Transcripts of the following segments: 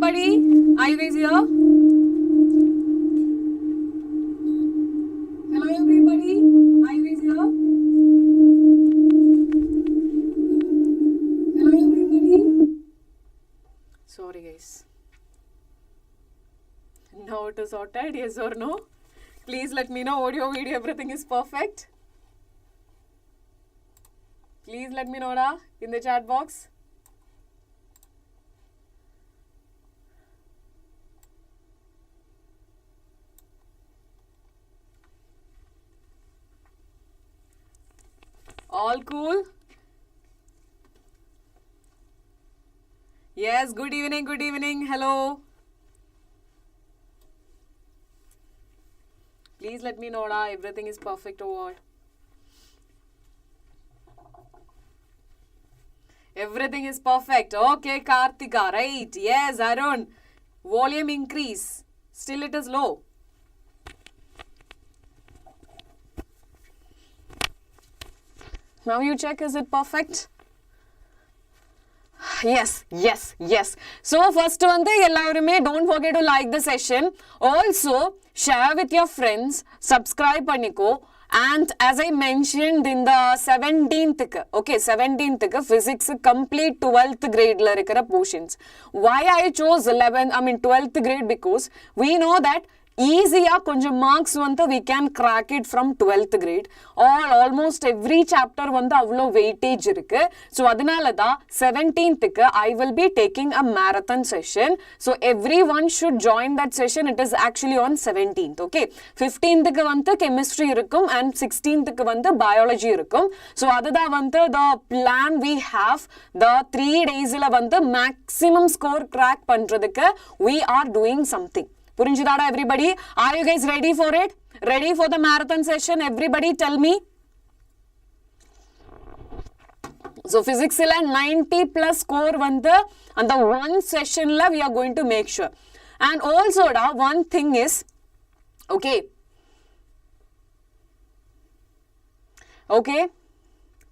everybody. Are you guys here? Hello everybody. Are you guys here? Hello everybody. Sorry guys. Now it is sorted, yes or no? Please let me know audio, video, everything is perfect. Please let me know in the chat box. All cool? Yes, good evening, hello. Please let me know everything is perfect or what. Everything is perfect. Okay, Kartika, right. Yes, Arun. Volume increase. Still it is low. Now you check, is it perfect? Yes. So first one thing, don't forget to like the session. Also, share with your friends, subscribe panniko. And as I mentioned in the 17th, physics complete 12th grade la portions. Why I chose 12th grade? Because we know that easy konjam marks we can crack it from 12th grade. Almost every chapter avlo weightage irukku. So adinala da 17th I will be taking a marathon session. So everyone should join that session. It is actually on 17th. Okay. 15th chemistry irukum and 16th biology irukum. So adada the plan we have, the 3 days la maximum score crack pandradhukku we are doing something. Purinjidada everybody? Are you guys ready for it? Ready for the marathon session? Everybody tell me. So physics la 90 plus score and the one session la we are going to make sure. And also one thing is, okay.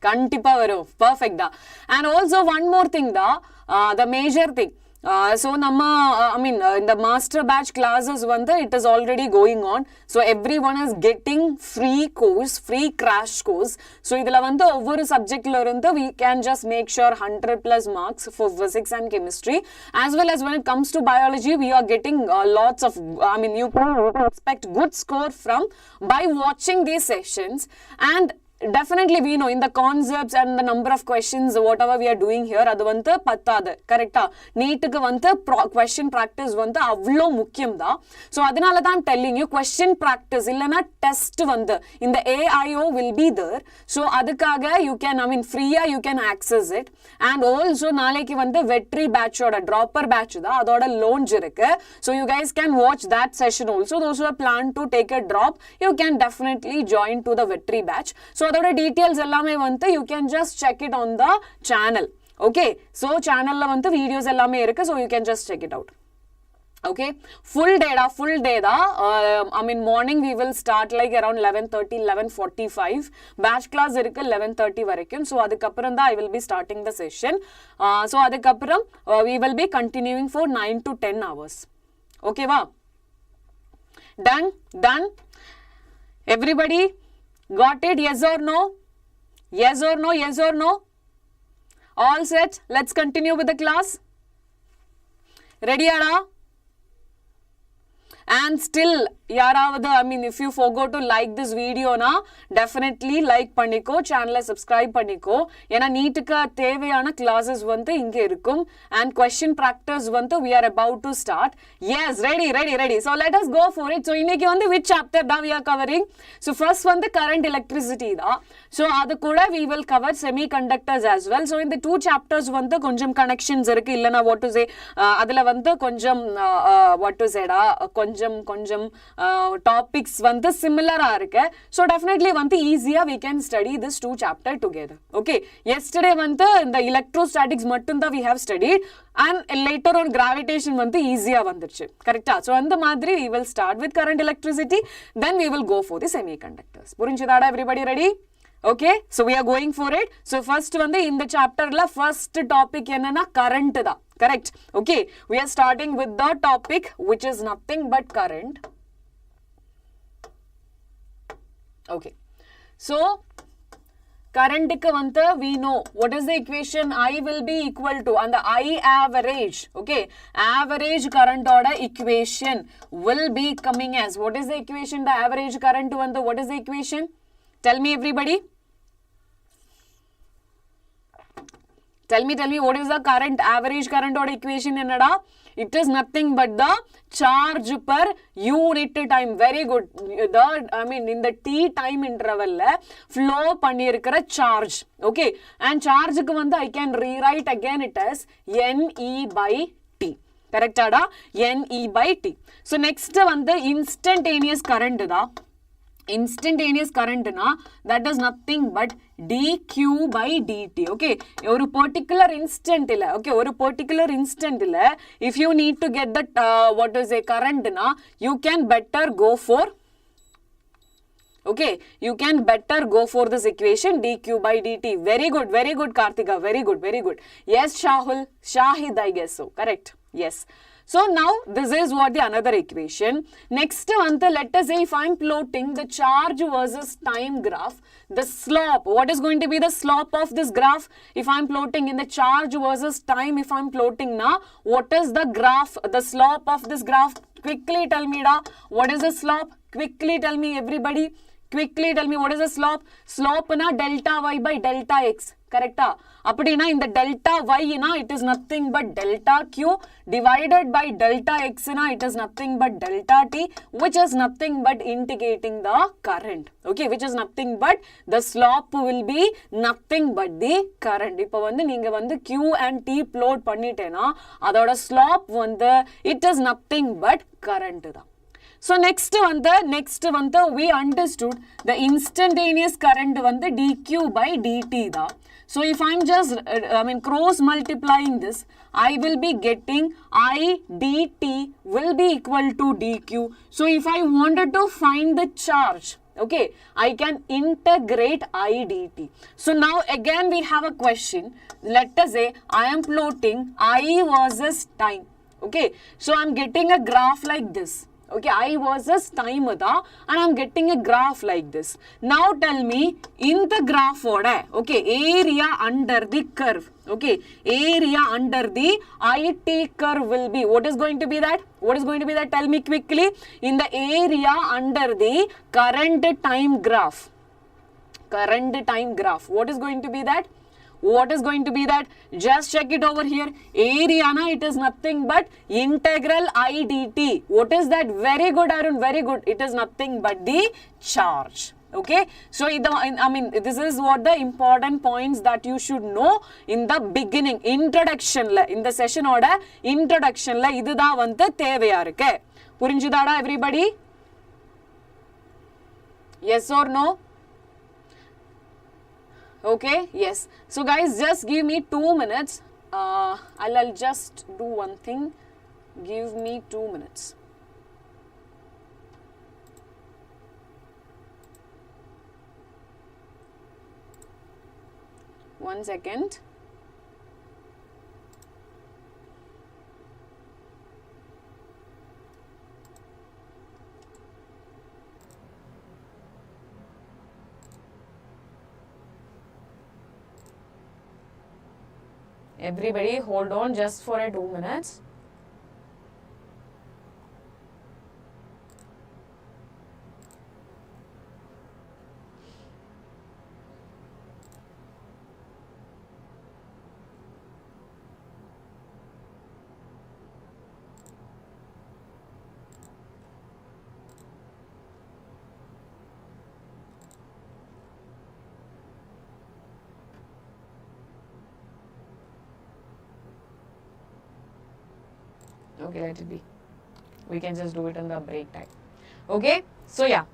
Kantipa varu. Perfect da. And also one more thing the major thing. So in the master batch classes it is already going on. So everyone is getting free course, free crash course. So idhula over subject we can just make sure 100 plus marks for physics and chemistry. As well as when it comes to biology, we are getting lots of, you can expect good score by watching these sessions. And definitely we know in the concepts and the number of questions whatever we are doing here adu pattadu correct Neet ku question practice avlo mukkiyam da. So adinala da I'm telling you, question practice illana test in the AIO will be there. So adukaga you can free you can access it. And also naளைக்கு vetri batch oda dropper batch da adoda launch irukku. So you guys can watch that session also. Those who are planned to take a drop, you can definitely join to the vetri batch. So the details ellame you can just check it on the channel. Okay, so channel la videos ellame irukku, so you can just check it out. Okay, full day da morning we will start like around 11:30 11:45. Batch class irukku 11:30 varaikum. So adukapram da I will be starting the session. So adukapram we will be continuing for 9 to 10 hours. Okay va? Done. Everybody got it? Yes or no? Yes or no? All set? Let's continue with the class. Ready ada? And still yaravada if you forgot to like this video na, definitely like panniko, channel subscribe panniko. Ena Neet ka thevayana classes inge irukum. And question practice we are about to start. Yes, ready. So let us go for it. So inneki which chapter da we are covering? So first current electricity da. So adu kuda we will cover semiconductors as well. So in the two chapters konjam connections irukku illana what to say adula konjam what to say da konjam topics similar irukku. So definitely easier we can study this two chapter together. Okay, yesterday the electrostatics mattum we have studied, and later on gravitation easier vandirchu, correct? So and the madri we will start with current electricity, then we will go for the semiconductors. Purinchidada everybody? Ready? Okay, so we are going for it. So first in the chapter la first topic enna current da. Correct? Okay, we are starting with the topic which is nothing but current. Okay, so current we know what is the equation. I will be equal to, and the I average, okay, average current order equation will be coming as, what is the equation? The average current what is the equation? Tell me everybody. Tell me what is the current, average current order equation? It is nothing but the charge per unit time. Very good. In the t time interval flow pannirukra charge. Okay. And charge I can rewrite again it as NE by T. Correct ada? NE by T. So next the instantaneous current da. Instantaneous current na, that is nothing but dq by dt. Okay, ஒரு particular instant illa, okay, ஒரு particular instant illa, if you need to get that what is a current na, you can better go for, okay, you can better go for this equation dq by dt. Very good Karthika, very good. Yes Shahid, I guess so, correct, yes. So now this is what the another equation. Next one, let us say if I am plotting the charge versus time graph, the slope, what is going to be the slope of this graph? If I am plotting in the charge versus time, if I am plotting now, what is the graph, the slope of this graph? Quickly tell me da, what is the slope? Quickly tell me everybody. Quickly tell me what is the slope? Slope na delta y by delta x. Correct? Appadina in the delta y na it is nothing but delta q divided by delta x na it is nothing but delta t, which is nothing but indicating the current. Okay, which is nothing but the slope will be nothing but the current. Ipo vandu neenga vandu q and t plot pannitena adoda slope vandu it is nothing but current da. So next one we understood the instantaneous current dq by dt da. So if I'm just cross multiplying this, I will be getting I dt will be equal to dq. So if I wanted to find the charge, okay, I can integrate I dt. So now again we have a question. Let us say I am plotting I versus time. Okay, so I'm getting a graph like this. Okay, I versus time da, and I'm getting a graph like this. Now tell me, in the graph order, okay, area under the curve, okay, area under the IT curve will be, what is going to be that? What is going to be that? Tell me quickly. In the area under the current time graph, what is going to be that? What is going to be that? Just check it over here. Area na, it is nothing but integral I dt. What is that? Very good Arun, very good. It is nothing but the charge. Okay, so this is what the important points that you should know in the beginning, introduction la, in the session order introduction la idu da vandu thevaiya irukke. Purinjudada everybody? Yes or no? Okay, yes. So guys, just give me 2 minutes. I'll just do one thing. Give me 2 minutes. One second. Everybody hold on just for 2 minutes. Okay, let it be. We can just do it in the break time. Okay, so yeah.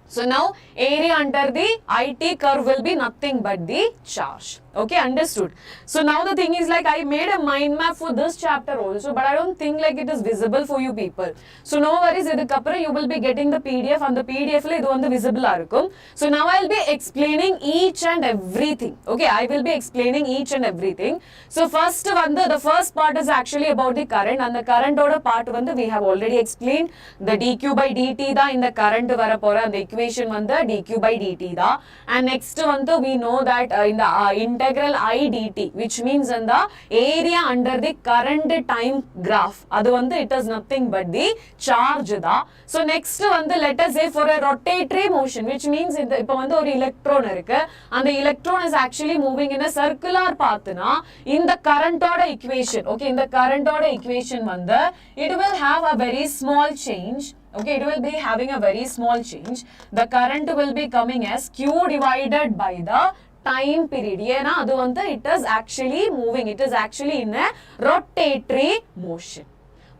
So now area under the IT curve will be nothing but the charge. Okay, understood. So now the thing is like I made a mind map for this chapter also, but I don't think like it is visible for you people. So no worries, you will be getting the PDF and the PDF la idu vandu visible ah irukum. So now I'll be explaining each and everything. Okay, I will be explaining each and everything. So first the first part is actually about the current, and the current oda part we have already explained. The dq by dt da in the current vara pora and the equation dq by dt da. And next we know that in the integral I dt, which means in the area under the current time graph, adu it is nothing but the charge da. So next let us say for a rotatory motion, which means in the ipo or electron irukku, and the electron is actually moving in a circular path na, in the current order equation, okay, in the current order equation it will have a very small change. Okay, it will be having a very small change. The current will be coming as Q divided by the time period. Yeah, it is actually moving. It is actually in a rotatory motion.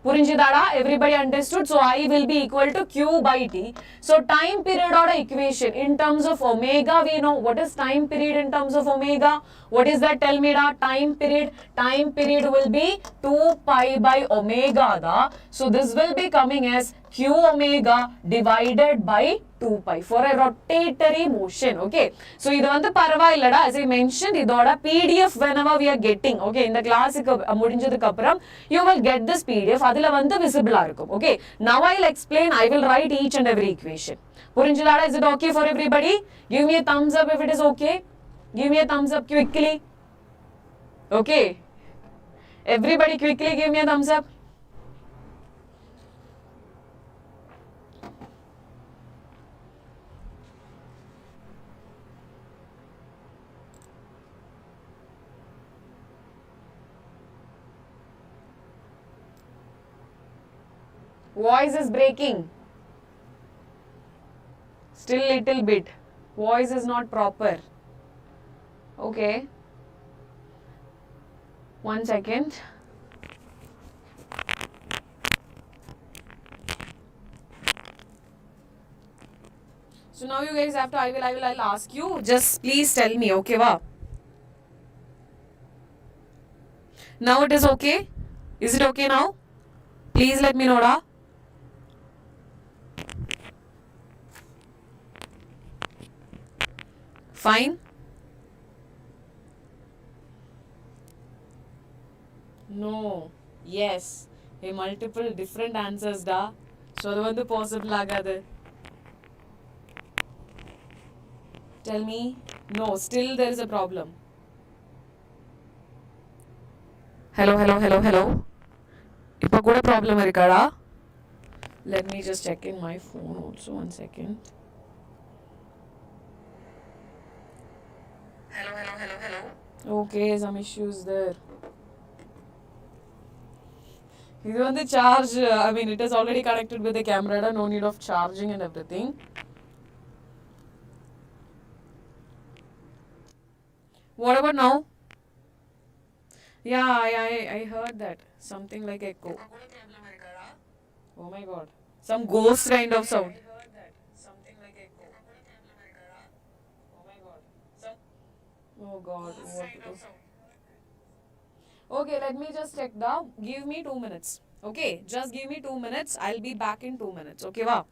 Purinjidada, everybody understood? So I will be equal to Q by T. So time period order equation in terms of omega, we know what is time period in terms of omega. What is that? Tell me da. Time period. Time period will be 2 pi by omega da. So this will be coming as Q omega divided by 2 pi for a rotatory motion. Okay. So idu paravaillada, as I mentioned, idoda PDF whenever we are getting. Okay. In the class mudinjadukku appuram you will get this PDF. Adila visible ah irukum. Okay. Now I'll explain. I will write each and every equation. Purinjadada, is it okay for everybody? Give me a thumbs up if it is okay. Give me a thumbs up quickly. Okay. Everybody quickly give me a thumbs up. Voice is breaking. Still little bit. Voice is not proper. Okay. 1 second. So now you guys have to, I'll ask you, just please tell me, okay, wow. Now it is okay? Is it okay now? Please let me know, da. Fine? No. Yes. A multiple different answers da. So adu possible agadu. Tell me. No, still there is a problem. Hello. Ipa kuda problem irukada? Let me just check in my phone also. 1 second. Hello. Okay, some issues there. This one the charge, it is already connected with the camera, no need of charging and everything. What about now? Yeah, I heard that. Something like echo. Oh my god. Some ghost kind of sound. I heard that. Something like echo. Oh my god. Oh god. What? Okay, let me just check the. Give me 2 minutes. Okay, just give me 2 minutes. I'll be back in 2 minutes. Okay, wow.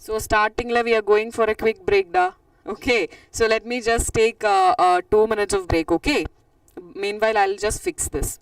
So starting we are going for a quick break da. Okay, so let me just take 2 minutes of break. Okay, meanwhile I'll just fix this.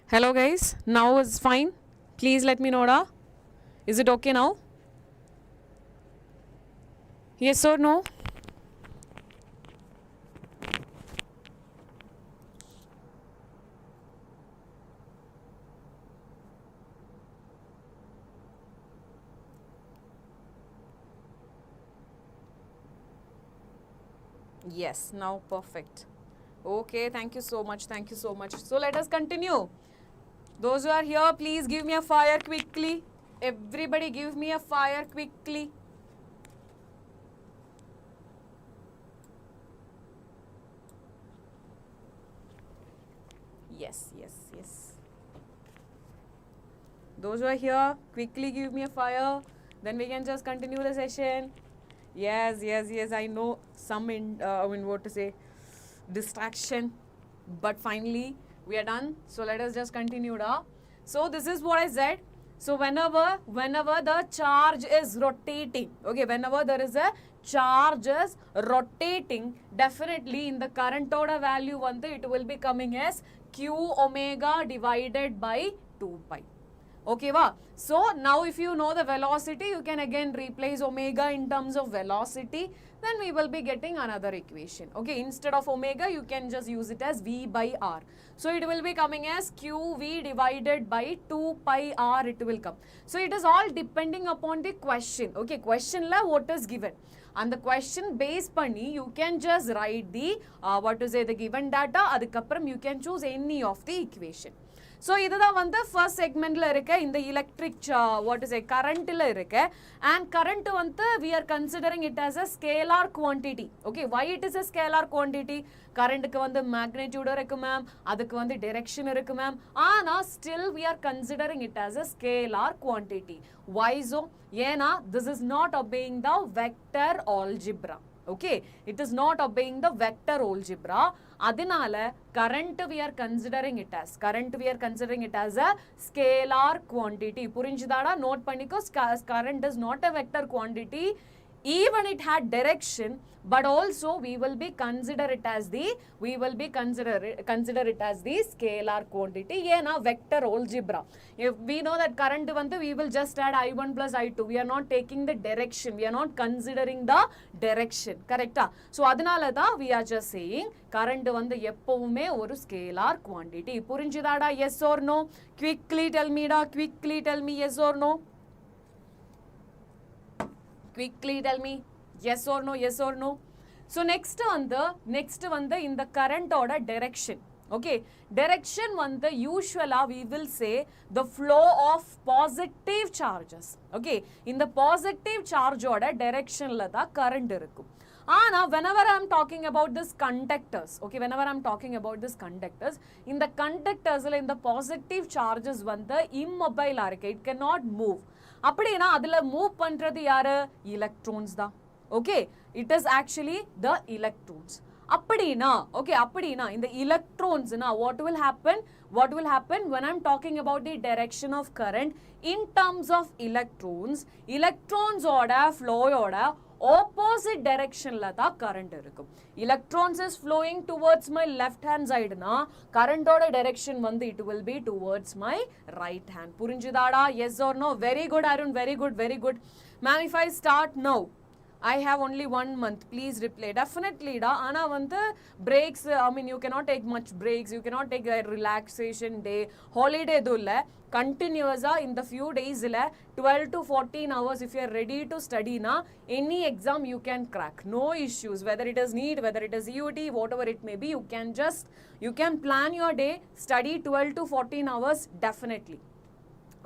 Hello guys, now is fine. Please let me know da. Is it okay now? Yes or no? Yes, now perfect. Okay, thank you so much. Thank you so much. So let us continue. Those who are here, please give me a fire quickly. Everybody give me a fire quickly. Yes, yes, yes. Those who are here, quickly give me a fire. Then we can just continue the session. Yes, yes, yes. I know some distraction, but finally we are done. So let us just continue now. So this is what I said. So whenever the charge is rotating, okay, whenever there is a charge is rotating, definitely in the current order value it will be coming as q omega divided by 2 pi. Okay, va? So now if you know the velocity, you can again replace omega in terms of velocity. Then we will be getting another equation. Okay, instead of omega, you can just use it as v by r. So it will be coming as qv divided by 2 pi r it will come. So it is all depending upon the question. Okay, question la what is given. And the question based panni, you can just write the, the given data. Adukapram you can choose any of the equation. So, this is the first segment in the electric current and current we are considering it as a scalar quantity. Okay, why it is a scalar quantity? Current magnitude ma'am, adukku direction ma'am, still we are considering it as a scalar quantity. Why so? Yena, this is not obeying the vector algebra. Okay, it is not obeying the vector algebra. Adinala, current we are considering it as a scalar quantity. Purinchidada, note paniko, current is not a vector quantity. Even it had direction, but also we will be consider it as the scalar quantity. Yeah, vector algebra. If we know that current we will just add I1 plus I2. We are not taking the direction. We are not considering the direction. Correct? So adinala we are just saying current eppovume oru scalar quantity. Purinchidada, yes or no? Quickly tell me yes or no. Quickly tell me yes or no. So next in the current order direction. Okay, direction usually we will say the flow of positive charges. Okay, in the positive charge order direction la da current irukku. Whenever I am talking about this conductors, okay, in the conductors in the positive charges immobile it cannot move. அப்படினா அதுல move பண்றது யாரு? electrons தான். Okay, it is actually the electrons. அப்படினா in the electrons what will happen when I'm talking about the direction of current in terms of electrons oda flow oda opposite direction la da current irukum. Electrons is flowing towards my left hand side na current oda direction it will be towards my right hand. Purinjidada, yes or no? Very good Arun, very good. Ma'am, if I start now, I have only 1 month. Please reply. Definitely da. Ana breaks, I mean you cannot take much breaks. You cannot take a relaxation day, holiday dulla. Continuous in the few days 12 to 14 hours if you are ready to study na any exam you can crack, no issues. Whether it is Neet, whether it is UT, whatever it may be, you can plan your day, study 12 to 14 hours definitely.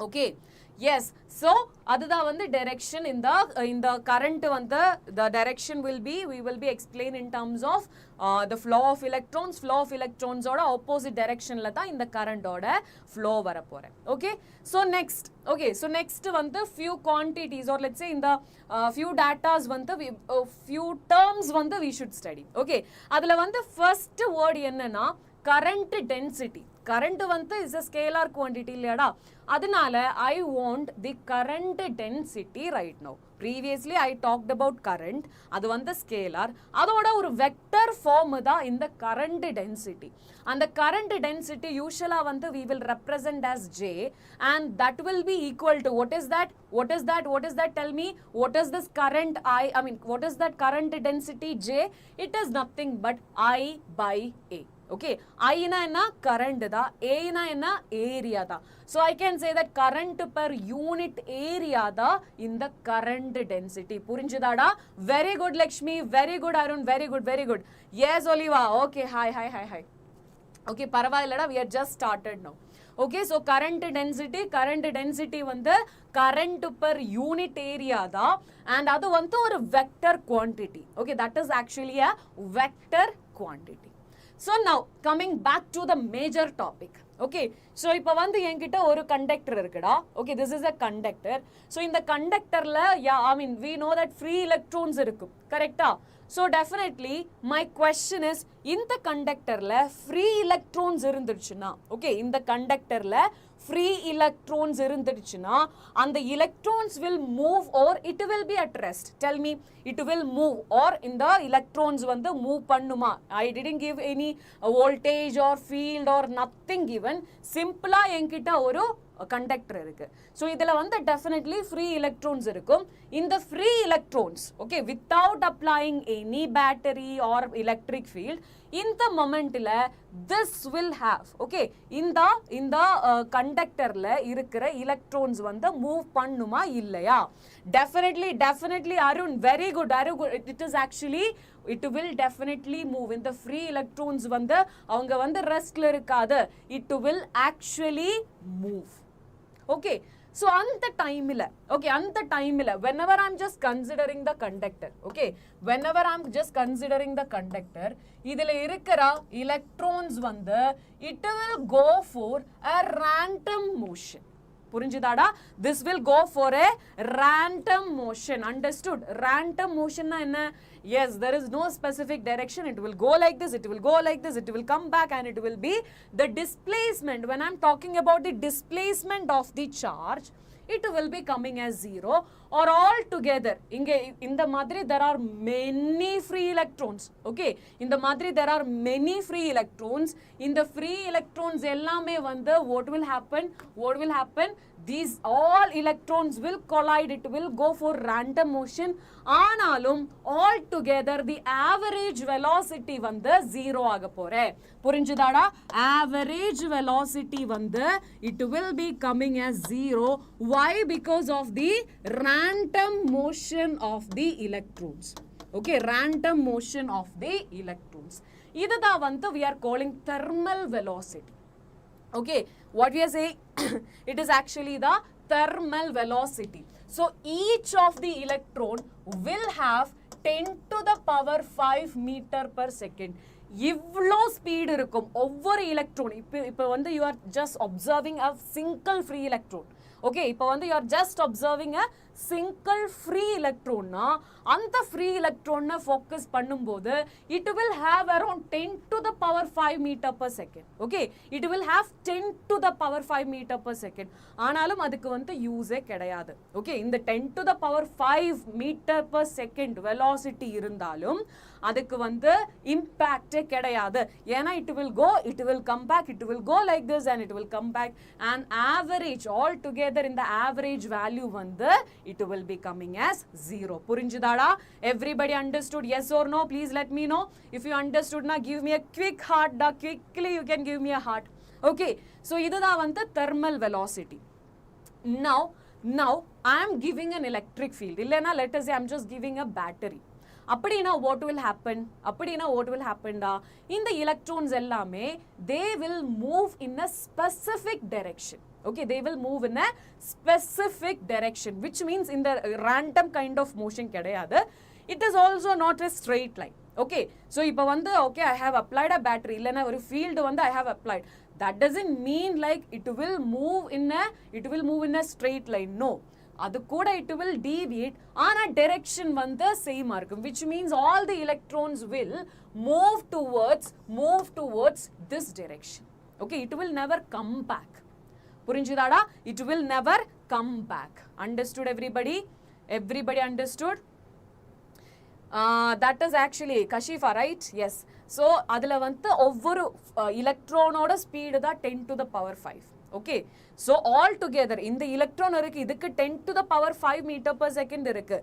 Okay, yes, so adha vandu direction in the current the direction will be, we will be explain in terms of the flow of electrons oda opposite direction la da in the current oda flow vara pore. Okay, so next vandu few quantities, or let's say in the few datas vandu few terms vandu we should study. Okay, adula vandu first word enna na current density. current வந்து is a scalar quantity இல்லையாடா, அதனால I want the current density right now. Previously I talked about current, அது வந்து scalar, அதோட ஒரு vector form தான் இந்த current density. அந்த current density usually வந்து we will represent as J, and that will be equal to, what is that? What is that? What is that? Tell me, what is this current I mean, what is that current density J? It is nothing but I by A. Okay, I na enna current da, A na enna area da. So I can say that current per unit area da in the current density. Purinjidada? Very good, Lakshmi. Very good, Arun. Very good, very good. Yes, Oliva. Okay, hi. Okay, paravailada, we are just started now. Okay, so current density வந்து current per unit area da, and அது வந்து ஒரு vector quantity. Okay, that is actually a vector quantity. So now coming back to the major topic. Okay, so இப்போ வந்து என்கிட்ட ஒரு conductor இருக்குடா. Okay, this is a conductor. So இந்த conductorல, yeah, I mean we know that free electrons இருக்கும், correctா? So definitely my question is, இந்த conductorல free electrons இருந்துச்சுனா, okay, இந்த conductorல free electrons இருந்துச்சுனா, and the electrons will move or it will be at rest. Tell me, it will move or in the electrons வந்து move பண்ணுமா? I didn't give any voltage or field or nothing given. Simply என்கிட்ட ஒரு conductor இருக்கு. So இதல வந்து definitely free electrons இருக்கும். In the free electrons, okay, without applying any battery or electric field, in the moment this will have, okay, in the conductor இருக்கிற electrons வந்து move பண்ணுமா இல்லையா? Definitely Arun, very good. It is actually, it will definitely move. In the free electrons வந்து அவங்க வந்து restல இருக்காது, it will actually move. Okay, so அந்த டைம்ல, okay, அந்த டைம்ல whenever I'm just considering the conductor, okay, whenever I'm just considering the conductor, இதுல இருக்கிற electrons வந்து it will go for a random motion. புரிஞ்சுதாடா? This will go for a random motion. Understood? Random motion na enna? Yes, there is no specific direction. It will go like this, it will go like this, it will come back, and it will be the displacement. When I'm talking about the displacement of the charge, it will be coming as 0 or all together. In the madri there are many free electrons. Okay, in the madri there are many free electrons. In the free electrons ellame vanda, what will happen? These all electrons will collide. It will go for random motion. Aanalum all together the average velocity vanda 0 aga pore. Purinjidada? Average velocity vanda, it will be coming as 0. Why? Because of the random motion of the electrons. Okay, random motion of the electrons. Idha vanda we are calling thermal velocity. Okay, what we are saying, it is actually the thermal velocity. So each of the electron will have 10 to the power 5 meter per second. இவ்ளோ speed இருக்கும் ஒவ்வொரு electron. இப்போ வந்து you are just observing a single free electron. Okay, இப்போ வந்து you are just observing a single free electron na, அந்த free electron na focus பண்ணும்போது it will have around 10 to the power 5 meter per second. Okay, it will have 10 to the power 5 meter per second. ஆனாலும் அதுக்கு வந்து use கிடையாது. Okay, இந்த 10 to the power 5 meter per second velocity இருந்தாலும் அதுக்கு வந்து impact கிடையாது. ஏனா it will go, it will come back, it will go like this and it will come back, and average all together in the average value வந்து it will be coming as 0. புரிஞ்சுதாடா? Everybody understood? Yes or no? Please let me know. If you understood na, give me a quick heart da. Quickly you can give me a heart. Okay, so இதுதான் வந்து thermal velocity. Now I am giving an electric field. இல்லனா let us say I am just giving a battery. அப்படினா what will happen? Da, in the electrons ellame they will move in a specific direction. Okay, they will move in a specific direction, which means in the random kind of motion கிடையாது. It is also not a straight line. Okay, so இப்போ வந்து okay, I have applied a battery, இல்லனா ஒரு field வந்து I have applied. That doesn't mean like it will move in a straight line. No, அது கூட it will deviate, ஆனா direction வந்து same இருக்கும், which means all the electrons will move towards this direction. Okay, it will never come back. புரிஞ்சுதாடா? It will never come back. Understood everybody? Everybody understood? That is actually Kashifa, right? Yes. So adula vandu ovvoru electronோட speed da 10 to the power 5. Okay, so all together in the electron irukku idukku 10 to the power 5 meter per second irukku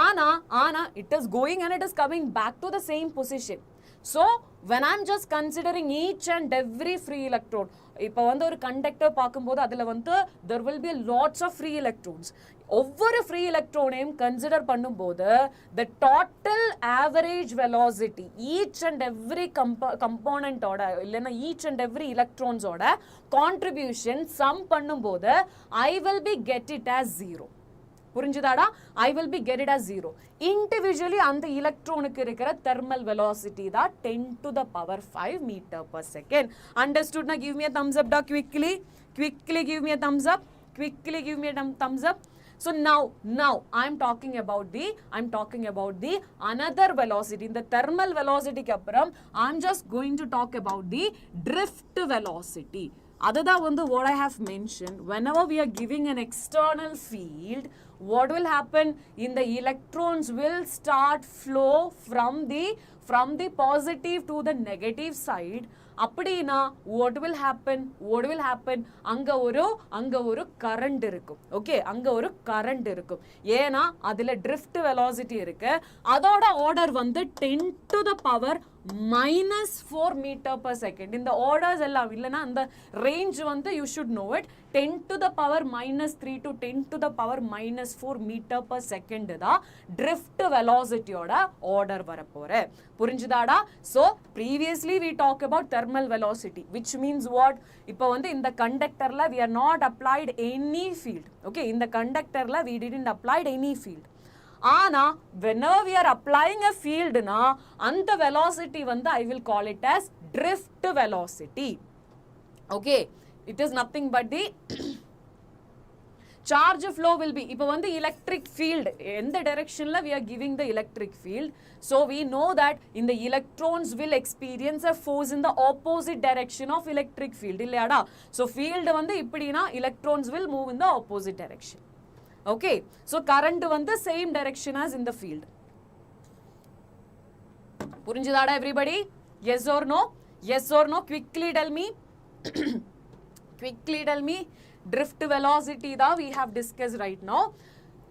ana it is going and it is coming back to the same position. So when I'm just considering each and every free electron, இப்போ வந்து ஒரு conductor பார்க்கும்போது அதில் வந்து there will be lots of free electrons. ஒவ்வொரு free எலக்ட்ரோனையும் consider பண்ணும்போது the total average velocity each and every componentோட இல்லைன்னா each and every electronsோட contribution sum பண்ணும்போது I will be get it as 0. புரிஞ்சுதாடா? I will be get it as 0. Individually அந்த எலக்ட்ரானுக்கு இருக்கிற thermal velocity தான் 10 to the power 5 meter per second. Understood na? Give me a thumbs up da quickly. Quickly give me a thumbs up. Quickly give me a thumbs up. So now I'm talking about the another velocity. In the thermal velocity ku appuram I'm just going to talk about the drift velocity. Adada vandu what I have mentioned, whenever we are giving an external field, what will happen? In the electrons will start flow from the positive to the negative side. அப்படினா what will happen? அங்க ஒரு current இருக்கும். Okay, அங்க ஒரு current இருக்கும். ஏனா அதுல drift velocity இருக்கு. அதோட order வந்து 10 to the power minus 4 meter per second. இந்த orders எல்லாம் இல்லனா அந்த range வந்து you should know it. 10 to the power minus 3 to 10 to the power minus 4 meter per second தான் drift velocity ஓட order வரப்போறே. புரிஞ்சுதாடா? So previously we talk about thermal velocity, which means what? இப்போ வந்து இந்த conductorல we are not applied any field. Okay, in the conductorல we didn't applied any field. ஆனா whenever we are applying a field na அந்த velocity வந்து I will call it as drift velocity. Okay, it is nothing but the charge flow will be. இப்போ வந்து electric field in the direction la we are giving the electric field, so we know that in the electrons will experience a force in the opposite direction of electric field இல்லையாடா? So field வந்து இப்படினா electrons will move in the opposite direction. Okay, so current வந்து same direction as in the field. புரிஞ்சுதாடா everybody? Yes or no? Yes or no? Quickly tell me. Quickly tell me. Drift velocity da we have discussed right now.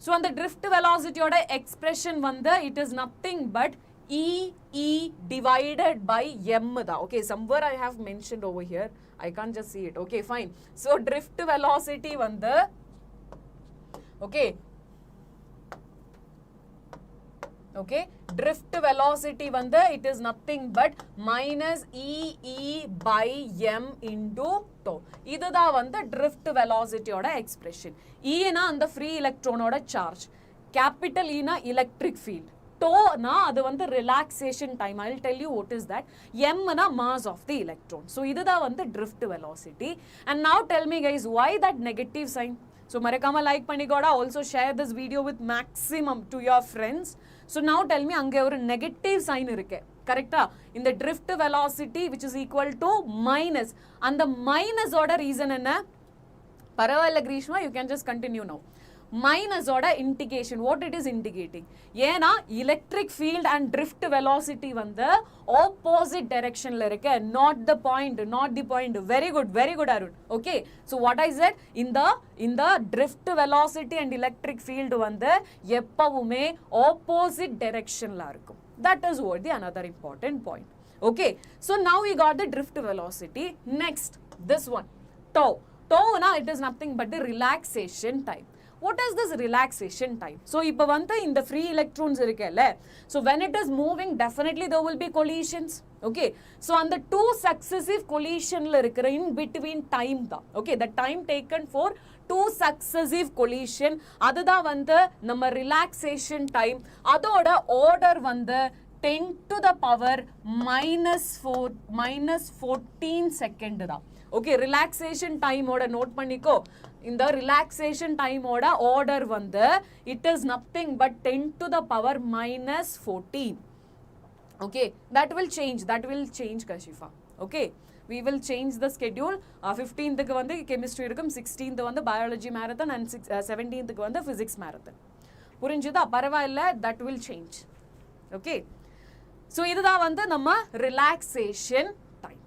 So on the drift velocity oda expression vanda it is nothing but E divided by M da. Okay, somewhere I have mentioned over here. I can't just see it. Okay, fine. So drift velocity vanda, okay, drift velocity vanda it is nothing but minus E by M into tau. இதுதா வந்து drift velocity ஓட expression. E na அந்த free electron ஓட charge, capital E na electric field, tau na அது வந்து relaxation time. I'll tell you what is that. M na mass of the electron. So இதுதா வந்து drift velocity. And now tell me guys, why that negative sign? So marakama like பண்ணிக்கோடா. Also share this video with maximum to your friends. So now tell me அங்க ஒரு negative sign இருக்கு. கரெக்ட்டா? இந்த drift velocity which is equal to minus. அந்த minus ஓட reason என்ன? பரவாயில்லை Greeshma, you can just continue now. Minus oda indication, what it is indicating? ஏனா electric field and drift velocity வந்து opposite direction ல இருக்கு. Not the point. Very good Arun. Okay, so what I said, in the drift velocity and electric field வந்து எப்பவுமே opposite direction ல இருக்கும். That is what the another important point. Okay, so now we got the drift velocity. Next, this one, tau. Tau na it is nothing but the relaxation time. What is this relaxation time? So இப்போ வந்து இந்த free electrons இருக்குல்ல, so when it is moving definitely there will be collisions. Okay, so on the two successive collision ல இருக்கிற in between time தான். Okay, the time taken for two successive collision, அதுதான் வந்து நம்ம relaxation time. அதோட order வந்து 10 to the power minus 14 second தான். Okay, relaxation time oda note panniko. In the relaxation time oda order vanda it is nothing but 10 to the power minus 14. Okay, that will change Kashifa. okay, we will change the schedule. 15th க்கு வந்து chemistry இருக்கும், 16th வந்து biology marathon and 17th க்கு வந்து physics marathon. புரிஞ்சுதா? பரவாயில்ல, that will change. Okay, so இதுதான் வந்து நம்ம relaxation time.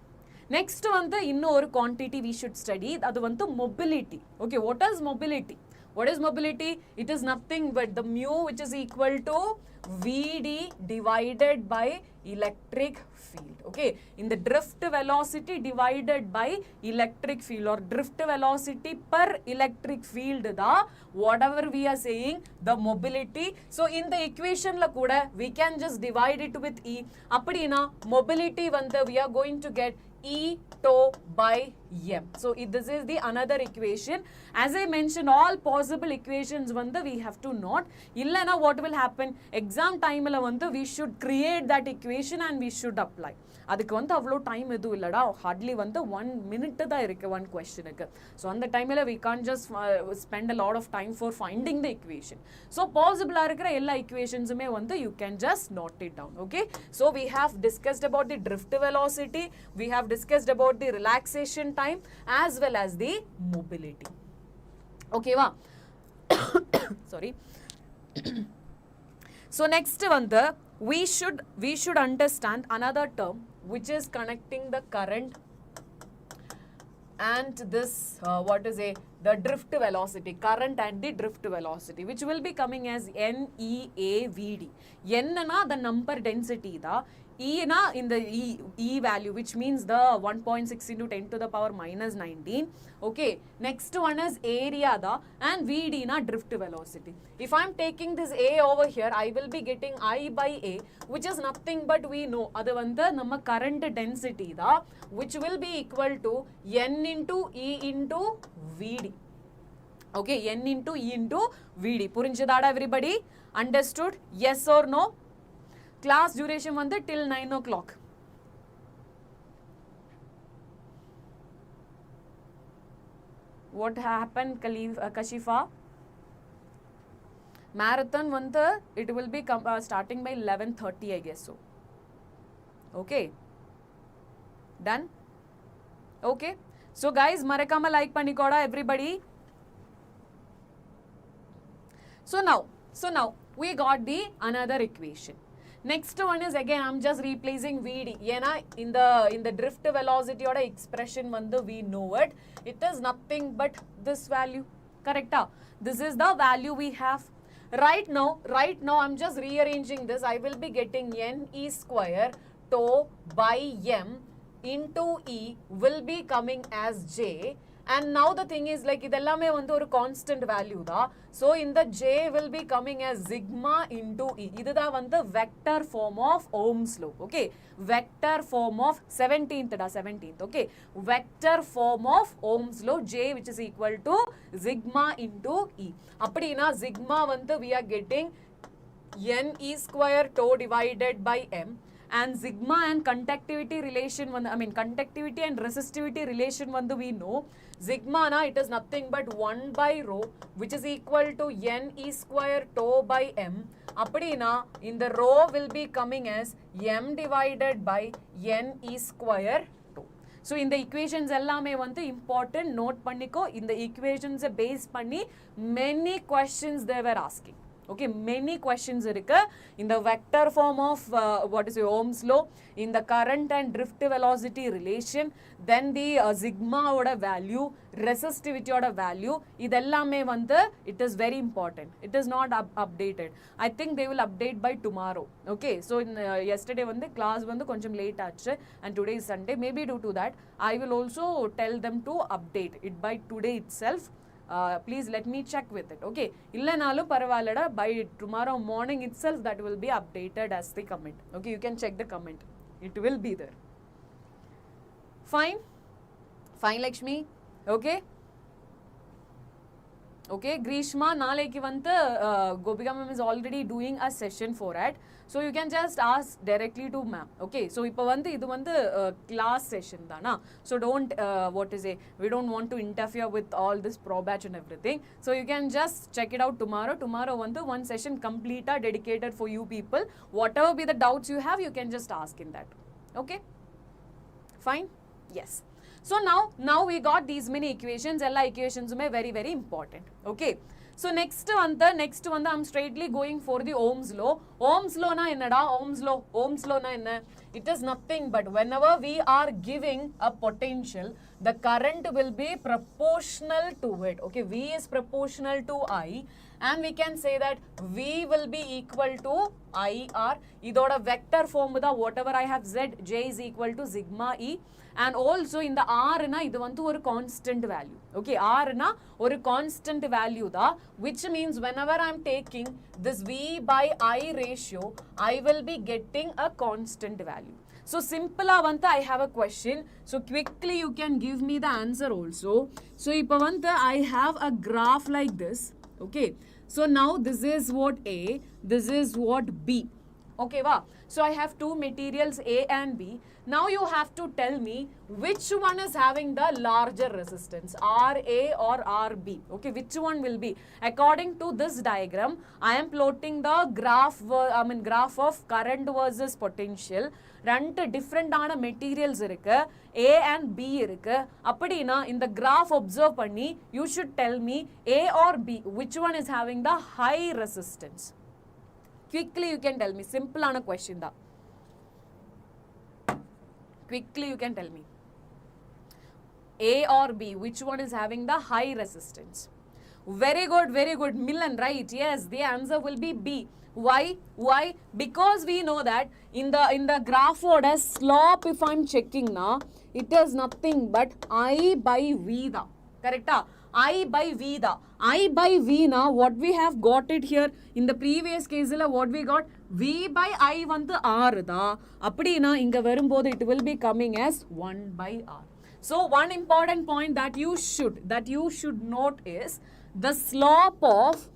Next வந்து இன்னொரு quantity we should study, அது வந்து mobility. Okay, what is mobility? What is mobility? It is nothing but the mu which is equal to Vd divided by electric field. Okay, in the drift velocity divided by electric field or drift velocity per electric field da whatever we are saying the mobility. So in the equation la kuda we can just divide it with E. Appadina mobility vanda we are going to get E tau by m. So this is the another equation. As I mentioned, all possible equations vanda we have to note. Illana what will happen? Exam time la vanda we should create that equation and we should apply. அதுக்கு வந்து அவ்வளோ time எதுவும் இல்லடா, Hartley வந்து 1 minute தான் இருக்கு one questionக்கு. So அந்த டைமில் we can't just spend a lot of time for finding the equation. So பாசிபிளாக இருக்கிற எல்லா equationsமே வந்து you can just note it down. Okay, so we have discussed about the drift velocity, we have discussed about the relaxation time as well as the mobility. Okay va? Sorry. So next வந்து we should understand another term which is connecting the current and this what is the drift velocity, current and the drift velocity, which will be coming as NEAVD. N na the number density da, E na in the E value, which means the 1.6 into 10 to the power minus 19. Okay, next one is area da, and VD na drift velocity. If I am taking this A over here, I will be getting I by A, which is nothing but we know adu vanda nama current density da, which will be equal to N into E into VD. Okay, N into E into VD. Purinchadada everybody? Understood? Yes or no? Class duration வந்து till 9 o'clock. What happened, Kashifa? Marathon வந்து it will be starting by 11:30 I guess so. Okay, done? Okay, so guys மறக்காம like பண்ணிக்கோடா everybody. So now we got the another equation. Next one is again I'm just replacing VD. Yena in the drift velocity or expression vandu we know it. It is nothing but this value. Correct? This is the value we have. Right now I'm just rearranging this. I will be getting NE square tau by m into E will be coming as J. And now the thing is like idellame vandu oru constant value da, so in the J will be coming as sigma into E. Idu da vandu vector form of Ohm's law. Okay, vector form of 17th. Okay, vector form of Ohm's law, J which is equal to sigma into E. Appadina sigma vandu we are getting NE square tau divided by m, and sigma and conductivity relation conductivity and resistivity relation vandu we know. Sigma na it is nothing but 1 by rho which is equal to NE square tau by m. Appadina in the rho will be coming as m divided by NE square tau. So in the equations ellame vandu important note panniko. In the equations base panni many questions they were asking. Okay, many questions irukku in the vector form of what is Ohm's law, in the current and drift velocity relation, then the sigma oda value, resistivity oda value, idellame vandu it is very important. It is not updated. I think they will update by tomorrow. Okay, so in yesterday vandu class vandu konjam late aachu and today is Sunday. Maybe due to that I will also tell them to update it by today itself. Please let me check with it. Okay, illanalum paravalada, by tomorrow morning itself that will be updated as the comment. Okay, you can check the comment, it will be there. Fine Lakshmi. Okay, Grishma nalayki vanta Gopika ma'am is already doing a session for it, so you can just ask directly to ma'am. Okay, so ipo vandu idu vandu class session dana, so don't we don't want to interfere with all this pro batch and everything, so you can just check it out tomorrow vandu one session complete dedicated for you people. Whatever be the doubts you have, you can just ask in that. Okay, Fine? Yes. So now we got these many equations. All equations are very, very important. Okay. So next one, I'm straightly going for the Ohm's law. Ohm's law na innada? Ohm's law na inna? It is nothing but whenever we are giving a potential, the current will be proportional to it. Okay, V is proportional to I, and we can say that V will be equal to IR. Idoda vector form da whatever I have said, J is equal to sigma E. And also in the R na idu vandu oru constant value. Okay, R na oru constant value da, which means whenever I am taking this V by I ratio, I will be getting a constant value. So simple avanta I have a question. So quickly you can give me the answer also. So ipavanta I have a graph like this. Okay, so now this is what A, this is what B. Okay, wow. So I have two materials A and B. Now you have to tell me which one is having the larger resistance, RA or RB. Okay, which one will be? According to this diagram, I am plotting the graph of current versus potential. Two different materials irukku, A and B irukku. Appadina in the graph observe panni, you should tell me A or B, which one is having the high resistance. Quickly you can tell me. Simple ana question da. Quickly you can tell me. A or B, which one is having the high resistance? Very good, very good. Millen, right? Yes, the answer will be B. Why? Why? Because we know that in the graph order slope, if I'm checking now, it is nothing but I by V da. Correct? I by V da. I by V now, what we have got it here in the previous case, what we got? V by I vandu R da. Appadina inga varumbodhu it will be coming as 1 by R. So one important point that you should note is the slope of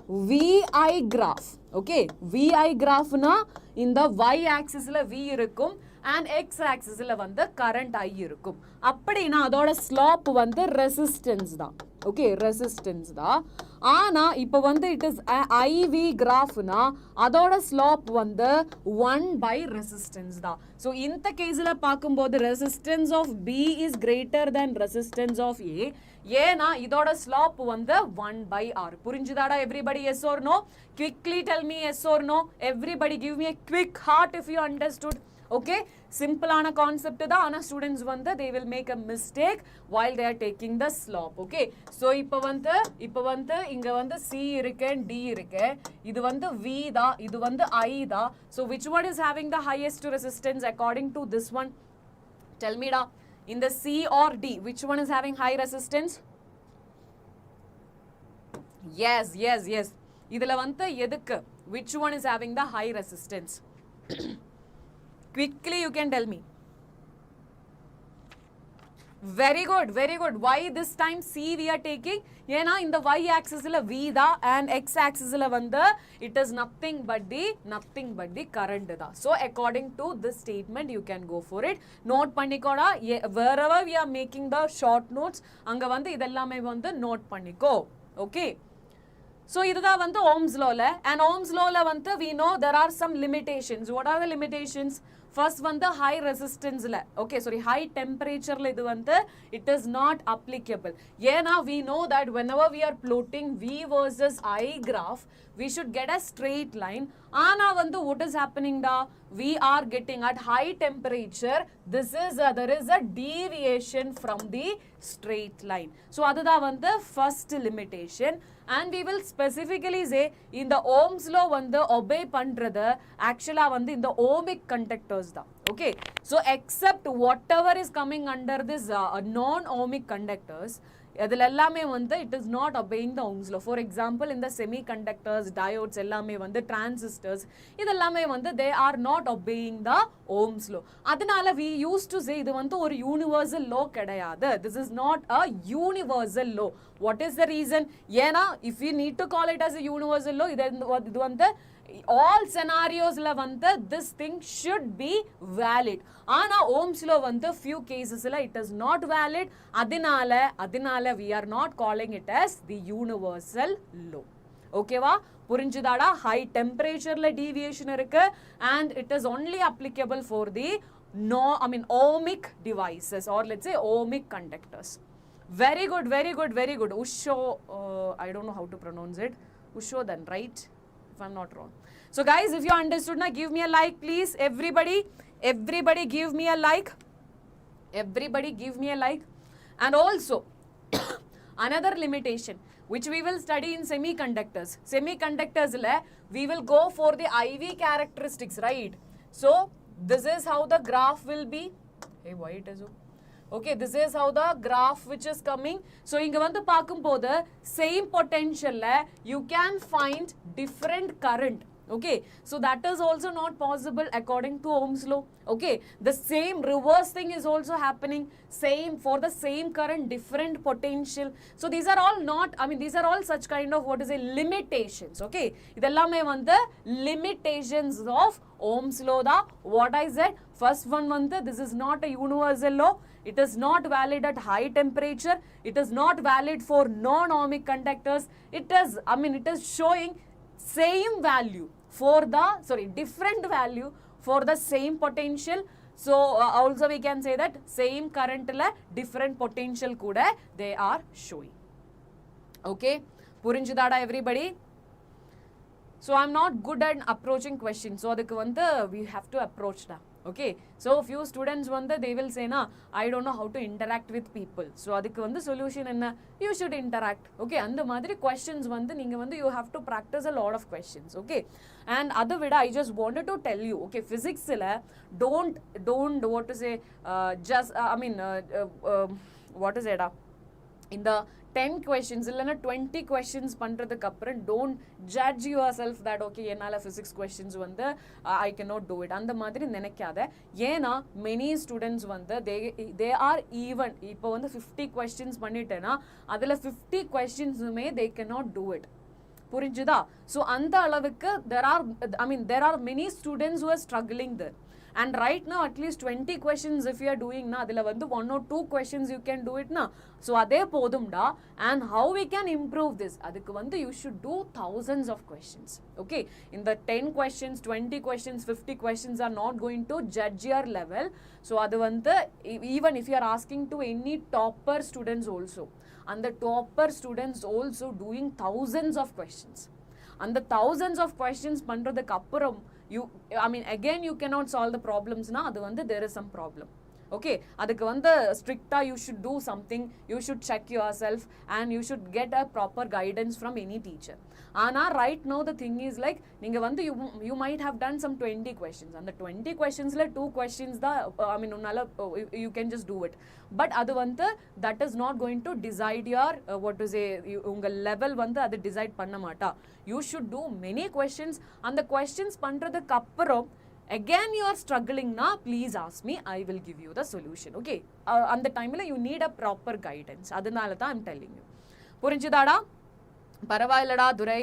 VI graph. Okay, VI graph na in the y axis la V irukum and x axis la vandu current I irukum. Appadina adoda slope vandu resistance da. Okay, resistance da. Ana ipo vandu it is IV graph na adoda slope vandu 1 by resistance da. So in the case la paakumbodhu resistance of B is greater than resistance of A. ஏனா இதோட slope வந்து 1 by R. புரிஞ்சுதாடா everybody, yes or no? Quickly tell me yes or no. Everybody give me a quick heart if you understood. Okay, simple ana concept da. Ana students வந்து they will make a mistake while they are taking the slope. Okay, so இப்போ வந்து இங்க வந்து C இருக்கு D இருக்கு. இது வந்து V da, இது வந்து I da. So which one is having the highest resistance according to this one? Tell me da. In the C or D, which one is having high resistance? Yes. Idhula vantha edukku, which one is having the high resistance? Quickly you can tell me. Very good. Why this time C we are taking? Yena in the y axis la V da and x axis la vanda it is nothing but the current da. So according to this statement you can go for it. Note pannikoda, wherever we are making the short notes anga vanda idellame vanda note panniko. Okay. So idha vanda Ohm's law la, and Ohm's law la vanda we know there are some limitations. What are the limitations? First one the high resistance la. Okay, sorry, high temperature la idu vanda it is not applicable. Yena we know that whenever we are plotting V versus I graph, we should get a straight line. Ana vandu what is happening da? We are getting at high temperature. There is a deviation from the straight line. So adha vandu first limitation. And we will specifically say in the Ohm's law vandu obey pandrathu actually vandu in the ohmic conductors da. Okay, so except whatever is coming under this non-ohmic conductors, it is not obeying the Ohm's law. For example, in the semiconductors, diodes, transistors, they are not obeying the Ohm's law. Adanala we used to say this is a universal law. This is not a universal law. What is the reason? If we need to call it as a universal law, all scenarios la this thing should be valid. Ana Ohm's law few cases la it is not valid. Adinala we are not calling it as the universal law. ஓகேவா புரிஞ்சுதாடா high temperature deviation இருக்கு and it is only applicable for the ohmic devices or let's say ohmic conductors. Very good, very good, very good. Usho, I don't know how to pronounce it. Usho then, right? If I'm not wrong. So guys, if you understood, now give me a like, please. Everybody give me a like. Everybody give me a like. And also, another limitation which we will study in semiconductors. Semiconductors, we will go for the IV characteristics, right? So, this is how the graph will be. Hey, why it is so? Okay, this is how the graph which is coming. So, inga vandu paakumbodhu same potential you can find different current. Okay, so that is also not possible according to Ohm's law. Okay, the same reverse thing is also happening, same for the same current, different potential. So these are all not, these are all such kind of what is a limitations. Okay, idellame vanda limitations of Ohm's law da. What I said, first one vanda, this is not a universal law. It is not valid at high temperature. It is not valid for non-ohmic conductors. It is showing same value for the different value for the same potential. So also we can say that same current la different potential kuda they are showing. Okay, purinjudada everybody? So I'm not good at approaching questions, so adukku vanda we have to approach da. Okay, so few students vanda they will say na I don't know how to interact with people, so adukku vanda solution enna, you should interact. Okay, and the madri questions vanda neenga vanda you have to practice a lot of questions. Okay, and other vida I just wanted to tell you, okay, physics la don't what to say what is it in the 10 questions illana 20 questions பண்றதுக்கு அப்புறம் don't judge yourself that okay என்னால physics questions வந்து I cannot do it அந்த மாதிரி நினைக்காத. ஏனா many students வந்து they are even இப்போ வந்து 50 questions பண்ணிட்டேனா அதுல 50 questionsமே they cannot do it. புரிஞ்சுதா? So அந்த அளவுக்கு there are many students who are struggling there. And right now at least 20 questions if you are doing na adila vandu 1 or 2 questions you can do it na. So adhe podumda. And how we can improve this, adukku vandu you should do thousands of questions. Okay, in the 10 questions 20 questions 50 questions are not going to judge your level. So adu vandu even if you are asking to any topper students also, and the topper students also doing thousands of questions, and the thousands of questions பண்றதுக்கு அப்புறம் again you cannot solve the problems na, adu vanda there is some problem. Okay, adukku vanda stricta you should do something, you should check yourself and you should get a proper guidance from any teacher. Ana right now the thing is like ninga vanda you might have done some 20 questions, and the 20 questions la 2 questions da unnala you can just do it, but adu vanda that is not going to decide your what to say unga level vanda adu decide panna maata. You should do many questions, and the questions பண்றதுக்கு அப்புறம் again you are struggling na, please ask me, I will give you the solution. Okay, and the time you need a proper guidance, adunala da I'm telling you. புரிஞ்சுதாடா? பரவாயில்லடா துரை.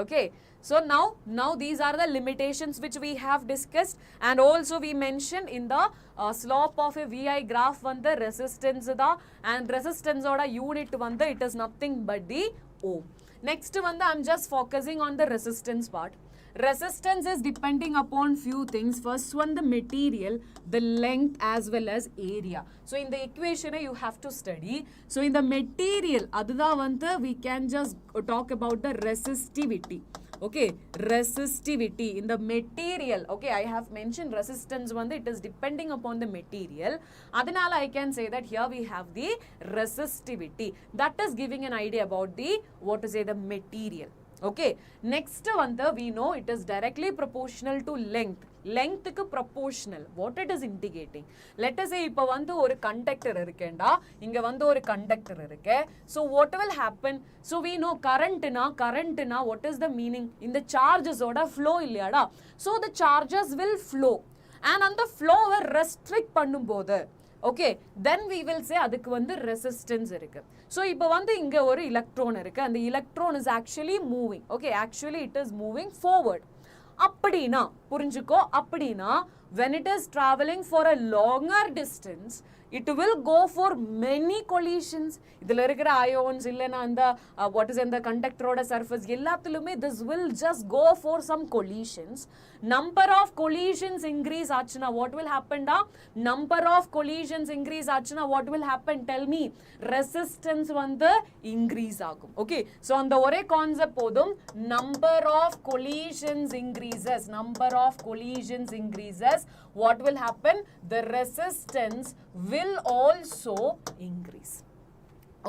Okay, so now these are the limitations which we have discussed, and also we mentioned in the slope of a VI graph vanda resistance da, and resistance oda unit vanda it is nothing but the ohm. Next vanda I'm just focusing on the resistance part. Resistance is depending upon few things. First one, the material, the length as well as area. So in the equation you have to study. So in the material adudha vanda we can just talk about the resistivity. Okay, resistivity in the material. Okay, I have mentioned resistance vanda it is depending upon the material. Adanala I can say that here we have the resistivity. That is giving an idea about the what to say the material. Okay, next one we know it is directly proportional to length. Length ku proportional. What it is indicating? Let us say ipo vandu oru conductor irukenda, inga vandu oru conductor irukke. So what will happen? So we know current na what is the meaning? In the charges oda flow illiyada. So the charges will flow, and on the flow restrict பண்ணும்போது okay, then we will say adukku vandu resistance irukku. So ipo vandu inga oru electron irukku, and the electron is actually moving. Okay, actually it is moving forward. Appadina purinjukko, appadina when it is traveling for a longer distance, it will go for many collisions. Idhula irukra ions illana and what is in the conductor oda surface ellathulume this will just go for some collisions. Number of collisions increase aachna what will happen da? Number of collisions increase aachna what will happen? Tell me. Resistance vandu increase agum. Okay, so on the ore concept podum, number of collisions increases. Number of collisions increases, what will happen? The resistance will also increase.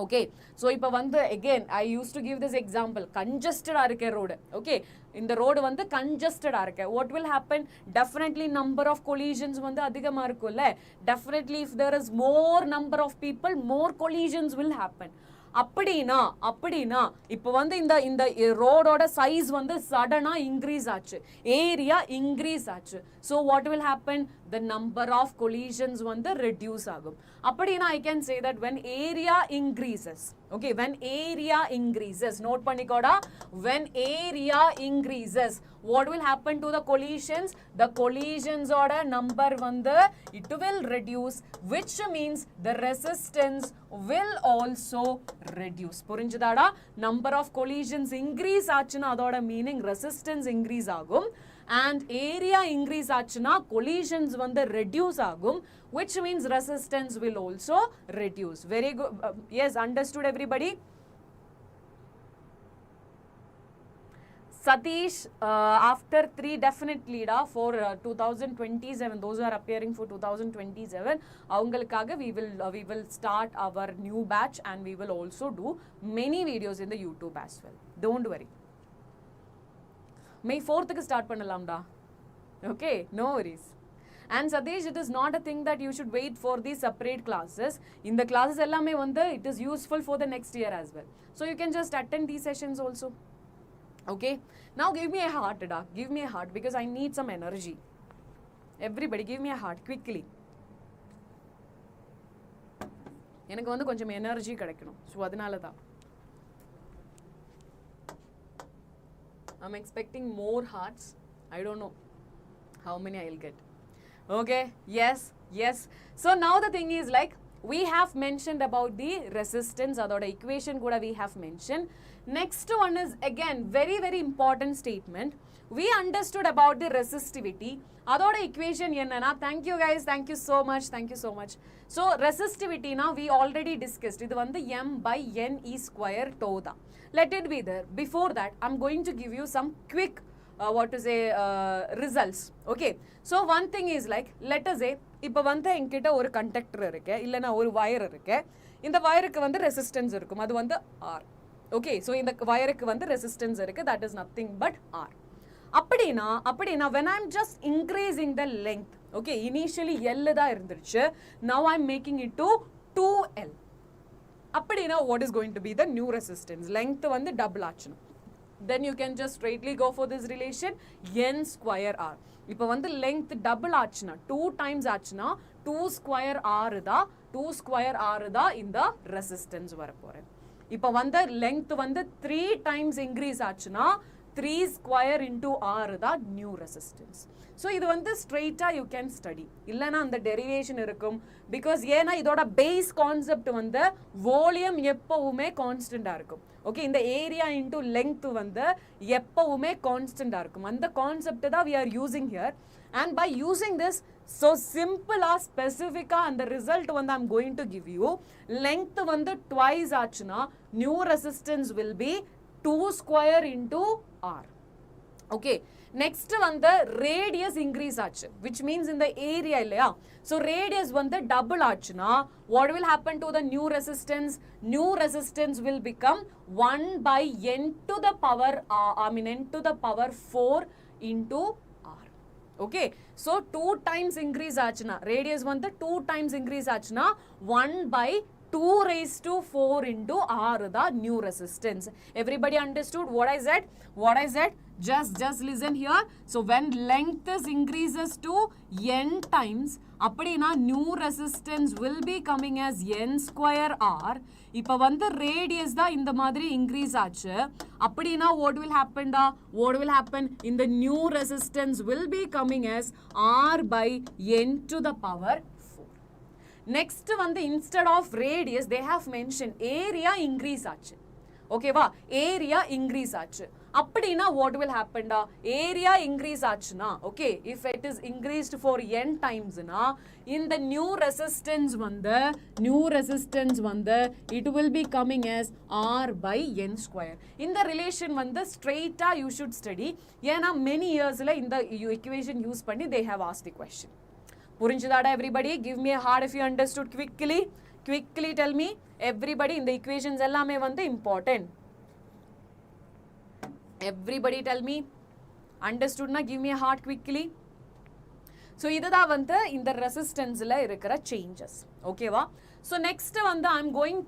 Okay, so ipa vandu again I used to give this example, congested arke road. Okay, in the road vandu congested arke, what will happen? Definitely number of collisions vandu adhigama irukulle. Definitely if there is more number of people, more collisions will happen. அப்படினா இப்போ வந்து இந்த ரோடோட size வந்து சடனா increase ஆச்சு, area increase ஆச்சு. So what will happen? The number of collisions வந்து reduce ஆகும். அப்படினா I can say that when area increases, okay, when area increases, note பண்ணிக்கோடா, when area increases, what will happen to the collisions? The collisions oda number வந்து it will reduce, which means the resistance will also reduce. புரிஞ்சுதாடா? Number of collisions increase ஆச்சுனா அதோட meaning resistance increase ஆகும், and area increase ஆச்சுனா collisions வந்து reduce ஆகும், which means resistance will also reduce. Very good. Yes, understood everybody? Satish, after 3 definitely da for 2027, those who are appearing for 2027, avangalukkaga we will start our new batch, and we will also do many videos in the YouTube as well. Don't worry. May 4th ku start pannalam da. Okay, no worries. And Satish, it is not a thing that you should wait for these separate classes. In the classes ellame vanda it is useful for the next year as well. So you can just attend these sessions also. Okay, now give me a heart, da. Give me a heart because I need some energy. Everybody give me a heart quickly. எனக்கு வந்து கொஞ்சம் energy கிடைக்கணும். So அதனால தான் I'm expecting more hearts. I don't know how many I'll get. Okay, yes. So now the thing is like, we have mentioned about the resistance, adoda equation kuda we have mentioned. Next one is again very very important statement. We understood about the resistivity. Adoda equation enna? Thank you guys, thank you so much. So resistivity na we already discussed. Idu vandu m by n e square tau da. Let it be there. Before that I'm going to give you some quick results. Okay, so one thing is like, let us say இப்போ வந்து என்கிட்ட ஒரு conductor இருக்கு, இல்லைனா ஒரு wire இருக்கு. இந்த வயருக்கு வந்து ரெசிஸ்டன்ஸ் இருக்கும், அது வந்து ஆர். ஓகே, ஸோ இந்த வயருக்கு வந்து ரெசிஸ்டன்ஸ் இருக்கு, that is nothing but R. அப்படின்னா when I'm just increasing the length, okay, initially L தான் இருந்துருச்சு, now I'm making it to 2L. அப்படின்னா what is going to be the new resistance? Length வந்து double ஆச்சுன்னா, then you can just straightly go for this relation n square r. இப்போ வந்து length double ஆச்சுனா 2 times ஆச்சுனா 2 square r தான் இந்த resistance வரப்போறேன். இப்போ வந்து length வந்து 3 times increase ஆச்சுனா 3 square into r தான் new resistance. So இது வந்து straight you can study, இல்லனா அந்த derivation இருக்கும், because ஏனா இதோட base concept வந்து volume எப்பவுமே constant இருக்கும். Okay, இந்த area into length வந்து எப்பவுமே constant இருக்கும். அந்த concept தான் we are using here, and by using this so simple specific and the result வந்து I'm going to give you. Length வந்து twice ஆச்சுனா new resistance will be 2 square into r. Okay, next வந்து radius increase ஆச்சு, which means in the area இல்லையா. So radius வந்து double ஆச்சுனா what will happen to the new resistance? New resistance will become 1 by n to the power n to the power 4 into r. Okay, so 2 times increase ஆச்சுனா radius வந்து 2 times increase ஆச்சுனா 1 by 2 raised to 4 into r the new resistance. Everybody understood what I said? Just listen here. So when length is increases to n times, அப்படினா new resistance will be coming as n square r. இப்போ வந்து radius தான் இந்த மாதிரி increase ஆச்சு, அப்படினா what will happen? In the new resistance will be coming as r by n to the power 4. next one the instead of radius they have mentioned area increase ஆச்சு. ஓகேவா, area increase ஆச்சு. அப்படின்னா what will happen டா, area increase ஆச்சுனா okay, if it is increased for n times னா இந்த new resistance வந்து it will be coming as r by n square. இந்த ரிலேஷன் வந்து ஸ்ட்ரெயிட்டா you should study. ஏன்னா many yearsல இந்த equation யூஸ் பண்ணி they have asked the question. புரிஞ்சுதாடா everybody? Give me a heart if you understood quickly tell me everybody. இந்த equations எல்லாமே வந்து important. Everybody tell me understood na, give me a heart quickly. So இதுதான் வந்து இந்த ரெசிஸ்டன்ஸ்ல இருக்கிற changes. ஓகேவா? So next வந்து I'm going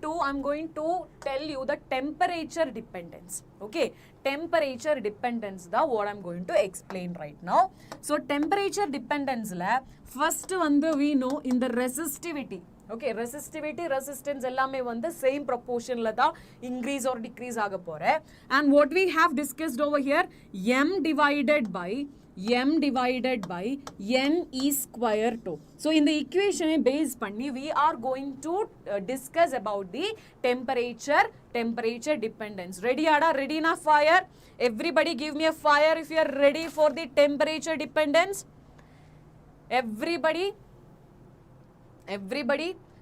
to tell you the temperature dependence. Okay, temperature dependence da what I'm going to explain right now. So temperature dependence la first வந்து we know in the resistivity. Okay, resistivity, resistance எல்லாமே வந்து same proportion la da increase or decrease ஆக போற. And what we have discussed over here, m divided by n e square to. So in the equation based panni we are going to discuss about the temperature dependence. Ready ada? Ready na fire? Everybody give me a fire if you are ready for the temperature dependence. Everybody.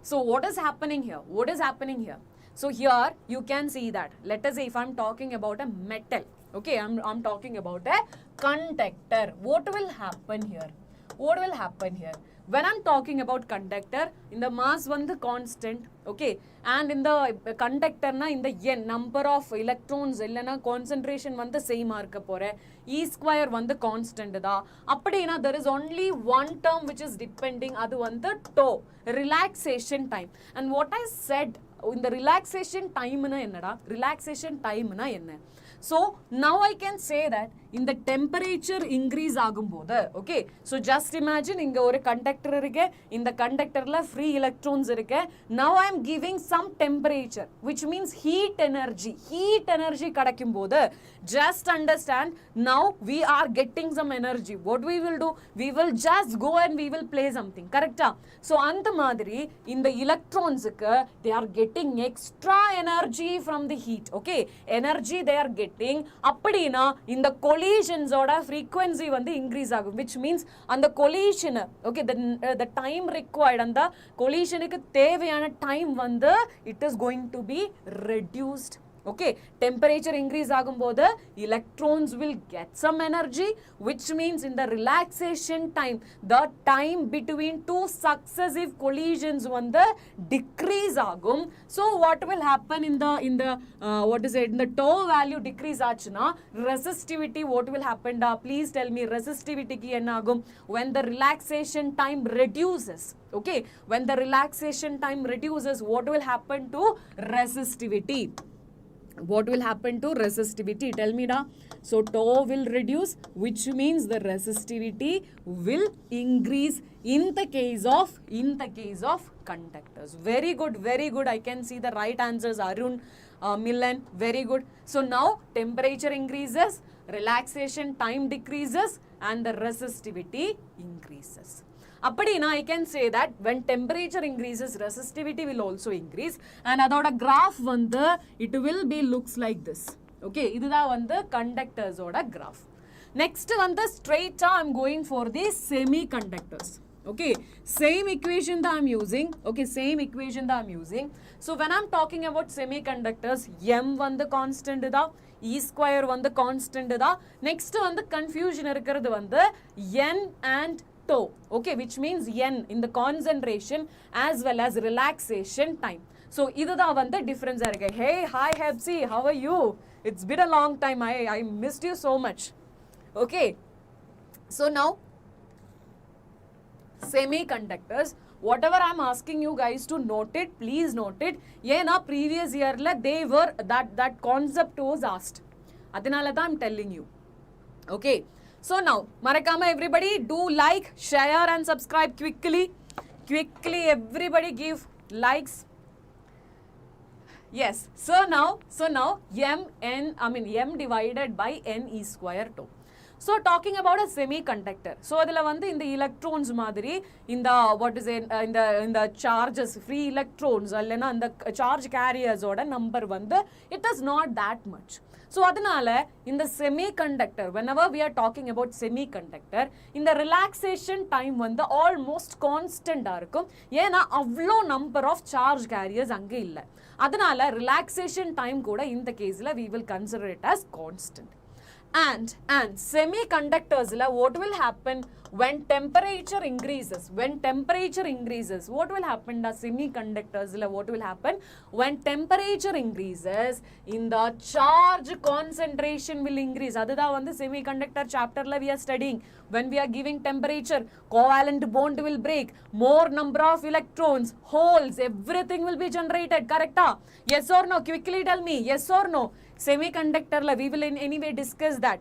So what is happening here? So here you can see that, let us say if I'm talking about a metal, okay, I'm talking about a conductor. What will happen here? When I'm talking about conductor, in the mass one the constant, okay, and in the conductor na in the n number of electrons illana concentration one the same irukka pore, e square one the constant da. Appadina there is only one term which is depending, adu one the tau, relaxation time. And what I said in the relaxation time na enna, so now I can say that in the temperature increase ஆகும்போது, okay, so just imagine இங்க ஒரு conductor இருக்கு, இந்த conductorல free electrons இருக்கு. Now I am giving some temperature which means heat energy கிடைக்கும்போது, just understand now we are getting some energy. What we will do, we will just go and we will play something, correct? So அந்த மாதிரி இந்த electronsக்கு they are getting extra energy from the heat, okay, energy they are getting. அப்படினா இந்த collisions oda frequency வந்து increase ஆகும், which means அந்த collision, okay, the time required and the collision க்கு தேவையான time வந்து it is going to be reduced. Okay, temperature increase ஆகும்போது electrons will get some energy, which means in the relaxation time, the time between two successive collisions வந்து decrease ஆகும். So what will happen in the what is it, in the tau value decrease ஆச்சுனா resistivity what will happen da, please tell me resistivity க்கு என்ன ஆகும் when the relaxation time reduces. Okay, when the relaxation time reduces, what will happen to resistivity? What will happen to resistivity? Tell me da. So tau will reduce, which means the resistivity will increase in the case of conductors. Very good. I can see the right answers. Arun, Milan, very good. So now temperature increases, relaxation time decreases, and the resistivity increases. அப்படினா I can say that when temperature increases, resistivity will also increase, and அதோட graph வந்து it will be looks like this. Okay, இதுதான் வந்து conductors ஓட graph. Next வந்து straight I'm going for the semiconductors. Okay, same equation that I'm using. Okay, same equation that I'm using. So when I'm talking about semiconductors, m வந்து constant da, e square வந்து constant da. Next வந்து confusion இருக்கிறது வந்து n and tau, okay, which means n in the concentration as well as relaxation time. So இதுதா வந்து difference இருக்கு. Hey, hi Hepsi, how are you? It's been a long time. I missed you so much. Okay, so now semiconductors, whatever I'm asking you guys to note it, please note it. ஏனா previous year la they were that concept was asked, அதனால தான் I'm telling you. Okay, so now marakama everybody do like, share and subscribe quickly everybody give likes. Yes, so now m divided by n e square tau. So talking about a semiconductor, so adula vandu in the electrons madiri in the what is in the charges free electrons allena and the charge carriers oda number vandu it is not that much. So adanala in the semiconductor, whenever we are talking about semiconductor, in the relaxation time vandu almost constant ah irukum, ena avlo number of charge carriers ange illa, adanala relaxation time kuda in the case la we will consider it as constant. And semiconductors la what will happen when temperature increases? When temperature increases, what will happen? The semiconductors la what will happen when temperature increases? In the charge concentration will increase. Adha vandu semiconductor chapter la we are studying. When we are giving temperature, covalent bond will break, more number of electrons, holes, everything will be generated. Correct? Yes or no? Quickly tell me. Yes or no? Semiconductor la we will in any way discuss that.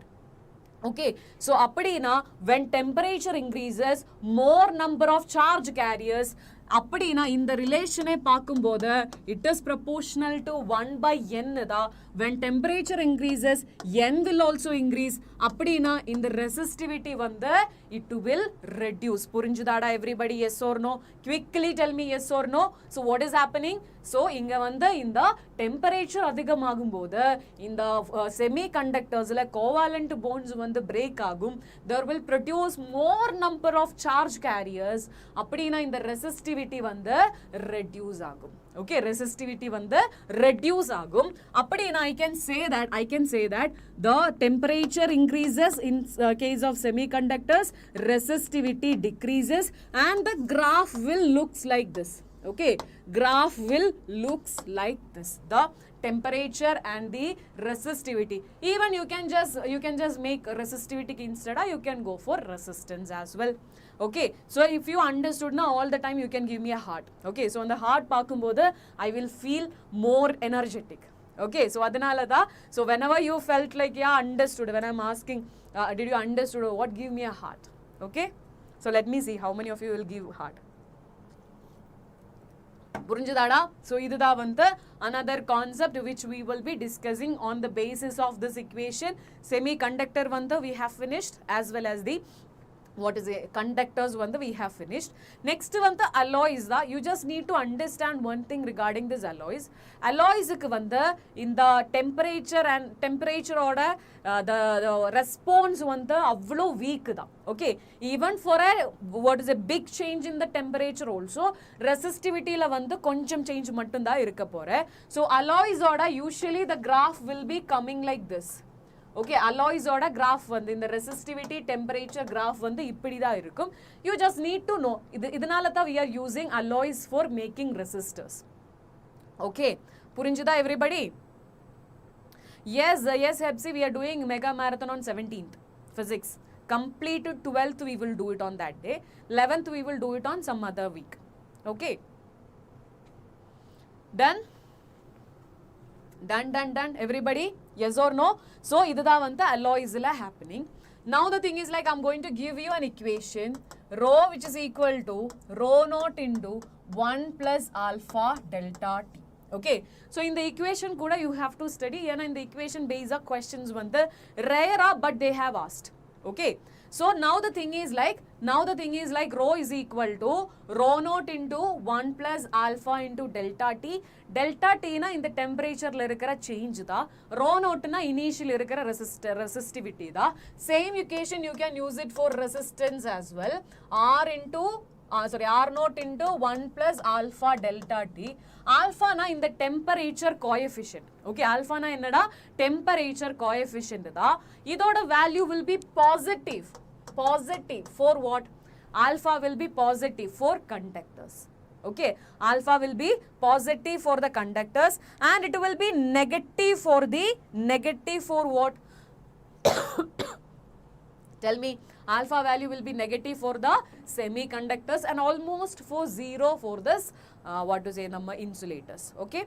Okay, so appadina when temperature increases, more number of charge carriers, appadina in the relation paakumbodhu it is proportional to 1 by n da. When temperature increases, n will also increase, appadina in the resistivity vandu it will reduce. Purinjudada everybody? Yes or no? Quickly tell me yes or no. So what is happening? So inga vandu in the temperature adhigamagumbodhu in the semiconductors la covalent bonds vandu break agum, there will produce more number of charge carriers, appadina in the resistivity vandu reduce agum. Okay, resistivity vandu reduce agum, appadina I can say that the temperature increases in case of semiconductors, resistivity decreases, and the graph will looks like this. Okay, graph will looks like this, the temperature and the resistivity. Even you can just make resistivity instead, you can go for resistance as well. Okay, so if you understood now, all the time you can give me a heart. Okay, so on the heart paakumbodhu I will feel more energetic. Okay, so adanala da, so whenever you felt like yeah understood, when I'm asking did you understood, what, give me a heart. Okay, so let me see how many of you will give heart. Purinjudada? So idudha vandu another concept which we will be discussing on the basis of this equation. Semiconductor vandu we have finished, as well as the what is it, conductors vandu we have finished. Next vandu alloys da, you just need to understand one thing regarding this alloys. Alloys ku vandu in the temperature and temperature oda the response vandu avlo weak da. Okay, even for a what is a big change in the temperature also, resistivity la vandu konjam change mattum da irukka pore. So alloys oda usually the graph will be coming like this. Okay, alloys oda graph vandu in the resistivity temperature graph vandu ippadi da irukum. You just need to know idanala tha we are using alloys for making resistors. Okay, purinjida everybody? Yes, Hepsi, we are doing mega marathon on 17th physics. Complete 12th we will do it on that day, 11th we will do it on some other week. Okay, done everybody? Yes or no? So idudha vanta alloys la happening. Now the thing is like I'm going to give you an equation, rho which is equal to rho naught into 1 plus alpha delta t. Okay, so in the equation kuda you have to study, and in the equation based questions vanda rare but they have asked. Okay, so now the thing is like rho is equal to rho naught into 1 plus alpha into delta t. Delta t na in the temperature la irukra change da, rho naught na initial irukra resistivity da. Same equation you can use it for resistance as well. R naught into 1 plus alpha delta t. Alpha na in the temperature coefficient. Okay, alpha na ennada temperature coefficient da. Idoda value will be positive for what? Alpha will be positive for conductors. Okay, alpha will be positive for the conductors, and it will be negative for what? Tell me, alpha value will be negative for the semiconductors and almost for 0 for this number insulators. Okay,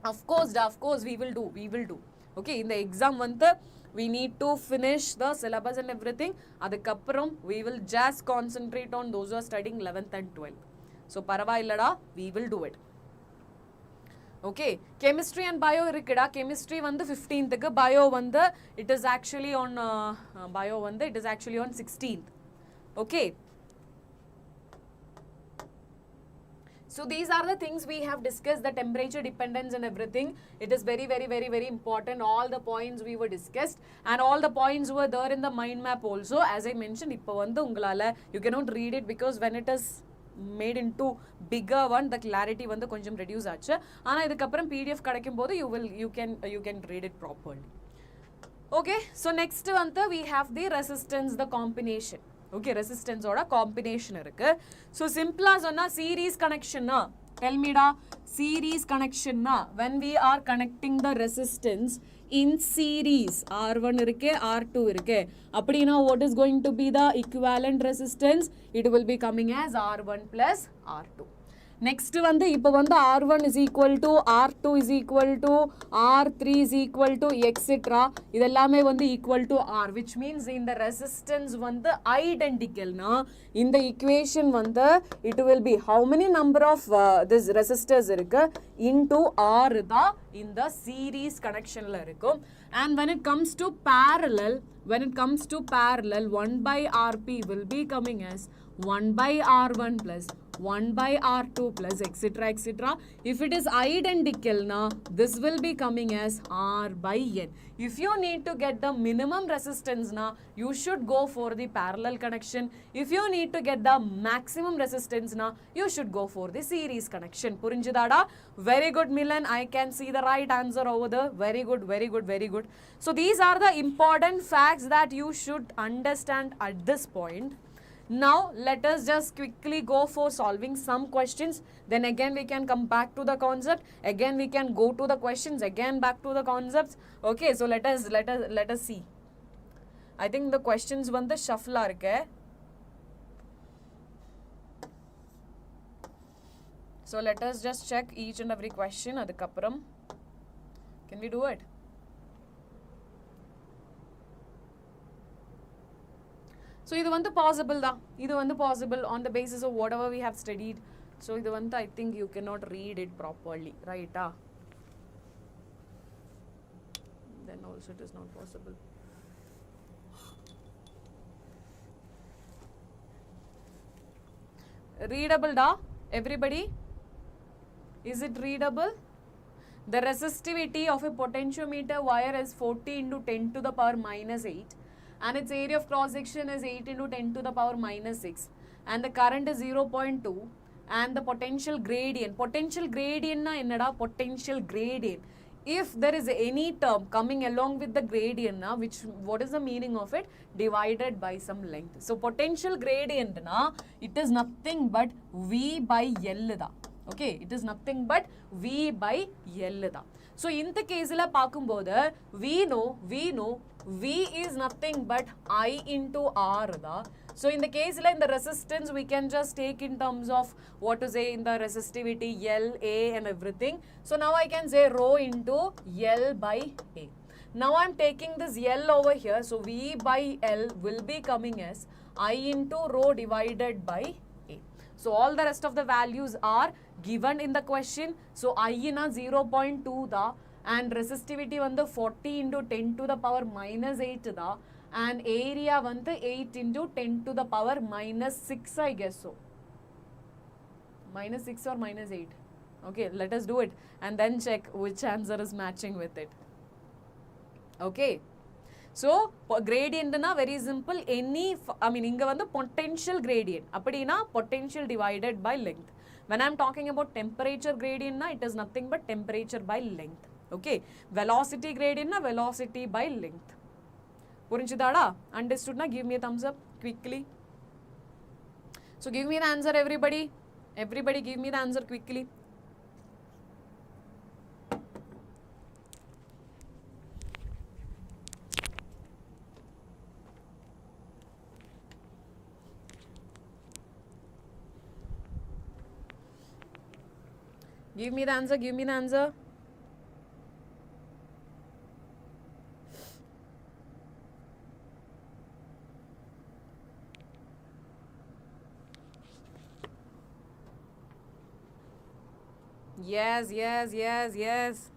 of course we will do. Okay, in the exam month we need to finish the syllabus and everything. Adukapram we will just concentrate on those who are studying 11th and 12th. So paravaillada, we will do it. Okay, chemistry and bio irukkuda. Chemistry vandu 15th ku, bio vandu it is actually on bio vandu it is actually on 16th. Okay, so these are the things we have discussed, the temperature dependence and everything. It is very, very, very, very important. All the points we were discussed and all the points were there in the mind map also. As I mentioned, ipo vandu ungalala you cannot read it because when it is made into bigger one, the clarity vandu konjam reduce aachu. Ana idukapram PDF kadaikumbodhu you can read it properly. Okay, so next vandu we have the resistance, the combination. Okay, resistance oda combination irukku. So simple as sonna series connection na, tell me da, series connection na, when we are connecting the resistance in series, R1 irukke, R2 irukke, appadina what is going to be the equivalent resistance? It will be coming as R1 plus R2. Next vandu ipo vandu R1 is equal to R2 is equal to R3 is equal to etc. idellame vandu equal to R, which means in the resistance vandu identical na, in the equation vandu it will be how many number of this resistors irukku into R da in the series connection la irukum. And when it comes to parallel, 1 by Rp will be coming as 1 by R1 plus 1 by R2 plus etc etc. If it is identical na, this will be coming as R by N. If you need to get the minimum resistance na, you should go for the parallel connection. If you need to get the maximum resistance na, you should go for the series connection. Purinjidada? Very good, Milan. I can see the right answer over there. Very good, very good, very good. So these are the important facts that you should understand at this point. Now let us just quickly go for solving some questions, then again we can come back to the concept, again we can go to the questions, again back to the concepts. Okay, so let us see. I think the questions vandu shuffle irukke. So let us just check each and every question adukapram. Can we do it? So இது வந்து possible தான், இது வந்து possible on the basis of whatever we have studied. So இது வந்து I think you cannot read it properly, right? Then also it is not possible. Readable da, everybody? Is it readable? The resistivity of a potentiometer wire is 40 into 10 to the power minus 8. And its area of cross section is 8 into 10 to the power minus 6, and the current is 0.2, and the potential gradient na ennada, potential gradient, if there is any term coming along with the gradient na, which what is the meaning of it? Divided by some length. So potential gradient na, it is nothing but V by L da. Okay, it is nothing but V by L da. So in the case la paakumbodhu we know V is nothing but I into R da. So in the case like in the resistance we can just take in terms of what to say in the resistivity L, A and everything. So now I can say rho into L by A. Now I am taking this L over here. So V by L will be coming as I into rho divided by A. So all the rest of the values are given in the question. So I in a 0.2 da, and resistivity vandu 40 into 10 to the power minus 8 da, and area vandu 8 into 10 to the power minus 6, I guess so. Minus 6 or minus 8. Okay, let us do it and then check which answer is matching with it. Okay. So gradient na very simple, any inga vandu potential gradient, appadina potential divided by length. When I am talking about temperature gradient na, it is nothing but temperature by length. Okay, velocity gradient na, velocity by length. Purinchidada? Understood na? Give me a thumbs up quickly. So give me the answer, everybody. Everybody give me the answer quickly. Give me the answer, give me the answer. Yes, yes, yes, yes.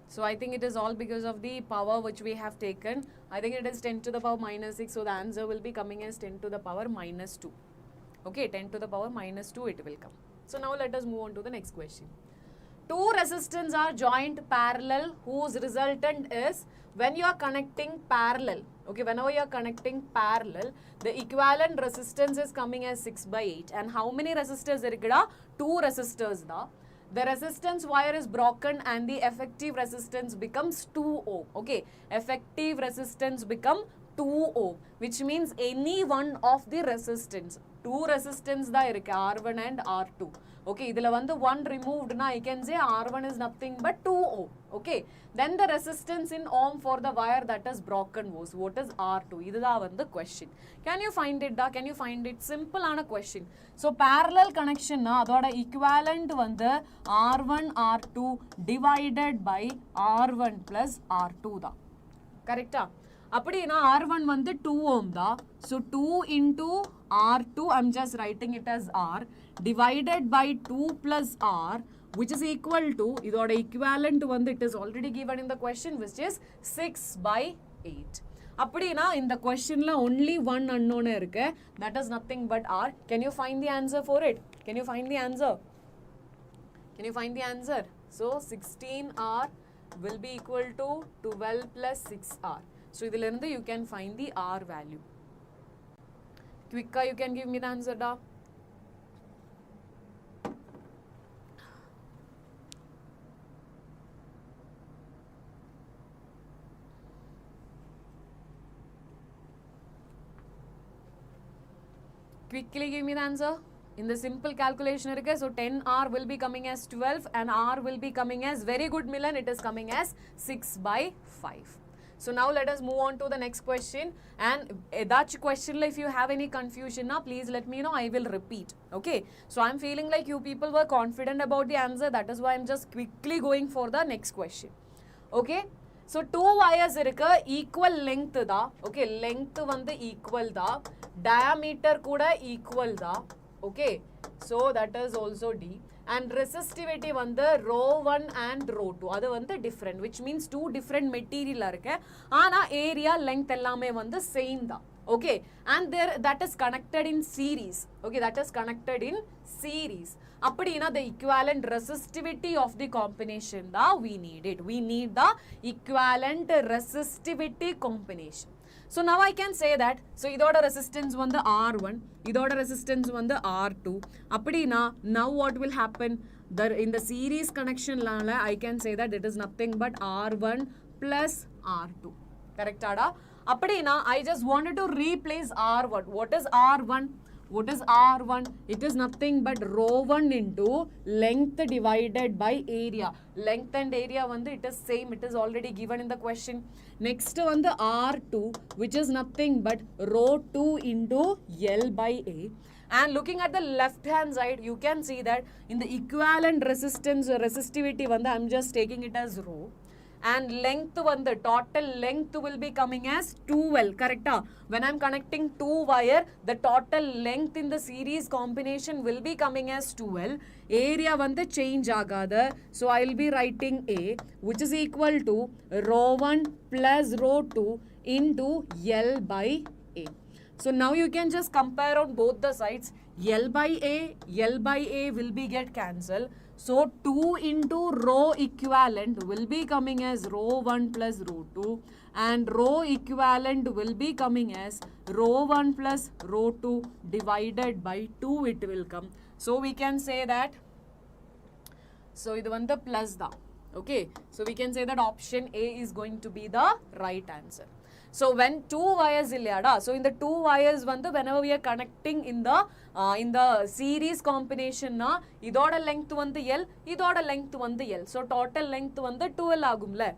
So I think it is all because of the power which we have taken. I think it is 10 to the power minus 6. So the answer will be coming as 10 to the power minus 2. Okay, 10 to the power minus 2 it will come. So now let us move on to the next question. Two resistors are joined parallel whose resultant is when you are connecting parallel. Okay, whenever you are connecting parallel, the equivalent resistance is coming as 6 by 8. And how many resistors irukkuda? Two resistors da. The resistance wire is broken and the effective resistance becomes 2 ohm. Okay, effective resistance become 2 ohm, which means any one of the resistance. Two resistance da irukku, R1 and R2. Okay, idhula vandu one removed na, I can say R1 is nothing but 2 ohm. Okay, then the resistance in ohm for the wire that is broken was what is R2. Idha vandu question. Can you find it da? Can you find it? Simple ana question. So parallel connection na adoda equivalent vandu R1 R2 divided by R1 plus R2 da. Correct ah? அப்படினா R1 வந்து 2 ohm தான். So 2 into R2, I'm just writing it as R, divided by 2 plus R, which is equal to, இதோட equivalent வந்து it is already given in the question, which is 6 by 8. அப்படினா இந்த questionல only one unknown இருக்கு, that is nothing but R. Can you find the answer for it? Can you find the answer? Can you find the answer? So 16R will be equal to 12 plus 6R. So, you can find the R value. Quicker, you can give me the answer, da. Quickly give me the answer. In the simple calculation, so 10R will be coming as 12 and R will be coming as, very good Milan, it is coming as 6 by 5. So now let us move on to the next question, and that question, if you have any confusion now, please let me know, I will repeat. Okay, so I'm feeling like you people were confident about the answer, that is why I'm just quickly going for the next question. Okay, so two wires irukku, equal length da. Okay, length vandu equal da, diameter kuda equal da. Okay, so that is also D. And resistivity vandu rho 1 and rho 2. Adu vandu different, which means two different material irukku. Ana area length ellame vandu same da. Okay, and there that is connected in series. Okay, that is connected in series. Appadina the equivalent resistivity of the combination da we need it. We need the equivalent resistivity combination. So now I can say that, so idoda resistance vandu R1, idoda resistance vandu R2. Appadina, now what will happen? In the series connection lala, I can say that it is nothing but R1 plus R2. Correct ada? Appadina, I just wanted to replace R1. What is R1? What is R1? It is nothing but rho 1 into length divided by area. Length and area vandu it is same. It is already given in the question. Next one the R2, which is nothing but rho 2 into L by A. And looking at the left hand side, you can see that in the equivalent resistance or resistivity vandu, I'm just taking it as rho. And length one, the total length will be coming as 2L, correct? When I'm connecting two wire, the total length in the series combination will be coming as 2L. Area one the change agada, so I'll be writing A, which is equal to rho 1 plus rho 2 into L by A. So now you can just compare on both the sides. L by A will be get cancelled. So 2 into rho equivalent will be coming as rho 1 plus rho 2, and rho equivalent will be coming as rho 1 plus rho 2 divided by 2 it will come. So we can say that, so idu vandu plus da. Okay, so we can say that option A is going to be the right answer. So when two wires illada, so in the two wires vandu, whenever we are connecting in the series combination na, idoda length vandu L, idoda length vandu L. So total length vandu 2L agumle.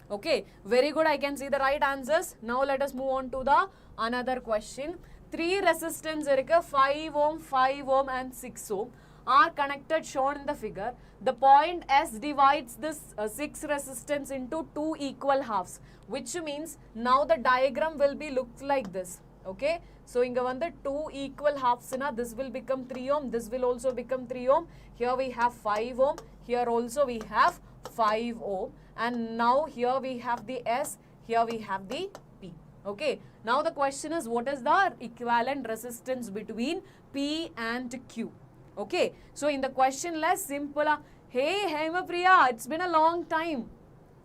Okay, very good. I can see the right answers. Now let us move on to the another question. Three resistance irukku, 5 ohm, 5 ohm and 6 ohm are connected shown in the figure. The point S divides this 6 resistance into two equal halves, which means now the diagram will be looked like this. Okay, so inga vanda 2 equal halves na, this will become 3 ohm, this will also become 3 ohm. Here we have 5 ohm, here also we have 5 ohm, and now here we have the S, here we have the P. Okay, now the question is, what is the equivalent resistance between P and Q? Okay, so in the question less simple. Hey Hemapriya, it's been a long time.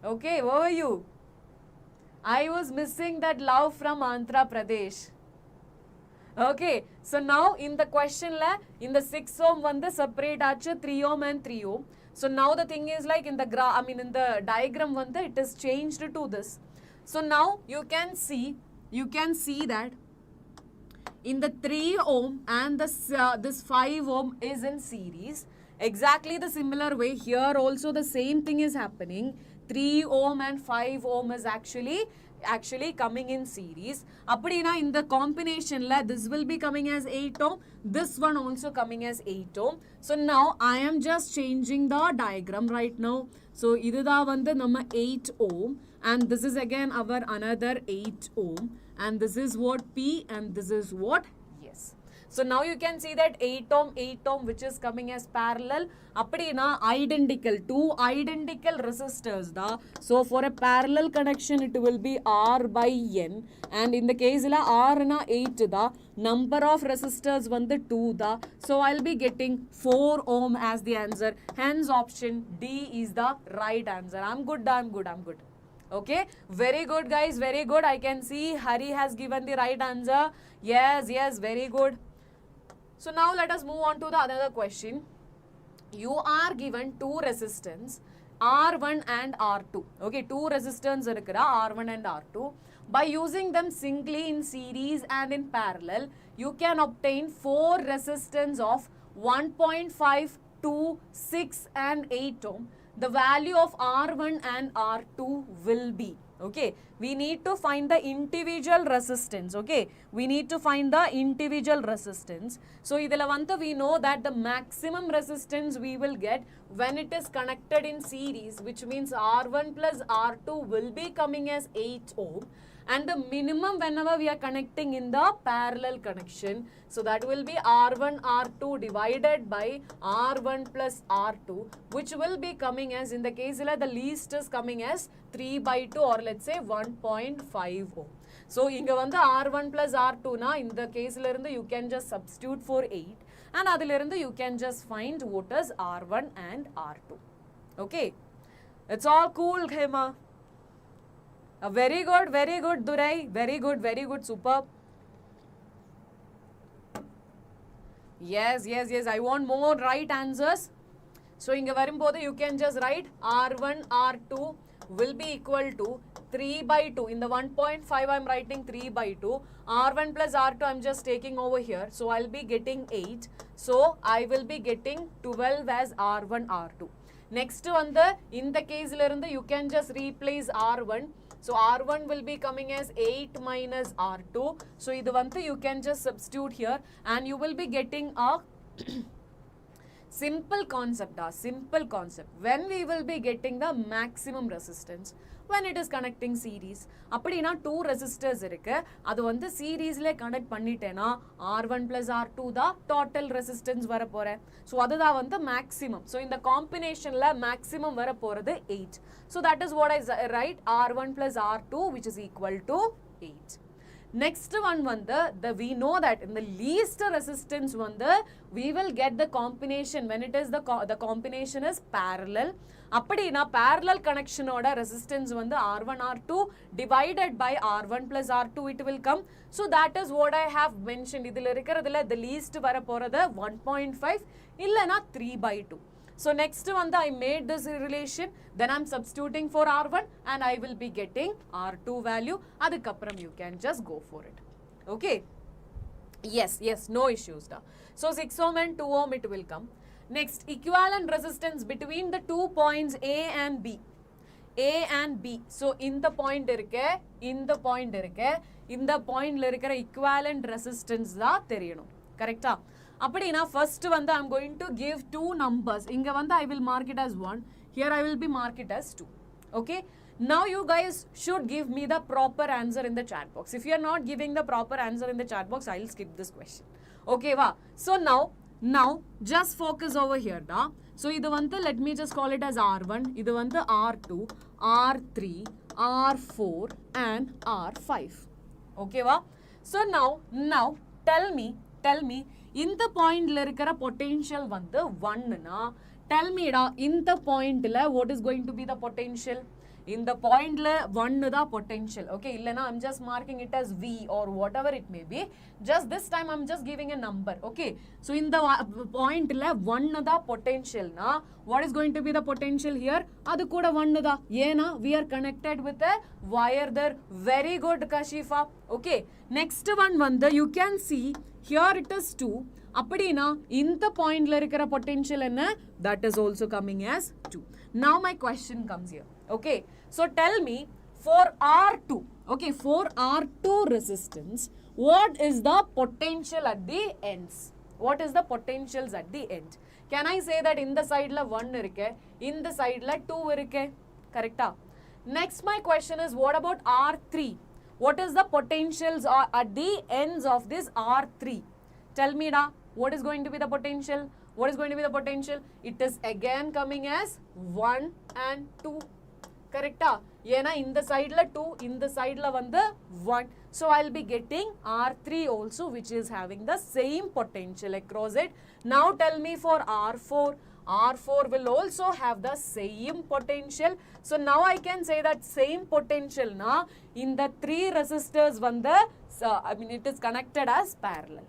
Okay, where were you? I was missing that love from Andhra Pradesh. Okay, so now in the question la, in the 6 ohm vanda separate achu 3 ohm and 3 ohm. So now the thing is like in the in the diagram vanda it is changed to this. So now you can see that in the 3 ohm and this 5 ohm is in series. Exactly the similar way here also the same thing is happening. 3 ohm and 5 ohm is actually coming in series. Appadina in the combination la, this will be coming as 8 ohm, this one also coming as 8 ohm. So now I am just changing the diagram right now. So idudha vanda nama 8 ohm, and this is again our another 8 ohm, and this is what P and this is what yes. So now you can see that 8 ohm which is coming as parallel. Appadina identical, two identical resistors da. So for a parallel connection it will be R by N, and in the case la R na 8 da, number of resistors vanda 2 da. So I'll be getting 4 ohm as the answer. Hence option D is the right answer. I'm good. Okay, very good guys, very good. I can see Hari has given the right answer. Yes, very good. So now let us move on to the another question. You are given two resistance R1 and R2. Okay, two resistors irukra R1 and R2. By using them singly in series and in parallel, you can obtain 4 resistance of 1.5, 2, 6 and 8 ohm. The value of R1 and R2 will be, okay, we need to find the individual resistance. Okay, we need to find the individual resistance. So idhila vanta we know that the maximum resistance we will get when it is connected in series, which means R1 plus R2 will be coming as 8 ohm, and the minimum whenever we are connecting in the parallel connection, so that will be R1 R2 divided by R1 plus R2, which will be coming as, in the case the least is coming as 3 by 2, or let's say 1.5 ohm. So inga vanda R1 plus R2 na, in the case la irundhu you can just substitute for 8, and adil irundhu you can just find what is R1 and R2. Okay, it's all cool Hema. Very good Durai, very good, superb. Yes, I want more right answers. So inga varumbodhu you can just write R1 R2 will be equal to 3 by 2. In the 1.5 I am writing 3 by 2. R1 plus R2 I am just taking over here. So I'll be getting 8. So I will be getting 12 as R1 R2. Next one, in the case you can just replace R1. So R1 will be coming as 8 minus R2. So idu vantu you can just substitute here, and you will be getting a simple concept. When we will be getting the maximum resistance when it is connecting series. அப்படினா 2 resistors இருக்கு, அது வந்து சீரிஸ்ல connect பண்ணிட்டேனா R1 plus R2 தான் total resistance வர போறேன். So அதுதான் வந்து மேக்ஸிமம். சோ இந்த காம்பினேஷன்ல மேக்ஸிமம் வர போறது 8. So that is what I write, R1 plus R2 which is equal to 8. Next one we know that in the least resistance we will get the combination when it is the combination is parallel. அப்படினா parallel connection oda resistance R1 R2 divided by R1 plus R2 it will come. So that is what I have mentioned. idhila irukradhula the least vara poradha 1.5 illana 3 by 2. So next one I made this relation, then I am substituting for R1 and I will be getting R2 value. Adukapram you can just go for it. Okay. Yes, no issues da. So 6 ohm and 2 ohm it will come. Next, equivalent resistance between the 2 points A and B. A and B. So in the point la irukra equivalent resistance da theriyanum. Correct ah? அப்படினா first I am going to give 2 numbers. இங்க I will mark it as 1. Here I will be mark it as 2. Okay. Now you guys should give me the proper answer in the chat box. If you are not giving the proper answer in the chat box, I'll skip this question. Okay, va? So now just focus over here, da. So idu vandu, let me just call it as R1, idu vandu R2, R3, R4 and R5. Okay, va? So now tell me in the point la irukra potential vandu 1 na, tell me da, in the point la what is going to be the potential? In the point la 1 da potential. Okay, illana I'm just marking it as V or whatever it may be. Just this time I'm just giving a number. Okay, so in the point la 1 da potential na, what is going to be the potential here? Adu kuda 1 da. Yena we are connected with a wire there. Very good, Kashifa. Okay, next one vandu, you can see here it is 2. Appadina in the point la irukra potential enna, that is also coming as 2. Now my question comes here. Okay, so tell me for R2, okay, for R2 resistance, what is the potential at the ends? What is the potentials at the end? Can I say that in the side la 1 irukke, in the side la 2 irukke? Correct? Next my question is, what about R3? What is the potentials at the ends of this R3? Tell me da, what is going to be the potential? What is going to be the potential? It is again coming as 1 and 2. Correct? Yena in the side la 2, in the side la vandu 1. So I'll be getting R3 also, which is having the same potential across it. Now tell me for R4. R4 will also have the same potential. So now I can say that same potential na in the 3 resistors vandu, it is connected as parallel.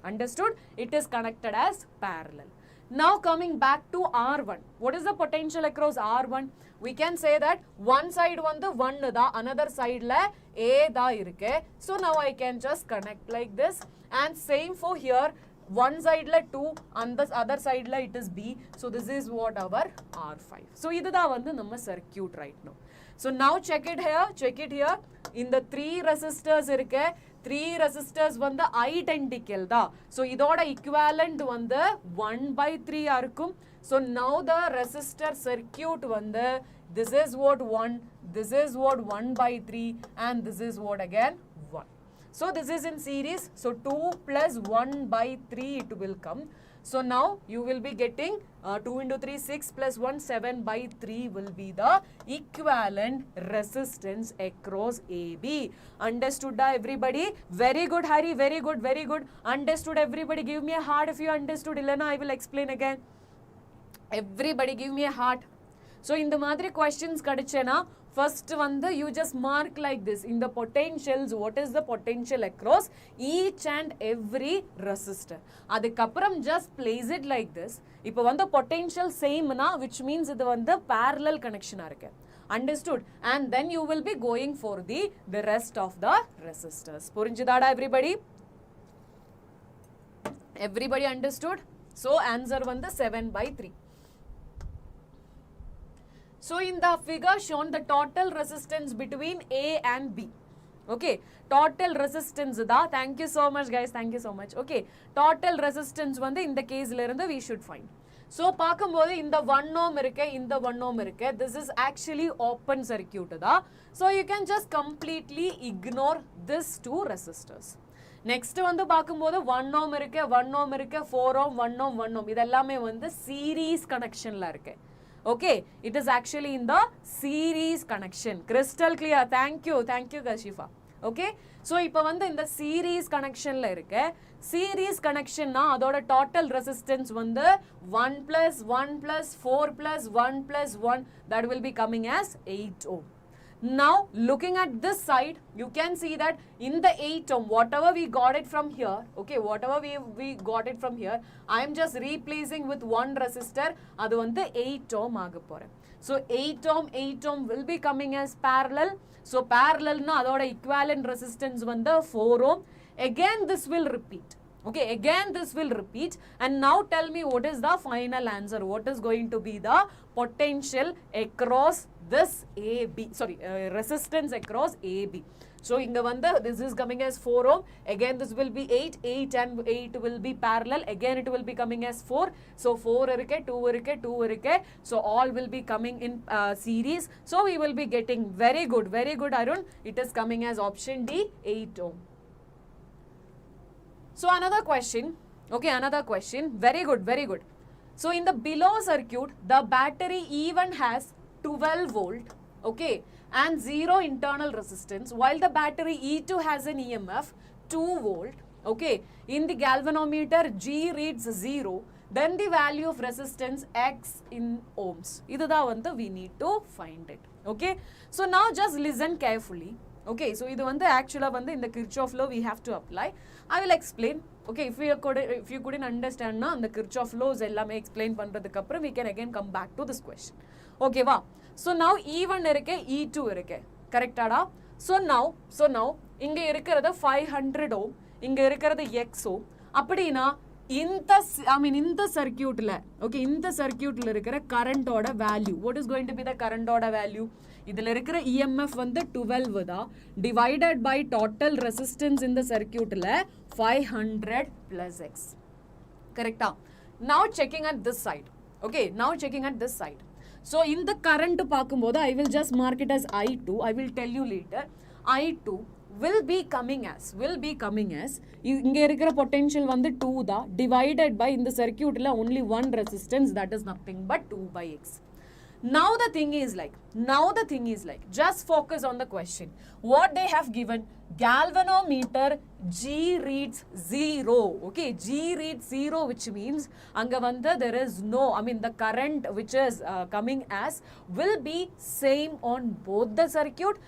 Understood? It is connected as parallel. Now coming back to R1. What is the potential across R1? We can say that one side vandu 1 da, another side la A da irukke. So now I can just connect like this, and same for here. One side la 2, and the other side la it is B. So this is what our R5. So idu da vandu nama circuit right now. So now check it here. In the 3 resistors irukke, 3 resistors vandu identical da. So idoda equivalent vandu 1/3 irukum. So now the resistor circuit vandu, this is what 1, this is what 1/3, and this is what again 1. So this is in series. So 2 plus 1/3 it will come. So now you will be getting 2 into 3, 6 plus 1, 7/3 will be the equivalent resistance across AB. Understood everybody? Very good, Hari. Very good, very good. Understood everybody? Give me a heart if you understood. Ilana, I will explain again. Everybody give me a heart. So in the madri questions kadichena, first one you just mark like this. In the potentials, what is the potential across each and every resistor? Adukapram just place it like this. Ipo vanda potential same na, which means idu vanda parallel connection irukke. Understood? And then you will be going for the rest of the resistors. Purinjidada everybody? Everybody understood? So answer vanda 7/3. So in the figure shown, the total resistance between A and B. Okay, total resistance da. Thank you so much guys, thank you so much. Okay, total resistance vandu in the case la irundha we should find. So paakumbodhu in the 1 ohm irukke, in the 1 ohm irukke, this is actually open circuit da. So you can just completely ignore this 2 resistors. Next vandu paakumbodhu 1 ohm irukke, 1 ohm irukke, 4 ohm, 1 ohm, 1 ohm, idellame vandu series connection la irukke. Okay, it is actually in the series connection. Crystal clear. Thank you, Kashifa. Okay, so ipo vandu in the series connection la irukke. Series connection na adoda total resistance vandu 1 plus 1 plus 4 plus 1 plus 1, that will be coming as 8 ohm. Now looking at this side, you can see that in the 8 ohm, whatever we got it from here, okay, whatever we got it from here, I am just replacing with one resistor, adu vandu 8 ohm agapore. So 8 ohm will be coming as parallel. So parallel na adoda equivalent resistance vandu 4 ohm. Again this will repeat. Okay, again this will repeat, and now tell me what is the final answer. What is going to be the potential across this AB, sorry, resistance across AB. So inga vanda this is coming as 4 ohm, again this will be 8 and 8 will be parallel, again it will be coming as 4. So 4 irukke, 2 irukke, 2 irukke, so all will be coming in series. So we will be getting very good Arun, it is coming as option D, 8 ohm. So another question, okay, another question, very good. So in the below circuit, the battery even has 12 volt, okay, and 0 internal resistance, while the battery E2 has an EMF 2 volt, okay. In the galvanometer, G reads 0, then the value of resistance X in ohms. Idudha vandu we need to find it, okay. So now just listen carefully. Okay, so this is actually in the Kirchhoff law we have to apply. I will explain. Okay, if you couldn't understand na, the Kirchhoff laws ellame explain pandradhukku appuram we can again come back to this question. Okay va. So now E1 irukke, E2 irukke. Correct ada? So now inga irukkiradhu 500 ohm, inga irukkiradhu X ohm. Appadina in the circuit la, okay, in the circuit la irukra current oda value, what is going to be the current oda value? இதில் இருக்கிற EMF வந்து 12 தான், divided by total resistance in the circuit 500 plus X. Correcta? Now checking at this side. Okay, now checking at this side. So in the current பார்க்கும்போது I will just mark it as I2. I will tell you later. I2 will be coming as இங்க இருக்கிற potential வந்து 2 தான், divided by in the circuit only one resistance, that is nothing but 2 by X. Now the thing is like, just focus on the question. What they have given, galvanometer G reads 0. Okay, G reads 0, which means anga vanda there is no, I mean the current which is coming as will be same on both the circuit,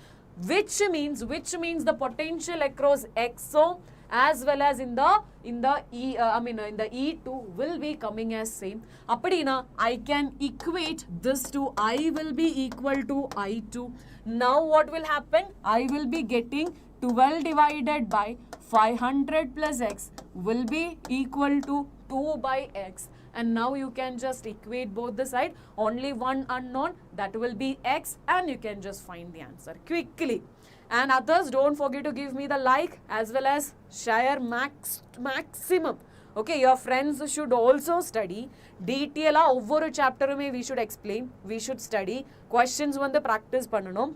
which means the potential across X ohm as well as in the in the E2 will be coming as same. Appadina I can equate this to I will be equal to I2. Now what will happen? I will be getting 12 divided by 500 plus X will be equal to 2 by X. And now you can just equate both the side. Only one unknown, that will be X, and you can just find the answer quickly. And others, don't forget to give me the like as well as share maximum. Okay, your friends should also study. Detail over chapter mein we should explain, we should study. Questions வந்து practice பண்ணனும்.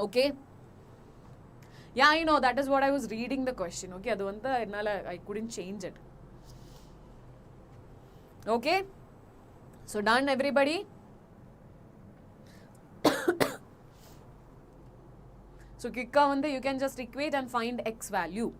Okay. Yeah, I know, that is what I was reading the question. Okay, அது வந்து என்னால I couldn't change it. Okay, so done everybody. So quick வந்து you can just equate and find X value.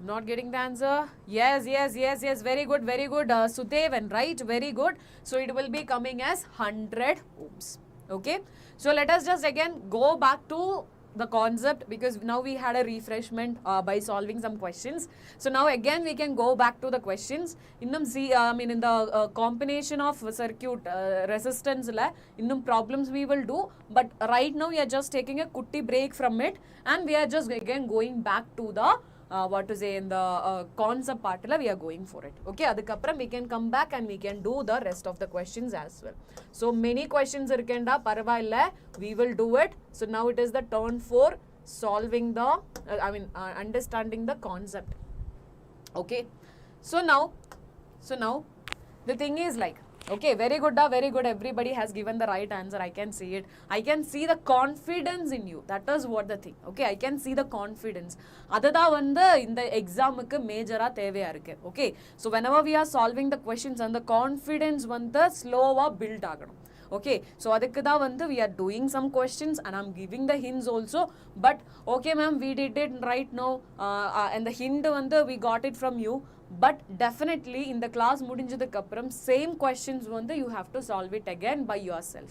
Not getting the answer? Yes, very good, Sudevan, right, very good. So it will be coming as 100 ohms. Okay, so let us just again go back to the concept, because now we had a refreshment by solving some questions. So now again we can go back to the questions. In the combination of circuit resistance innum problems we will do, but right now we are just taking a kutti break from it, and we are just again going back to the what to say in the concept part we are going for it. Okay, adukapram we can come back and we can do the rest of the questions as well. So many questions irukenda, paravailla, we will do it. So now it is the turn for solving the understanding the concept. Okay, so now the thing is like, okay, very good, everybody has given the right answer. I can see it. I can see the confidence in you. That is what the thing. Okay, I can see the confidence. Adada vanda in the exam ku major ah thevaiya irukku. Okay, so whenever we are solving the questions, and the confidence vanda slow ah build aganum. Okay, so adukku da vanda we are doing some questions and I'm giving the hints also. But okay ma'am, we did it right now, and the hint vanda we got it from you. but definitely in the class முடிஞ்சதுக்கு அப்புறம் same questions வந்து you have to solve it again by yourself.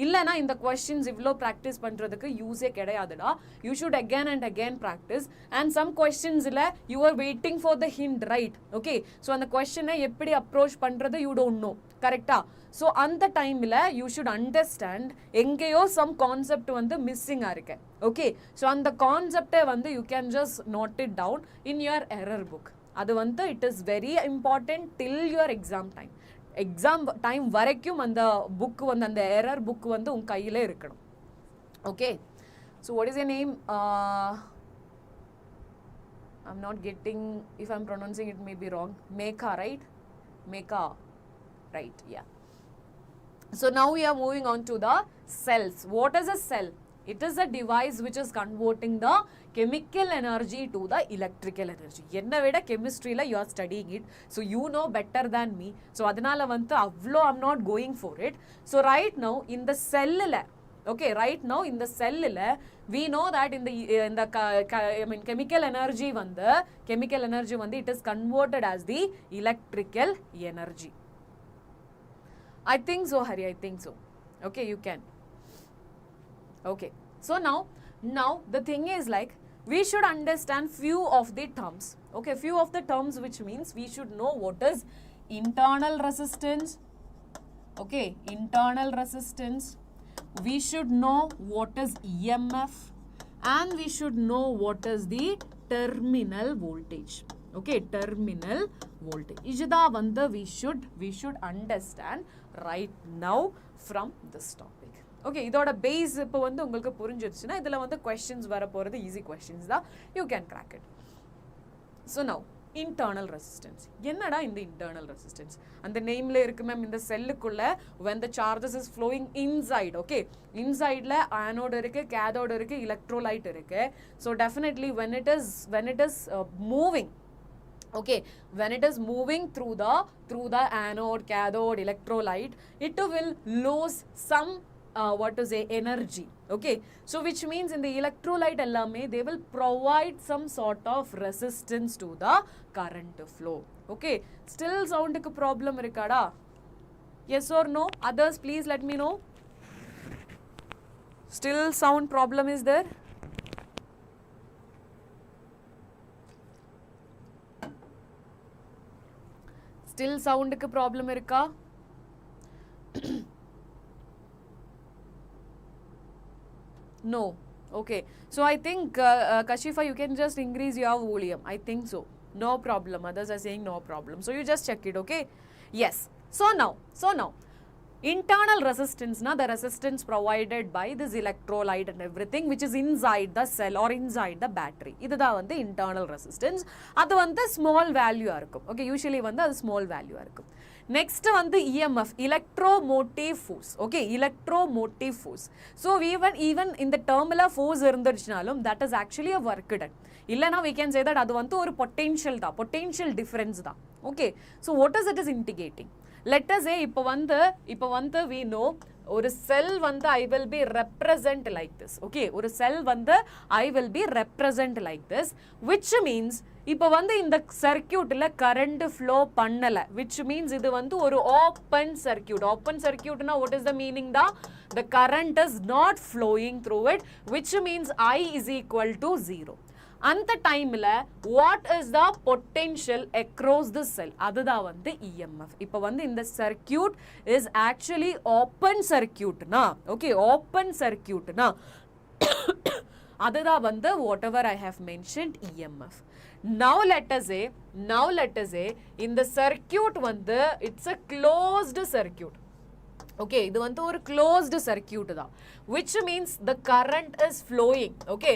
இல்லனா இந்த questions இவ்ளோ practice பண்றதுக்கு யூஸே கிடையாதுடா. You should again and again practice, and some questions இல்ல you are waiting for the hint, right? Okay, so அந்த question எப்படி approach பண்றது you don't know, correct? So அந்த டைம்ல you should understand எங்கேயோ some concept வந்து missing இருக்கு. Okay, so அந்த concept வந்து you can just note it down in your error book. அது வந்து it is very important till your exam time. Exam time வரைக்கும் அந்த book வந்து அந்த error book வந்து உங்க கையில இருக்கணும். Okay, so what is your name? I'm not getting, if I'm pronouncing it may be wrong. Meka, right? Meka, right? Yeah. So now we are moving on to the cells. What is a cell? It is a device which is converting the chemical energy to the electrical energy. Enna vida chemistry la you are studying it, so you know better than me. So adanala vantu avlo I'm not going for it. So right now in the cell la, okay, right now in the cell la we know that in the I mean chemical energy vandu it is converted as the electrical energy. I think so, Hari, I think so. Okay, you can. Okay, so now the thing is like we should understand few of the terms. Okay, few of the terms, which means we should know what is internal resistance. Okay, internal resistance. We should know what is EMF, and we should know what is the terminal voltage. Okay, terminal voltage. Ijada vanda we should understand right now from this topic. Okay, idoda base ipo vandu ungalku purinjiruchuna idhula vandu questions vara poradhu easy questions da, you can crack it. So now internal resistance. Ennada inda internal resistance? And the name la irukku ma'am, in the cell kulla when the charges is flowing inside, okay, inside la anode irukku, cathode irukku, electrolyte irukku. So definitely when it is moving, okay, when it is moving through the anode, cathode, electrolyte, it will lose some what to say energy. Okay, so which means in the electrolyte ellame they will provide some sort of resistance to the current flow. Okay, still sound ku problem irukada? Yes or no? Others please let me know. Still sound problem is there? Still sound ku problem irukka? No. Okay, so I think Kashifa, you can just increase your volume. I think so. No problem. Others are saying no problem. So you just check it. Okay, yes. So now internal resistance, na, the resistance provided by this electrolyte and everything which is inside the cell or inside the battery, idha vandu internal resistance. Adu vandu small value irukum. Okay, usually vandu adu small value irukum. Next vandu EMF, electromotive force. Okay, electromotive force. So even in the term la force irundiruchnalum, that is actually a work done. Illana we can say that adu vandu or potential da, potential difference da. Okay, so what is it is indicating? Let us say இப்போ வந்து we know ஒரு செல் வந்து I will be represent like this. Okay, ஒரு செல் வந்து I will be represent like this, which means இப்போ வந்து இந்த சர்க்யூட்ல கரண்ட் ஃப்ளோ பண்ணல, which means இது வந்து ஒரு ஓப்பன் சர்க்யூட். ஓப்பன் சர்க்யூட்னா what is the meaning da? The current is not flowing through it, which means I is equal to 0. அந்த டைம்ல what is the potential across the cell? அதுதா வந்து EMF. இப்போ வந்து இந்த circuit is actually open circuit na. Okay, open circuit na. அதுதா வந்து whatever I have mentioned EMF. Now let us say in the circuit வந்து it's a closed circuit. Okay, இது வந்து ஒரு closed circuit da, which means the current is flowing. Okay,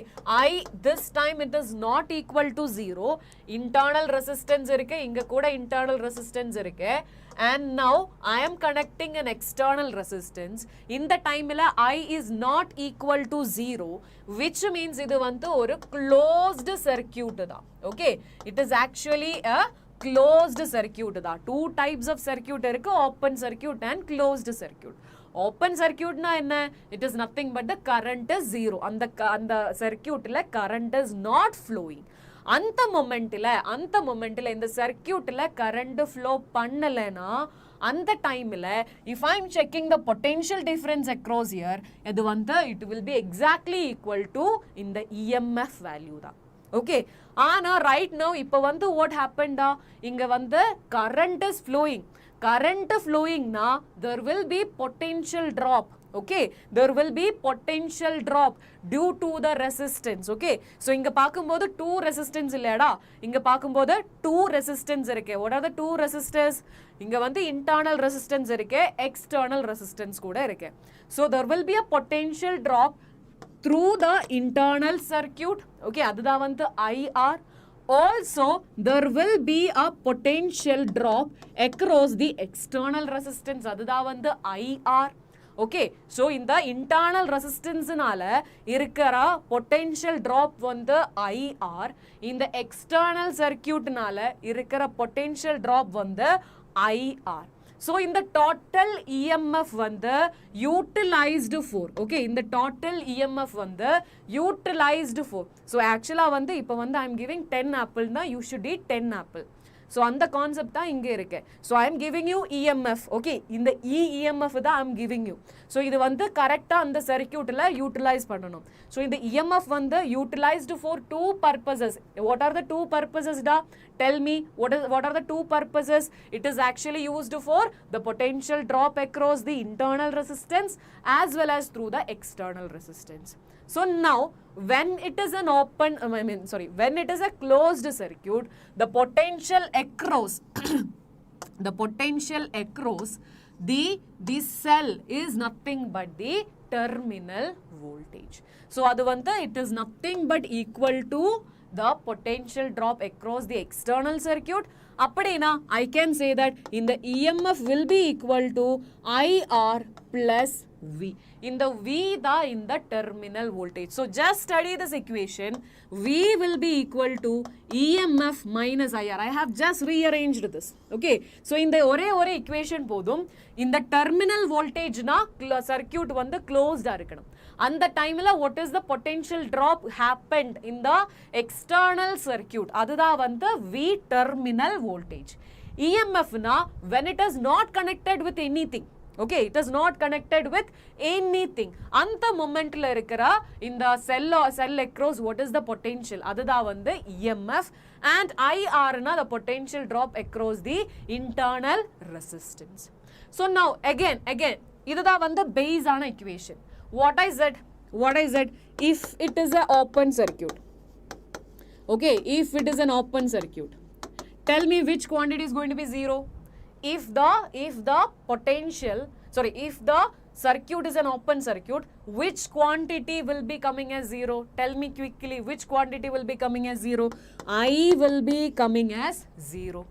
this time it is not equal to 0. Internal resistance irukku, inga kuda internal resistance irukku, and now I am connecting an external resistance. In the time la I is not equal to 0, which means இது வந்து ஒரு closed circuit da. Okay, it is actually a closed circuit da. Two types of circuit irukku, open circuit and closed circuit. Open circuit na enna? It is nothing but the current is 0. And the circuit la current is not flowing. அந்த மொமெண்ட்ல இந்த சர்க்யூட்ல current flow பண்ணலனா அந்த டைம்ல if I am checking the potential difference across here இது வந்து it will be exactly equal to இந்த EMF value தான். Okay, ஆனா right now இப்போ வந்து what happened இங்க வந்து current is flowing na there will be potential drop. Okay, there will be potential drop due to the resistance. Okay, so inga paakumbodhu two resistance illada, inga paakumbodhu two resistance irukke. What are the two resistors? Inga vandu internal resistance irukke, external resistance kuda irukke. So there will be a potential drop through the internal circuit. Okay, adudha vandu IR. Also there will be a potential drop across the external resistance, adudha vandu IR. Okay, so in the internal resistance nala irukara potential drop vandu IR, in the external circuit nala irukara potential drop vandu IR. So in the total EMF vandu utilized for, okay, in the total EMF vandu utilized for. So actually vandu ipo vandu I am giving 10 apple na you should eat 10 apple. So அந்த concept தான் இங்க இருக்கு. So I am giving you EMF. Okay, இந்த EMF தான் I am giving you. So இது வந்து கரெக்ட்டா அந்த சர்க்யூட்ல யூட்டிலைஸ் பண்ணனும். So இந்த EMF வந்து utilized for two purposes. What are the two purposes da? Tell me what are the two purposes? It is actually used for the potential drop across the internal resistance as well as through the external resistance. So now when it is an when it is a closed circuit, the potential across the cell is nothing but the terminal voltage. So adu vanda it is nothing but equal to the potential drop across the external circuit. Appadina I can say that in the EMF will be equal to IR plus V. In the V da in the terminal voltage. So just study this equation. V will be equal to EMF minus IR. I have just rearranged this. Okay. So in the ore equation podum, in the terminal voltage na circuit vandu closed ah irukanum. And the time la what is the potential drop happened in the external circuit? Adudha vandu V terminal voltage. EMF na when it is not connected with anything. Okay, it is not connected with anything. Anta moment la irukra in the cell across what is the potential? Adudha vandu EMF, and IR na the potential drop across the internal resistance. So now again idudha vandu base ana equation. What is it? If it is an open circuit. Okay, if it is an open circuit, tell me which quantity is going to be zero. If the circuit is an open circuit, which quantity will be coming as zero? Tell me quickly, which quantity will be coming as zero? I will be coming as zero.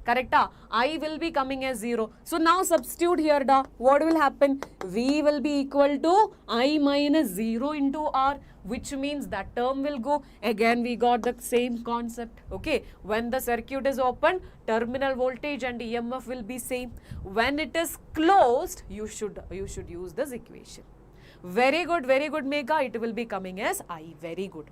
Correct? I will be coming as zero. So now substitute here da. What will happen? V will be equal to I minus 0 into R, which means that term will go. Again we got the same concept. Okay, when the circuit is open, terminal voltage and EMF will be same. When it is closed, you should use this equation. Very good Megha. It will be coming as I. Very good.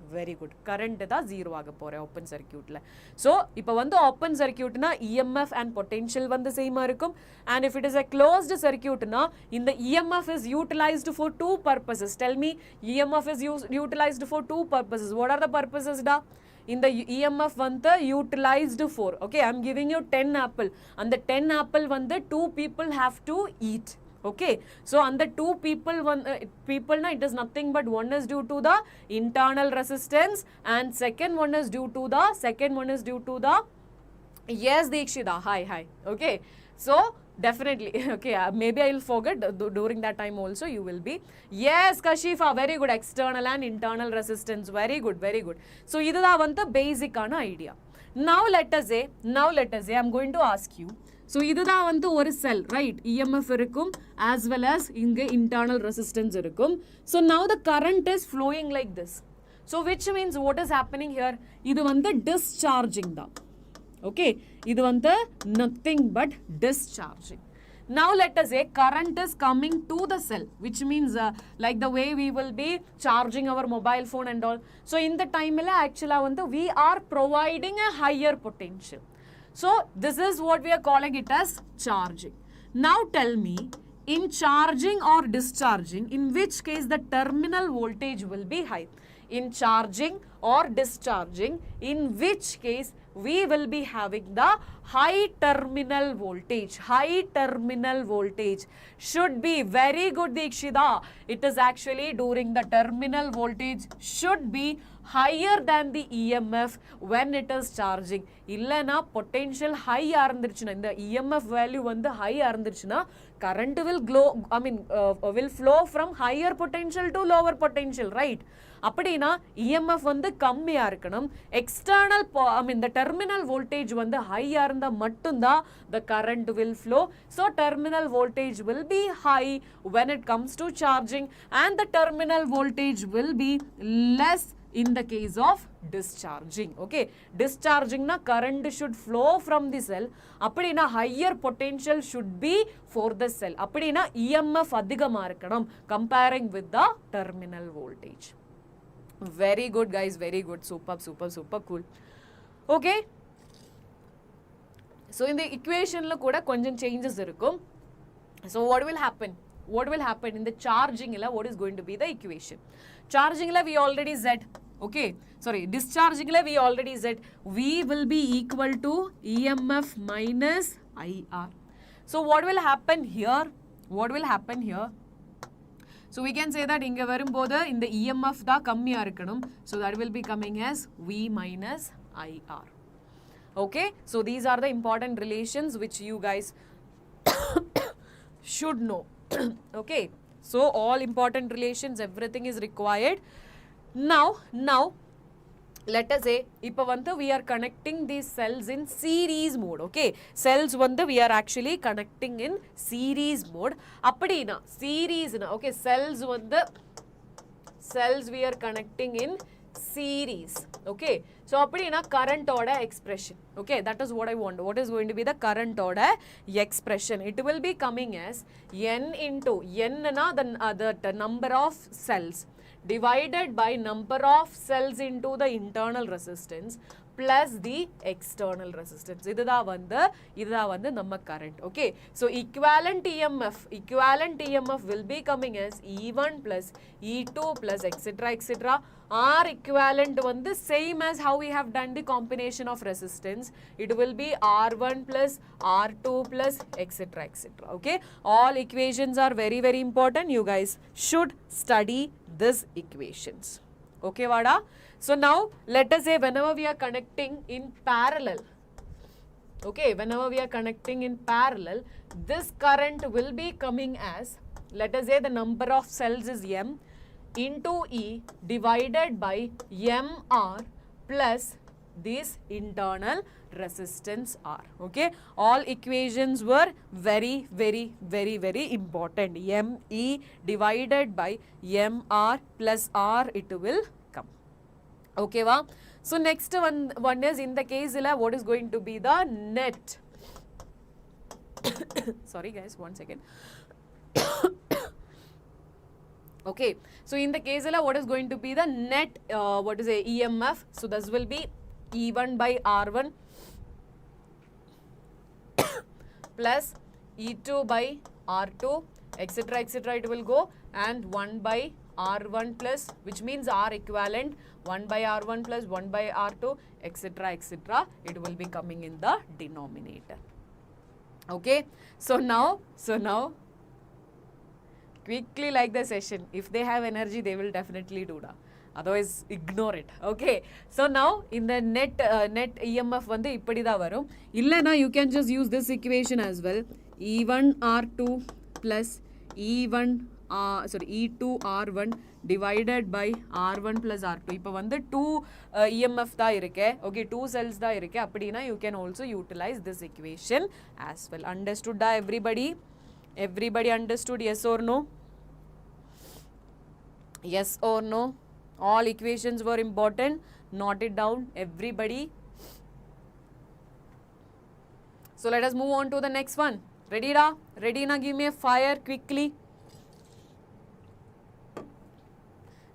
Current da zero aga pore open circuit la. So ipo vandu open circuit na EMF and potential vandu same irukum, and if it is a closed circuit na in the EMF is utilized for two purposes. Tell me, EMF is utilized for two purposes. What are the purposes da? In the EMF vandu utilized for, okay, I am giving you 10 apple, and the 10 apple vandu two people have to eat. Okay, so on the two people na it is nothing but one is due to the internal resistance and second one is due to the yes Deekshita, hi. Okay, so definitely okay, maybe I will forget during that time also you will be. Yes Kashifa, very good. External and internal resistance, very good. So idha vanta basic ana idea. Now let us say I am going to ask you. So இதுதான் வந்து ஒரு cell, right? EMF இருக்கும் as well as இங்க internal resistance இருக்கும். So now the current is flowing like this. So which means what is happening here? இது வந்து discharging தான். Okay, இது வந்து nothing but discharging. Now let us say current is coming to the cell, which means like the way we will be charging our mobile phone and all. So in the time actually we are providing a higher potential. So this is what we are calling it as charging. Now tell me, in charging or discharging, in which case the terminal voltage will be high? In charging or discharging, in which case we will be having the high terminal voltage. High terminal voltage should be very good, Dikshida. It is actually during the terminal voltage should be higher than the EMF when it is charging. Illana potential high arundiruchuna, the EMF value vandu high arundiruchuna, current will will flow from higher potential to lower potential, right? அப்படினா EMF வந்து கம்மியா இருக்கணும். External the terminal voltage வந்து high இருந்தா மட்டும்தான் the current will flow. So terminal voltage will be high when it comes to charging, and the terminal voltage will be less in the case of discharging. Okay, discharging na current should flow from the cell. அப்படினா higher potential should be for the cell. அப்படினா EMF அதிகமா இருக்கணும் comparing with the terminal voltage. Very good guys, very good, super cool. Okay, so in the equation la kuda konjam changes irukum. So what will happen in the charging la, what is going to be the equation? Charging la we already said, okay, sorry, discharging la we already said V will be equal to EMF minus IR. So what will happen here? So we can say that inga varumbodhu in the EMF da kammiya irukanum. So that will be coming as V minus IR. Okay, so these are the important relations which you guys should know. Okay, so all important relations, everything is required. Now let us say ipo vandu we are connecting these cells in series mode. Okay, cells vandu we are actually connecting in series mode. Appadina series na, okay, cells we are connecting in series. Okay, so appadina current oda expression. Okay, that is what I want. What is going to be the current oda expression? It will be coming as n into n na the number of cells divided by number of cells into the internal resistance plus the external resistance. Idha vandu namma current. Okay, so equivalent EMF will be coming as E1 plus E2 plus etc. R equivalent vandu same as how we have done the combination of resistance. It will be R1 plus R2 plus etc. Okay, all equations are very important. You guys should study these equations. Okay, Vada? So now let us say whenever we are connecting in parallel, okay, whenever we are connecting in parallel, this current will be coming as, let us say the number of cells is M into E divided by MR plus this internal resistance R. Okay, all equations were very important. ME divided by MR plus R, it will come. Okay, va? So next one is in the case what is going to be the net. Sorry guys, 1 second. Okay, so in the case what is going to be the net what is a EMF? So this will be E1 by R1 plus E2 by R2 etc. it will go, and 1 by R1 plus, which means R equivalent 1 by R1 plus 1 by R2 etc. it will be coming in the denominator. Okay, so now quickly like the session, if they have energy they will definitely do that, otherwise ignore it. Okay, so now in the net EMF vandu ippadi da varum. Illana you can just use this equation as well. E1 R2 plus E2 R1 divided by R1 plus R2. இப்போ வந்து 2 EMF தான் இருக்கு. Okay, 2 cells தான் இருக்கு. அப்படினா you can also utilize this equation as well. Understood da everybody? Everybody understood? Yes or no? Yes or no? All equations were important. Note it down, everybody. So let us move on to the next one. Ready da? Ready na? Give me a fire quickly.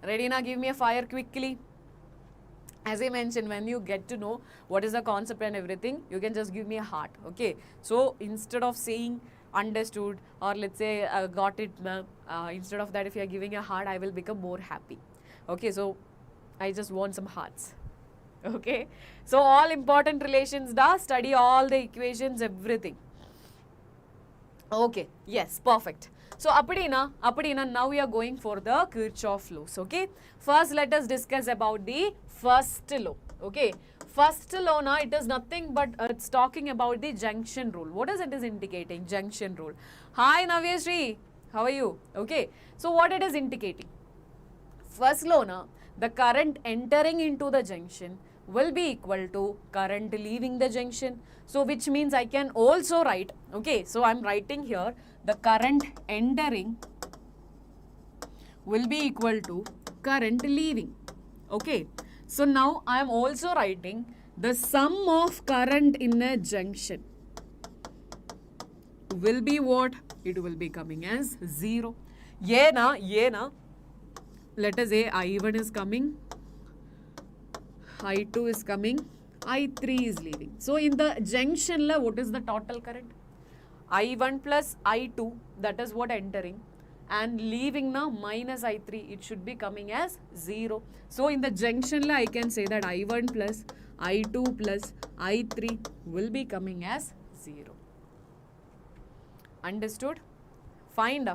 Ready na? Give me a fire quickly. As I mentioned, when you get to know what is the concept and everything, you can just give me a heart. Okay. So instead of saying understood or let's say got it, instead of that, if you are giving a heart, I will become more happy. Okay. So I just want some hearts. Okay. So all important relations da, study all the equations, everything. Okay, yes, perfect. So apadina, now we are going for the Kirchhoff laws. Okay. First, let us discuss about the first law. Okay. First law na, it is nothing but it's talking about the junction rule. What is it is indicating? Junction rule. Hi Navyasri, how are you? Okay. So what it is indicating? First law na, the current entering into the junction will be equal to current leaving the junction. So which means I can also write, okay, so I am writing here the current entering will be equal to current leaving. Okay, so now I am also writing the sum of current in a junction will be what? It will be coming as 0. Yeah na, let us say I1 is coming, I2 is coming, I3 is leaving. So in the junction, what is the total current? I1 plus I2, that is what entering, and leaving now minus I3, it should be coming as 0. So in the junction, I can say that I1 plus I2 plus I3 will be coming as 0. Understood? Fine.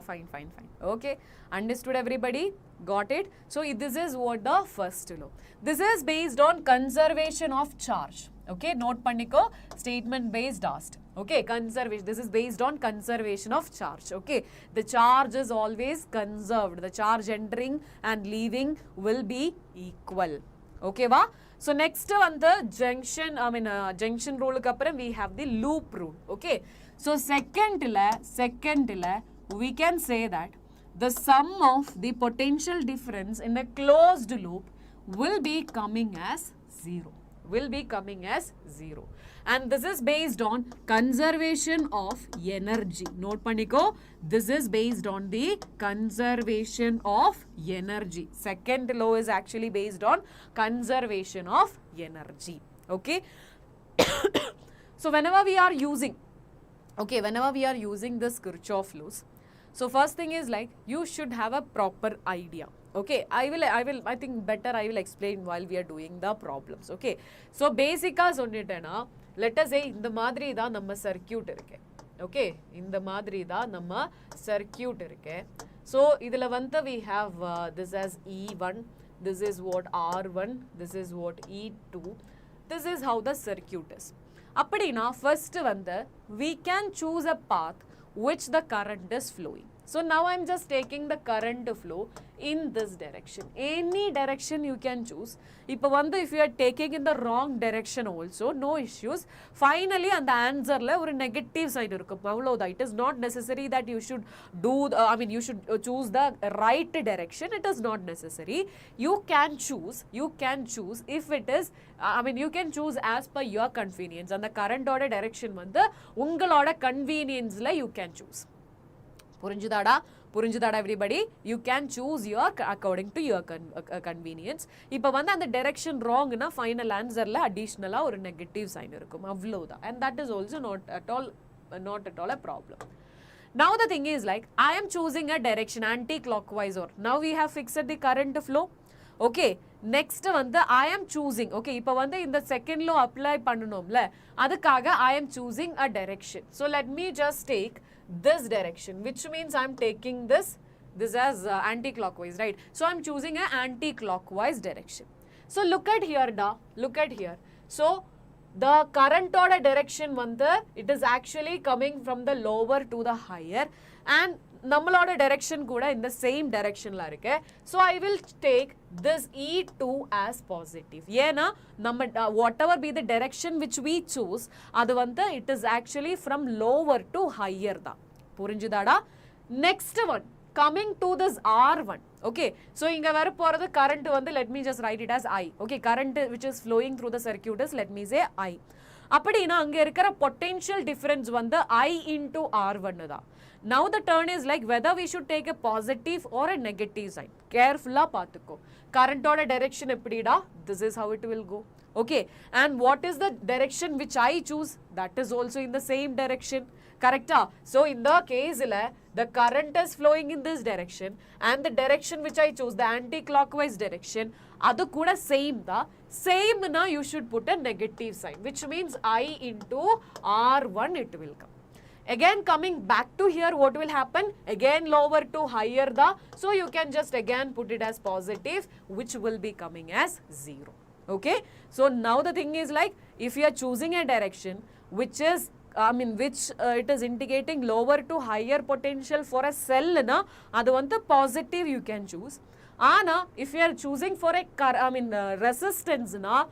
Okay. Understood everybody? Got it? So this is what the first law. This is based on conservation of charge. Okay. Note panniko, statement based asked. Okay. Conservation. This is based on conservation of charge. Okay. The charge is always conserved. The charge entering and leaving will be equal. Okay va? So next on the junction, junction rule kapparam we have the loop rule. Okay. So second we can say that the sum of the potential difference in a closed loop will be coming as 0. And this is based on conservation of energy. Note panniko, this is based on the conservation of energy. Second law is actually based on conservation of energy. Okay. So whenever we are using this Kirchhoff laws, so first thing is like you should have a proper idea. Okay, I think better I will explain while we are doing the problems. Okay, so basic let us say in the madri da namma circuit irukke. Okay, in the madri da namma circuit irukke. So idhula vanta we have this as E1, this is what R1, this is what E2. This is how the circuit is. Appadina first vanda we can choose a path which the current is flowing. So now I am just taking the current flow in this direction. Any direction you can choose. If you are taking in the wrong direction also, no issues. Finally, on the answer or a negative side. It is not necessary that you should do, you should choose the right direction. It is not necessary. You can choose if it is, you can choose as per your convenience. And the current order direction, ungaloda convenience you can choose. Purinjudada everybody, you can choose your according to your convenience. Ipa vanda the direction wrong na final answer la additional or negative sign irukum avloda, and that is also not at all a problem. Now the thing is like I am choosing a direction anti-clockwise, or now we have fixed the current flow. Okay, next vanda I am choosing, okay, ipa vanda in the second law apply pannanomla, adukkaga I am choosing a direction. So let me just take this direction, which means I am taking this as anti-clockwise, right? So I am choosing an anti-clockwise direction. So look at here da, look at here. So the current order direction it is actually coming from the lower to the higher, and nammaloda direction kuda in the same direction la irukke. So I will take this E2 as positive. Yena whatever be the direction which we choose, adu it is actually from lower to higher da. Purinjidada. Next one, coming to this R1. Okay, so inga varu poradhu current let me just write it as I. Okay, current which is flowing through the circuit is, let me say I. அப்படினா அங்க இருக்கிற potential difference வந்து I into R1 தான். Now the turn is like whether we should take a positive or a negative sign. Careful ah paathuko. Current oda direction epdida? This is how it will go. Okay, and what is the direction which I choose? That is also in the same direction. Correct? So in the case the current is flowing in this direction and the direction which I choose, the anti-clockwise direction, adu kuda same da. Same na you should put a negative sign, which means I into R1 it will come. Again coming back to here, what will happen? Again lower to higher the, so you can just again put it as positive, which will be coming as 0. Okay, so now the thing is like, if you are choosing a direction which is it is indicating lower to higher potential for a cell na, adu vandu positive you can choose. Ana if you are choosing for a resistance na,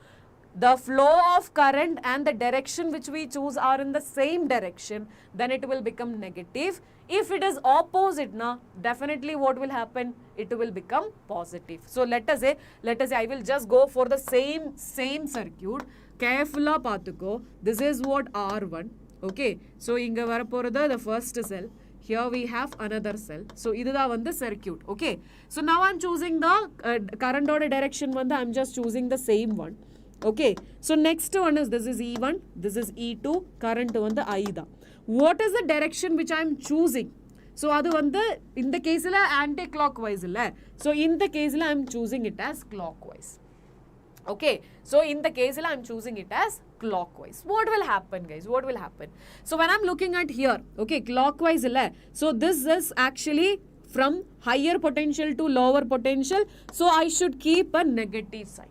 the flow of current and the direction which we choose are in the same direction, then it will become negative. If it is opposite na, definitely what will happen? It will become positive. So let us say I will just go for the same circuit. Careful ah paathuko. This is what R1. Okay, so inga varaporadha the first cell. Here we have another cell. So idudha vandu circuit. Okay, so now I am choosing the current order direction vandu I am just choosing the same one. Okay, so next one is, this is E1, this is E2, current vandu I da. What is the direction which I am choosing? So adu vandu in the case la anti-clockwise illa. So in the case la I am choosing it as clockwise. Okay, so in the case I am choosing it as clockwise. What will happen, guys? What will happen? So when I am looking at here, okay, clockwise illa. So this is actually from higher potential to lower potential. So I should keep a negative sign.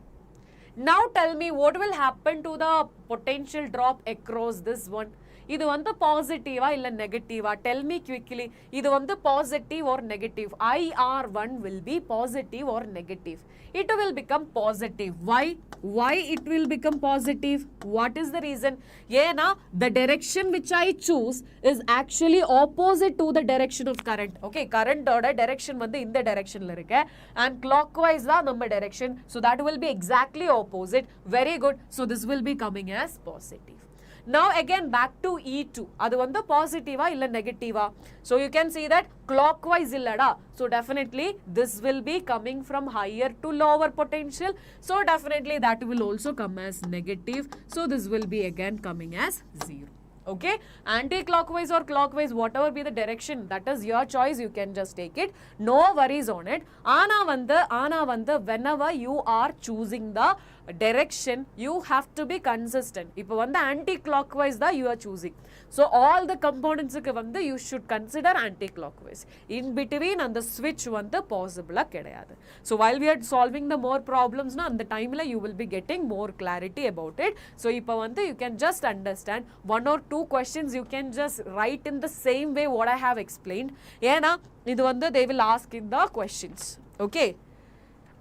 Now tell me what will happen to the potential drop across this one. இது வந்து பாசிட்டிவா இல்ல நெகட்டிவா? Tell me quickly. இது வந்து positive or negative? IR1 will be positive or negative? It will become positive. Why? Why it will become positive? What is the reason? ஏனா the direction which I choose is actually opposite to the direction of current. Okay, current oda direction வந்து இந்த directionல இருக்கு and clockwise தான் நம்ம direction. So that will be exactly opposite. Very good. So this will be coming as positive. Now again back to E2. அது வந்து பாசிட்டிவா இல்ல நெகட்டிவா? So you can see that clockwise illada. So definitely this will be coming from higher to lower potential. So definitely that will also come as negative. So this will be again coming as 0. Okay, anti-clockwise or clockwise, whatever be the direction, that is your choice, you can just take it, no worries on it. Ana vanda whenever you are choosing the direction, you have to be consistent. Ipo vanda anti-clockwise da you are choosing, so all the components ku vanda you should consider anti-clockwise. In between and the switch vanda possible kedaiyadu. So while we are solving the more problems na, and the time la you will be getting more clarity about it. So ipo vanda you can just understand one or two questions, you can just write in the same way what I have explained. Yena idu vanda they will ask in the questions. Okay,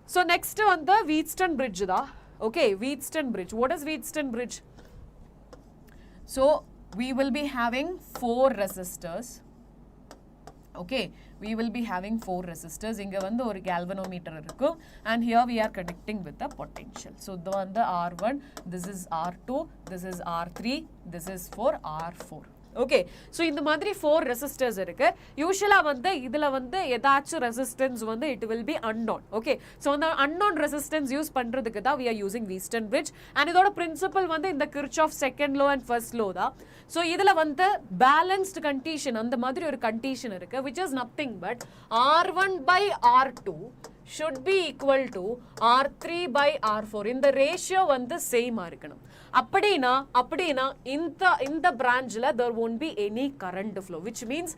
so next one the Wheatstone bridge da. Okay, Wheatstone bridge. What is Wheatstone bridge? So we will be having 4 resistors. Okay, we will be having 4 resistors. Inga vandu or galvanometer irukku and here we are connecting with the potential. So the one the R1, this is R2, this is R3, this is for R4. Okay, so இந்த மாதிரி 4 resistors இருக்கு. யூசுவலா வந்து இதுல வந்து ஏதாச்சும் resistance வந்து it will be unknown. Okay, so அந்த unknown resistance use பண்றதுக்கு தான் we are using Wheatstone bridge and இதோட principle வந்து இந்த Kirchhoff second law and first law தான். So இதுல வந்து balanced condition அந்த மாதிரி ஒரு condition இருக்கு, which is nothing but R1 by R2 should be equal to R3 by R4. இந்த ratio வந்து same இருக்கணும். அப்படினா இந்த branchல there won't be any current flow, which means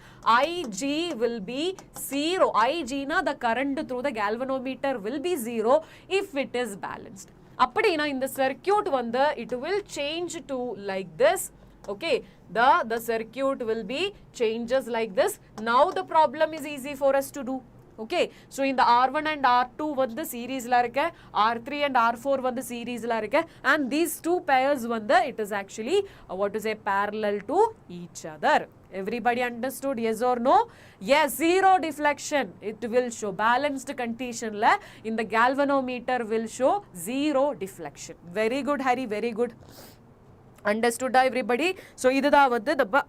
IG will be 0. IG na the current through the galvanometer will be 0 if it is balanced. அப்படினா இந்த circuit வந்து it will change to like this. Okay, the circuit will be changes like this. Now the problem is easy for us to do. Okay, so in the R1 and R2 வந்து series la irukku, R3 and R4 வந்து series la irukku, and these two pairs வந்து it is actually what to say parallel to each other. Everybody understood? Yes or no? Yes, zero deflection. It will show balanced condition la in the galvanometer will show zero deflection. Very good, Hari, very good. Understood everybody? So idha vandu the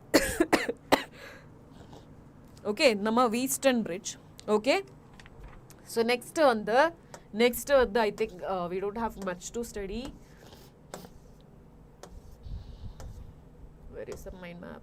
okay nama Wheatstone bridge. Okay, so next I think we don't have much to study. Where is the mind map?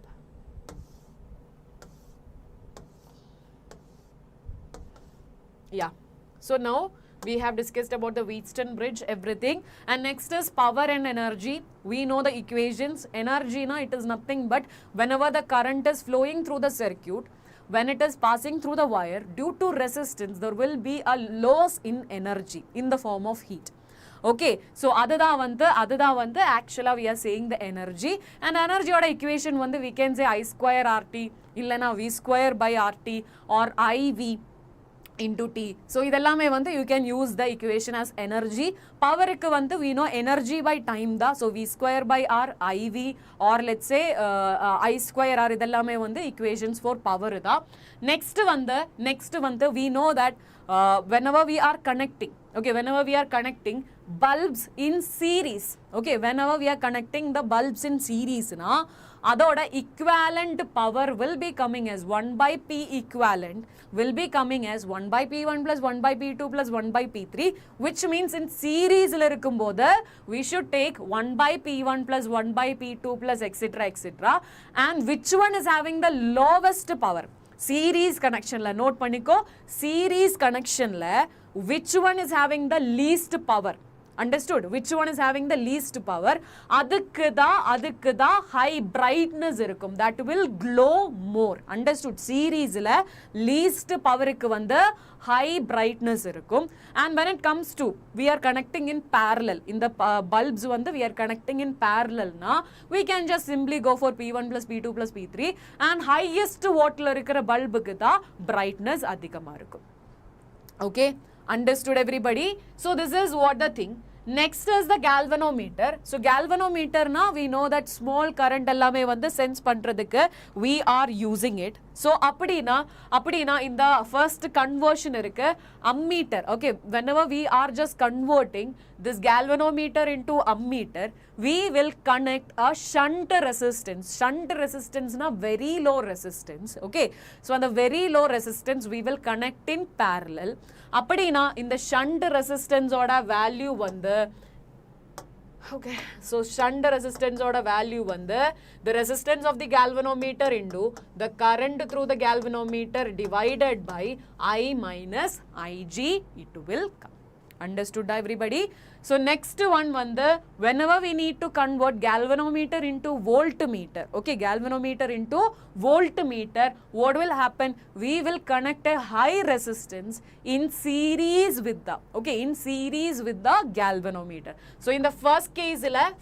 Yeah, so now we have discussed about the Wheatstone bridge, everything, and next is power and energy. We know the equations. Energy na, it is nothing but whenever the current is flowing through the circuit, when it is passing through the wire, due to resistance there will be a loss in energy in the form of heat. Okay, so adada vandu actually we are saying the energy, and energy oda equation vandu we can say I square RT illana V square by RT or IV into T. So idellame vandu you can use the equation as energy. Power ku vandu we know energy by time da, so V square by R IV or let's say I square R idellame vandu equations for power da. Next vandu we know that whenever we are connecting, okay, whenever we are connecting bulbs in series, okay, whenever we are connecting the bulbs in series na, adoda equivalent power will be coming as 1 by P equivalent will be coming as 1 by P1 plus 1 by P2 plus 1 by P3, which means in series la irukumbodhu we should take 1 by P1 plus 1 by P2 plus etc, and which one is having the lowest power? Series connection la note paniko, series connection la which one is having the least power? Understood? Which one is having the least power? Adukku da high brightness irukum, that will glow more. Understood? Series la least power ku vanda high brightness irukum. And when it comes to we are connecting in parallel, in the bulbs vanda we are connecting in parallel na, we can just simply go for P1 plus P2 plus P3, and highest watt la irukra bulb ku da brightness adhigama irukum. Okay, understood everybody? So this is what the thing. Next is the galvanometer. So galvanometer na, we know that small current allame vandu sense pandradhukku we are using it. So appadina in the first conversion irukku ammeter. Okay, whenever we are just converting this galvanometer into ammeter, we will connect a shunt resistance. Shunt resistance na very low resistance. Okay, so on the very low resistance we will connect in parallel. Appadina in the shunt resistance oda value vandu, okay, so shunt resistance oda value vandu the resistance of the galvanometer into the current through the galvanometer divided by I minus Ig, it will come. Understood everybody? So next one vandu, whenever we need to convert galvanometer into voltmeter, okay, galvanometer into voltmeter, what will happen? We will connect a high resistance in series with the, okay, in series with the galvanometer. So in the first case ila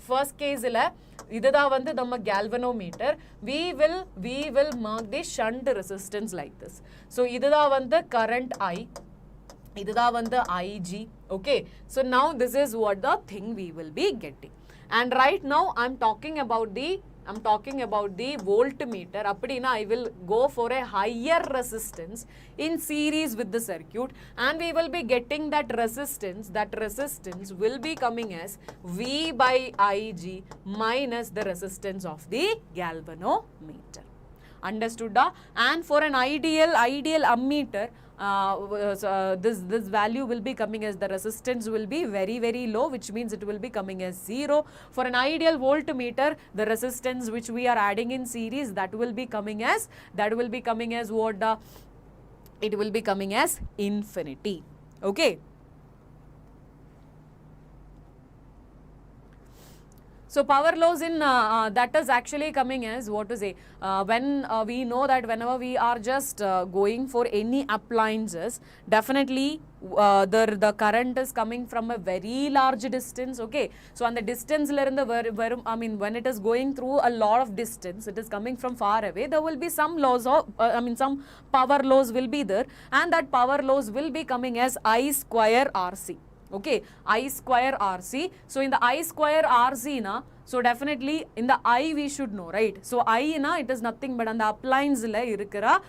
idha vandu namma galvanometer, we will mark the shunt resistance like this. So idha vandu current I, idha vandu Ig. Okay, so now this is what the thing we will be getting, and right now I'm talking about the voltmeter. Appadina I will go for a higher resistance in series with the circuit, and we will be getting that resistance will be coming as V by Ig minus the resistance of the galvanometer. Understood? And for an ideal ammeter, this value will be coming as the resistance will be very very low, which means it will be coming as 0. For an ideal voltmeter, the resistance which we are adding in series, that will be coming as what? It will be coming as infinity. Okay. So power loss in that is actually coming as what to say, when we know that whenever we are just going for any appliances, definitely the current is coming from a very large distance. Okay, so on the distance I mean when it is going through a lot of distance, it is coming from far away, there will be some loss of some power loss will be there, and that power loss will be coming as I square RC. Okay, I square RC. So in the I square RC na, so definitely in the I we should know, right? So I na, it is nothing but on the appliance la irukra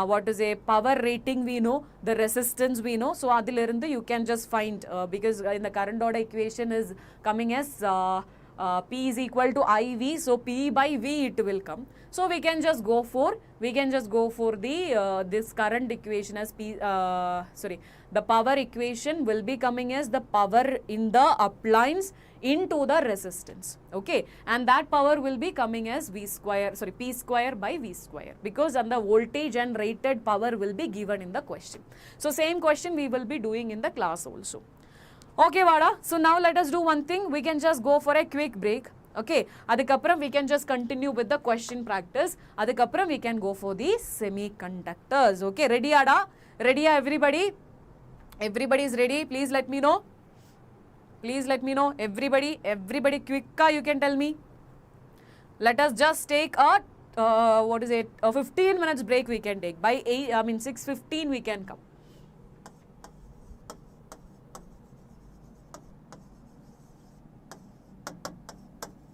what is a power rating we know, the resistance we know. So adilirundu you can just find because in the current order equation is coming as P is equal to IV, so P by V it will come. So we can just go for the this current equation as the power equation will be coming as the power in the uplines into the resistance, okay, and that power will be coming as P square by V square, because and the voltage and rated power will be given in the question. So same question we will be doing in the class also. Okay, Vada. So now let us do one thing. We can just go for a quick break. Okay. Adikapram we can just continue with the question practice. Adikapram we can go for the semiconductors. Okay. Ready, Ada? Ready, everybody? Everybody is ready. Please let me know. Please let me know. Everybody quicker you can tell me. Let us just take a a 15 minutes break we can take. By 6:15 we can come.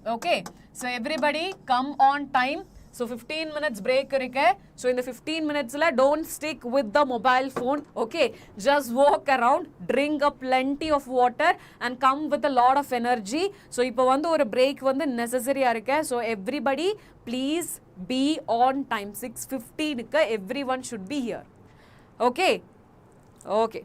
Okay, so everybody come on time. So 15 minutes break irike. So in the 15 minutes don't stick with the mobile phone. Okay, just walk around, drink a plenty of water and come with a lot of energy. So ipo vandu or break vandu necessary irike. So everybody please be on time. 6:15 everyone should be here. Okay. Okay.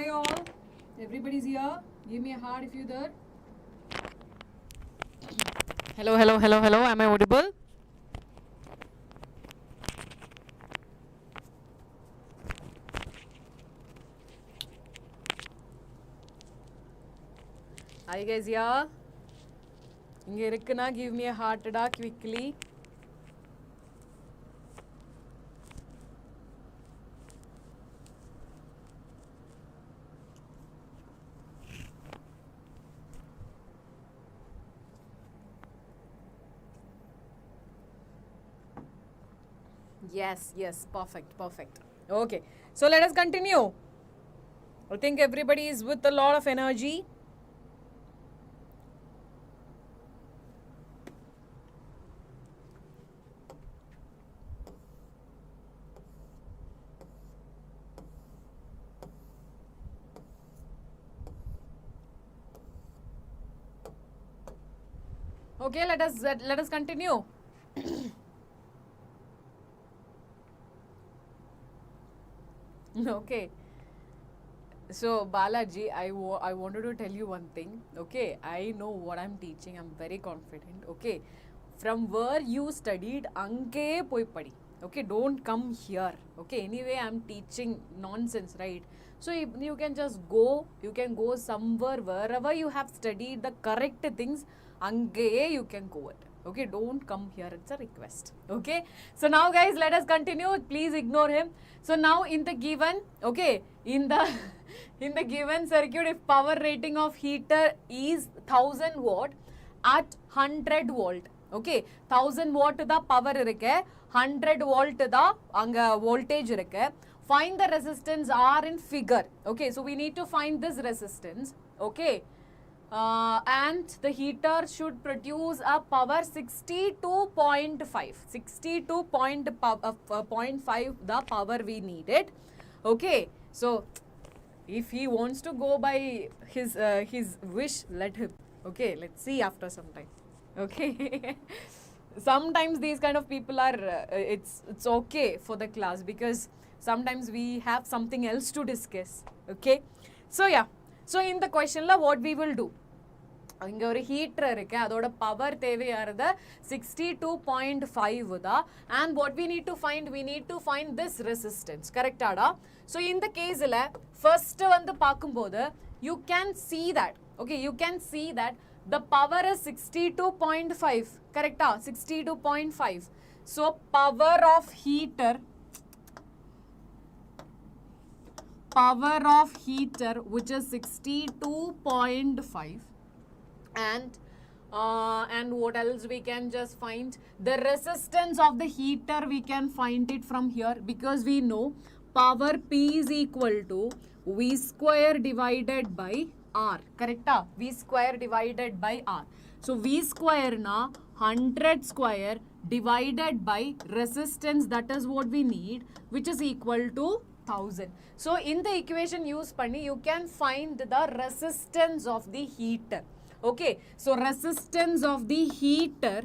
hi all. Everybody's here. Give me a heart if you're there. Hello, hello, hello, hello. Am I audible? Hi guys, yeah. Inge irukna, give me a heart da quickly. Yes, yes, perfect, perfect. Okay, so let us continue. I think everybody is with a lot of energy. Okay, let us continue. Okay. So Balaji, I wanted to tell you one thing. Okay, I know what I'm teaching. I'm very confident. Okay, from where you studied, anke poi padi. Okay, don't come here. Okay, anyway, I'm teaching nonsense, right? So you can just go. You can go somewhere wherever you have studied the correct things. Anke you can go it. Okay, don't come here. It's a request. Okay, so now guys, let us continue. Please ignore him. So now in the given, okay, in the given circuit, if power rating of heater is 1000 watt at 100 volt, okay, 1000 watt da power irukke, 100 volt da anga voltage irukke. Find the resistance R in figure. Okay, so we need to find this resistance. Okay. And the heater should produce a power 62.5. 62.5 the power we needed. Okay, so if he wants to go by his wish, let him. Okay, let's see after some time. Okay. Sometimes these kind of people are it's okay for the class because sometimes we have something else to discuss. Okay, so yeah, so in the question la what we will do, இங்கே ஒரு heater இருக்கு, அதோட power தேவையானது 62.5 தான். And what we need to find this resistance. கரெக்டாடா? So இந்த கேஸில் first வந்து பார்க்கும்போது you can see that, okay, you can see that the power is 62.5. கரெக்டா? 62.5. So power of heater which is 62.5. And what else we can just find? The resistance of the heater, we can find it from here because we know power P is equal to V square divided by R. Correct? V square divided by R. So V square na 100 square divided by resistance, that is what we need, which is equal to 1000. So in the equation use panni, you can find the resistance of the heater. Okay, so resistance of the heater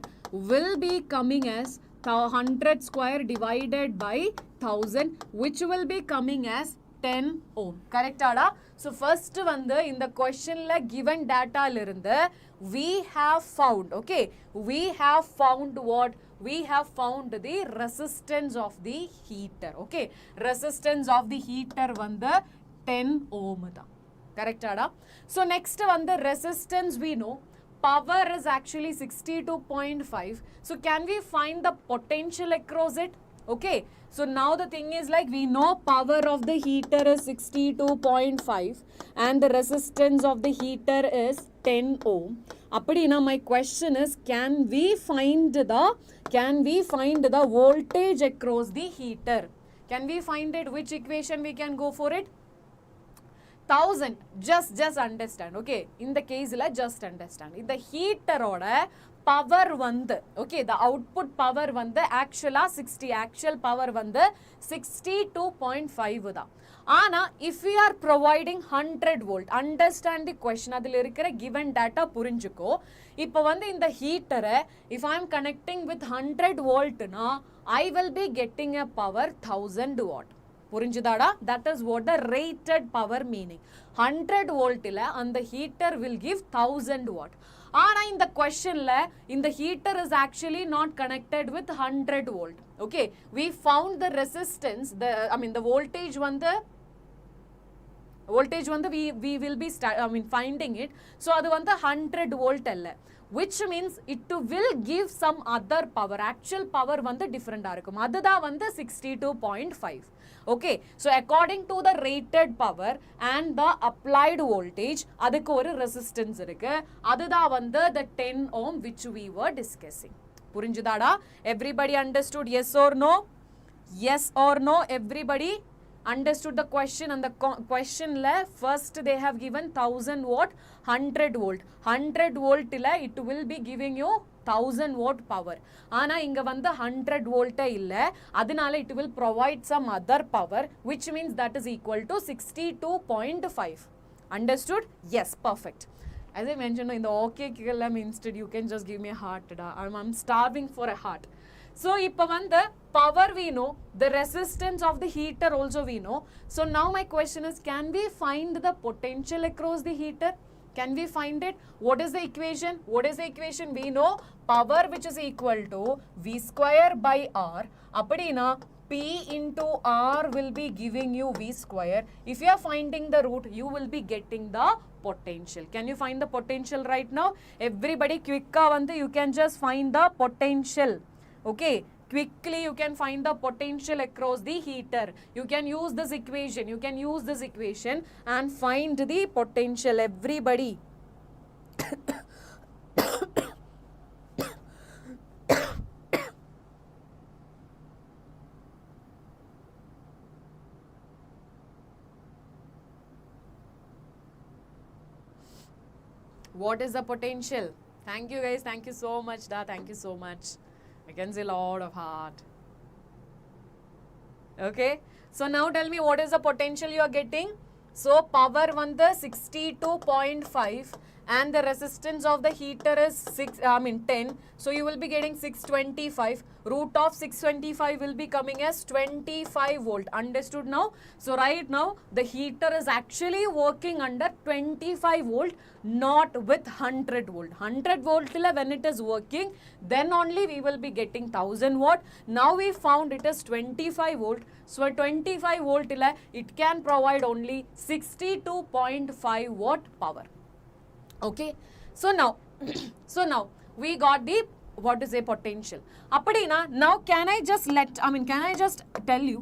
will be coming as 100 square divided by 1000, which will be coming as 10 ohm. Correct ada? So first vanda in the question la given data lirundha we have found, okay, we have found what? We have found the resistance of the heater. Okay, resistance of the heater vanda 10 ohm da. Correct ada? So next one, the resistance we know, power is actually 62.5. So can we find the potential across it? Okay, so now the thing is like we know power of the heater is 62.5 and the resistance of the heater is 10 ohm. Appadina my question is, can we find the voltage across the heater? Can we find it? Which equation we can go for it? 1000. Just understand. Okay, in the case la just understand. In the heater oda power vandu, okay, the output power vandu actual power vandu 62.5 da. Ana if we are providing 100 volt, understand the question, adil irukra given data purinjukko. Ipo vandu in the heater if I am connecting with 100 volt na, I will be getting a power 1000 watt. புரிஞ்சுதாடா? That is what the rated power meaning. 100 volt ila and the heater will give 1000 watt. ஆனா இந்த questionல இந்த heater is actually not connected with 100 volt. Okay, we found the resistance, the voltage வந்து we will be finding it. So அது வந்து 100 volt அல்ல, which means it will give some other power. Actual power வந்து different இருக்கும். அதுதான் வந்து 62.5. Okay, so according to the rated power and the applied voltage, அதுக்கு ஒரு resistance இருக்கு. அதுதான் வந்து the 10 ohm which we were discussing. புரிஞ்சுதாடா? Everybody understood? Yes or no? Yes or no? Everybody understood the question? And the question la first they have given 1000 watt, 100 volt. 100 volt illa it will be giving you 1000 watt power. ஆனா இங்க வந்து 100 volt இல்ல, அதனால it will provide some other power, which means that is equal to 62.5. Understood? Yes, perfect. As I mentioned in the OK instead you can just give me a heart. I'm starving for a heart. So இப்போ வந்து power we know, the resistance of the heater also we know. So now my question is, can we find the potential across the heater? Can we find it? What is the equation? What is the equation? We know power which is equal to V square by R. அப்படினா P into R will be giving you V square. If you are finding the root, you will be getting the potential. Can you find the potential right now? Everybody quick வந்து you can just find the potential. Okay, quickly you can find the potential across the heater. You can use this equation. You can use this equation and find the potential. Everybody. What is the potential? Thank you guys. Thank you so much. Thank you so much. I can see a lot of heart. Okay, so now tell me what is the potential you are getting. So power வந்து 62.5 and the resistance of the heater is 10. So you will be getting 625. Root of 625 will be coming as 25 volt. Understood now? So right now the heater is actually working under 25 volt, not with 100 volt. 100 volt when it is working, then only we will be getting 1000 watt. Now we found it is 25 volt. So 25 volt it can provide only 62.5 watt power. Okay, so now we got the what is a potential. Appadina, now can I just tell you,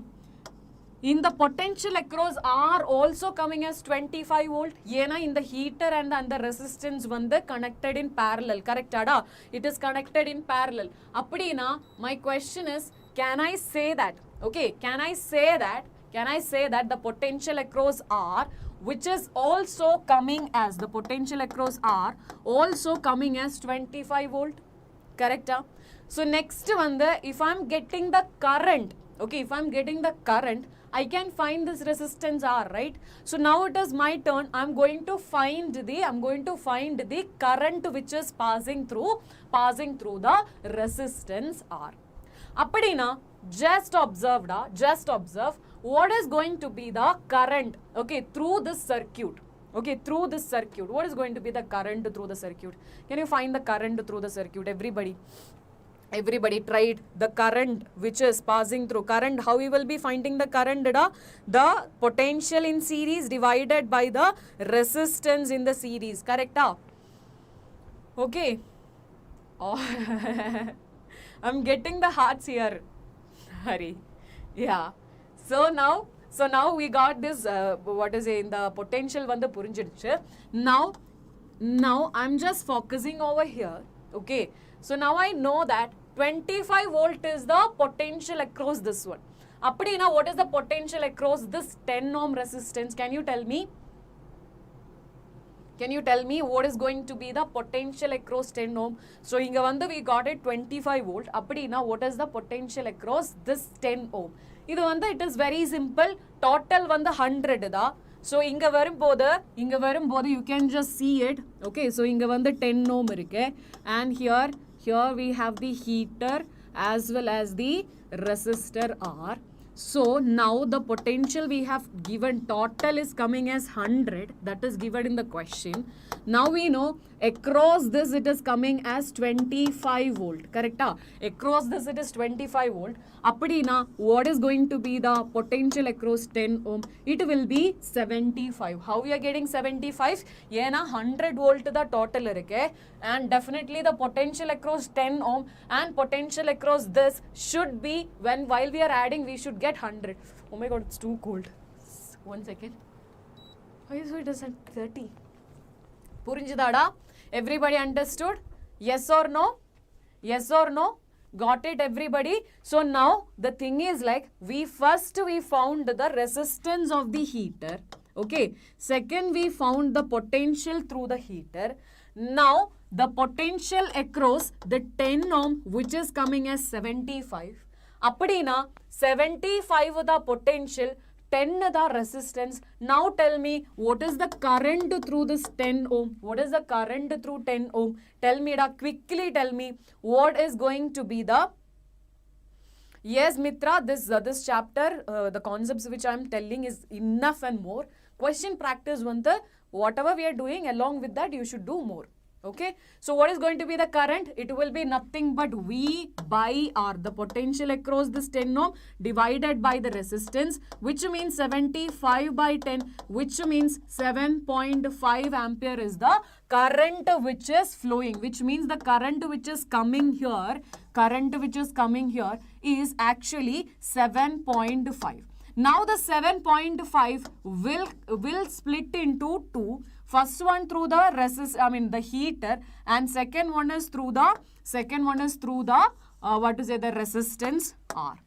in the potential across R also coming as 25 volt. Yena in the heater and the resistance வந்து connected in parallel. Correct ada? It is connected in parallel. Appadina, my question is, can I say that? Okay, can I say that the potential across R, which is also coming as the potential across R, also coming as 25 volt. Correct? So next one, if I'm getting the current, okay, if I'm getting the current, I can find this resistance R, right? So now it is my turn. I'm going to find the current which is passing through the resistance R. Appadina, just observe what is going to be the current, okay, through this circuit. Okay, through this circuit, what is going to be the current through the circuit? Can you find the current through the circuit? Everybody tried the current which is passing through. Current, how we will be finding the current? The potential in series divided by the resistance in the series. Correct? Okay. Oh. I'm getting the hearts here. Hari. Yeah. So now we got this, in the potential vanda purinjiduchu. Now I'm just focusing over here. Okay. So now I know that 25 volt is the potential across this one. Appadina, what is the potential across this 10 ohm resistance? Can you tell me? Can you tell me what is going to be the potential across 10 ohm? So inga vandu we got it 25 volt. Appadina, what is the potential across this 10 ohm? Idu vandu it is very simple. Total vandu 100 da. So inga varumbodhu you can just see it. Okay, so inga vandu 10 ohm irukke, and here we have the heater as well as the resistor R. So now the potential we have given total is coming as 100, that is given in the question. Now we know across this it is coming as 25 volt, correct? Across this it is 25 volt. Appadina, what is going to be the potential across 10 ohm? It will be 75. How we are getting 75? Yena 100 volt the total irukke, and definitely the potential across 10 ohm and potential across this should be, when while we are adding we should get 100. Oh my god, it's too cold. 1 second. Why is it at 30? Purinjidada? Everybody understood? Yes or no? Yes or no? Got it, everybody? So now the thing is like, we found the resistance of the heater. Okay. Second, we found the potential through the heater. Now the potential across the 10 ohm, which is coming as 75. Appadina 75 the potential, 10 the resistance. Now tell me, what is the current through this 10 ohm? What is the current through 10 ohm? Tell me, quickly tell me, what is going to be the... Yes, Mitra, this chapter, the concepts which I am telling is enough and more. Question practice, whatever we are doing, along with that, you should do more. Okay, so what is going to be the current? It will be nothing but V by R, the potential across this 10 ohm divided by the resistance, which means 75 by 10, which means 7.5 ampere is the current which is flowing, which means the current which is coming here, is actually 7.5. Now the 7.5 will split into two. First one through the the heater, and second one is through the the resistance R.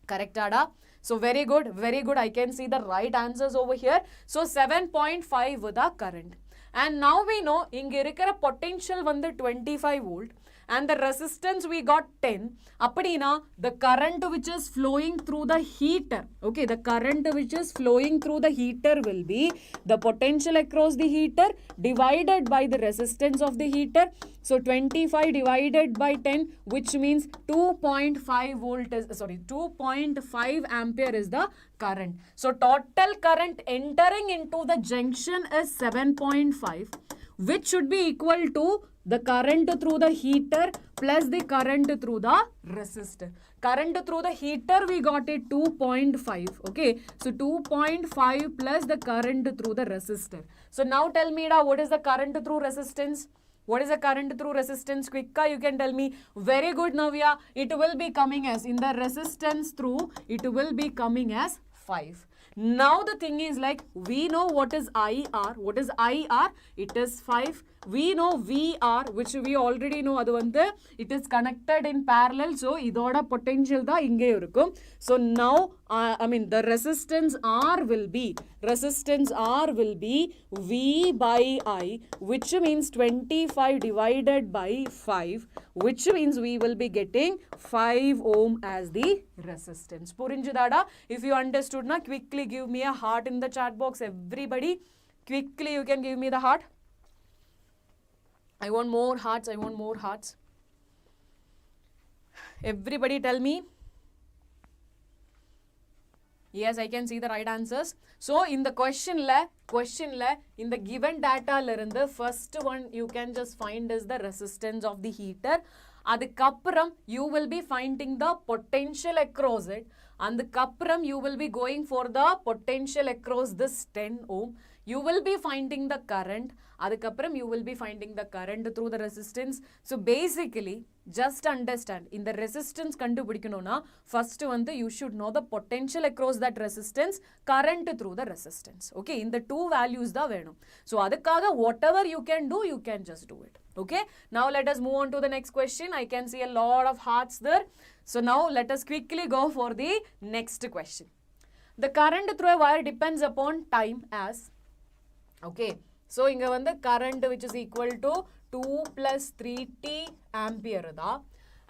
Correct, Ada? So very good, very good. I can see the right answers over here. So 7.5 the current. And now we know inge potential 25 volt. And the resistance we got 10. Appadina, the current which is flowing through the heater. Okay, the current which is flowing through the heater will be the potential across the heater divided by the resistance of the heater. So 25 divided by 10, which means 2.5 volt is, 2.5 ampere is the current. So total current entering into the junction is 7.5, which should be equal to the current through the heater plus the current through the resistor. Current through the heater we got it 2.5. Okay. So 2.5 plus the current through the resistor. So now tell me, what is the current through resistance? What is the current through resistance? Quicker, you can tell me. Very good, Navya. It will be coming as, in the resistance through, it will be coming as 5. Now the thing is like, we know what is IR. What is IR? It is 5. We know VR, which we already know, it is connected in parallel. So, idoda potential da inge irukum. So, now, the resistance R will be V by I, which means 25 divided by 5, which means we will be getting 5 ohm as the resistance. Purinjidada, if you understood, na, quickly give me a heart in the chat box. Everybody, quickly you can give me the heart. I want more hearts. I want more hearts. Everybody tell me. Yes, I can see the right answers. So, in the question, in the given data, the first one you can just find is the resistance of the heater. Adukapram, you will be finding the potential across it. And the kapram, you will be going for the potential across this 10 ohm. You will be finding the current. Adukapram, you will be finding the current through the resistance. So basically, just understand, in the resistance kandupidikanona, first one, you should know the potential across that resistance, current through the resistance. Okay, in the two values da venum. So adukkaga whatever you can do, you can just do it. Okay, now let us move on to the next question. I can see a lot of hearts there. So now let us quickly go for the next question. The current through a wire depends upon time as, okay, so inga vanda current which is equal to 2 plus 3t ampere da,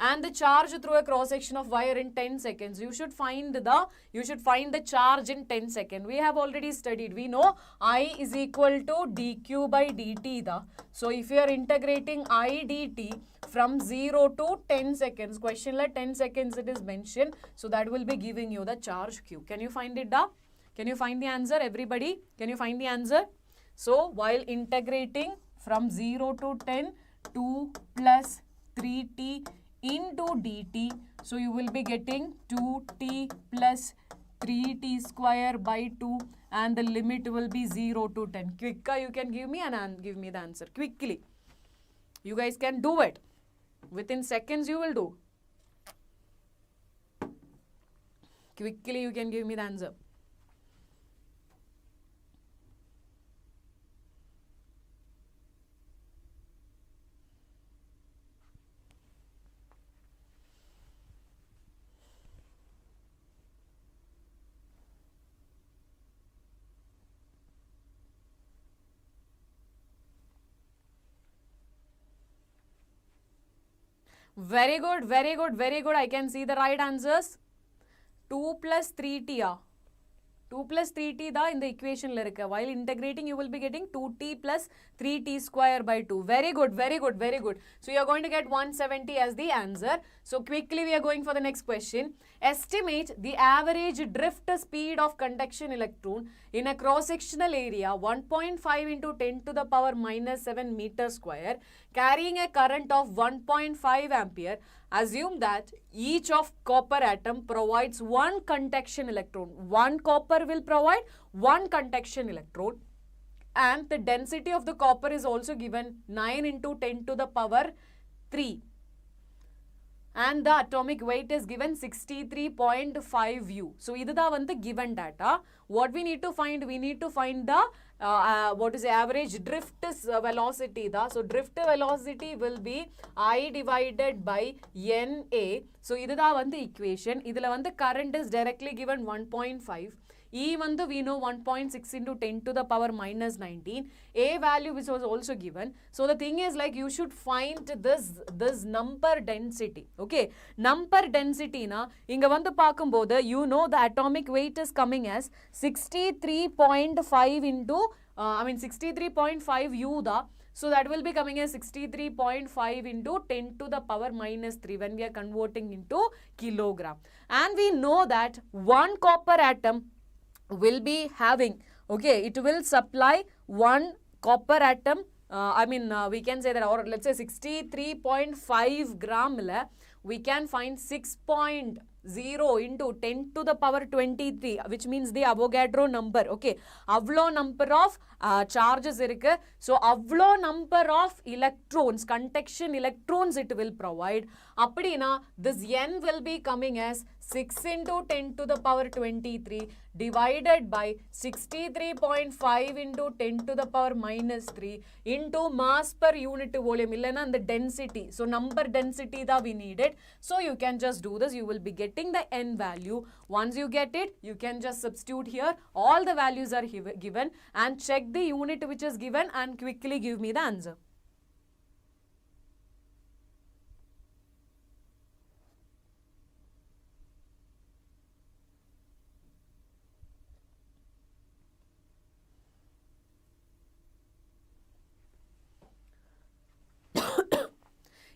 and the charge through a cross section of wire in 10 seconds. You should find the charge in 10 seconds. We have already studied. We know I is equal to dq by dt. So if you are integrating I dt from 0 to 10 seconds, question like 10 seconds it is mentioned. So that will be giving you the charge q. Can you find it? Can you find the answer, everybody? Can you find the answer? So while integrating from 0 to 10, 2 plus 3t into dt, so you will be getting 2t plus 3t square by 2, and the limit will be 0 to 10. Quicker you can give me the answer quickly. You guys can do it. Within seconds you will do. Quickly you can give me the answer. Very good, very good, very good. I can see the right answers. 2 plus 3t. 2 plus 3t in the equation. While integrating, you will be getting 2t plus 3t square by 2. Very good, very good, very good. So you are going to get 170 as the answer. So quickly we are going for the next question. Estimate the average drift speed of conduction electron in a cross-sectional area 1.5 into 10 to the power minus 7 meter square, carrying a current of 1.5 ampere. Assume that each of copper atom provides one conduction electron. One copper will provide one conduction electron, and the density of the copper is also given 9 into 10 to the power 3. And the atomic weight is given 63.5 U. So, this is the given data. What we need to find? We need to find the what is the average drift velocity. So, drift velocity will be I divided by NA. So, this is the equation. This the current is directly given 1.5. E we know 1.6 into 10 to the power minus 19. A value which was also given. So the thing is like you should find this number density. Okay. Number density na inga vandu paakumbodhu you know the atomic weight is coming as 63.5 into 63.5 U da. So that will be coming as 63.5 into 10 to the power minus 3 when we are converting into kilogram. And we know that one copper atom will be having, okay, it will supply one copper atom, we can say that, or let's say 63.5 gram, we can find 6.0 into 10 to the power 23, which means the Avogadro number, okay, avlo number of charges irukku. So avlo number of electrons, conduction electrons it will provide. Appadina this n will be coming as 6 into 10 to the power 23 divided by 63.5 into 10 to the power minus 3 into mass per unit volume, and the density. So number density that we needed. So you can just do this. You will be getting the n value. Once you get it, you can just substitute here. All the values are given and check the unit which is given and quickly give me the answer.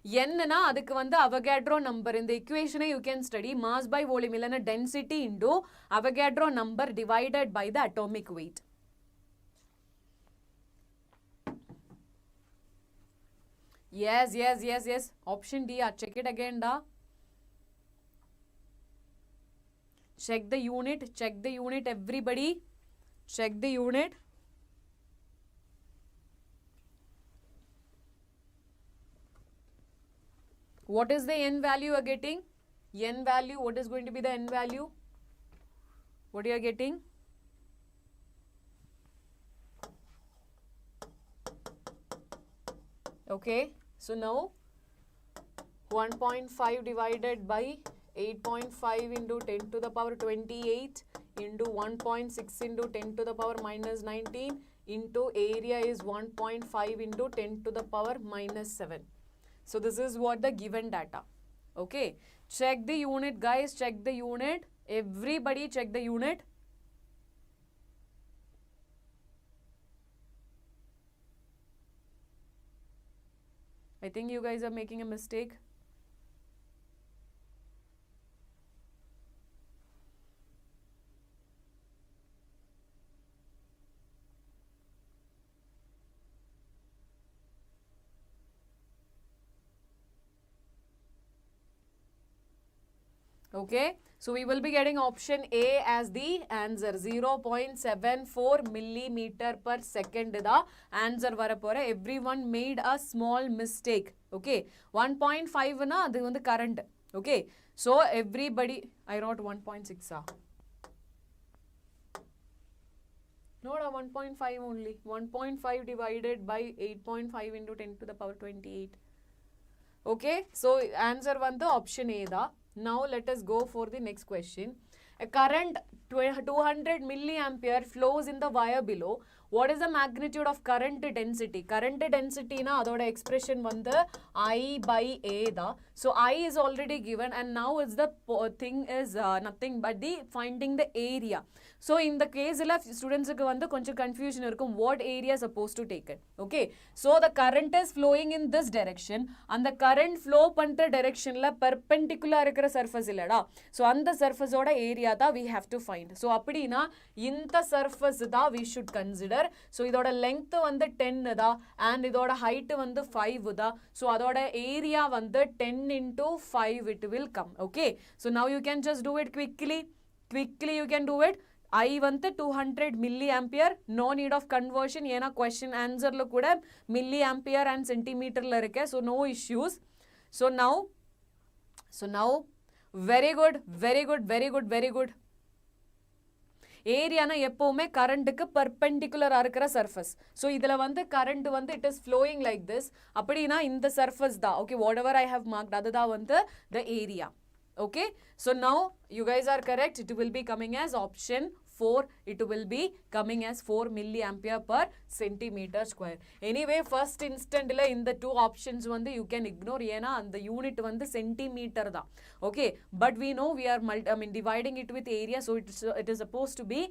N na adukku vandu Avogadro number. In the equation you can study mass by volume illana density into Avogadro number divided by the atomic weight. Yes. Option D. Check it again da. Check the unit everybody. Check the unit. What is the n value you are getting? N value, what is going to be the n value? What you are getting? Okay, so now 1.5 divided by 8.5 into 10 to the power 28 into 1.6 into 10 to the power minus 19 into area is 1.5 into 10 to the power minus 7. So this is what the given data. Okay, check the unit guys, check the unit, everybody check the unit. I think you guys are making a mistake. Okay, so we will be getting option A as the answer. 0.74 millimeter per second the answer varapora. Everyone made a small mistake. Okay, 1.5 na adu the current. Okay, so everybody, I wrote 1.6 no, 1.5 only. 1.5 divided by 8.5 into 10 to the power 28. Okay, so answer one the option A da. Now let us go for the next question. A current 200 milliampere flows in the wire below. What is the magnitude of current density? Current density na adoda expression vanda I by A da. So I is already given and now is the thing is nothing but the finding the area. So in the case of students vanda koncha confusion irukum what area is supposed to take it. Okay. So the current is flowing in this direction and the current flow panta direction la perpendicular irukra surface illada. So and the surface oda area da we have to find. So appadina inta surface da we should consider. So idoda length vandu 10 da and idoda height vandu 5 da. So adoda area vandu 10 into 5 it will come. Okay. So now you can just do it quickly. Quickly you can do it. I vandu 200 milliampere. No need of conversion. Yena question answer lo kuda milliampere and centimeter la irukke. So no issues. So now very good, very good, very good, very good. Area na எப்பவுமே கரண்ட்க்கு பெர்பெண்டிகுலரா இருக்கிற surface. So இதுல வந்து current வந்து it is flowing like this. அப்படினா இந்த surface தான். Okay, whatever I have marked அதுதான் வந்து the area. Okay, so now you guys are correct. It will be coming as option 4. It will be coming as 4 milliampere per centimeter square. Anyway, first instant la in the two options vandu you can ignore yena and the unit vandu centimeter da. Okay, but we know we are dividing it with area, so it is supposed to be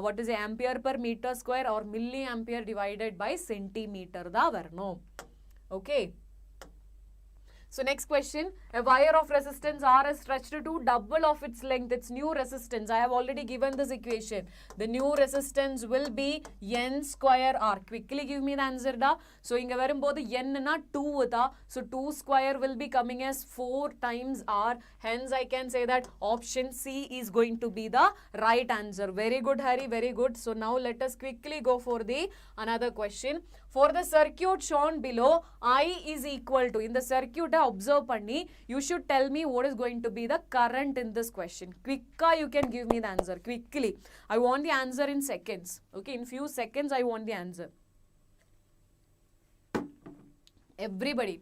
what is ampere per meter square or milliampere divided by centimeter da varno. Okay. So next question, a wire of resistance R is stretched to double of its length, its new resistance. I have already given this equation. The new resistance will be N square R. Quickly give me the answer da. So inga varumbodhu N na 2 da. So 2 square will be coming as 4 times R. Hence I can say that option C is going to be the right answer. Very good Hari, very good. So now let us quickly go for the another question. For the circuit shown below, I is equal to, in the circuit observe panni, you should tell me what is going to be the current in this question. Quickly you can give me the answer. Quickly. I want the answer in seconds. Okay, in few seconds I want the answer. Everybody.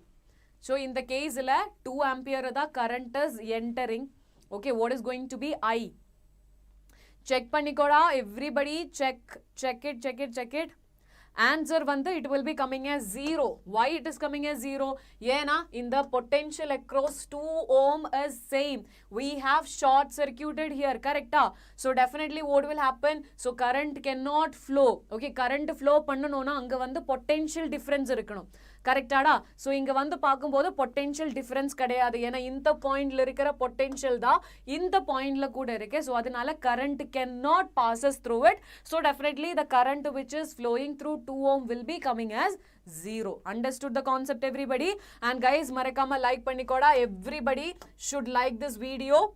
So in the case, 2 ampere the current is entering. Okay, what is going to be I? Check pannikoda. Everybody check it. Answer vandu it will be coming as 0. Why it is coming as 0? Yena in the potential across 2 ohm is same. We have short circuited here, correct? So definitely what will happen? So current cannot flow. Okay, current flow pannanona anga vandu potential difference irukkanum. Correct ada? So inga vandu paakumbodhu potential difference kadayadu. Yena inta point la irukra potential da inta point la kuda irukke. So adanal current cannot passes through it. So definitely the current which is flowing through 2 ohm will be coming as 0. Understood the concept everybody? And guys marakama like pannikoda. Everybody should like this video.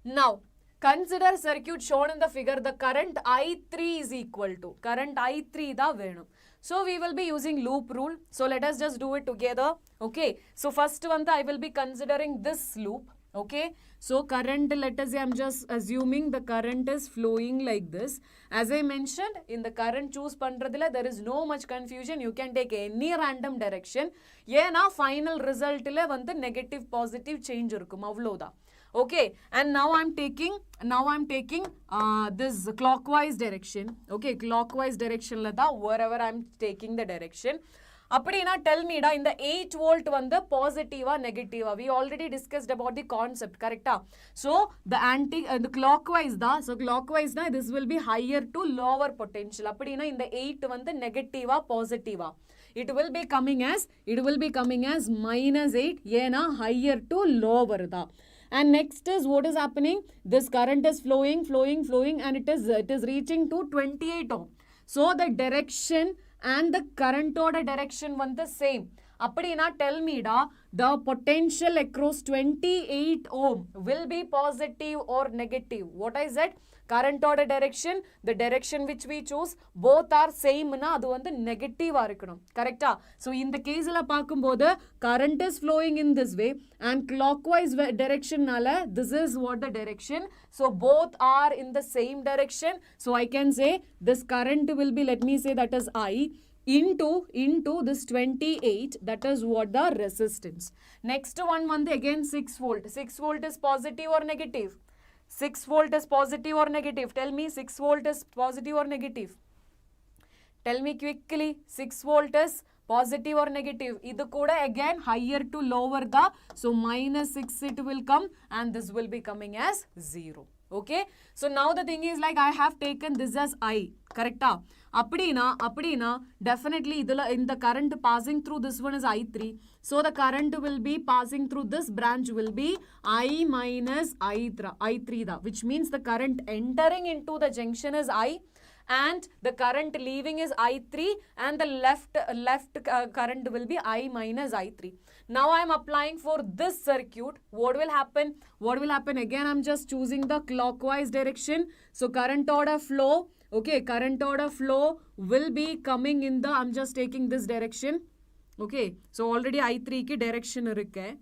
Now consider circuit shown in the figure. The current I3 is equal to, current I3 da venum. So we will be using loop rule. So let us just do it together. Okay, so first one I will be considering this loop. Okay, so current, let us say I'm just assuming the current is flowing like this. As I mentioned, in the current choose pandradhila there is no much confusion. You can take any random direction. Yena final result la vandu negative positive change irukum avloda. Okay, and now I'm taking this clockwise direction. Okay, clockwise direction la da wherever I'm taking the direction. அப்படினா tell me da இந்த 8 volt வந்து positive negative. We already discussed about the concept, correct? So the clockwise da, so clockwise da this will be higher to lower potential. அப்படினா இந்த 8 வந்து negative positive. It will be coming as -8 ஏனா higher to lower da. And next is what is happening? This current is flowing and it is reaching to 28 ohm. So the direction and the current order direction one the same. Appadina tell me da, the potential across 28 ohm will be positive or negative. What I said? Current order direction, the direction which we choose, both are same na adu vandu negative ah irukanum. Correct? So in the case la paakumbodhu current is flowing in this way and clockwise direction nala this is what the direction. So both are in the same direction. So I can say this current will be, let me say that is I into this 28, that is what the resistance. Next one again 6 volt. 6 volt is positive or negative? 6 volt is positive or negative? Tell me, 6 volt is positive or negative? Tell me quickly, 6 volt is positive or negative? Idu kuda again higher to lower the, so -6 it will come and this will be coming as 0. Okay, so now the thing is like I have taken this as I, correct? Appadina definitely in the current passing through this one is I3. So the current will be passing through this branch will be I minus I3 da, which means the current entering into the junction is I and the current leaving is I3 and the left current will be I minus I3. Now I am applying for this circuit. What will happen? Again I am just choosing the clockwise direction. So current order flow, okay, current order flow will be coming in the, I am just taking this direction. Okay, so already I3 ki direction irukke.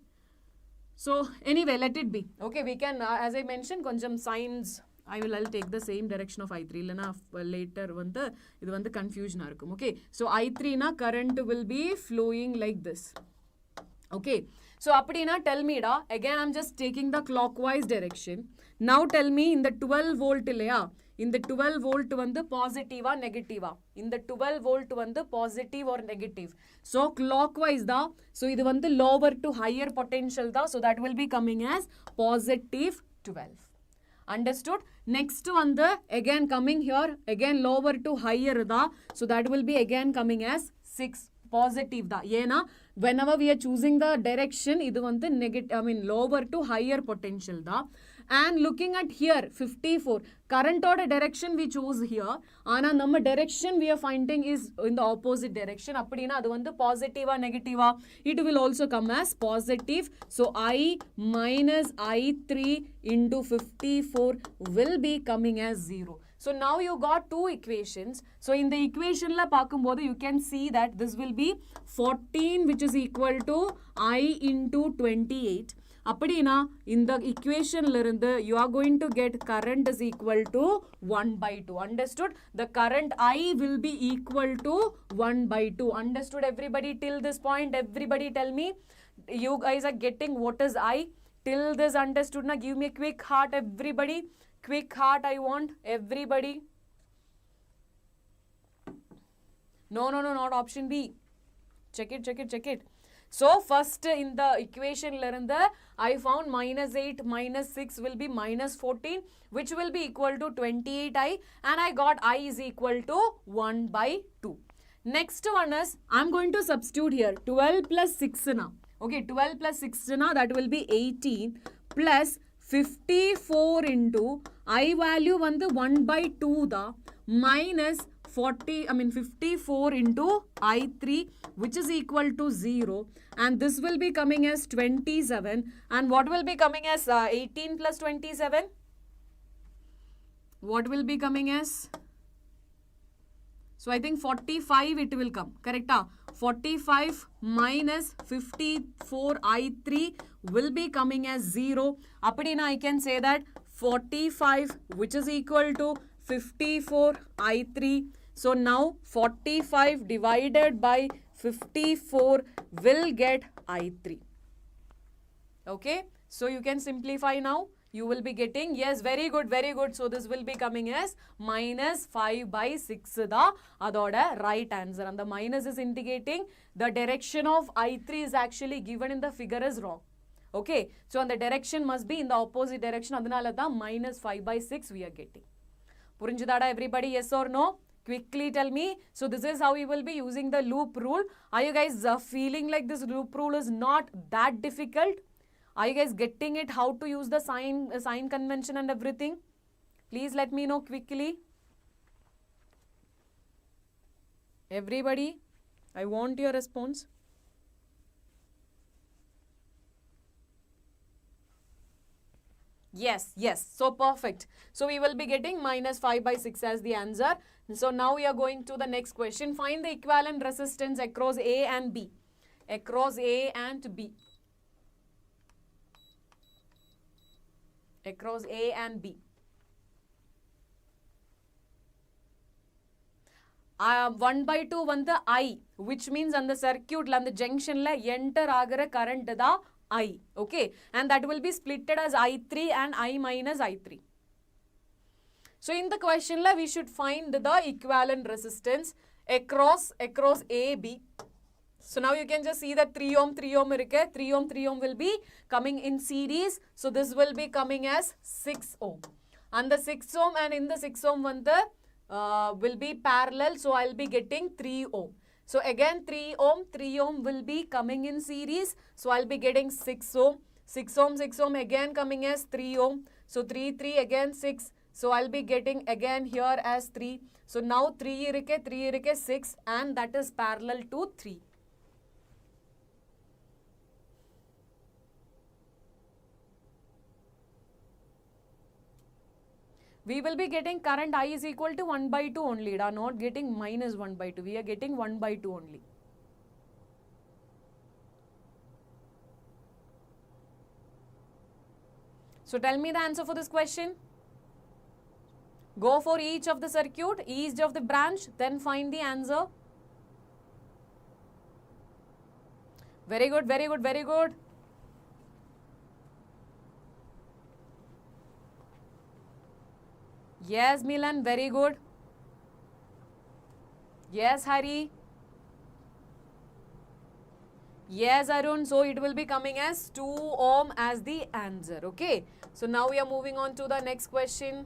So anyway, let it be. Okay, we can as I mentioned konjam signs I'll take the same direction of I3 illana later vandu idu vandu confusion irukum. Okay, so I3 na current will be flowing like this. Okay, so appadina tell me da, again I'm just taking the clockwise direction. Now tell me in the 12 volt illaya, in the 12 volt vandu positive or negative? In the 12 volt vandu positive or negative? So clockwise da, so idu vandu lower to higher potential da, so that will be coming as positive 12. Understood? Next one the again coming here, again lower to higher da, so that will be again coming as 6 positive da. Yena whenever we are choosing the direction idu vandu negative, I mean lower to higher potential da. And looking at here 54 current order direction we choose here, ana nama direction we are finding is in the opposite direction. Appadina adu vandu positive or negative? It will also come as positive. So I minus I3 into 54 will be coming as 0. So now you got two equations. So in the equation la paakumbodhu you can see that this will be 14 which is equal to I into 28. Appadina in the equation lirundu you are going to get current is equal to 1 by 2. Understood? The current I will be equal to 1 by 2. Understood everybody till this point? Everybody tell me, you guys are getting what is I till this? Understood na? Give me a quick heart everybody. Quick heart I want everybody. No, not option B. Check it. So first in the equation lerunda I found -8 minus 6 will be -14 which will be equal to 28I and I got I is equal to 1 by 2. Next one is I am going to substitute here 12 plus 6 na. Okay, 12 plus 6 na, that will be 18 plus 54 into I value vandu 1 by 2 da minus 54 into I3 which is equal to 0 and this will be coming as 27 and what will be coming as 18 plus 27? What will be coming as? So I think 45 it will come, correct? 45 minus 54 I3 will be coming as 0. Appadina I can say that 45 which is equal to 54 I3. So now 45 divided by 54 will get I3. Okay, so you can simplify now. You will be getting, yes, very good, very good. So this will be coming as minus 5 by 6 the adoda right answer. And the minus is indicating the direction of I3 is actually given in the figure is wrong. Okay, so and the direction must be in the opposite direction. Adanala the minus 5 by 6 we are getting. Purinjidada everybody, yes or no? Quickly tell me. So this is how we will be using the loop rule. Are you guys feeling like this loop rule is not that difficult? Are you guys getting it, how to use the sign convention and everything? Please let me know quickly. Everybody, I want your response. Yes, yes. So perfect. So we will be getting minus 5 by 6 as the answer. So now we are going to the next question. Find the equivalent resistance across A and B. Across A and B. Across A and B. 1 by 2 the I, which means on the circuit la the junction la enter agara current the I. Okay, and that will be splitted as I3 and I minus I3. So in the question la we should find the equivalent resistance across A, B. So now you can just see that 3 ohm, 3 ohm, 3 ohm, 3 ohm will be coming in series. So this will be coming as 6 ohm. And the 6 ohm and in the 6 ohm one the will be parallel. So I'll be getting 3 ohm. So again 3 ohm will be coming in series. So I'll be getting 6 ohm. 6 ohm again coming as 3 ohm. So 3 again 6. So I'll be getting again here as 3. So now 3 6 and that is parallel to 3. We will be getting current I is equal to 1 by 2 only. Not getting minus 1 by 2. We are getting 1 by 2 only. So tell me the answer for this question. Go for each of the circuit, each of the branch, then find the answer. Very good, very good, very good. Yes, Milan, very good. Yes, Hari. Yes, Arun. So it will be coming as 2 ohm as the answer. Okay. So now we are moving on to the next question.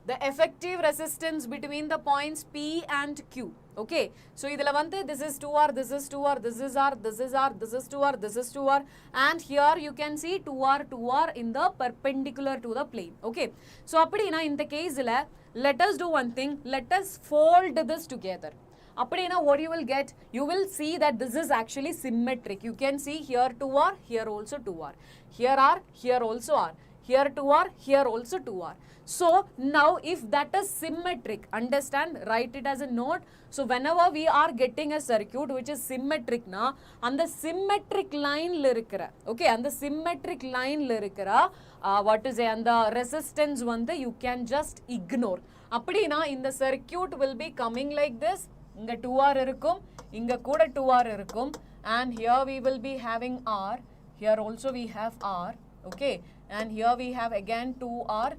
The effective resistance between the points P and Q. Okay. So this is 2R, this is 2R, this is R, this is R, this is 2R, this is 2R. And here you can see 2R, 2R in the perpendicular to the plane. Okay. So in the case, let us do one thing. Let us fold this together. What you will get? You will see that this is actually symmetric. You can see here 2R, here also 2R. Here R, here also R. Here 2R, here also 2R. So now if that is symmetric, understand, write it as a note. So whenever we are getting a circuit which is symmetric na, on the symmetric line lirikara, okay, on the symmetric line lirikara, what is and the resistance one you can just ignore. Appadina in the circuit will be coming like this. Inga 2R irukum, inga kuda 2R irukum, and here we will be having R. Here also we have R. Okay, and here we have again 2R,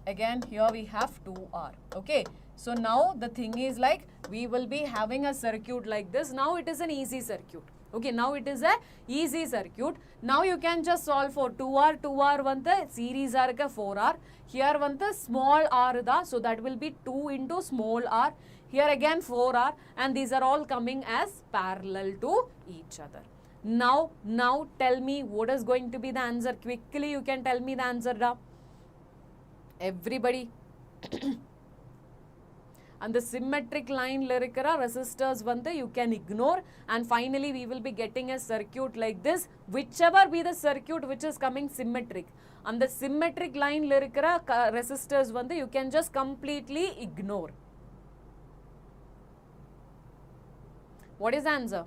again here we have 2R. Okay, so now the thing is like we will be having a circuit like this. Now it is an easy circuit. Okay, now it is a easy circuit. Now you can just solve for 2R, 2R one the series R ka 4R. Here one the small r da, so that will be 2 into small r. Here again 4R, and these are all coming as parallel to each other. Now tell me what is going to be the answer. Quickly you can tell me the answer da. Everybody. And the symmetric line lirikara resistors vande you can ignore, and finally we will be getting a circuit like this, whichever be the circuit which is coming symmetric. And the symmetric line lirikara resistors vande you can just completely ignore. What is the answer?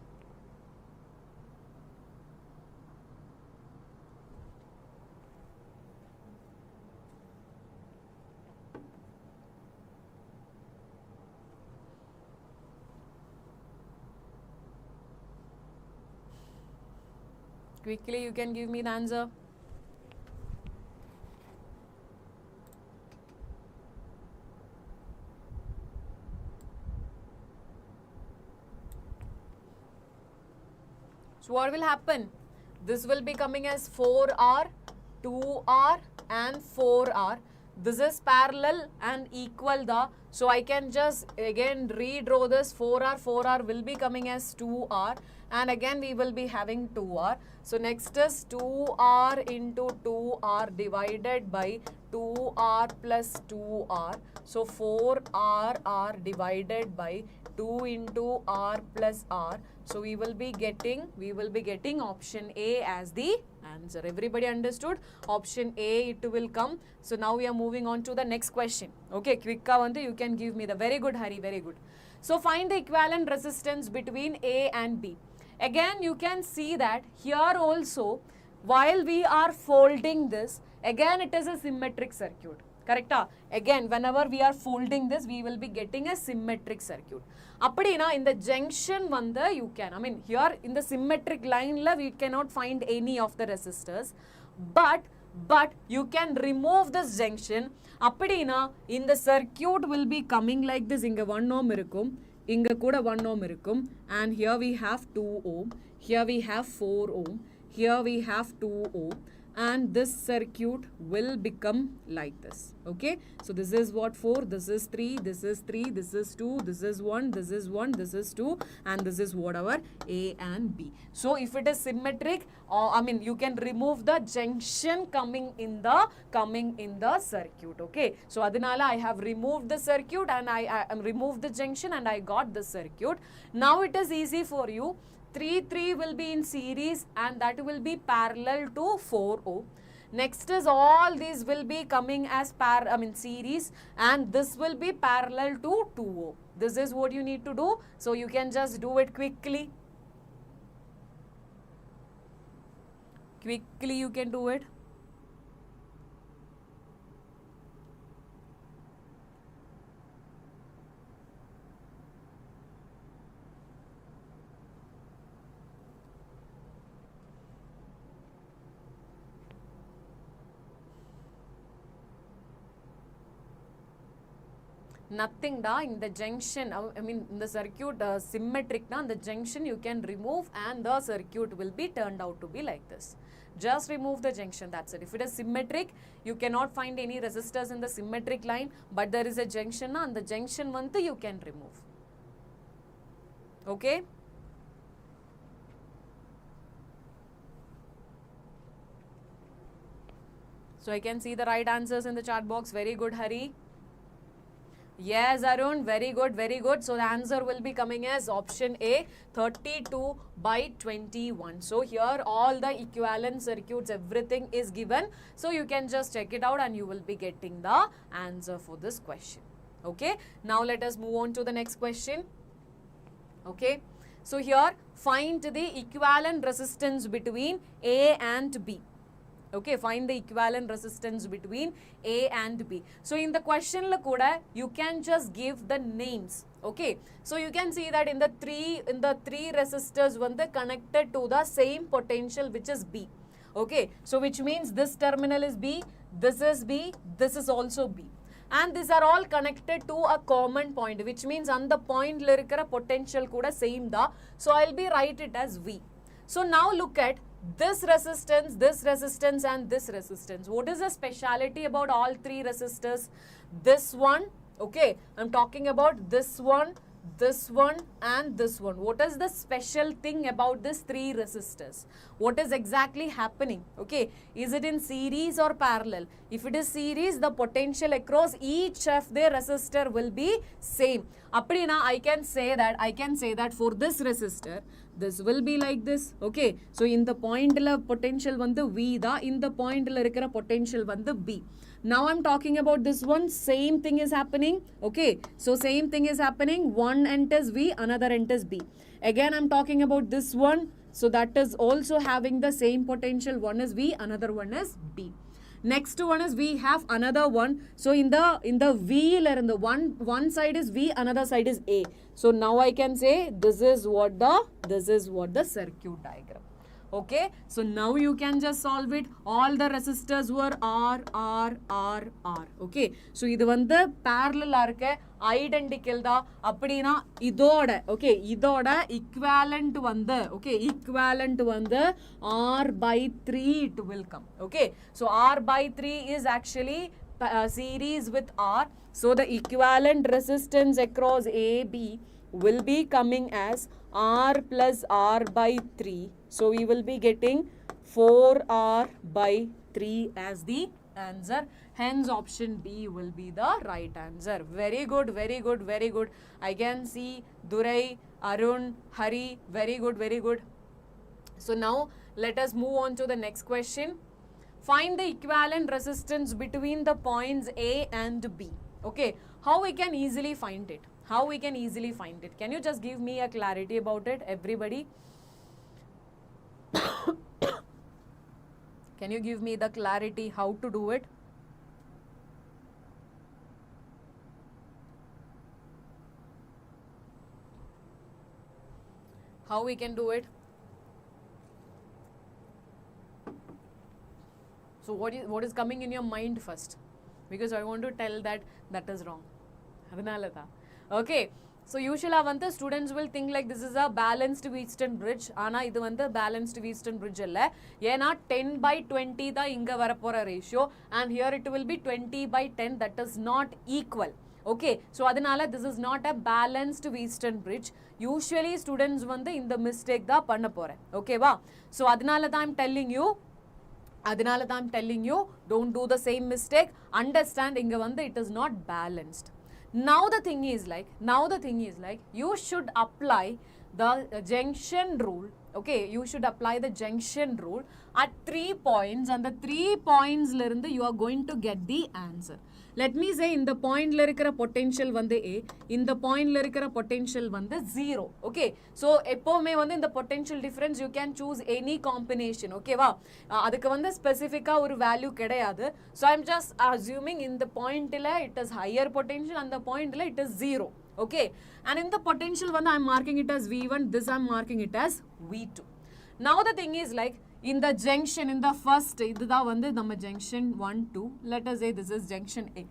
Quickly you can give me the answer. So what will happen? This will be coming as 4R, 2R and 4R. This is parallel and equal the, so I can just again redraw this 4R, 4R will be coming as 2R and again we will be having 2R. So next is 2R into 2R divided by 2R plus 2R. So 4R R divided by 2 into R plus R. So we will be getting option A as the answer. Everybody understood? Option A it will come. So now we are moving on to the next question. Okay, quick you can give me the very good, Hari, very good. So find the equivalent resistance between A and B. Again you can see that here also while we are folding this, again it is a symmetric circuit. Correct? Again, whenever we are folding this, we will be getting a symmetric circuit. Appadina in the junction you can, I mean here in the symmetric line we cannot find any of the resistors, but you can remove this junction. Appadina in the circuit will be coming like this. Inga 1 ohm irukum, inga kuda 1 ohm irukum, and here we have 2 ohm, here we have 4 ohm, here we have 2 ohm. And this circuit will become like this. Okay, so this is what 4, this is 3, this is 3, this is 2, this is 1, this is 1, this is 2, and this is whatever A and B. So if it is symmetric, I mean you can remove the junction coming in the circuit. Okay, so adinala I have removed the circuit and I removed the junction and I got the circuit. Now it is easy for you. 3 will be in series and that will be parallel to 4 ohm. Next is all these will be coming as series and this will be parallel to 2 ohm. This is what you need to do. So you can just do it quickly. Quickly you can do it. Nothing da in the junction, I mean in the circuit symmetric na, the junction you can remove and the circuit will be turned out to be like this. Just remove the junction, that's it. If it is symmetric, you cannot find any resistors in the symmetric line, but there is a junction na, and the junction one you can remove. Okay. So I can see the right answers in the chat box. Very good, Hari. Yes, Arun, very good, very good. So the answer will be coming as option A, 32 by 21. So here all the equivalent circuits, everything is given. So you can just check it out and you will be getting the answer for this question. Okay, now let us move on to the next question. Okay, so here find the equivalent resistance between A and B. Okay, find the equivalent resistance between A and B. So in the question you can just give the names. Okay, so you can see that in the three resistors connected to the same potential which is B. Okay, so which means this terminal is B, this is B, this is also B. And these are all connected to a common point, which means on the point potential kuda same da. So I'll be write it as V. So now look at this resistance and this resistance. What is the speciality about all three resistors? This one, okay, I'm talking about this one and this one. What is the special thing about these three resistors? What is exactly happening? Okay, is it in series or parallel? If it is series, the potential across each of the resistor will be same. Appadina I can say that for this resistor, this will be like this. Okay, so in the point potential V da, in the point potential B. Now I'm talking about this one, same thing is happening. Okay, so same thing is happening. One end is V, another end is B. Again I'm talking about this one, so that is also having the same potential. One is V, another one is B. Next one is we have another one. So in the V, in the one side is V, another side is A. So now I can say this is what the circuit diagram. Okay, so now you can just solve it. All the resistors were R. Okay, so இது வந்து parallel இருக்க identical தான். அப்படினா இதோட okay, இதோட equivalent வந்து okay, equivalent வந்து R by 3 it will come. Okay, so R by 3 is actually series with R. So the equivalent resistance across AB will be coming as R plus R by 3. So we will be getting 4R by 3 as the answer. Hence option B will be the right answer. Very good, very good, very good. I can see Durai, Arun, Hari. Very good, very good. So now let us move on to the next question. Find the equivalent resistance between the points A and B. Okay, how we can easily find it? How we can easily find it? Can you just give me a clarity about it, everybody? Can you give me the clarity how to do it? How we can do it? So what is coming in your mind first? Because I want to tell that is wrong. Okay, so usually students will think like this is a balanced Wheatstone bridge. Ana idu vandu balanced Wheatstone bridge alla. Yena 10 by 20 da inga varapora ratio, and here it will be 20 by 10. That is not equal. Okay, so adanala this is not a balanced Wheatstone bridge. Usually students vandu in the mistake da panna pore. Okay va? So adanala da I'm telling you, don't do the same mistake. Understand inga vandu it is not balanced. Now the thing is like you should apply the junction rule. Okay, you should apply the junction rule at 3 points, and the 3 points lirundu you are going to get the answer. Let me say in the point la irukra potential vandu A, in the point la irukra potential vandu 0. Okay, so எப்போமே வந்து இந்த potential difference you can choose any combination. Okay வா, அதுக்கு வந்து ஸ்பெசிஃபிக்கா ஒரு value கிடையாது. So I'm just assuming in the point la it is higher potential and the point la it is 0. Okay, and in the potential one I'm marking it as V1, this I'm marking it as V2. Now the thing is like in the junction, in the first idudha vandu nama junction 1 2, let us say this is junction A.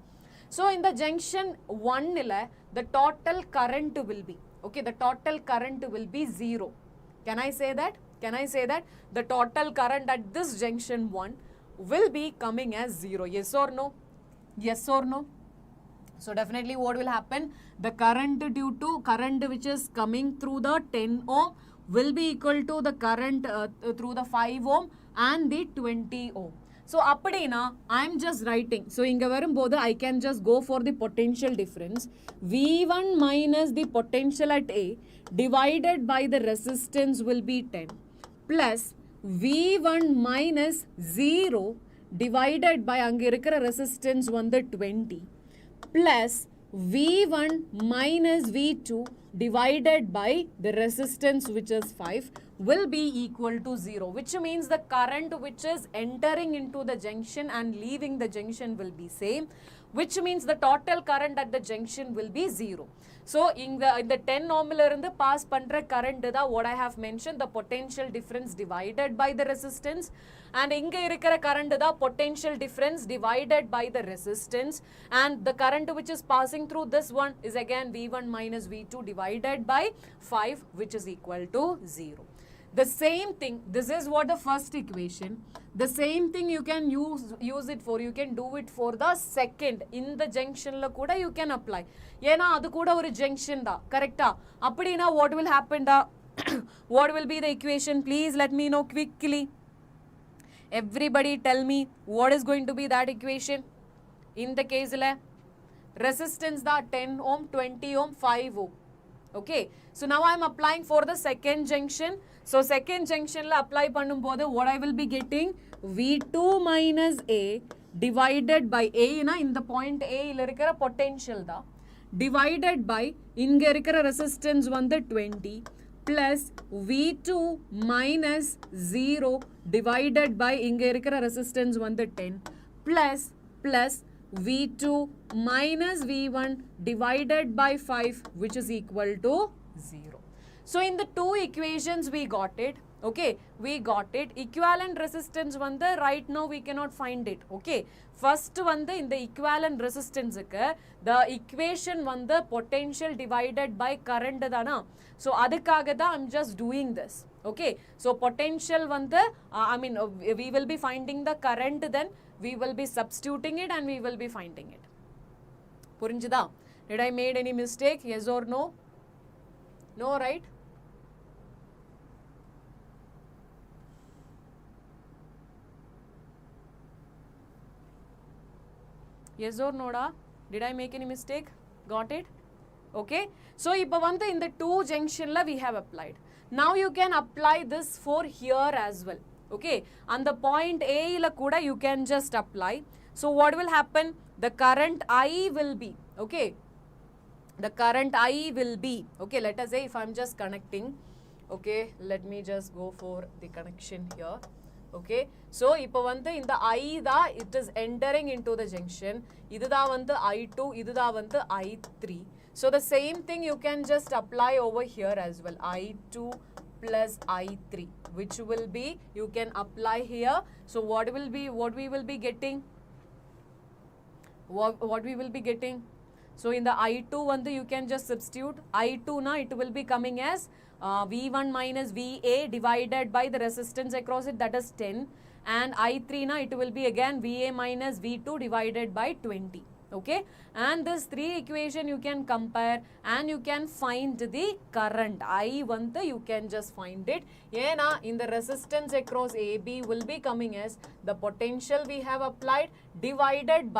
So in the junction 1 illa the total current will be okay, the total current will be 0. Can I say that? The total current at this junction 1 will be coming as 0. Yes or no? Yes or no? So definitely what will happen, the current due to current which is coming through the 10 ohm will be equal to the current through the 5 ohm and the 20 ohm. So appadina I am just writing, so inga varumbodhu I can just go for the potential difference. V1 minus the potential at A divided by the resistance will be 10 plus V1 minus 0 divided by anga irukra resistance vandu 20 plus V1 minus V2 divided by the resistance which is 5 will be equal to 0, which means the current which is entering into the junction and leaving the junction will be same, which means the total current at the junction will be 0. So in the 10 ohm la irundhu pass pandra current da what I have mentioned, the potential difference divided by the resistance, and inga irukra current da potential difference divided by the resistance, and the current which is passing through this one is again V1 minus V2 divided by 5, which is equal to 0. The same thing, this is what the first equation. The same thing you can use it for, you can do it for the second. In the junction la kuda you can apply. Yena adu kuda oru junction da, correct? Appadina what will happen da? What will be the equation? Please let me know quickly. Everybody tell me what is going to be that equation. In the case la resistance da 10 ohm, 20 ohm, 5 ohm. Okay, so now I am applying for the second junction. So second junction la apply பண்ணும்போது what I will be getting, V2 minus A divided by A na in the point A ila irukra potential da divided by inga irukra resistance வந்து 20 plus V2 minus 0 divided by inga irukra resistance வந்து 10 plus V2 minus V1 divided by 5, which is equal to 0. So in the two equations we got it. Okay, we got it. Equivalent resistance வந்து right now we cannot find it. Okay, first வந்து இந்த equivalent resistance க்கு the equation வந்து potential divided by current தானா. So அதுக்காக தான் I'm just doing this. Okay, so potential வந்து I mean we will be finding the current, then we will be substituting it and we will be finding it. புரிஞ்சுதா? Did I made any mistake? Yes or no? No, right? Yes or no da? Did I make any mistake? Got it? Okay. So, இப்போ வந்து இந்த 2 junctionல we have applied. Now you can apply this for here as well. Okay. And the point A ila kuda you can just apply. So, what will happen? The current I will be. Okay. The current I will be. Okay. Let us say if I am just connecting. Okay. Let me just go for the connection here. Okay, so இப்போ வந்து இந்த I தான் it is entering into the junction. இதுதான் வந்து I2, இதுதான் வந்து I3. So the same thing you can just apply over here as well. I2 plus I3, which will be you can apply here. So what we will be getting? What we will be getting? So in the I2 one you can just substitute. I2 na it will be coming as V1 minus VA divided by the resistance across it, that is 10, and I3 na it will be again VA minus V2 divided by 20. Okay, and this 3 equation you can compare and you can find the current I one, you can just find it. Yena in the resistance across AB will be coming as the potential we have applied divided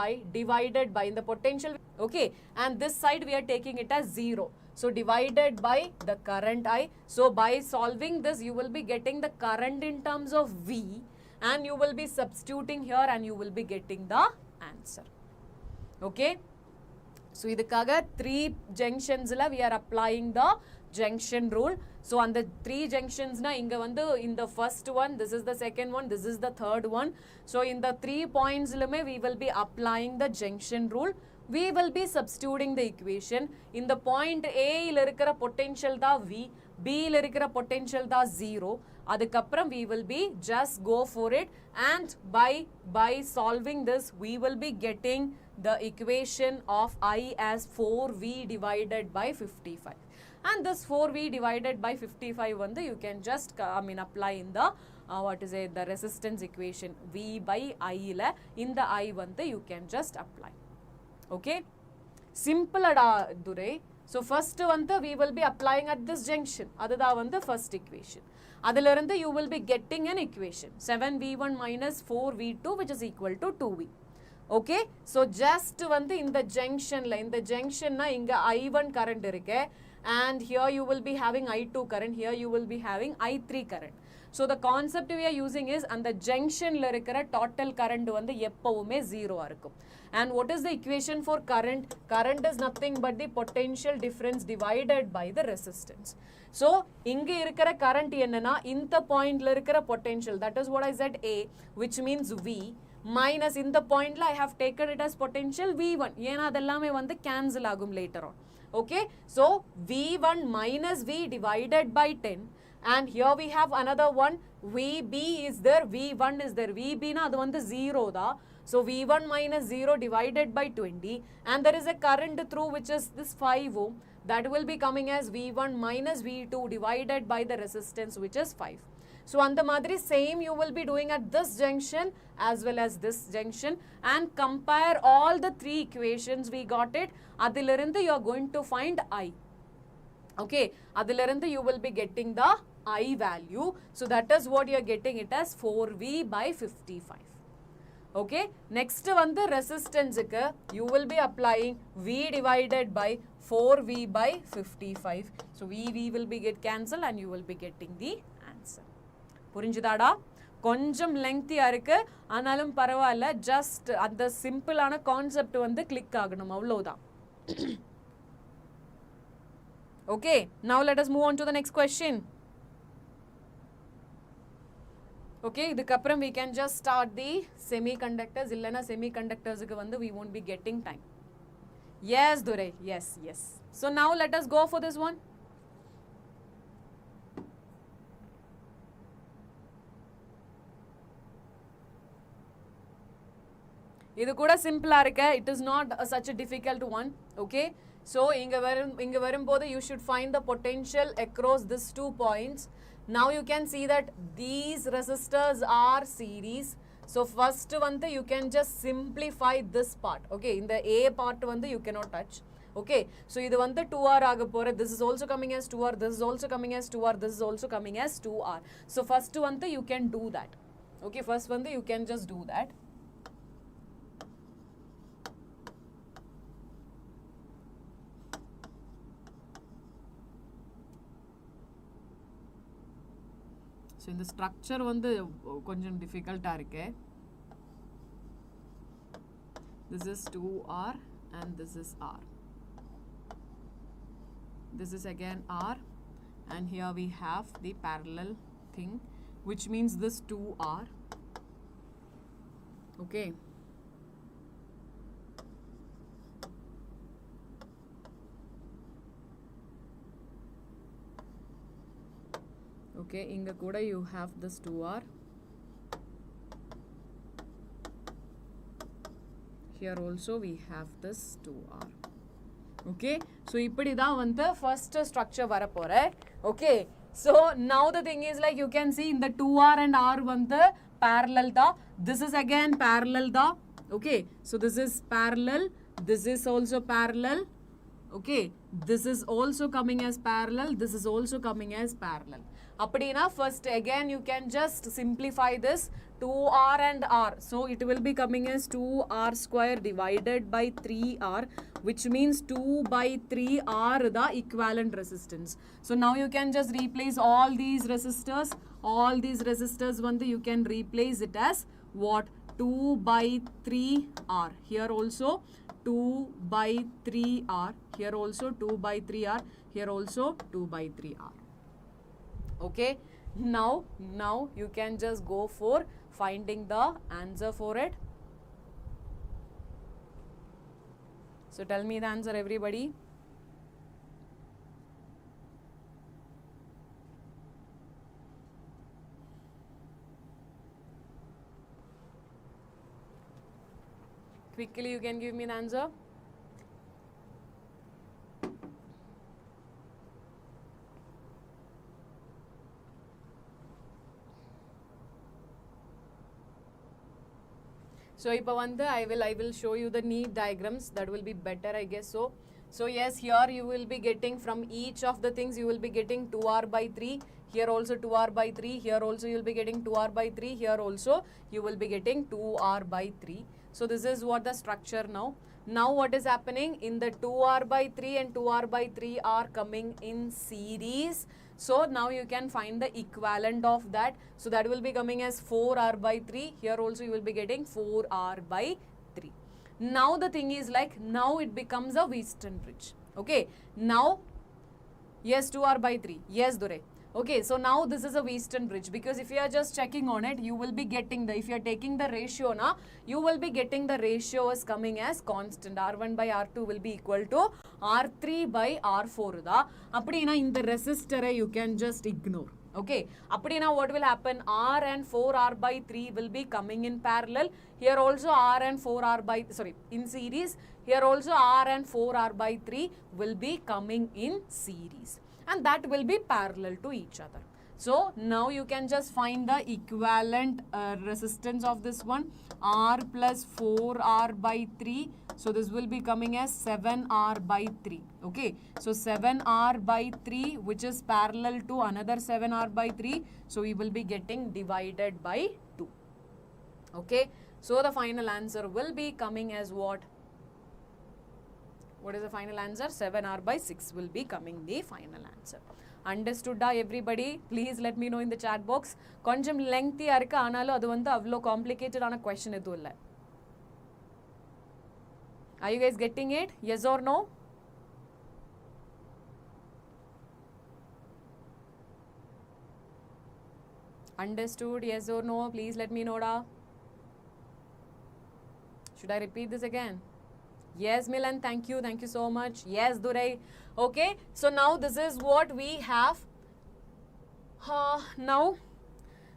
by in the potential. Okay, and this side we are taking it as 0. So divided by the current I. So by solving this you will be getting the current in terms of V and you will be substituting here and you will be getting the answer. Okay. So idukkaga 3 junctions la we are applying the junction rule. So on the 3 junctions na inga vandu in the first one, this is the second one, this is the third one. So in the 3 points lume we will be applying the junction rule. We will be substituting the equation. In the point A il irukra potential da V, B il irukra potential da 0. Adukapram we will be just go for it, and by solving this we will be getting the equation of I as 4V divided by 55. And this 4V divided by 55 one you can just apply in the the resistance equation. V by I la in the I one you can just apply. Okay, simple ada Durai. So first one we will be applying at this junction. Adha the first equation. Adilirundha you will be getting an equation 7V1 minus 4V2 which is equal to 2V. Okay, so just வந்து இந்த junctionல இந்த junctionனா இங்க I1 current இருக்கு, and here you will be having I2 current, here you will be having I3 current. So the concept we are using is அந்த junctionல இருக்கிற total current வந்து எப்பவுமே 0 இருக்கும். And what is the equation for current? Current is nothing but the potential difference divided by the resistance. So இங்க இருக்கிற current என்னன்னா இந்த pointல இருக்கிற potential, that is what I said A, which means V, minus in the point I have taken it as potential V1. ஏனா அதெல்லாமே வந்து cancel ஆகும் later on. Okay, so V1 minus V divided by 10, and here we have another one, VB is there, V1 is there, VB na adu vandu 0 da. So V1 minus 0 divided by 20, and there is a current through which is this 5 ohm, that will be coming as V1 minus V2 divided by the resistance which is 5. So on the madri same you will be doing at this junction as well as this junction, and compare all the 3 equations we got it. Adilirundhu you are going to find I. Okay, adilirundhu you will be getting the I value. So that is what you are getting it as 4V by 55. Okay, next one the resistance you will be applying V divided by 4V by 55. So V will be get cancelled and you will be getting the answer. புரிஞ்சுதாடா? கொஞ்சம் லெங்க்தியா இருக்கு, ஆனாலும் பரவாயில்ல, just அந்த சிம்பிளான concept வந்து click ஆகணும், அவ்வளவுதான். Okay, now let us move on to the next question. Okay, இதுக்கப்புறம் we can just start the semiconductors. இல்லனா semiconductorsக்கு வந்து we won't be getting time. Yes, Durai. Yes. So now let us go for this one. idu kuda simple ah irukku, it is not such a difficult one. Okay, so inga varumbodhu you should find the potential across these 2 points. Now you can see that these resistors are series. So first one you can just simplify this part. Okay, in the A part one you cannot touch. Okay, so idu vandu 2R aga pore, this is also coming as 2R, this is also coming as 2R, this is also coming as 2R. So first one you can do that. Okay, first one you can just do that. So in the structure vandu konjam difficult ah irukke. This is 2R and this is R. This is again R, and here we have the parallel thing, which means this 2R. Okay, okay, inga kuda you have this 2R. Here also we have this 2R. Okay, so ippadi da vanda first structure varapore. Okay, so now the thing is like you can see in the 2R and R vanda parallel da, this is again parallel da. Okay, so this is parallel, this is also parallel. Okay, this is also coming as parallel, this is also coming as parallel. Appadina first again you can just simplify this 2R and R. So it will be coming as 2R square divided by 3R, which means 2 by 3R the equivalent resistance. So now you can just replace all these resistors one you can replace it as what? 2 by 3R. Here also 2 by 3R. Here also 2 by 3R. Here also 2 by 3R. Okay, now you can just go for finding the answer for it. So tell me the answer, everybody. Quickly you can give me the answer. So ipa vandu I will show you the Neet diagrams, that will be better, I guess so. So yes, here you will be getting from each of the things you will be getting 2R by 3, here also 2R by 3, here also you will be getting 2R by 3, here also you will be getting 2R by 3. So this is what the structure now. Now what is happening, in the 2R by 3 and 2R by 3 are coming in series. So now you can find the equivalent of that. So that will be coming as 4R by 3. Here also you will be getting 4R by 3. Now the thing is like, now it becomes a Wheatstone bridge. Okay, now yes 2R by 3. Yes Dore. Okay, so now this is a Wheatstone bridge, because if you are just checking on it, you will be getting the, if you are taking the ratio na, you will be getting the ratio is coming as constant. R1 by R2 will be equal to R3 by R4 da. Appadina in the resistor you can just ignore. Okay, appadina what will happen, R and 4R by 3 will be coming in parallel. Here also R and 4R by, sorry, in series. Here also R and 4R by 3 will be coming in series, and that will be parallel to each other. So now you can just find the equivalent resistance of this one, R plus 4R by 3. So this will be coming as 7R by 3. Okay, so 7R by 3, which is parallel to another 7R by 3. So we will be getting divided by 2. Okay, so the final answer will be coming as what? What is the final answer? 7R by 6 will be coming the final answer. Understood everybody? Please let me know in the chat box. Konjam lengthy irukku, aanalo adu vandu avlo complicated ana question edhu illa. Are you guys getting it? Yes or no? Understood? Yes or no? Please let me know da. Should I repeat this again? Yes, Milan, thank you so much. Yes, Durai. Okay, so now this is what we have. Now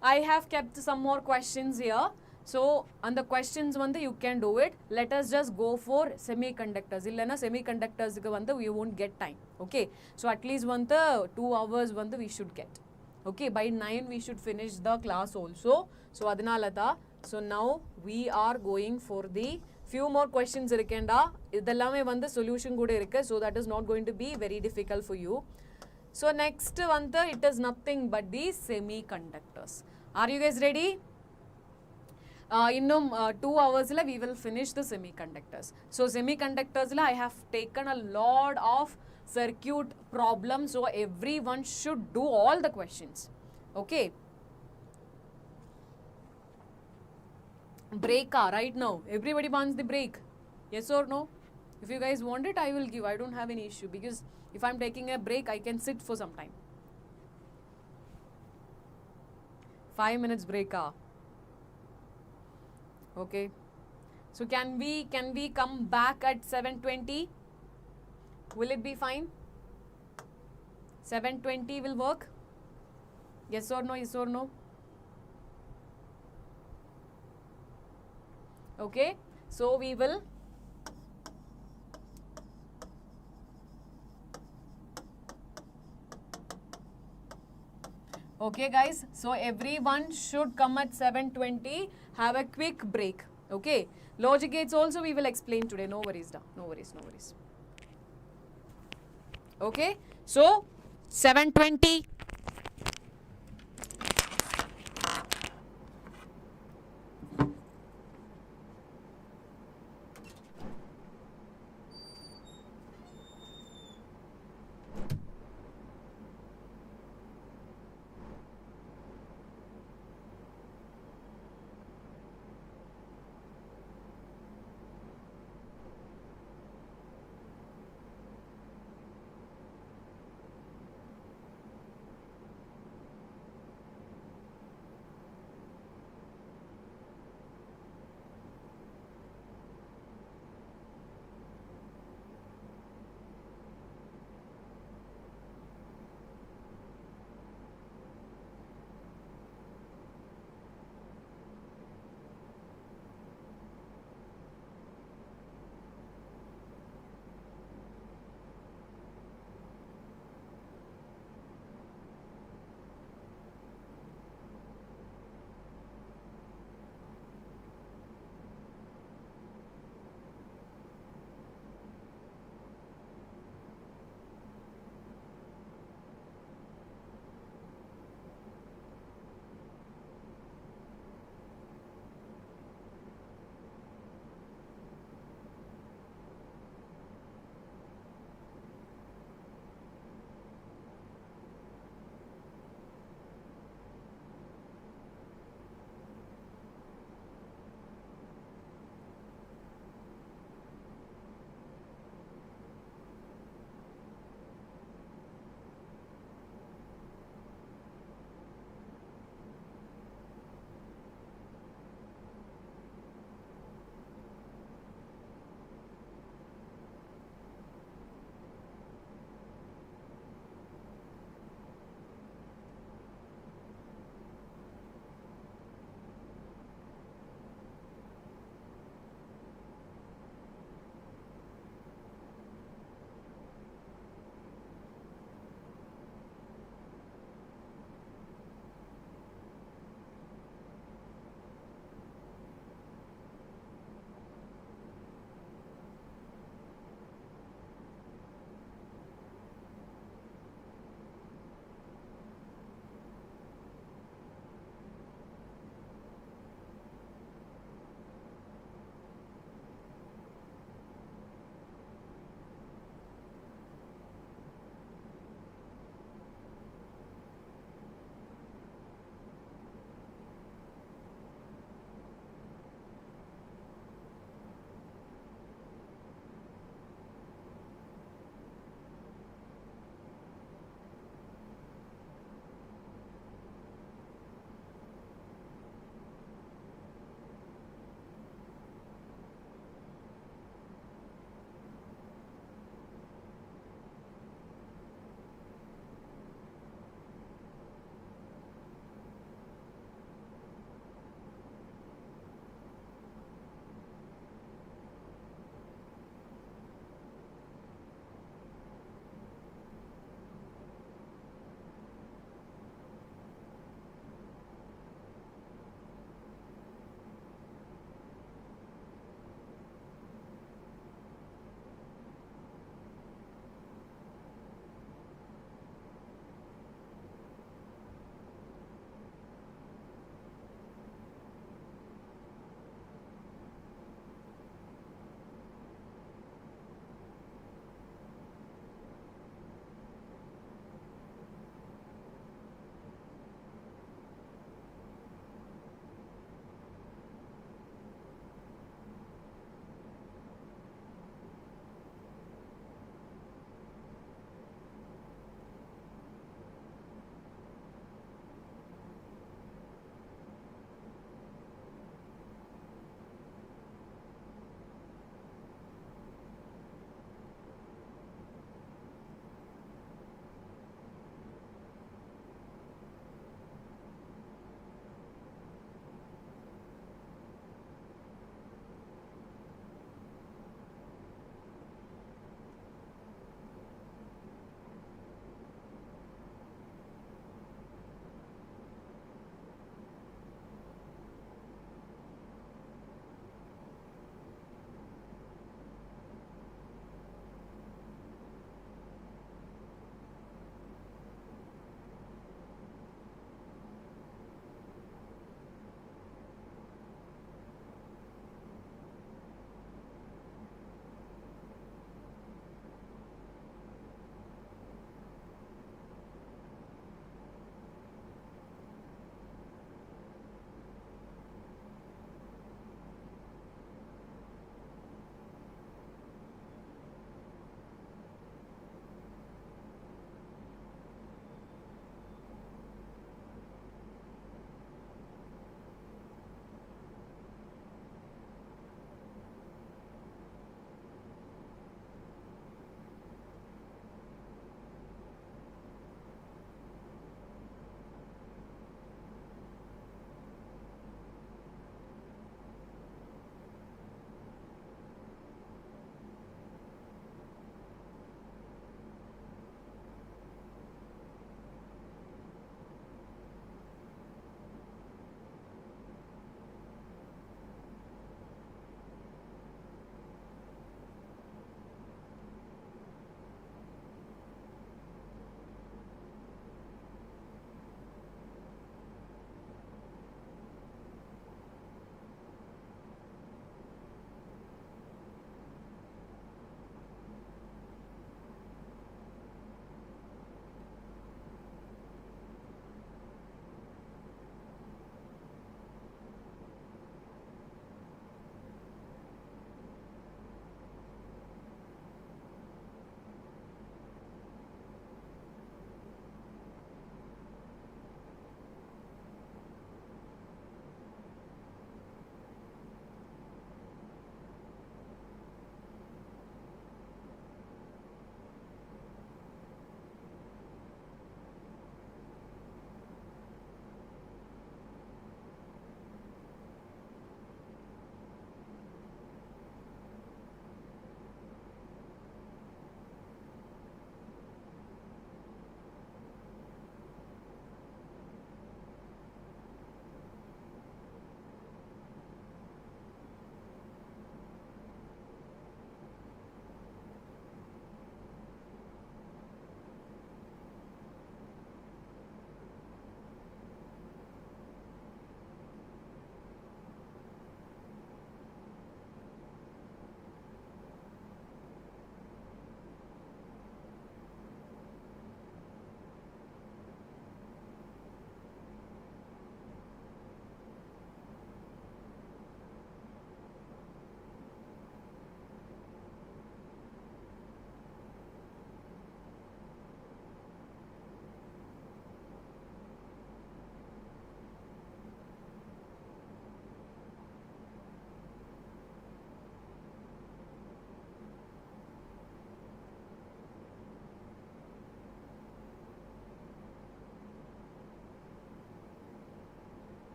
I have kept some more questions here. So and the questions vandu you can do it. Let us just go for semiconductors. Illana semiconductors ku vandu we won't get time. Okay, so at least vandu 2 hours vandu we should get. Okay, by 9 we should finish the class also. So adinalatha, so now we are going for the few more questions irukenda. Idellame vandu solution kuda irukku, so that is not going to be very difficult for you. So next vandu it is nothing but the semiconductors. Are you guys ready? Innum 2 hours la we will finish the semiconductors. So semiconductors la I have taken a lot of circuit problems, so everyone should do all the questions. Okay, break right now, everybody wants the break, yes or no? If you guys want it, I will give. I don't have any issue, because if I'm taking a break I can sit for some time. 5 minutes break. Okay, so can we come back at 7:20? Will it be fine? 7:20 will work? Yes or no? Yes or no? Okay, so we will okay guys, so everyone should come at 7:20. Have a quick break. Okay, logic gates also we will explain today. No worries da, no worries, no worries. Okay, so 7:20.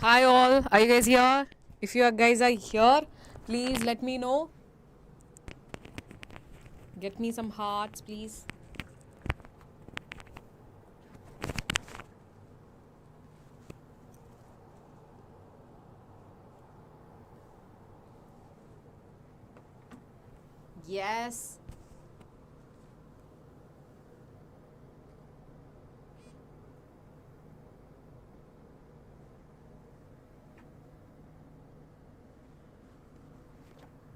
Hi all, are you guys here? If you guys are here, please let me know. Get me some hearts, please. Yes.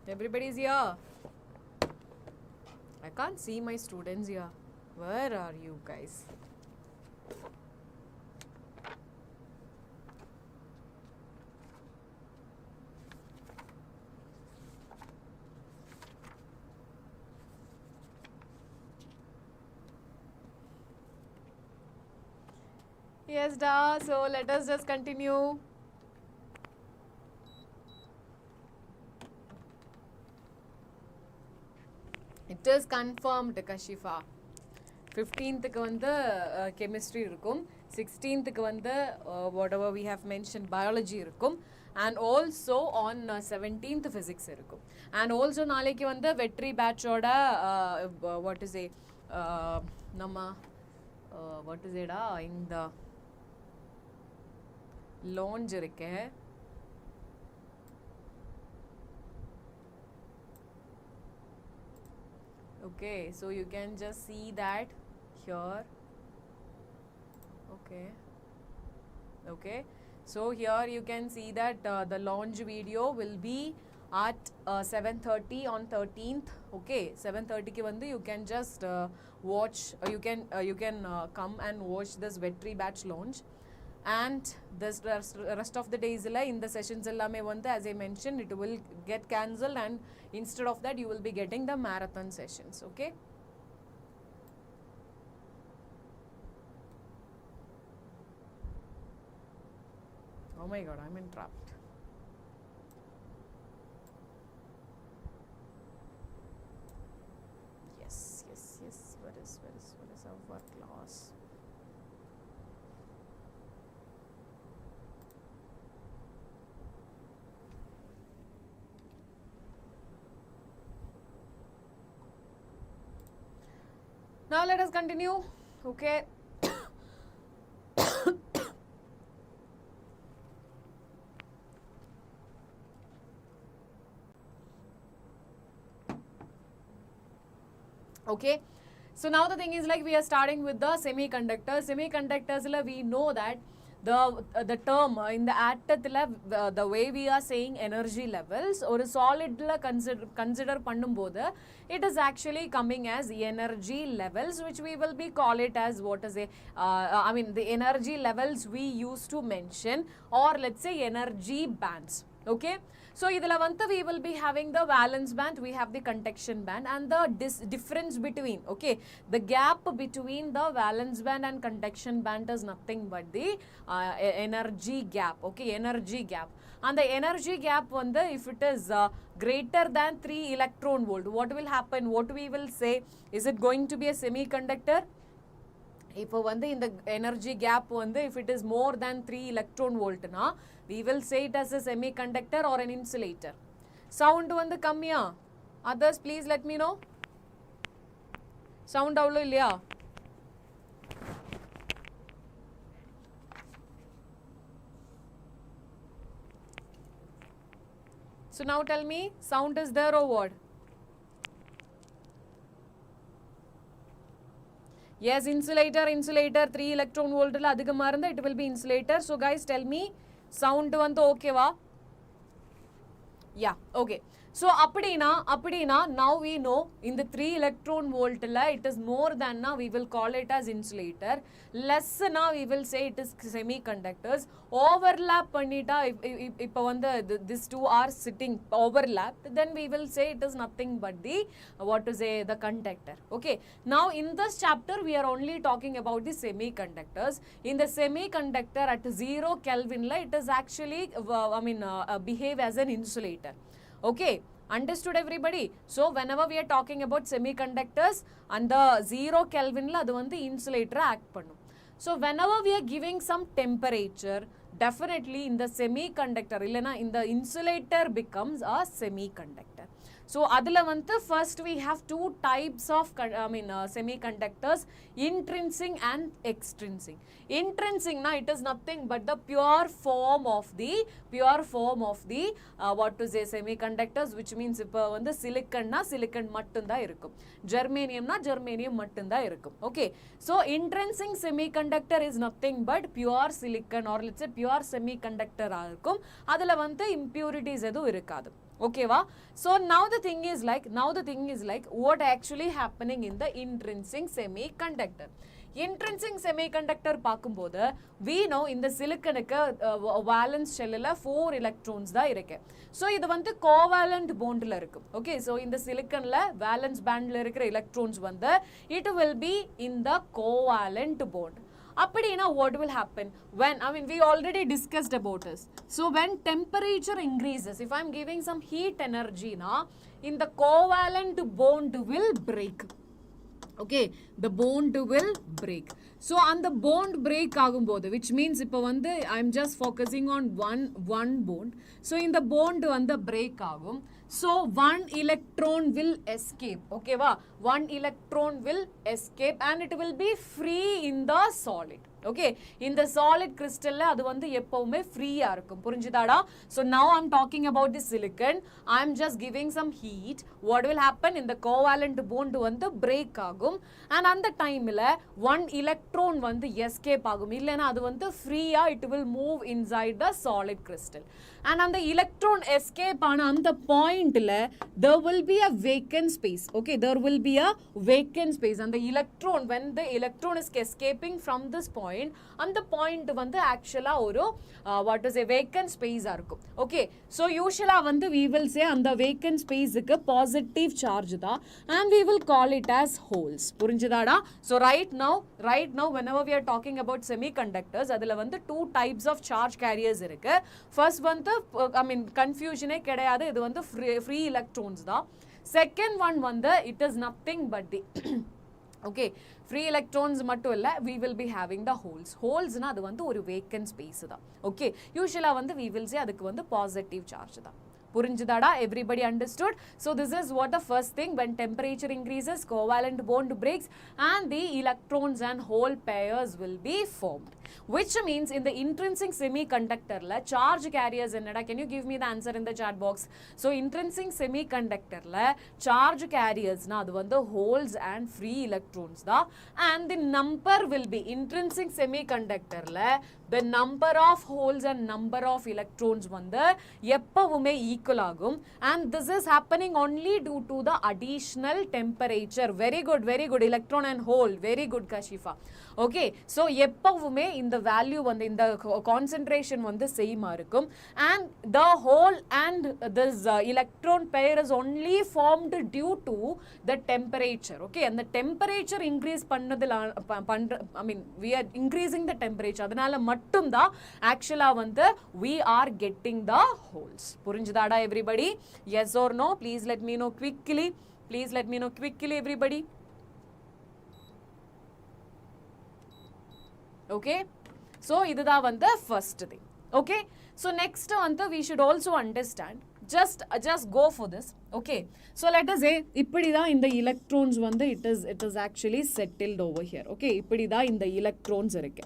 Everybody's here. I can't see my students here. Where are you guys? Yes, da. So let us just continue. It is confirmed, Kashifa. 15th க்கு வந்து chemistry இருக்கும். 16th க்கு வந்து whatever we have mentioned biology இருக்கும். And also on 17th physics இருக்கும். And also நாளைக்கு வந்து வெற்றி batch-ஓட what to say நம்ம what to say டா இந்த launch இருக்கு. Okay, so you can just see that here. Okay, so here you can see that the launch video will be at 7:30 on 13th. Okay, 7:30 ki vandu you can just watch, you can come and watch this Vetri batch launch. And this rest of the days in the sessions as I mentioned, it will get cancelled, and instead of that you will be getting the marathon sessions. Okay, oh my god, I'm entrapped. Yes, where is our class? Now let us continue. Okay. Okay. So now the thing is like we are starting with the semiconductors. Semiconductors we know that the term in the atomல the way we are saying energy levels or solid la consider பண்ணும்போது it is actually coming as energy levels, which we will be call it as what is I mean the energy levels we used to mention, or let's say energy bands. Okay, so idhula vanthu we will be having the valence band, we have the conduction band, and the difference between, okay, the gap between the valence band and conduction band is nothing but the energy gap. Okay, energy gap. And the energy gap vanthu if it is greater than 3 electron volt, what will happen? What we will say, is it going to be a semiconductor? இப்போ வந்து இந்த energy gap வந்து if it is more than 3 electron volt na, we will say it as a semiconductor or an insulator. Sound வந்து கம்மியா? Others please let me know. Sound அவ்வளோ இல்லையா? So now tell me, sound is there or what? Yes, insulator 3 electron volt la adhigama irundha it will be insulator. So guys tell me, sound vandu okay va? Yeah, okay. So appadina now we know in the 3 electron volt la it is more than na we will call it as insulator, less na we will say it is semiconductors. Overlap pannita ipo vanda these two are sitting overlapped, then we will say it is nothing but the what to say the conductor. Okay, now in this chapter we are only talking about the semiconductors. In the semiconductor at 0 Kelvin la it is actually behave as an insulator. Okay, understood everybody? So whenever we are talking about semiconductors and the 0 Kelvin la adu vandu insulator act pannum. So whenever we are giving some temperature, definitely in the semiconductor illana in the insulator becomes a semiconductor. So adula vandu first we have two types of semiconductors, intrinsic and extrinsic. Intrinsic na it is nothing but the pure form of the what to say semiconductors, which means ipo vandu silicon na silicon mattum da irukum, germanium na germanium mattum da irukum. Okay, so intrinsic semiconductor is nothing but pure silicon or let's say pure semiconductor ah irukum, adula vandu impurities edu irukadu. Okay va? So now the thing is like what actually happening in the intrinsic semiconductor. Intrinsic semiconductor பார்க்கும்போது we know இந்த சிலிக்கனுக்கு valence shellல 4 electrons தான் இருக்கு. So இது வந்து covalent bondல இருக்கு. Okay, so இந்த சிலிக்கன்ல valence bandல இருக்கிற electrons வந்து it will be in the covalent bond. Appadina what will happen when, I mean we already discussed about this. So when temperature increases, if I am giving some heat energy na, in the covalent bond will break. Okay, the bond will break. So on the bond break agumbodhu, which means ipo vandu I am just focusing on one bond. So in the bond vandu break agum. So one electron will escape. Okay va? One electron will escape and it will be free in the solid. Okay, in the solid crystal la adu vandu eppovume free ah irukum, purinjidada? So now I am talking about the silicon, I am just giving some heat. What will happen in the covalent bond vandu break agum and on the time la one electron vandu escape agum, illena adu vandu free ah it will move inside the solid crystal. And on the electron escape ana on the point la there will be a vacant space. Okay, there will be a vacant space and the electron, when the electron is escaping from this point, அந்த point வந்து actually ஒரு what is a vacant space ஆ இருக்கும். Okay, so usually வந்து we will say அந்த vacant space க்கு positive charge தான் and we will call it as holes. புரிஞ்சுதாடா? So right now whenever we are talking about semiconductors, அதுல வந்து two types of charge carriers இருக்கு. First வந்து I mean confusion கிடையாது, இது வந்து free electrons தான். Second one வந்து it is nothing but the okay, free electrons mattum illa, we will be having the holes na adu vandu oru vacant space da. Okay, usually vandu we will say adukku vandu positive charge da. Purinjidada? Everybody understood? So this is what the first thing, when temperature increases, covalent bond breaks and the electrons and hole pairs will be formed. Which means in the intrinsic semiconductor la charge carriers ennada? Can you give me the answer in the chat box? So intrinsic semiconductor la charge carriers na adu vandu holes and free electrons da, and the number will be intrinsic semiconductor la the number of holes and number of electrons vandu eppavume equal agum, and this is happening only due to the additional temperature. Very good electron and hole, very good Kashifa. Okay, so eppavume in the value vandu in the concentration vandu same ah irukum, and the hole and this electron pair is only formed due to the temperature. Okay, and the temperature increase pannadila I mean we are increasing the temperature, adanal mattum da actually vandu we are getting the holes. Purinjidada everybody? Yes or no? Please let me know quickly. Everybody. Okay, so idu da vandu first thing. Okay, so next vandu we should also understand, just go for this. Okay, so let us say ippadi da in the electrons vandu it is actually settled over here. Okay, ippadi da in the electrons irukke.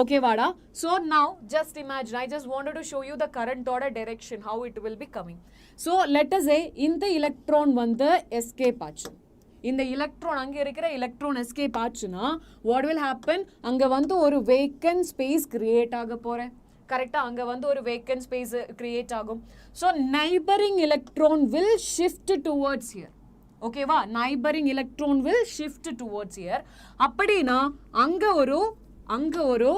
Okay vada? So now just imagine, I just wanted to show you the current order direction, how it will be coming. So let us say in the electron vandu escape ஆச்சு, இந்த electron அங்க இருக்கிற electron escape ஆச்சுனா what will happen, அங்க வந்து ஒரு vacant space create ஆக போறே. கரெக்ட்டா? அங்க வந்து ஒரு vacant space create ஆகும். So neighboring electron will shift towards here. Okay va? Neighboring electron will shift towards here. அப்படினா அங்க ஒரு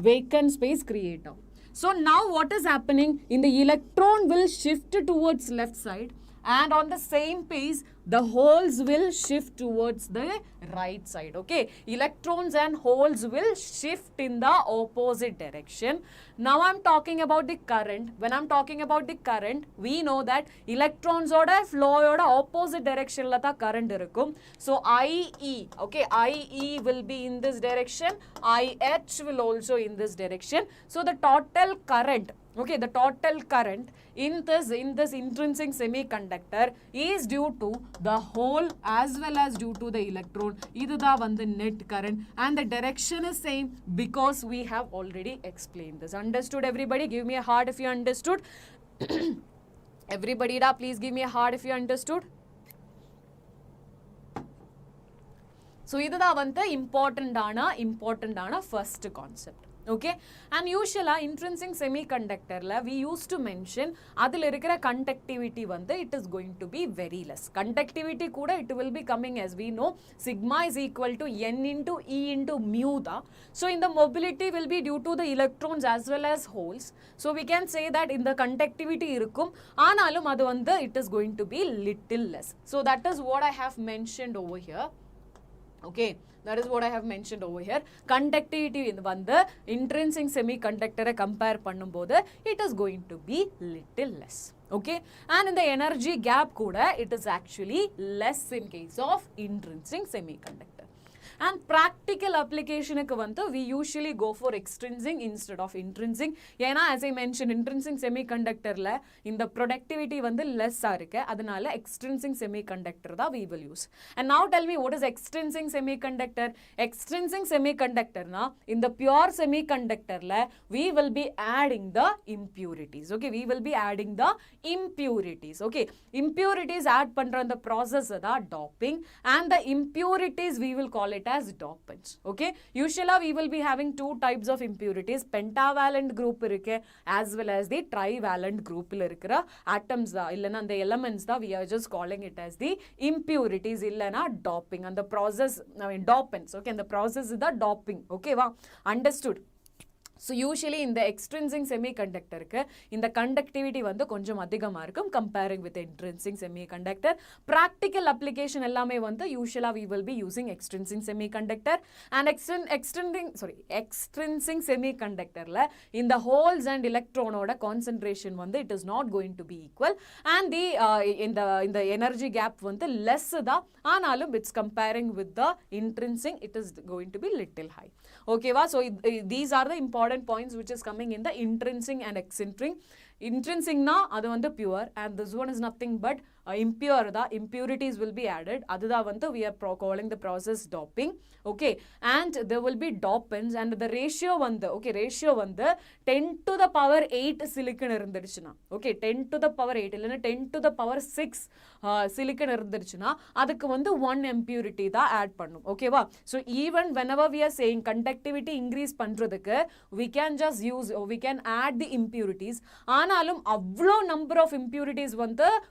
vacant space create ஆகும். So now what is happening, in the electron will shift towards left side and on the same pace the holes will shift towards the right side. Okay, electrons and holes will shift in the opposite direction. Now I'm talking about the current. When I'm talking about the current, we know that electrons oda flow oda opposite direction la tha current irukum. So IE, okay, IE will be in this direction, IH will also in this direction. So the total current, okay, the total current in this intrinsic semiconductor is due to the hole as well as due to the electron. Idu da the net current, and the direction is same because we have already explained this. Understood everybody? Give me a heart if you understood. Everybody da, please give me a heart if you understood. So idu da important ana first concept. Okay, and usually intrinsic semiconductor la we used to mention adil irukra conductivity it is going to be very less. Conductivity kuda it will be coming, as we know, sigma is equal to n into E into mu da. So in the mobility will be due to the electrons as well as holes. So we can say that in the conductivity irukum aanalum adu it is going to be little less. So that is what I have mentioned over here. Okay, that is what I have mentioned over here. Conductivity in the intrinsic semiconductor compare பண்ணும்போது it is going to be little less. Okay, and in the energy gap kuda it is actually less in case of intrinsic semiconductor. And practical application we usually go for extrinsic instead of intrinsic. As I mentioned, intrinsic semiconductor la in the productivity less adanala extrinsic semiconductor da we will use. And now tell me, what is extrinsic semiconductor? Extrinsic semiconductor na in the pure semiconductor la we will be adding the impurities. Okay, we will be adding the impurities. Okay, impurities add pandra the process da doping, and the impurities we will call it as dopants. Okay, usually we will be having two types of impurities, pentavalent group irukke as well as the trivalent group il irukra atoms da illana and the elements da we are just calling it as the impurities illana doping, and the process, I mean dopants. Okay, and the process is the doping. Okay, wow, understood? So usually in the extrinsic semiconductor in the conductivity konjam adhigama irukum comparing with the intrinsic semiconductor. Practical application ellame usually we will be using extrinsic semiconductor, and extrinsic semiconductor la in the holes and electron oda concentration it is not going to be equal, and the in the energy gap less da, aanalum it's comparing with the intrinsic it is going to be little high. Okay va, so these are the important points which is coming in the intrinsic and extrinsic. Intrinsic na adu pure, and this one is nothing but impure. The impurities will be added. Adu da we are calling the process doping. Okay, and there will be dopants, and the ratio okay, ratio 10 to the power 8 silicon irundiruchuna. Okay, 10 to the power 8 illana 10 to the power 6 silicon irundiruchuna adukku 1 impurity da add pannum. Okay va, so even whenever we are saying conductivity increase pandradhukku we can just use, or we can add the impurities. Aanalum avlo number of impurities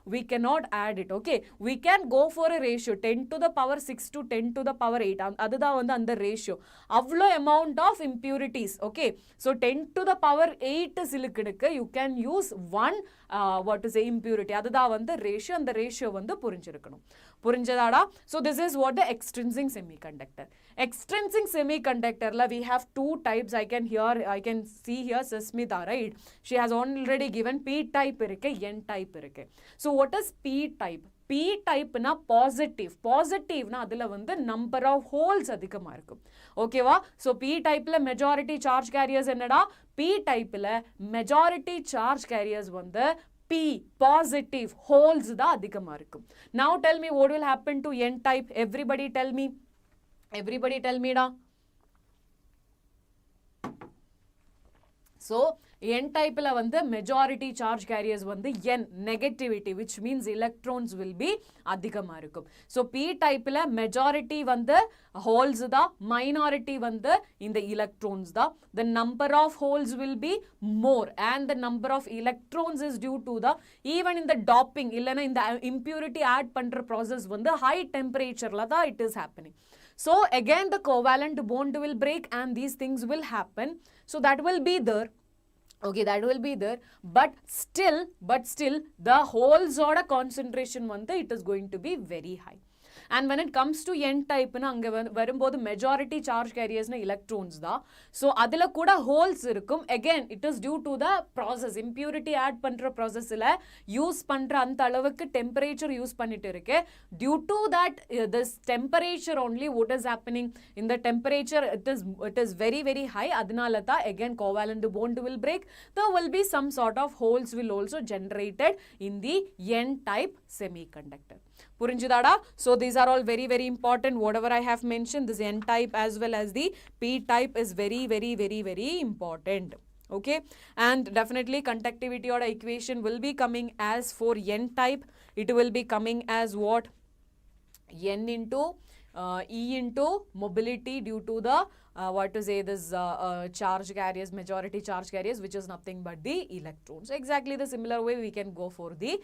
we cannot add it. Okay, we can go for a ratio 10 to the power 6 to 10 to the power 8. Adha and the ratio avlo amount of impurities. Okay, so 10 to the power 8 silicon you can use 1 what to say impurity. Adha the ratio, and the ratio purinjirukanum. Purinjadada. So this is what the extrinsic semiconductor. Extrinsic semiconductor la we have two types. I can see here Susmita, right? She has already given P type irukke, N type irukke. So what is P type? P type na positive. Positive na adula number of holes adhigama irukum. Okay va, so P type la majority charge carriers ennada? P type la majority charge carriers P positive holes da adhigama irukum. Now tell me what will happen to N type. Everybody tell me da. So N type la majority charge carriers N negativity, which means electrons will be adhigama irukum. So P type la majority holes da, minority in the electrons da. The number of holes will be more, and the number of electrons is due to the, even in the doping illana in the impurity add pandra process high temperature la da it is happening. So again the covalent bond will break and these things will happen. So that will be there. Okay, that will be there, but still the holes order concentration one, it is going to be very high. And when it comes to N type, the majority charge carriers na electrons da. So adila kuda holes irukum. Again, it is due to the process. Impurity add pandra process ila use pandra anta alavukku temperature use pannittu irukke. Due to that, this temperature only, what is happening in the temperature, it is very, very high. Adinalatha, again, covalent bond will break. There will be some sort of holes will also generated in the N type semiconductor. Purinjidada? So these are all very, very important. Whatever I have mentioned, this N type as well as the P type is very, very, very, very important. Okay, and definitely conductivity or equation will be coming as for N type. It will be coming as what? N into E into mobility due to the charge carriers, majority charge carriers, which is nothing but the electrons. Exactly the similar way we can go for the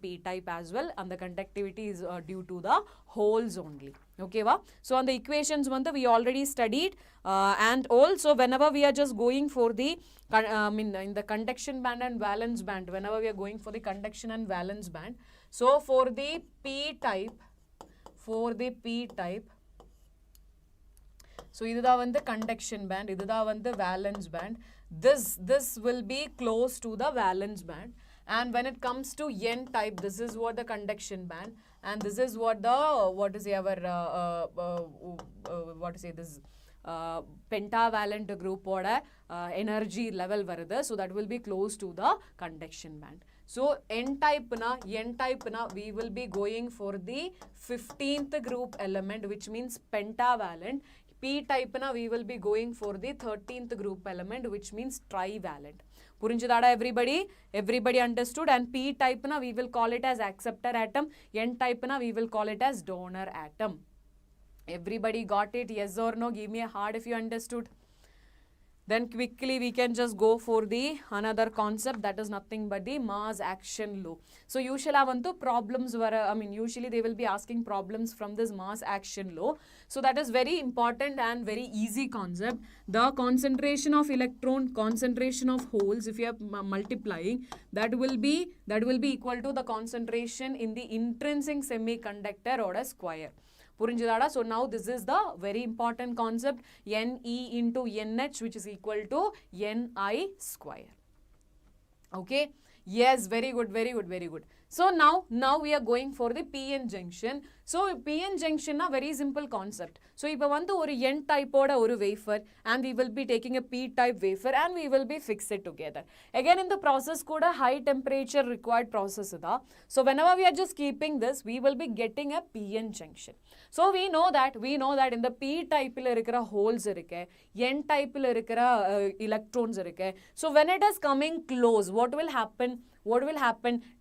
P type as well, and the conductivity is due to the holes only. Okay, va? So on the equations we already studied, and also whenever we are just going for the in the conduction band and valence band, whenever we are going for the conduction and valence band, so for the P type, so this is the conduction band, this is the valence band. This will be close to the valence band. And when it comes to N type, this is what the conduction band, and this is what the this pentavalent group order energy level varudha. So that will be close to the conduction band. So N type na we will be going for the 15th group element, which means pentavalent. P type na we will be going for the 13th group element, which means trivalent. Purinjidada everybody? Everybody understood? And P type na we will call it as acceptor atom. N type na we will call it as donor atom. Everybody got it? Yes or no? Give me a heart if you understood. Then quickly we can just go for the another concept, that is nothing but the mass action law. So usually problems were, usually they will be asking problems from this mass action law. So that is very important and very easy concept. The concentration of electron, concentration of holes, if you are multiplying, that will be equal to the concentration in the intrinsic semiconductor or a square. Purinjidada? So now this is the very important concept, Ne into Nh, which is equal to Ni square. Okay. Yes, very good, very good, very good. So now we are going for the PN junction. So PN junction a very simple concept. So ipa or N type oda or wafer, and we will be taking a P type wafer and we will be fixed it together. Again in the process koda high temperature required process da. So whenever we are just keeping this, we will be getting a PN junction. So we know that in the P type il irukra holes irukke, N type il irukra electrons irukke. So when it is coming close, what will happen?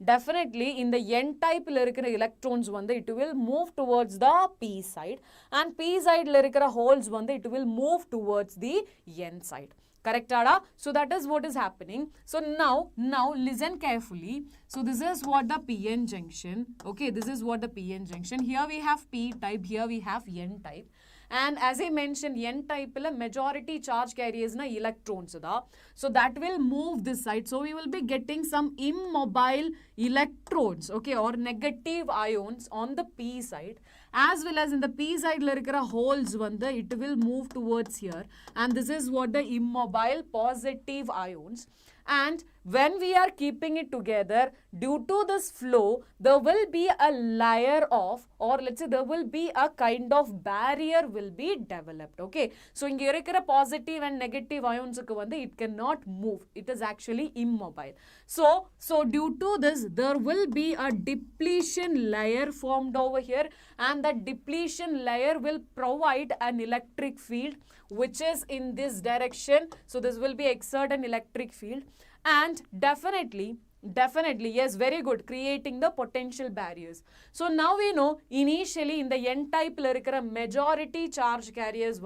Definitely in the N type electrons it will move towards the P side, and P side holes it will move towards the N side. Correct, Ada? So that is what is happening. So now listen carefully. So this is what the PN junction. Okay, this is what the PN junction. Here we have P type, here we have N type. And as I mentioned, N type majority charge carriers na electrons da. So that will move this side. So we will be getting some immobile electrons, okay, or negative ions on the P side, as well as in the P side holes it will move towards here, and this is what the immobile positive ions. And when we are keeping it together, due to this flow, there will be a layer of, or let's say there will be a kind of barrier will be developed. Okay, so in positive and negative ions it cannot move. It is actually immobile. So due to this, there will be a depletion layer formed over here, and that depletion layer will provide an electric field which is in this direction. So this will be exert an electric field, and definitely, yes, very good, creating the potential barriers. So now we know initially in the N type majority charge carriers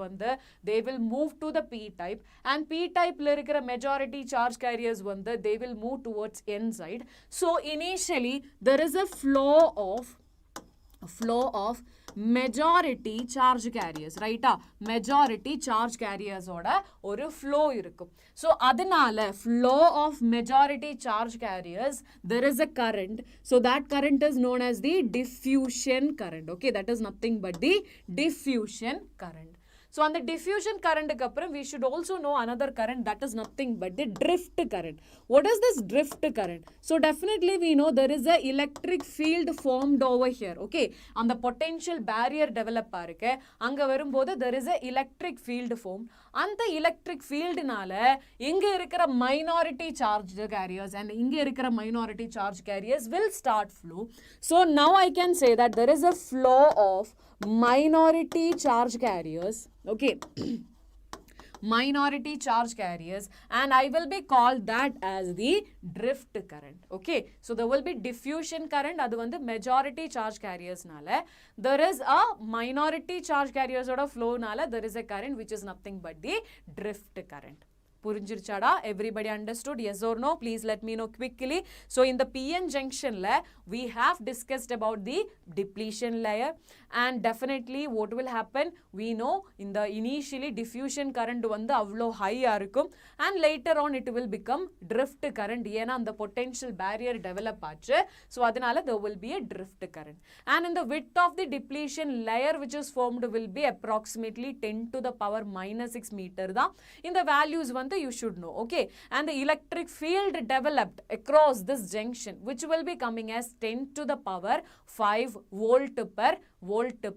they will move to the P type, and P type majority charge carriers they will move towards N side. So initially there is a flow of flow of majority charge carriers, right? Majority charge carriers oda oru flow irukum. So adanal flow of majority charge carriers, there is a current. So that current is known as the diffusion current. Okay, that is nothing but the diffusion current. So on the diffusion current, we should also know another current, that is nothing but the drift current. What is this drift current? So definitely we know there is a electric field formed over here. Okay, on the potential barrier develop anga varumbodhu there is a electric field formed. And the electric field nala inge irukra minority charge carriers and inge irukra minority charge carriers will start flow. So now I can say that there is a flow of minority charge carriers. Okay, minority charge carriers, and I will be called that as the drift current. Okay, so there will be diffusion current, adu vandu majority charge carriers nala, there is a minority charge carriers oda flow nala there is a current which is nothing but the drift current. புரிஞ்சிருச்சாடா? Everybody understood? Yes or no? Please let me know quickly. So in the PN junction la, we have discussed about the depletion layer, and definitely what will happen, we know in the initially diffusion current vandu avlo high irukum, and later on it will become drift current ஏனா அந்த potential barrier develop ஆச்சு. So அதனால there will be a drift current, and in the width of the depletion layer which is formed will be approximately 10 to the power minus 6 meter da. In the values vandu you should know. Okay, and the electric field developed across this junction which will be coming as 10 to the power 5 volt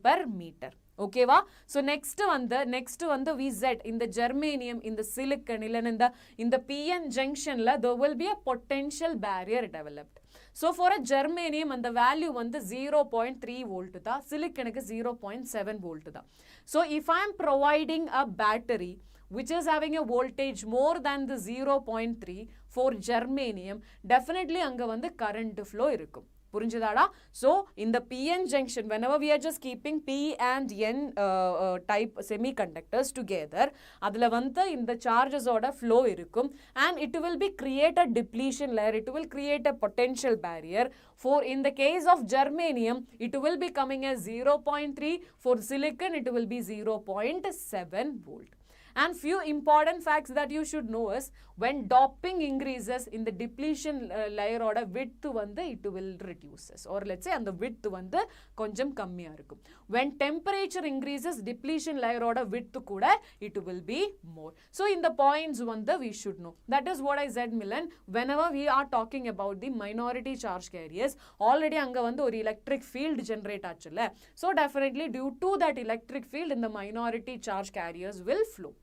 per meter. Okay va? So next வந்து VZ in the germanium, in the silicon, in the PN junction la there will be a potential barrier developed. So for a germanium and the value வந்து 0.3 volt da, silicon க்கு 0.7 volt da. So if I am providing a battery which is having a voltage more than the 0.3 for germanium, definitely anga vandu current flow irukum. புரிஞ்சுதாடா? So in the PN junction, whenever we are just keeping P and N type semiconductors together, adula vanda in the charges oda flow irukum, and it will be create a depletion layer, it will create a potential barrier. For in the case of germanium, it will be coming as 0.3, for silicon it will be 0.7 volt. And few important facts that you should know is, when doping increases in the depletion layer oda width vandu it will reduces, or let's say and the width vandu konjam kammiya irukum. When temperature increases, depletion layer oda width kuda it will be more. So in the points vandu we should know. That is what I said, Milan. Whenever we are talking about the minority charge carriers, already anga vandu or electric field generate aachilla. So definitely due to that electric field in the minority charge carriers will flow.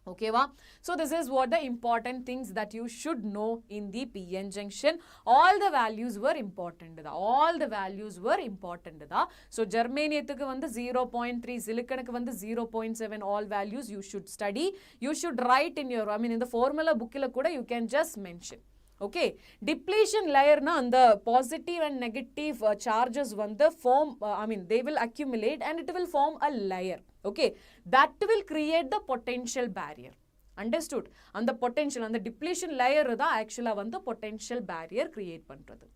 Okay va? So this is what the important things that you should know in the PN junction. All the values were important da. All the values were important da. So germaniumukku vandu 0.3, silicon ku vandu 0.7, all values you should study. You should write in your, in the formula book la kuda you can just mention. Okay, depletion layer na and the positive and negative charges vandu form, they will accumulate and it will form a layer. Okay, that will create the potential barrier. Understood? And the potential and the depletion layer da actually vandu potential barrier create பண்றது.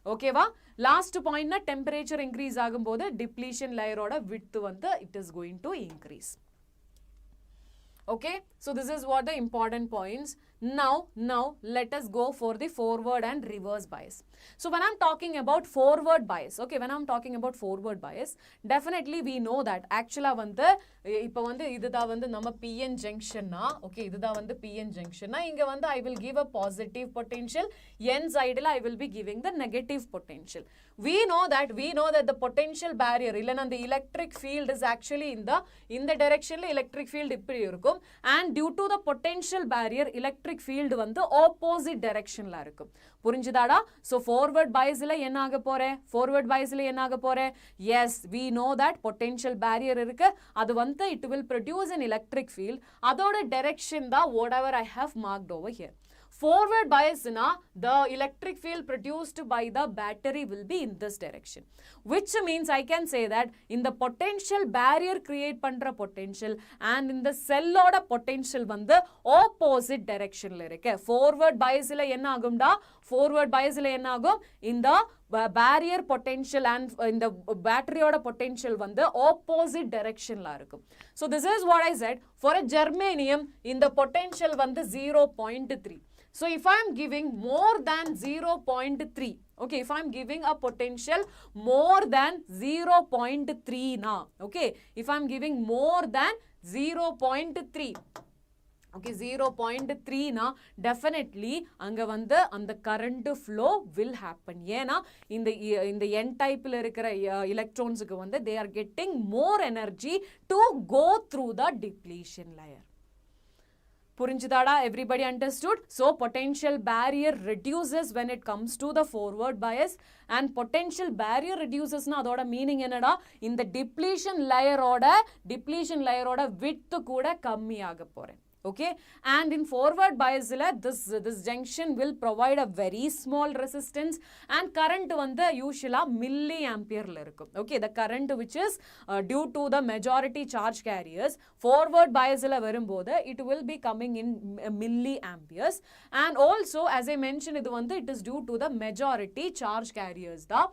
Okay va? Last point na temperature increase ஆகும்போது depletion layer oda width vandu it is going to increase. Okay, so this is what the important points. Now let us go for the forward and reverse bias. So when I'm talking about forward bias, okay, when I'm talking about forward bias, definitely we know that actually vandu ipo vandu idudha vandu nama PN junction na, okay, idudha vandu PN junction na, inga vandu I will give a positive potential, n side la I will be giving the negative potential. We know that the potential barrier illana the electric field is actually in the direction la electric field ipdi irukum, and due to the potential barrier electric field வந்து opposite directionல இருக்கும். புரிஞ்சுதாடா? So forward biasல என்ன ஆக போறே? Forward biasல என்ன ஆக போறே? Yes, we know that potential barrier இருக்கு. அது வந்து it will produce an electric field. அதோட direction தான் whatever I have marked over here. Forward bias na, the electric field produced by the battery will be in this direction, which means I can say that in the potential barrier create பண்ற potential and in the cell oda potential வந்து opposite direction la இருக்கு. Forward bias la என்ன ஆகும்டா? Forward bias la என்ன ஆகும்? In the barrier potential and இந்த பேட்டரியோட potential வந்து opposite directionல இருக்கும். So this is what I said. For a germanium, இந்த potential வந்து 0.3. So if I am giving more than 0.3, okay, if I am giving a potential more than 0.3 now, okay, if I am giving more than 0.3, okay, 0.3 na definitely anga vanda and the current flow will happen. ஏனா இந்த n type ல இருக்கிற electrons க்கு வந்து they are getting more energy to go through the depletion layer. புரிஞ்சுதாடா? Everybody understood? So potential barrier reduces when it comes to the forward bias, and potential barrier reduces na அதோட meaning என்னடா? இந்த depletion layer ஓட width கூட கம்மியாக போறேன். Okay, and in forward bias this junction will provide a very small resistance, and current வந்து usually milliampere ல இருக்கும். Okay, the current which is due to the majority charge carriers, forward bias ல வரும்போது it will be coming in milliamperes, and also as I mentioned இது வந்து it is due to the majority charge carriers da,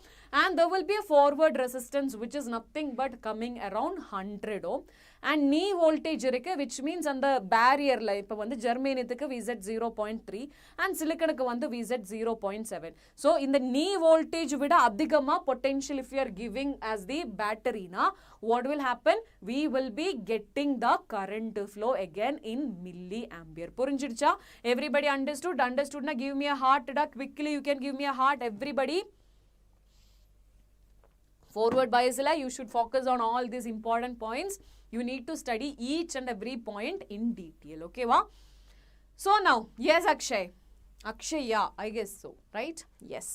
and there will be a forward resistance which is nothing but coming around 100 ohm, and knee voltage இருக்கு, which means அந்த barrierல இப்ப வந்து ஜெர்மேனியத்துக்கு VZ 0.3 and சிலிக்கனுக்கு வந்து VZ 0.7. so இந்த knee voltage விட அதிகமா potential if you are giving as the battery na, what will happen? We will be getting the current flow again in milliampere. புரிஞ்சிடுச்சா? Everybody understood na give me a heart da, quickly you can give me a heart everybody. Forward bias la you should focus on all these important points. You need to study each and every point in detail. Okay, va? So now, yes, Akshay, yeah, I guess so, right? Yes.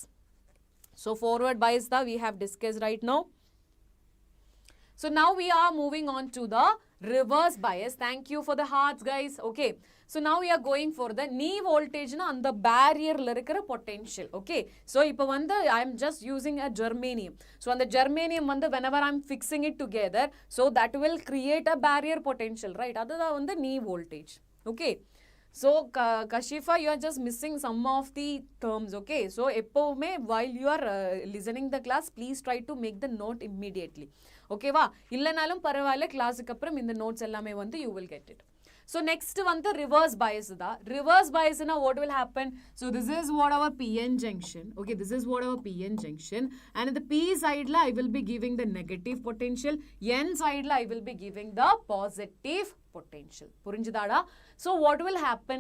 So forward bias da we have discussed right now. So now we are moving on to the reverse bias. Thank you for the hearts, guys. Okay, so now we are going for the knee voltage na and the barrier la irukra potential. Okay, so ipo vanda I am just using a germanium. So on the germanium vanda whenever I am fixing it together, so that will create a barrier potential, right? Adha vanda knee voltage. Okay, so Kashifa, you are just missing some of the terms. Okay, so eppovume while you are listening the class, please try to make the note immediately. Okay va? இல்லனாலும் பரவாயில்லை, கிளாஸுக்கு அப்புறம் இந்த notes எல்லாமே வந்து you will get it. So next one the reverse bias da. Reverse bias na what will happen? So this is what our PN junction. Okay, this is what our PN junction, and in the P side la I will be giving the negative potential, N side la I will be giving the positive potential. புரிஞ்சுதாடா? So what will happen?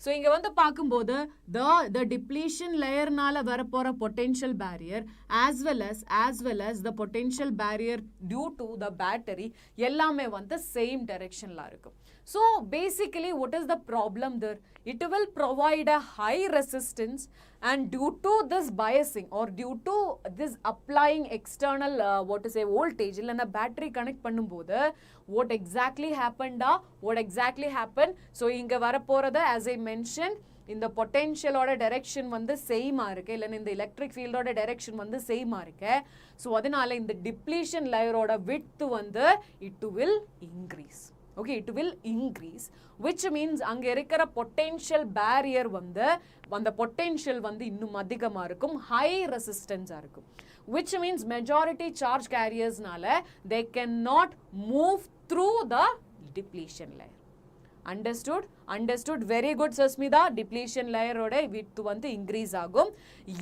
So இங்க வந்து பாக்கும்போது the depletion layer நால வரப்போற potential barrier as well as the potential barrier due to the battery எல்லாமே வந்து same directionல இருக்கும். So basically what is the problem there? It will provide a high resistance, and due to this biasing or due to this applying external voltage இல்லனா battery connect பண்ணும்போது what exactly happened? So இங்க வரப்போறது as I mentioned, இந்த potential ஓட direction வந்து சேமா இருக்கு, இல்லனா இந்த electric field ஓட direction வந்து சேமா இருக்கு. So அதனால இந்த depletion layer ஓட width வந்து it will increase. Okay, it will increase, which means அங்க இருக்கிற potential barrier வந்து அந்த potential வந்து இன்னும் அதிகமா இருக்கும், high resistance இருக்கும், which means majority charge carriers நால they cannot move through the depletion layer. Understood? Very good, Sasmita. Depletion layer oda width வந்து increase ஆகும்.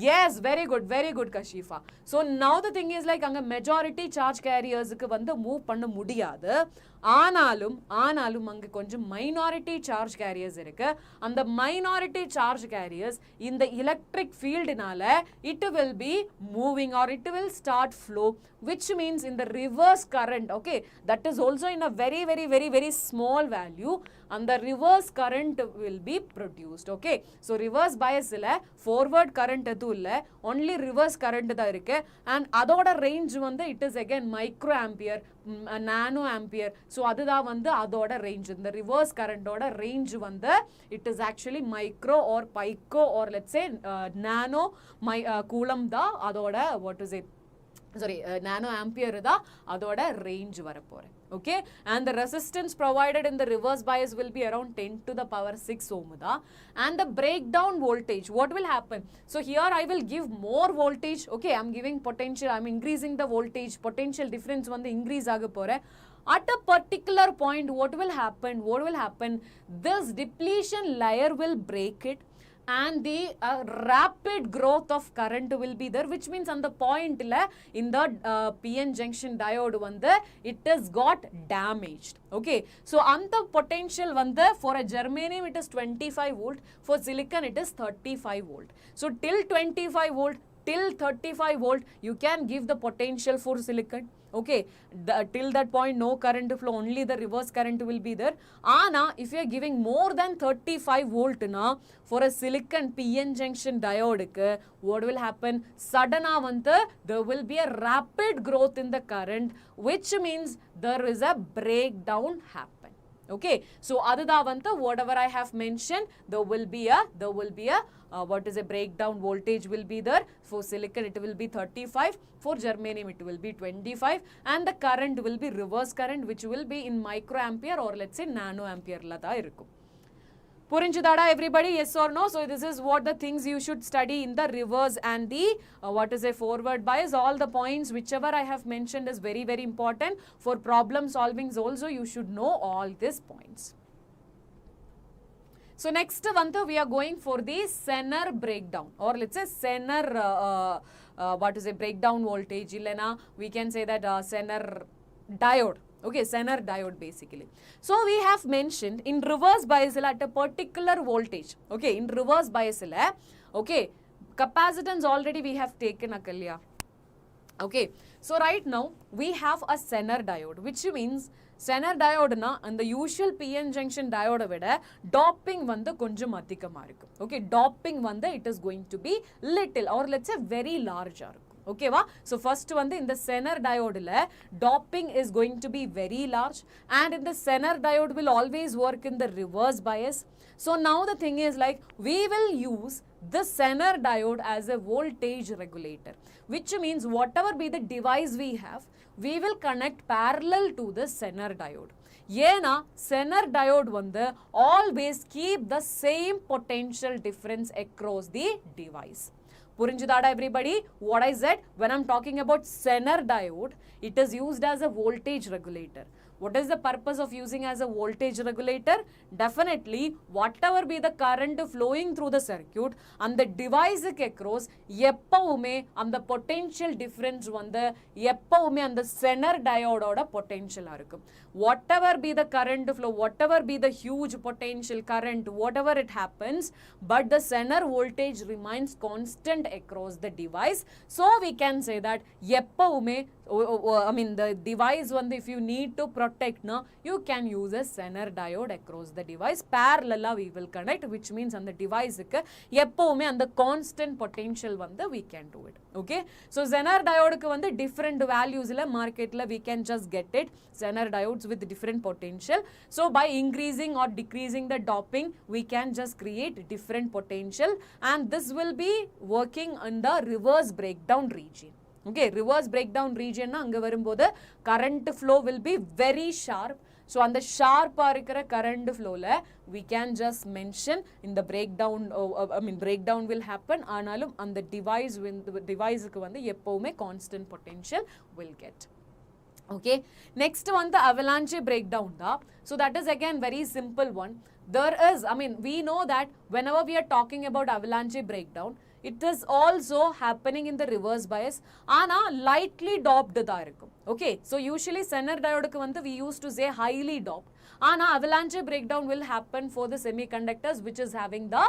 Yes, very good Kashifa. So now the thing is like அங்க majority charge carriers க்கு வந்து move பண்ண முடியாது. ஆனாலும் அங்க கொஞ்சம் minority charge carriers இருக்கு. அந்த minority charge carriers இந்த electric field நால it will be moving or it will start flow, which means in the reverse current, okay, that is also in a very small value, and the reverse current will be produced. Okay, so reverse bias illa forward current edu illa, only reverse current da irukku, and adoda range வந்து it is again micro ampere, nano ampere. So adudha வந்து adoda range, இந்த reverse current oda range வந்து it is actually micro or pico or let's say nano coulomb da adoda what is it nano ampere da adoda range varapore. Okay, and the resistance provided in the reverse bias will be around 10 to the power 6 ohm da. And the breakdown voltage, what will happen? So here I will give more voltage. Okay, I'm giving potential, I'm increasing the voltage, potential difference வந்து increase ஆக போற. At a particular point, what will happen? This depletion layer will break it, and the rapid growth of current will be there, which means on the point in the PN junction diode vande it has got damaged. Okay, so on the potential vande for a germanium it is 25 volt, for silicon it is 35 volt. So till 25 volt till 35 volt you can give the potential for silicon. Okay, till that point no current flow, only the reverse current will be there. Ana if you are giving more than 35 volt na for a silicon PN junction diode ku, what will happen? Suddenly vanthu there will be a rapid growth in the current, which means there is a breakdown happen. Okay, so adha vanthu whatever I have mentioned, there will be a what is a breakdown voltage will be there. For silicon it will be 35, for germanium it will be 25, and the current will be reverse current, which will be in microampere or let's say nano ampere la da irukum. Purinjudada everybody, yes or no? So this is what the things you should study in the reverse and the what is a forward bias. All the points whichever I have mentioned is very very important. For problem solvings also you should know all these points. So next one we are going for the Zener breakdown, or let's say Zener what is a breakdown voltage, illena we can say that Zener diode. Okay, Zener diode basically. So we have mentioned in reverse bias at a particular voltage. Okay, in reverse bias okay, capacitance already we have taken akalya. Okay, so right now we have a Zener diode, which means Zener diode na and the usual PN junction diode vida doping vanda konjam adhikama irukku. Okay, doping vanda it is going to be little or let's say very large irukku. Okay va? So first vanda in the Zener diode la doping is going to be very large, and in the Zener diode will always work in the reverse bias. So now the thing is like we will use the Zener diode as a voltage regulator, which means whatever be the device we have, we will connect parallel to the Zener diode. Yena Zener diode vanda always keep the same potential difference across the device. Purinjudada everybody, what I said when I'm talking about Zener diode, it is used as a voltage regulator. What is the purpose of using as a voltage regulator? Definitely whatever be the current flowing through the circuit and the device across eppavume and the potential difference vanda eppavume and the Zener diode oda potential irukum. Whatever be the current flow, whatever be the huge potential current, whatever it happens, but the Zener voltage remains constant across the device. So we can say that eppavume I mean the device one, if you need to protect na, you can use a Zener diode across the device. Parallel we will connect, which means on the device ku eppavume and the constant potential vanda we can do it. Okay, so Zener diode ku vanda different values la market la we can just get it, Zener diodes with different potential. So by increasing or decreasing the doping we can just create different potential, and this will be working in the reverse breakdown region. Okay, reverse breakdown region na anga varumbodhu current flow will be very sharp. So on the sharp irukra current flow la we can just mention in the breakdown breakdown will happen, aanalum on the device ku vanda eppovume constant potential will get. Okay, next one the avalanche breakdown da. So that is again very simple one. There is, we know that whenever we are talking about avalanche breakdown, it is also happening in the reverse bias. Ana lightly doped da irukum. Okay, so usually Zener diode ku vanda we used to say highly doped. Ana avalanche breakdown will happen for the semiconductors which is having the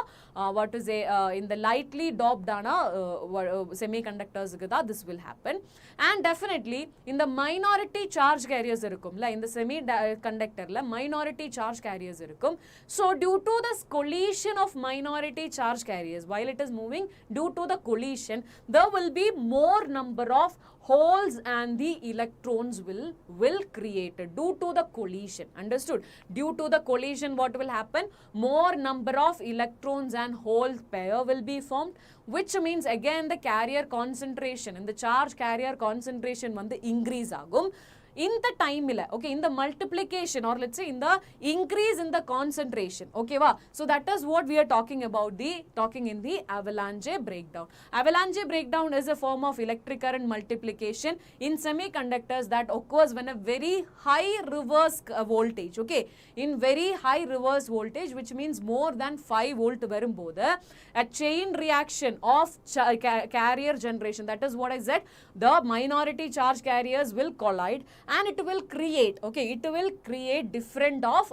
in the lightly doped semiconductors this will happen. And definitely in the minority charge carriers irukum la, in the semiconductor la minority charge carriers irukum. So due to this collision of minority charge carriers while it is moving, due to the collision there will be more number of holes and the electrons will create due to the collision. Understood? Due to the collision, what will happen? More number of electrons and hole pair will be formed, which means again the carrier concentration and the charge carrier concentration வந்து increase ஆகும். In the time, okay, in the multiplication, or let's say in the increase in the concentration, okay va? So that is what we are talking about, talking in the avalanche breakdown. Avalanche breakdown is a form of electric current multiplication in semiconductors that occurs when a very high reverse voltage, okay, in very high reverse voltage, which means more than 5 volt varumbodhu, a chain reaction of carrier generation, that is what I said, the minority charge carriers will collide and it will create, okay, it will create different of,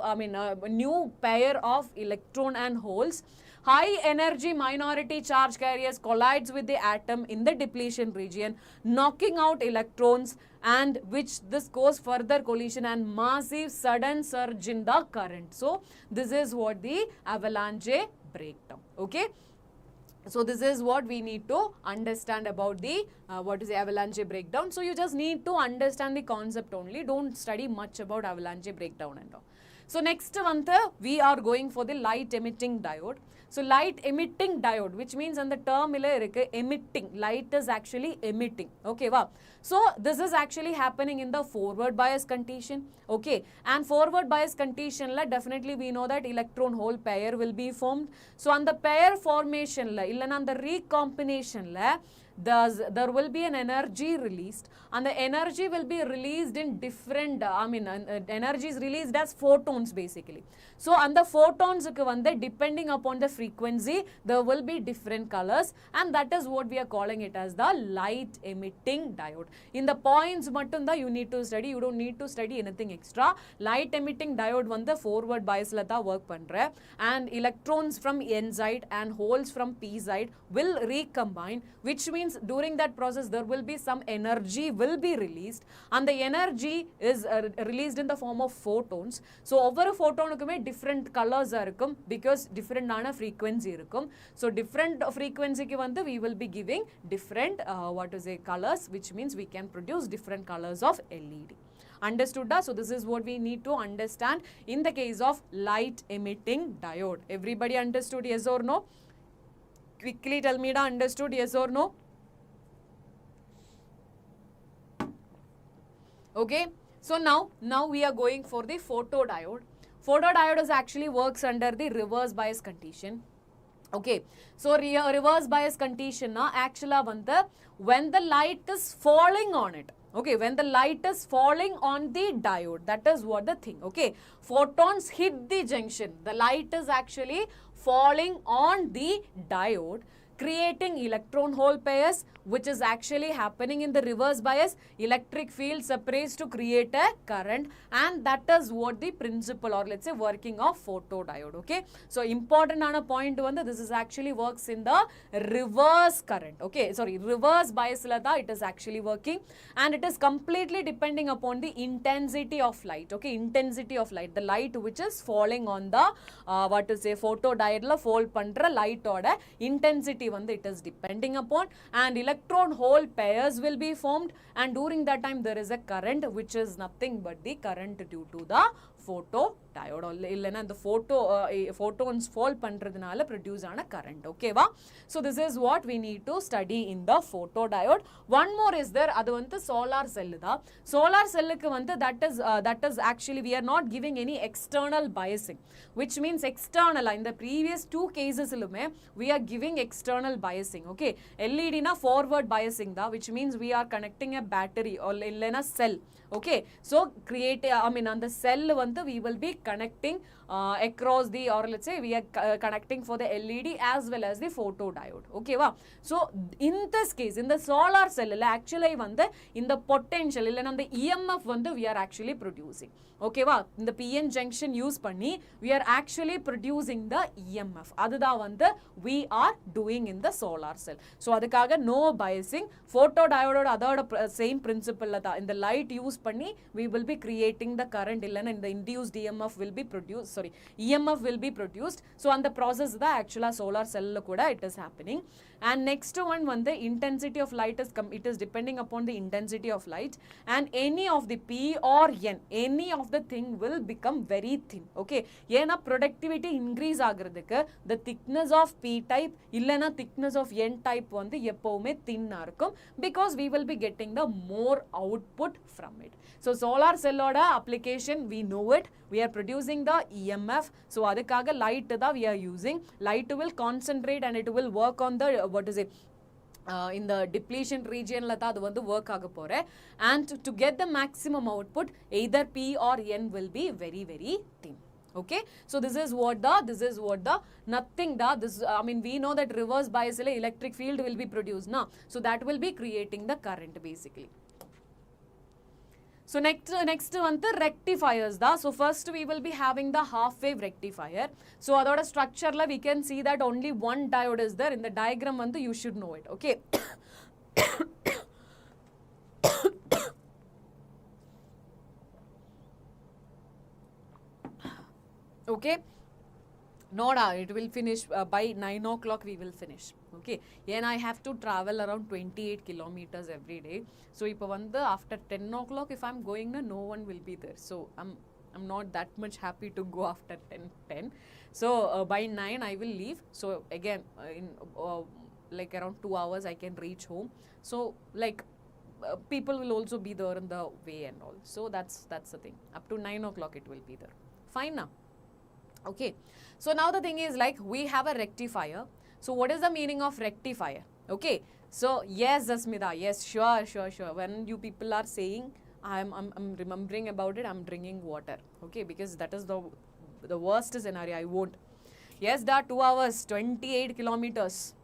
new pair of electron and holes. High energy minority charge carriers collides with the atom in the depletion region, knocking out electrons, and which this goes further collision and massive sudden surge in the current. So this is what the avalanche breakdown, okay. So this is what we need to understand about the what is the avalanche breakdown. So you just need to understand the concept only. Don't study much about avalanche breakdown and all. So next one, we are going for the light emitting diode. So light emitting diode, which means on the term emitting, light is actually emitting, okay va? So this is actually happening in the forward bias condition, okay, and forward bias condition la definitely we know that electron hole pair will be formed. So on the pair formation la illana on the recombination la there will be an energy released, and the energy will be released in different energy is released as photons basically. So on the photons depending upon the frequency there will be different colors, and that is what we are calling it as the light emitting diode. In the points mattum you need to study, you don't need to study anything extra. Light emitting diode forward bias la work pandra, and electrons from n side and holes from p side will recombine, which means during that process there will be some energy will be released, and the energy is released in the form of photons. So over a photon different colors irukum because different ana frequency irukum. So different frequency ki we will be giving different colors, which means we can produce different colors of LED. Understood? So this is what we need to understand in the case of light emitting diode. Everybody understood, yes or no? Quickly tell me, understood, yes or no? Okay, so now we are going for the photodiode. Photodiode is actually works under the reverse bias condition. Okay, so reverse bias condition na actually when the light is falling on it. Okay, when the light is falling on the diode, that is what the thing. Okay, photons hit the junction. The light is actually falling on the diode, creating electron hole pairs, which is actually happening in the reverse bias. Electric field separates to create a current, and that is what the principle, or let's say working of photodiode. Okay, so important on a point this is actually works in the reverse current. Okay, sorry, reverse bias lada it is actually working, and it is completely depending upon the intensity of light. Okay, intensity of light, the light which is falling on the photodiode la fall pandra light oda intensity it is depending upon, and electron hole pairs will be formed, and during that time there is a current which is nothing but the current due to the photodiode illana the photons fall pandradhanaala produce ana current. Okay va? So this is what we need to study in the photodiode. One more is there, adu solar cell da. Solar cell ku that is actually we are not giving any external biasing, which means external. In the previous two cases we are giving external biasing. Okay, LED na forward biasing da, which means we are connecting a battery or illana cell. Okay, so create on the cell we will be connecting across the, or let's say we are connecting for the LED as well as the photodiode. Okay va? So in this case, in the solar cell actually in the potential illana the EMF we are actually producing. Okay va? In the PN junction use panni we are actually producing the EMF. Adudha we are doing in the solar cell. So adukkaga no biasing. Photodiode other same principle in the light use panni we will be creating the current illana in the induced EMF EMF will be produced, EMF will be produced. So on the process the actual solar cell kuda it is happening. And next one the intensity of light is it is depending upon the intensity of light, and any of the P or N, any of the thing will become very thin. Okay, ஏனா productivity increase ஆகிறதுக்கு the thickness of P type இல்லனா thickness of N type வந்து எப்பவுமே thin ஆ இருக்கும், because we will be getting the more output from it. So solar cell oda application we know it, we are producing the EMF. So அதுக்காக light da we are using. Light will concentrate and it will work on the what is it in the depletion region la adu vandu work aga pore, and to get the maximum output either P or N will be very very thin. Okay, so this is what the nothing da this I mean we know that reverse bias electric field will be produced na, so that will be creating the current basically. So next one the rectifiers da. So first we will be having the half wave rectifier. So adoda structure la we can see that only one diode is there in the diagram vandu, you should know it. Okay. Okay, Noda, it will finish by 9 o'clock we will finish. Okay, and I have to travel around 28 kilometers every day. So if after 10 o'clock if I'm going, no one will be there. So I'm not that much happy to go after 10. So by 9 I will leave. So again in like around 2 hours I can reach home. So like people will also be there in the way and all. So that's the thing. Up to 9 o'clock it will be there. Fine now. Okay, so now the thing is like we have a rectifier. So what is the meaning of rectifier? Okay, so yes Zasmita, yes, sure, when you people are saying I'm remembering about it, I'm drinking water. Okay, because that is the worst scenario, I won't. Yes, that 2 hours 28 kilometers.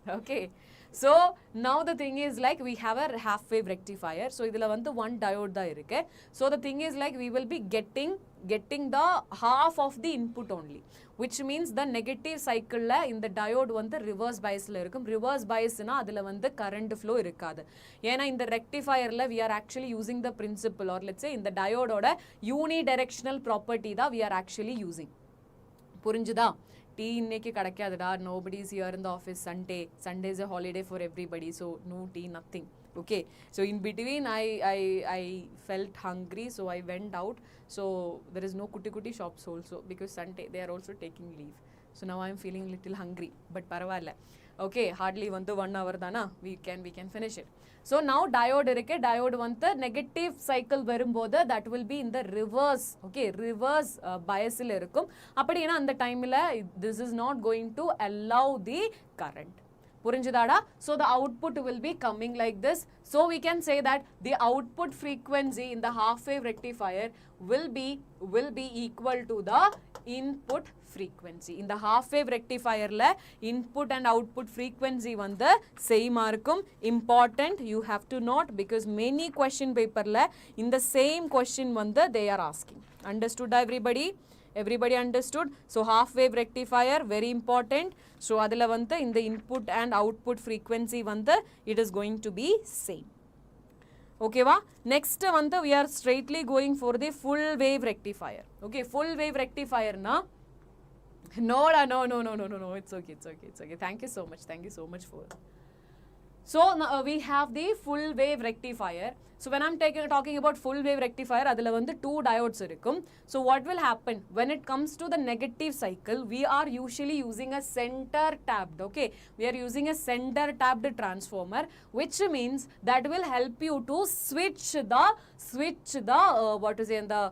Okay, so now the thing is like we have a half wave rectifier. So idhula vandu one diode da irukke. So the thing is like we will be getting the half of the input only, which means the negative cycle la in the diode vandu reverse bias la irukum. Reverse bias na adula vandu current flow irukadu. Yena in the rectifier la we are actually using the principle, or let's say in the diode oda unidirectional property da we are actually using. புரிஞ்சுதா? Tea inneke kadakadada, nobody is here in the office. Sunday is a holiday for everybody, so no tea, nothing. Okay, so in between I felt hungry, so I went out. So there is no kuti shops also, because Sunday they are also taking leave. So now I am feeling little hungry, but paravalla. Okay, hardly 1 hour dana, we can finish it. So now diode irukke, diode vantha negative cycle varumbodhu that will be in the reverse. Okay, reverse bias il irukum. Appadina and the time la this is not going to allow the current. Purinjidada? So the output will be coming like this. So we can say that the output frequency in the half wave rectifier will be equal to the input frequency. In the half wave rectifier la input and output frequency vanda same arukum. Important, you have to note, because many question paper la in the same question vanda they are asking. Understood everybody? Everybody understood? So half wave rectifier very important. So adula vantha in the input and output frequency vantha it is going to be same. Okay va? Next vantha we are straightly going for the full wave rectifier. Okay, full wave rectifier na no, it's okay. Thank you so much for. So we have the full wave rectifier. So when I'm talking about full wave rectifier, adula vandu 2 diodes irukum. So what will happen when it comes to the negative cycle? We are usually using a center tapped. Okay, we are using a center tapped transformer, which means that will help you to switch the what to say in the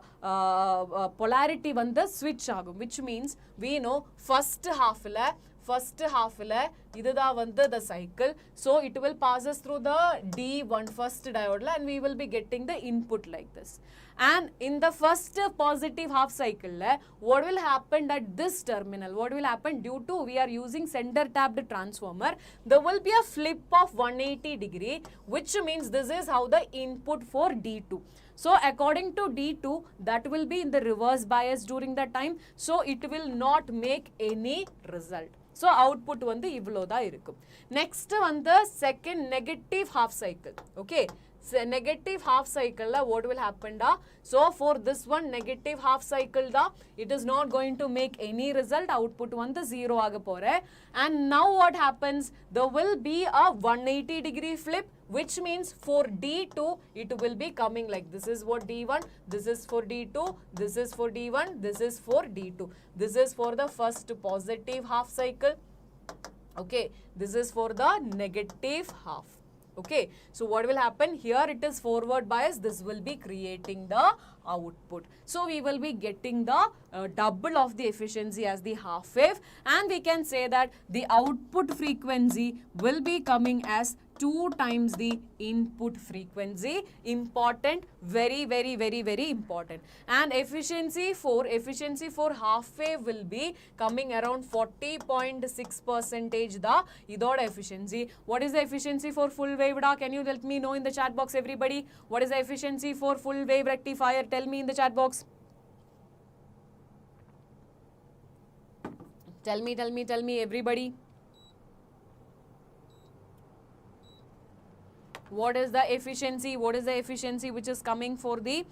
polarity vanda switch agum, which means we know first half la idudha vanda the cycle, so it will pass us through the D1 first diode la, and we will be getting the input like this. And in the first positive half cycle la, what will happen at this terminal, what will happen due to we are using center tapped transformer, there will be a flip of 180 degree, which means this is how the input for D2. So according to D2, that will be in the reverse bias during that time, so it will not make any result. So output வந்து இவ்வளோ தான் இருக்கும். Next வந்து second negative half cycle. Okay, negative half cycle la what will happen da, so for this one negative half cycle da, it is not going to make any result, output vandu 0 aga pore. And now what happens, there will be a 180-degree flip, which means for D2 it will be coming like this is what D1, this is for D2, this is for D1, this is for D2. This is for the first positive half cycle. Okay, this is for the negative half. Okay, so what will happen here, it is forward bias, this will be creating the output. So we will be getting the double of the efficiency as the half wave, and we can say that the output frequency will be coming as 2 times the input frequency. Important, very important. And efficiency for half wave will be coming around 40.6% the idoda efficiency. What is the efficiency for full wave da? Can you let me know in the chat box, everybody? What is the efficiency for full wave rectifier? Tell me in the chat box. Tell me everybody. What is the efficiency? What is the efficiency which is coming for the,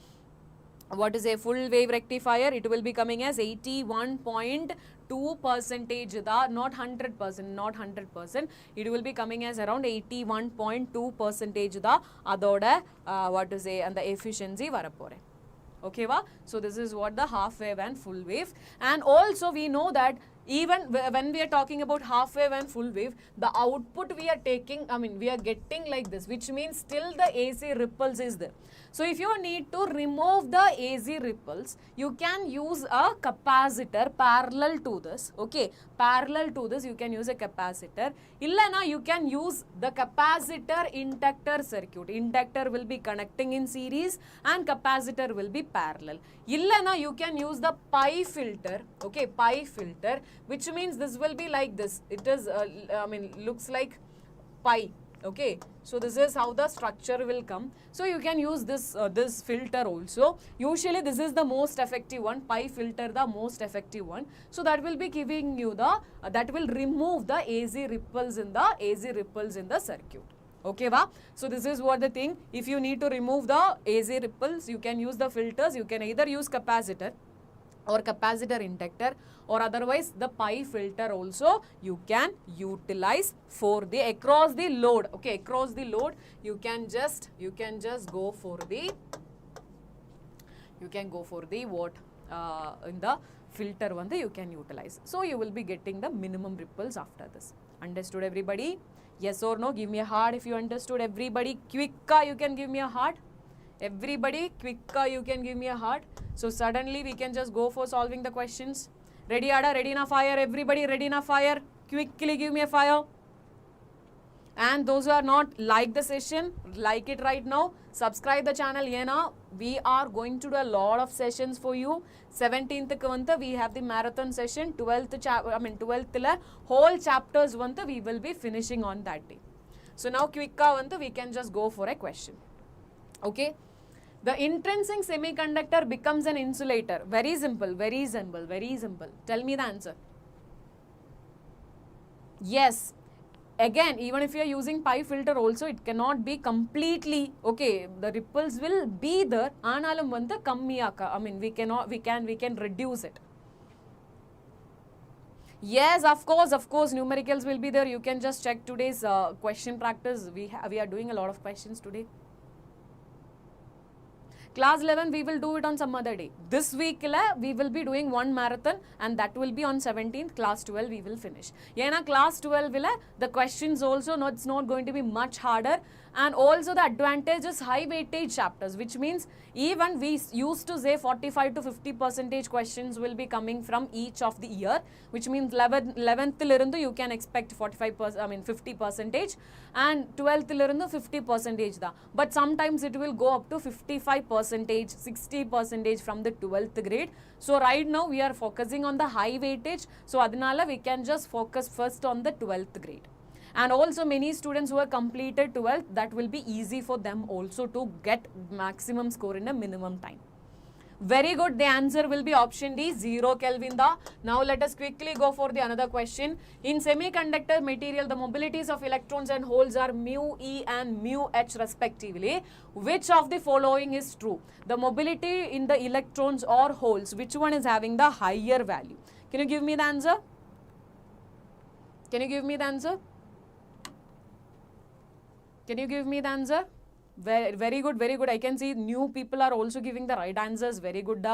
what is a full wave rectifier? It will be coming as 81.2% the, not 100%. It will be coming as around 81.2% the adoda what to say, and the efficiency varapore. Okay va? So this is what the half wave and full wave. And also we know that even when we are talking about half wave and full wave, the output we are taking, we are getting like this, which means still the AC ripples is there. So if you need to remove the AC ripples, you can use a capacitor parallel to this. Okay, parallel to this you can use a capacitor. Illana you can use the capacitor inductor circuit. Inductor will be connecting in series and capacitor will be parallel. Illana you can use the pi filter. Okay, pi filter, which means this will be like this. It is looks like pi. Okay, so this is how the structure will come. So you can use this this filter also. Usually this is the most effective one, pi filter, the most effective one. So that will be giving you the that will remove the AC ripples in the circuit. Okay va? So this is what the thing. If you need to remove the AC ripples, you can use the filters. You can either use capacitor or capacitor inductor, or otherwise the pi filter also you can utilize for the across the load. Okay, across the load you can just go for the what in the filter one you can utilize. So you will be getting the minimum ripples after this. Understood everybody? Yes or no? Give me a heart if you understood. Everybody quicka you can give me a heart. Everybody quicka you can give me a heart. So suddenly we can just go for solving the questions. Ready Ada? Ready na fire? Everybody ready na fire? Quickly give me a fire. And those who are not like the session, like it right now. Subscribe the channel. Yena, we are going to do a lot of sessions for you. 17th we have the marathon session. 12th whole chapters we will be finishing on that day. So now quicka we can just go for a question. Okay. The intrinsic semiconductor becomes an insulator. Very simple. Tell me the answer. Yes. Again, even if you are using pi filter also, it cannot be completely, okay, the ripples will be there. Aanalum vanda kammiyaka. We can reduce it. Yes, of course, numericals will be there. You can just check today's question practice. We are doing a lot of questions today. Class 11, we will do it on some other day. This week, we will be doing one marathon and that will be on 17th. Class 12, we will finish. Yeah, class 12, the questions also, it's not going to be much harder. And also the advantage is high weightage chapters, which means even we used to say 45 to 50% questions will be coming from each of the year, which means 11th you can expect 50% and 12th 50% da. But sometimes it will go up to 55%, 60% from the 12th grade. So right now we are focusing on the high weightage. So adinala we can just focus first on the 12th grade. And also many students who have completed 12th, that will be easy for them also to get maximum score in a minimum time. Very good. The answer will be option D, 0 Kelvin. Now let us quickly go for the another question. In semiconductor material, the mobilities of electrons and holes are mu E and mu H respectively. Which of the following is true? The mobility in the electrons or holes, which one is having the higher value? Can you give me the answer? Can you give me the answer? Can you give me the answer? Very, very good, very good. I can see new people are also giving the right answers. Very good.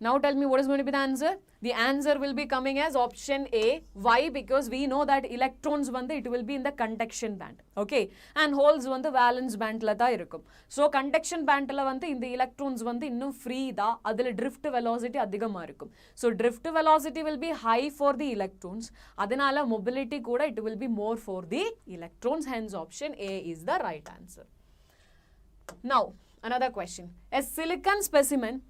Now tell me what is going to be the answer. The answer will be coming as option A. Why? Because we know that electrons it will be in the conduction band. Okay. And holes valence band la irukum. So conduction band la in the electrons innum free da adile drift velocity adhigama irukum. So drift velocity will be high for the electrons. Adanala mobility kuda it will be more for the electrons. Hence option A is the right answer. Now another question. A silicon specimen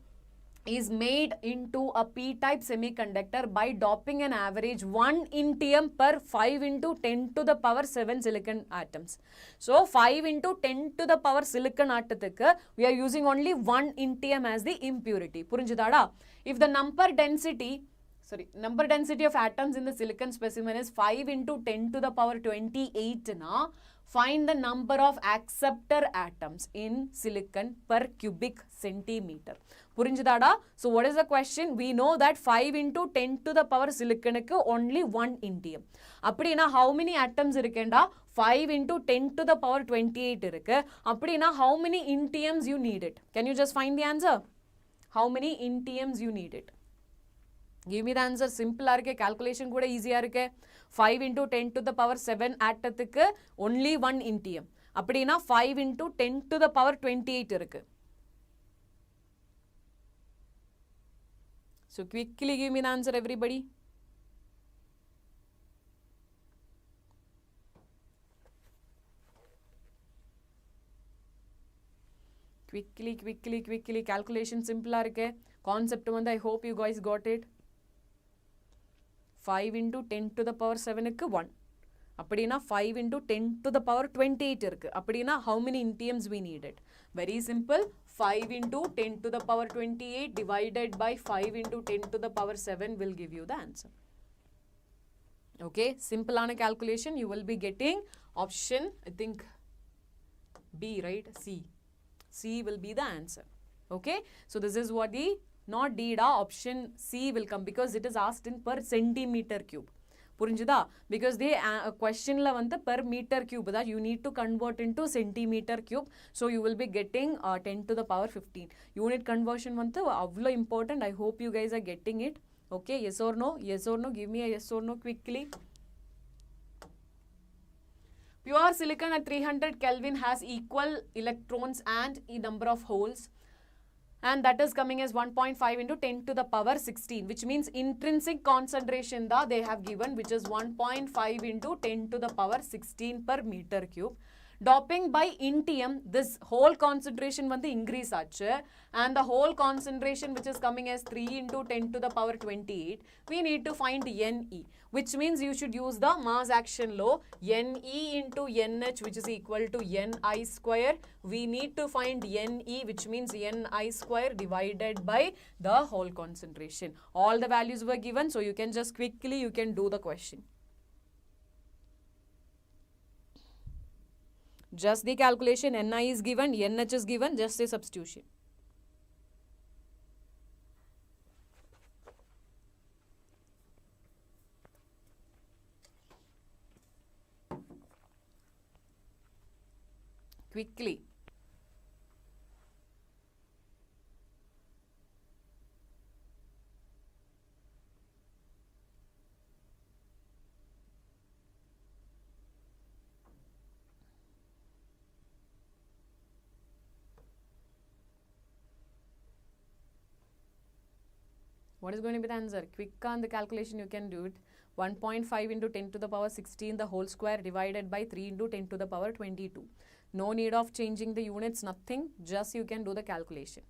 is made into a p-type semiconductor by doping an average 1 indium per 5 into 10 to the power 7 silicon atoms. So 5 into 10 to the power silicon atomikku we are using only 1 indium as the impurity. Purinjidada? If the number density of atoms in the silicon specimen is 5 into 10 to the power 28 na, find the number of acceptor atoms in silicon per cubic centimeter. Purinjidada? So what is the question? We know that 5 into 10 to the power silicon only 1 indium. Appadina how many atoms irukenda? 5 into 10 to the power 28 irukku. Appadina how many indiums you need it? Can you just find the answer? How many indiums you need it? Give me the answer. Simple arke, calculation kuda easy arke. 5 into 10 to the power 7 atomikku only 1 indium. Appadina 5 into 10 to the power 28 irukku. So quickly give me the answer, everybody. Quickly. Calculation simple arke. Concept I hope you guys got it. 5 into 10 to the power 7 is 1. Appadina 5 into 10 to the power 28 irukku. Appadina how many indiums we needed? Very simple. 5 into 10 to the power 28 divided by 5 into 10 to the power 7 will give you the answer. Okay, simple on a calculation. You will be getting option, I think B, right? C. C will be the answer. Okay, so this is what the, not D, option C will come because it is asked in per centimeter cube. Purinjida? Because the question la per meter cube that you need to convert into centimeter cube. So you will be getting 10 to the power 15. Unit conversion avlo important. I hope you guys are getting it. Okay, yes or no? Yes or no? Give me a yes or no quickly. Pure silicon at 300 Kelvin has equal electrons and a number of holes. And that is coming as 1.5 into 10 to the power 16, which means intrinsic concentration they have given, which is 1.5 into 10 to the power 16 per meter cube. Doping by indium, this whole concentration increase achu, and the whole concentration which is coming as 3 into 10 to the power 28, we need to find Ne, which means you should use the mass action law, Ne into Nh, which is equal to Ni square. We need to find Ne, which means Ni square divided by the whole concentration. All the values were given, so you can just quickly, you can do the question. Just the calculation, Ni is given, Nh is given, just a substitution. Quickly. What is going to be the answer? Quick on the calculation, you can do it. 1.5 into 10 to the power 16 the whole square divided by 3 into 10 to the power 22. No need of changing the units, nothing. Just you can do the calculation.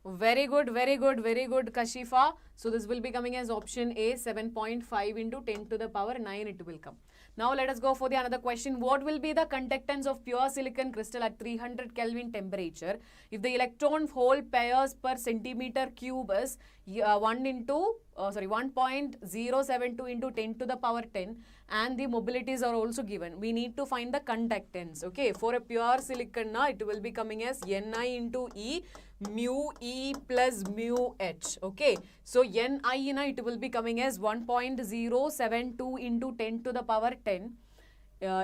Very good, Kashifa. So this will be coming as option A, 7.5 into 10 to the power 9 it will come. Now let us go for the another question. What will be the conductance of pure silicon crystal at 300 Kelvin temperature if the electron hole pairs per centimeter cube is 1.072 into 10 to the power 10 and the mobilities are also given. We need to find the conductance. Okay, for a pure silicon it will be coming as Ni into E, mu E plus mu H. Okay, so Ni it will be coming as 1.072 into 10 to the power 10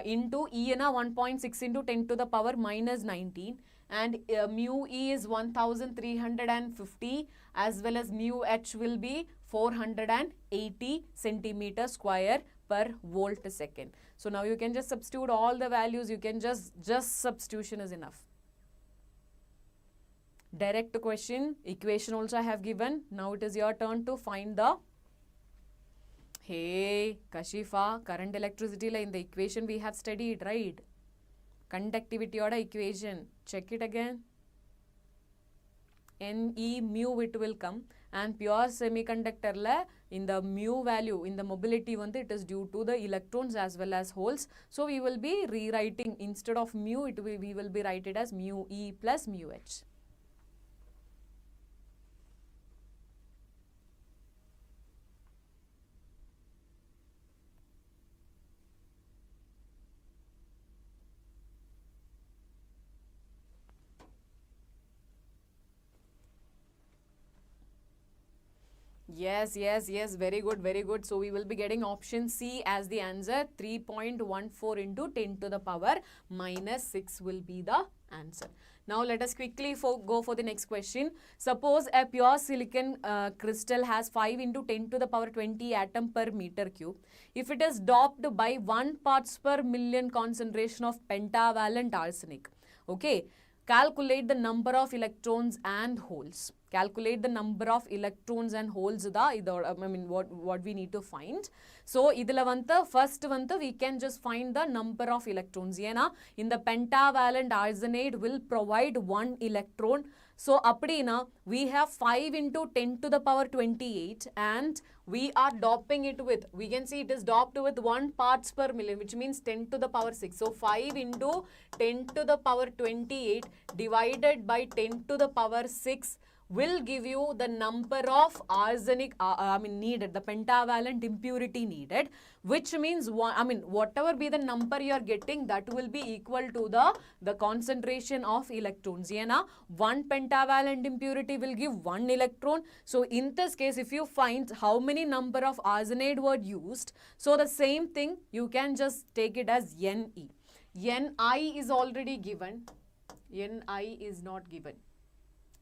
into E 1.6 into 10 to the power minus 19, and mu E is 1350 as well as mu H will be 480 centimeter square per volt a second. So now you can just substitute all the values. You can just substitution is enough. Direct question, equation also I have given. Now it is your turn to find the, hey Kashifa, current electricity in the equation we have studied, right? Conductivity order equation, check it again. Ne mu it will come, and pure semiconductor la in the mu value in the mobility it is due to the electrons as well as holes. So we will be rewriting, instead of mu we will be write it as mu E plus mu H. Yes, very good. So we will be getting option C as the answer. 3.14 into 10 to the power minus 6 will be the answer. Now let us quickly go for the next question. Suppose a pure silicon crystal has 5 into 10 to the power 20 atom per meter cube. If it is doped by 1 parts per million concentration of pentavalent arsenic, okay, calculate the number of electrons and holes. Calculate the number of electrons and holes what we need to find. So idila first we can just find the number of electrons. In the pentavalent arsenide will provide 1 electron. So appadina we have 5 into 10 to the power 28 and we are doping it with, we can see it is doped with 1 parts per million, which means 10 to the power 6. So 5 into 10 to the power 28 divided by 10 to the power 6 will give you the number of arsenic needed, the pentavalent impurity needed, which means whatever be the number you are getting, that will be equal to the concentration of electrons. 1 pentavalent impurity will give 1 electron. So in this case, if you find how many number of arsenide were used, so the same thing you can just take it as Ne. Ni is already given. Ni is not given.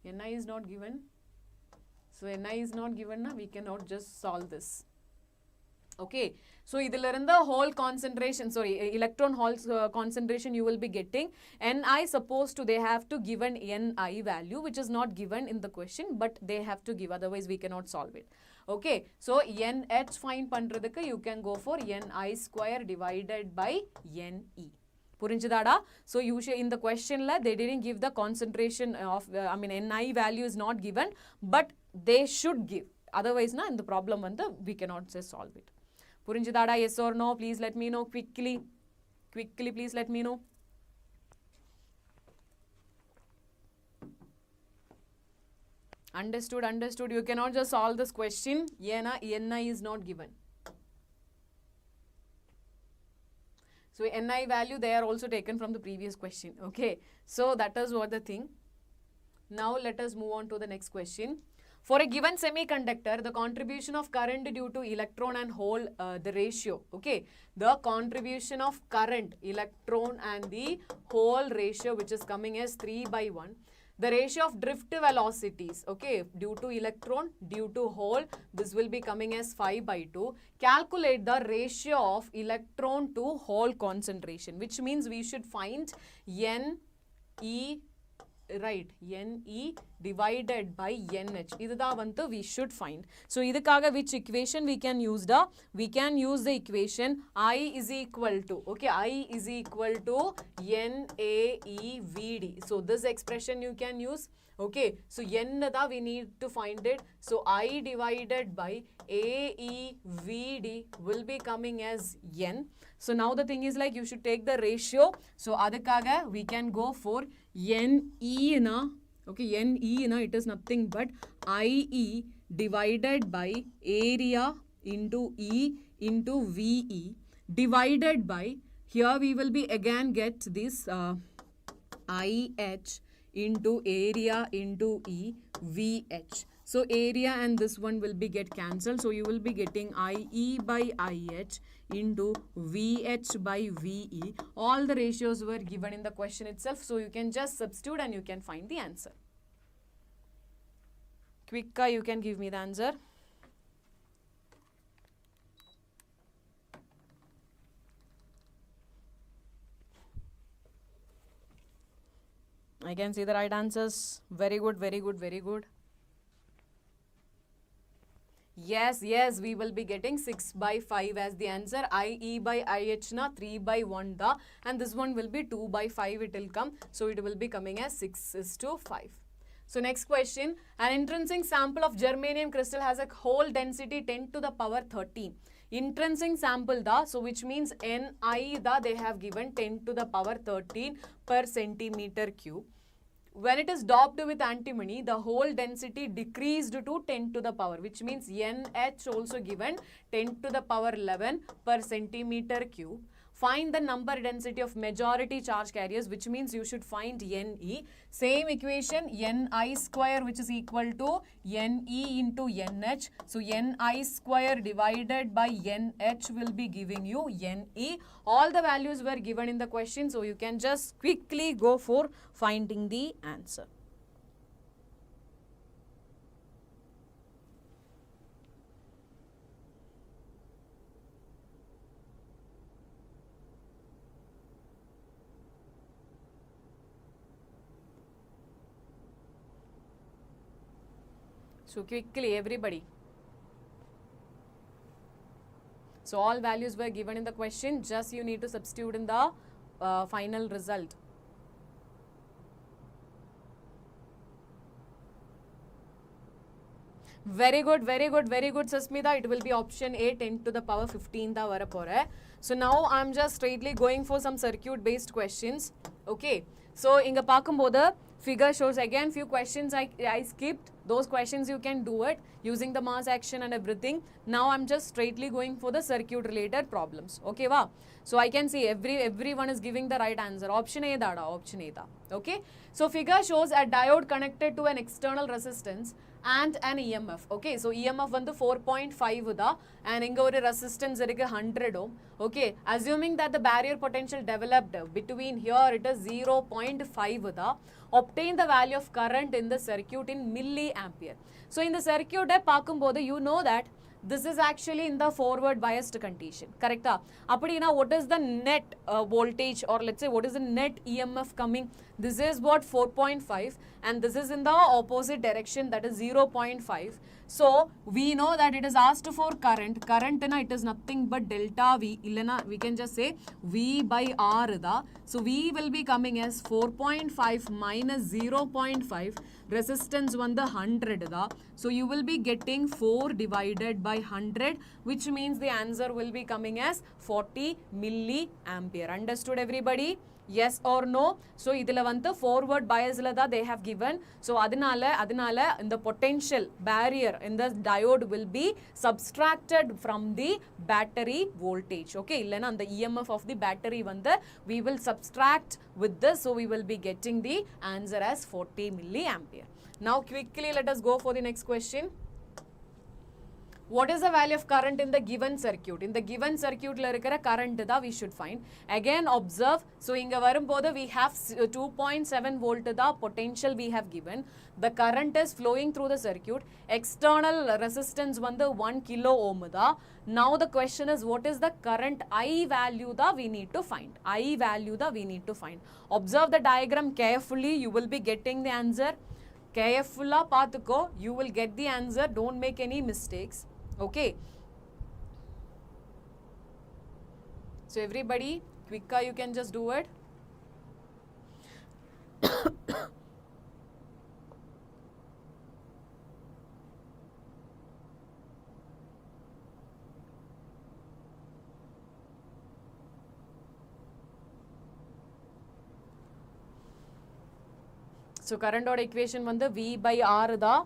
Ni is not given. So Ni is not given, we cannot just solve this. Okay. So the whole concentration, electron hole concentration you will be getting. Ni supposed to, they have to given Ni value, which is not given in the question, but they have to give, otherwise we cannot solve it. Okay. So NH find pandradhukku you can go for Ni square divided by Ne. Purinchidada. So usually in the question they didn't give the concentration of Ni value is not given, but they should give. Otherwise in the problem we cannot just solve it. Purinchidada, yes or no? Please let me know quickly. Quickly, please let me know. Understood. You cannot just solve this question. Ni is not given. So Ni value, they are also taken from the previous question. Okay. So that is what the thing. Now let us move on to the next question. For a given semiconductor, the contribution of current due to electron and hole, the ratio. Okay. The contribution of current, electron and the hole ratio, which is coming as 3/1. The ratio of drift velocities, okay, due to electron, due to hole, this will be coming as 5/2. Calculate the ratio of electron to hole concentration, which means we should find Ne, right, Ne divided by NH. This we should find. So, which equation we can use? We can use the equation I is equal to, okay, I is equal to NaEVD. So, this expression you can use. Okay, so n da we need to find it. So I divided by AEVD will be coming as n. So now the thing is like you should take the ratio. So adakaga we can go for NE na. Okay, NE na, it is nothing but IE divided by area into E into VE divided by, here we will be again get this IH into area into E VH. So area and this one will be get cancelled. So you will be getting IE by IH into VH by VE. All the ratios were given in the question itself. So you can just substitute and you can find the answer. Quicka, you can give me the answer. I can see the right answers. Very good, very good, very good. Yes, yes, we will be getting 6 by 5 as the answer. IE by IH na 3 by 1 da, and this one will be 2 by 5 it will come. So it will be coming as 6:5. So next question, an intrinsic sample of germanium crystal has a hole density 10 to the power 13. Intrinsic sample da, so which means Ni da they have given 10 to the power 13 per centimeter cube. When it is doped with antimony, the hole density decreased to 10 to the power, which means NH also given 10 to the power 11 per centimeter cube. Find the number density of majority charge carriers, which means you should find Ne. Same equation, Ni square, which is equal to Ne into Nh. So Ni square divided by Nh will be giving you Ne. All the values were given in the question, so you can just quickly go for finding the answer. So quickly, everybody. So all values were given in the question, just you need to substitute in the final result. Very good, very good, very good, Sasmita. It will be option A, 10 to the power 15 da varapore. So now I'm just straightly going for some circuit based questions. Okay. So inga paakumbodhu figure shows again few questions I skipped. Those questions you can do it using the mass action and everything. Now I'm just straightly going for the circuit related problems. Okay, va? So I can see everyone is giving the right answer. Option A da, option A da. Okay. So figure shows a diode connected to an external resistance and an EMF. Okay, so EMF வந்து 4.5 da and inga oru resistance irukku 100 ohm. Okay, assuming that the barrier potential developed between here it is 0.5 da, obtain the value of current in the circuit in milliampere. So in the circuit paakumbodhu you know that this is actually in the forward biased condition, correct? Appadina, what is the net voltage, or let's say what is the net EMF coming? This is what 4.5 and this is in the opposite direction, that is 0.5. So we know that it is asked for current. Current na it is nothing but delta V. Illana we can just say V by R da. So V will be coming as 4.5 minus 0.5. Resistance one the 100 da. So you will be getting 4 divided by 100, which means the answer will be coming as 40 milliampere. Understood, everybody? Yes or no? So idhila vantu forward bias la they have given. So adinala in the potential barrier in the diode will be subtracted from the battery voltage. Okay, illana and the EMF of the battery vanda we will subtract with this, so we will be getting the answer as 40 milliampere. Now quickly let us go for the next question. What is the value of current in the given circuit? In the given circuit la irukra current da we should find. Again observe, so inga varumbodhu we have 2.7 volt da potential we have given. The current is flowing through the circuit. External resistance vandu 1 kilo ohm da. Now the question is, what is the current I value da we need to find. I value da we need to find. Observe the diagram carefully, you will be getting the answer. Carefully paathuko, you will get the answer, don't make any mistakes. Okay. So everybody, quicker you can just do it. So current oda equation வந்து V by R தான்.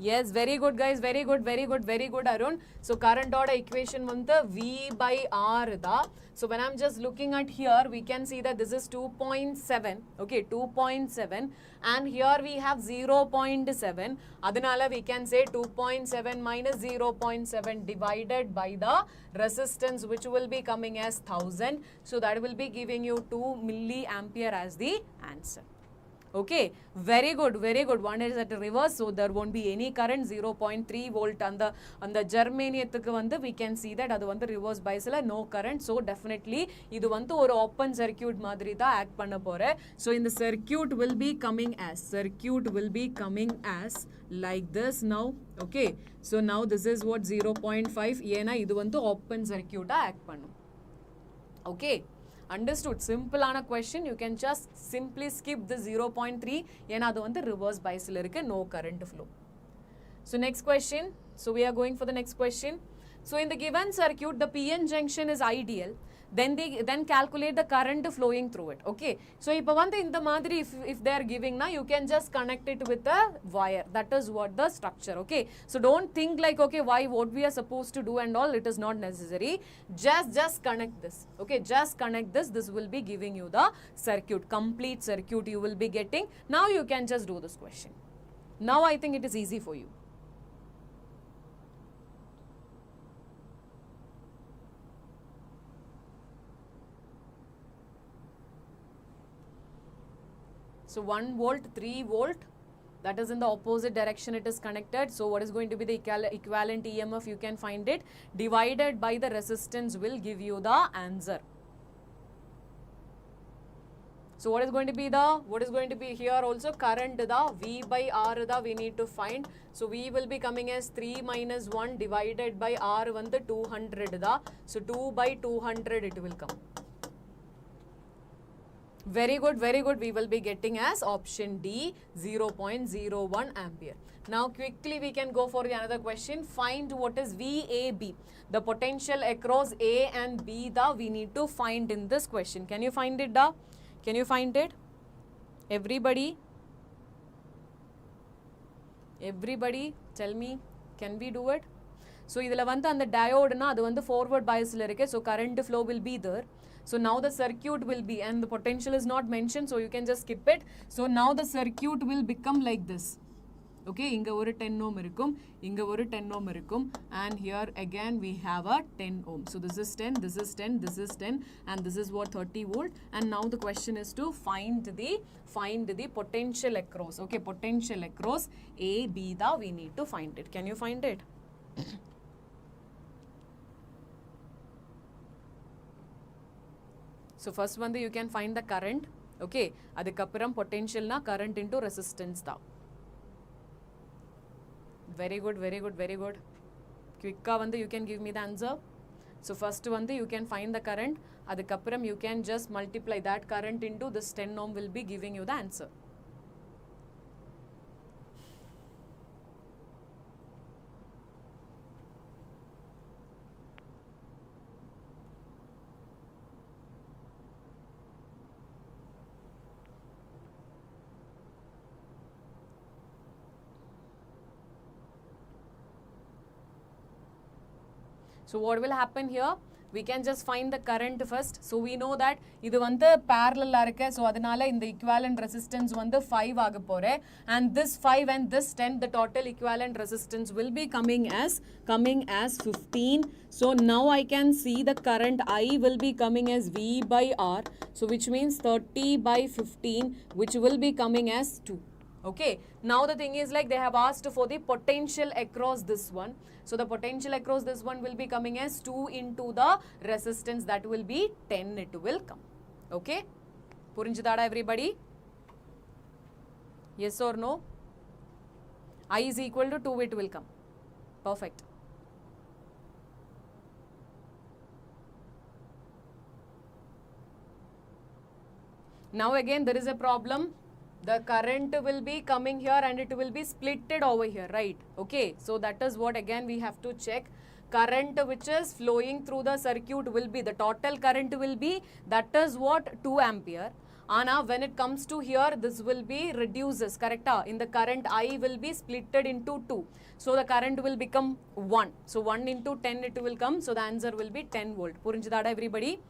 Yes, very good guys, very good, very good, very good Arun. So current oda equation வந்து V by R தான். So when I'm just looking at here, we can see that this is 2.7, okay, 2.7, and here we have 0.7. Adanala we can say 2.7 minus 0.7 divided by the resistance, which will be coming as 1000. So that will be giving you 2 milliampere as the answer. Okay, very good, very good. One is at reverse, so there won't be any current. 0.3 volt and the germaniathukku vandu we can see that adu vandu reverse bias la no current. So definitely idu vandu or open circuit madri da act panna pore. So in the circuit will be coming as like this now. Okay, so now this is what 0.5 yena idu vandu open circuit da act pannum. Okay, understood. Simple ana question. You can just simply skip the 0.3 ஏனா அது வந்து reverse bias ல இருக்கு, no current flow. So next question. So we are going for the next question. So in the given circuit, the PN junction is ideal. Then calculate the current flowing through it. Okay, so இப்போ வந்து இந்த மாதிரி if they are giving na, you can just connect it with a wire. That is what the structure. Okay, so don't think like okay why what we are supposed to do and all, it is not necessary. Just connect this. Okay, just connect this. This will be giving you the circuit, complete circuit you will be getting. Now you can just do this question. Now I think it is easy for you. So 1 volt, 3 volt, that is in the opposite direction it is connected. So what is going to be the equivalent EMF? You can find it. Divided by the resistance will give you the answer. So what is going to be here also? Current da, V by R da we need to find. So V will be coming as 3 minus 1 divided by R vandu 200 da. So 2 by 200 it will come. Very good, very good. We will be getting as option D, 0.01 ampere. Now quickly we can go for another question. Find what is VAB. The potential across A and B da we need to find in this question. Can you find it da? Can you find it? Everybody tell me, can we do it? So idhula vandu and the diode na adu vandu forward bias la irukke, so current flow will be there. So now the circuit will be, and the potential is not mentioned, so you can just skip it. So now the circuit will become like this. Okay, inga oru 10 ohm irukum, inga oru 10 ohm irukum, and here again we have a 10 ohm. So this is 10, this is 10, this is 10, and this is what 30 volt. And now the question is to find the potential across. Okay, potential across A, B da we need to find it. Can you find it? So first one you can find the current. Okay, adukapram potential na current into resistance da. Very good, very good, very good. Quick vandu you can give me the answer. So first one you can find the current, adukapram you can just multiply that current into this 10 ohm will be giving you the answer. So what will happen here? We can just find the current first. So we know that idu vandu parallel la irukke, so adanal in the equivalent resistance vandu 5 aga pore, and this 5 and this 10, the total equivalent resistance will be coming as 15. So now I can see the current I will be coming as V by R, so which means 30 by 15, which will be coming as 2. Okay, now the thing is like they have asked for the potential across this one. So the potential across this one will be coming as 2 into the resistance, that will be 10 it will come. Okay, purinjidada everybody? Yes or no? I is equal to 2 it will come. Perfect. Now again there is a problem. The current will be coming here and it will be splitted over here, right? Okay, so that is what again we have to check. Current which is flowing through the circuit will be, the total current will be, that is what 2 ampere. Ana when it comes to here, this will be reduces, correct? In the current I will be splitted into 2, so the current will become 1. So 1 into 10 it will come, so the answer will be 10 volt. Purinjada everybody?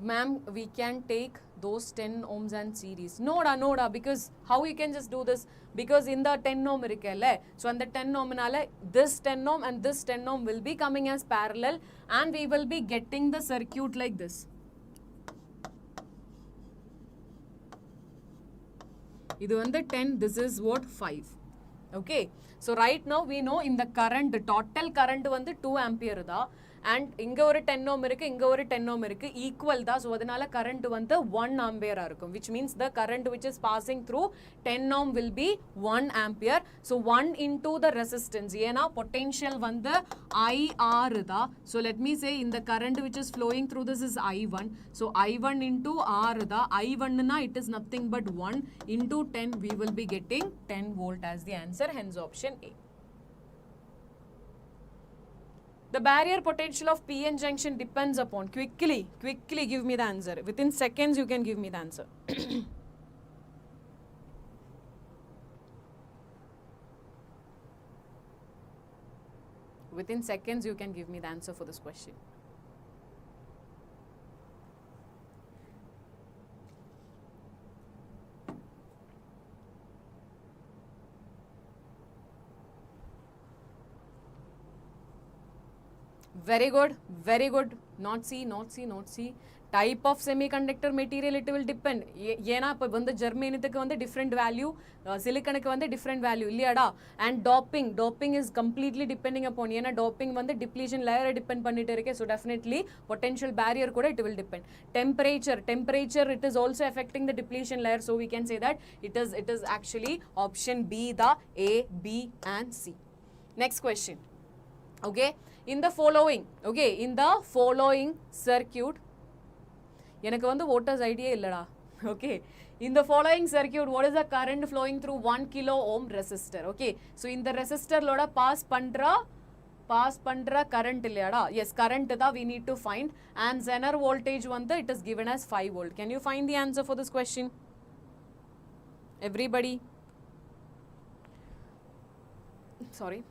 Ma'am, we can take those 10 ohms and series. No da, because how you can just do this? Because in the 10 ohm irukelle, so on the 10 ohm nala this 10 ohm and this 10 ohm will be coming as parallel, and we will be getting the circuit like this. Idu vandu 10, this is what 5. Okay, so right now we know in the current, total current vandu 2 ampere da, and inga oru 10 ohm irukku, inga oru 10 ohm irukku, equal da, so adanal current vandu 1 ampere irukum, which means the current which is passing through 10 ohm will be 1 ampere. So 1 into the resistance, yena potential vandu IR da, so let me say in the current which is flowing through this is I1, so I1 into R da, I1 na it is nothing but 1 into 10, we will be getting 10 volt as the answer, hence option A. The barrier potential of PN junction depends upon, quickly give me the answer. Within seconds you can give me the answer. Within seconds you can give me the answer for this question. Very good. Not C. Type of semiconductor material, it will depend. Yena appo vandu germanium vandu different value, silicon vandu different value illiyada. And doping is completely depending upon, yena doping vandu depletion layer depend pannite irukke, so definitely potential barrier kuda it will depend. Temperature it is also affecting the depletion layer, so we can say that it is actually option B, the A, B and C. Next question. Okay, in the following circuit, எனக்கு வந்து voters idea இல்லடா. Okay, in the following circuit, what is the current flowing through 1 kilo ohm resistor? Okay, so in the resistor loda pass பண்ற current இல்லையாடா? Yes, current da we need to find, and Zener voltage வந்து it is given as 5 volt. Can you find the answer for this question? Everybody? Sorry.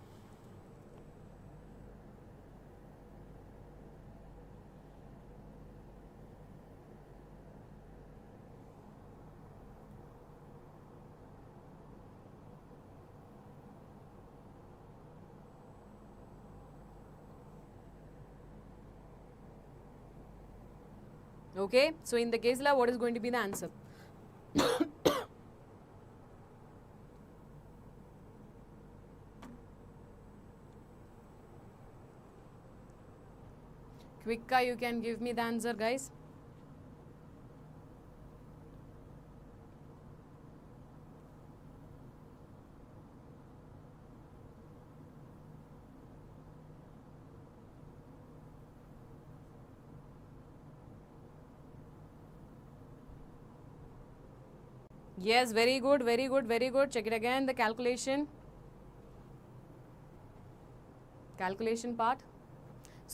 Okay, so in the case la, what is going to be the answer? Quicker, you can give me the answer, guys. Yes, very good. Check it again, the calculation part.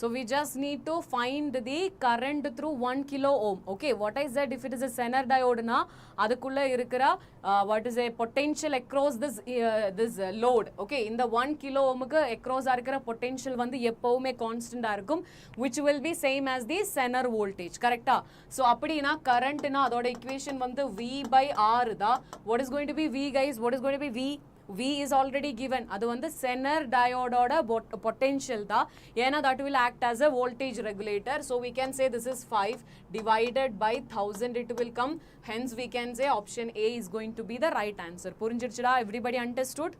So we just need to find the current through 1 kilo ohm. Okay, what is that? If it is a Zener diode na, adukulla irukra what is a potential across this load. Okay, in the 1 kilo ohm ku across irukra potential vandu eppovume constant ah irukum, which will be same as the Zener voltage, correct? So appadina current na adoda equation vandu V by R da. What is going to be V, guys? What is going to be V? V is already given. Adu vandu Zener diode oda potential da, yena that will act as a voltage regulator. So we can say this is 5 divided by 1000 it will come. Hence we can say option A is going to be the right answer. Purinjiruchida? Everybody understood?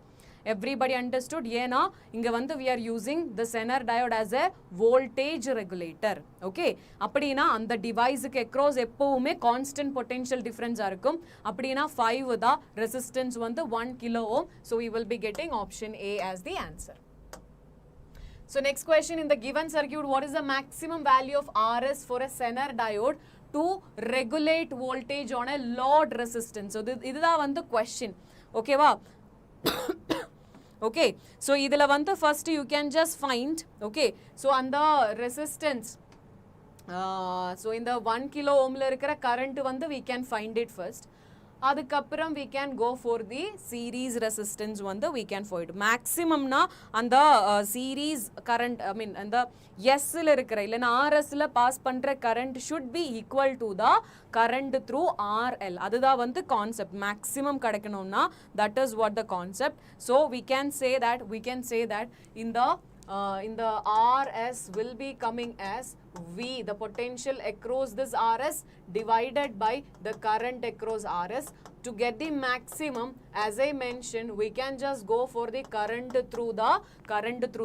Yena inga vandu we are using the Zener diode as a voltage regulator. Okay, appadina and the device ku across eppovume constant potential difference ah irukum. Appadina 5 da resistance vandu 1 kilo ohm, so we will be getting option A as the answer. So next question, in the given circuit, what is the maximum value of RS for a Zener diode to regulate voltage on a load resistance? So this is the question. Okay va? Okay, so idhula vandu first you can just find. Okay, so on the resistance, So in the 1 kilo ohm la irukra current வந்து we can find it first. அதுக்கப்புறம் we can go for the series resistance வந்து we can find maximum na அந்த series current I mean அந்த S ல இருக்கிற இல்லனா RS ல pass பண்ற current should be equal to the current through RL அதுதான் வந்து concept maximum கிடைக்கணும்னா that is what the concept. So we can say that in the RS will be coming as V, the potential across this RS divided by the current across RS. To get the maximum, as I mentioned, we can just go for the current through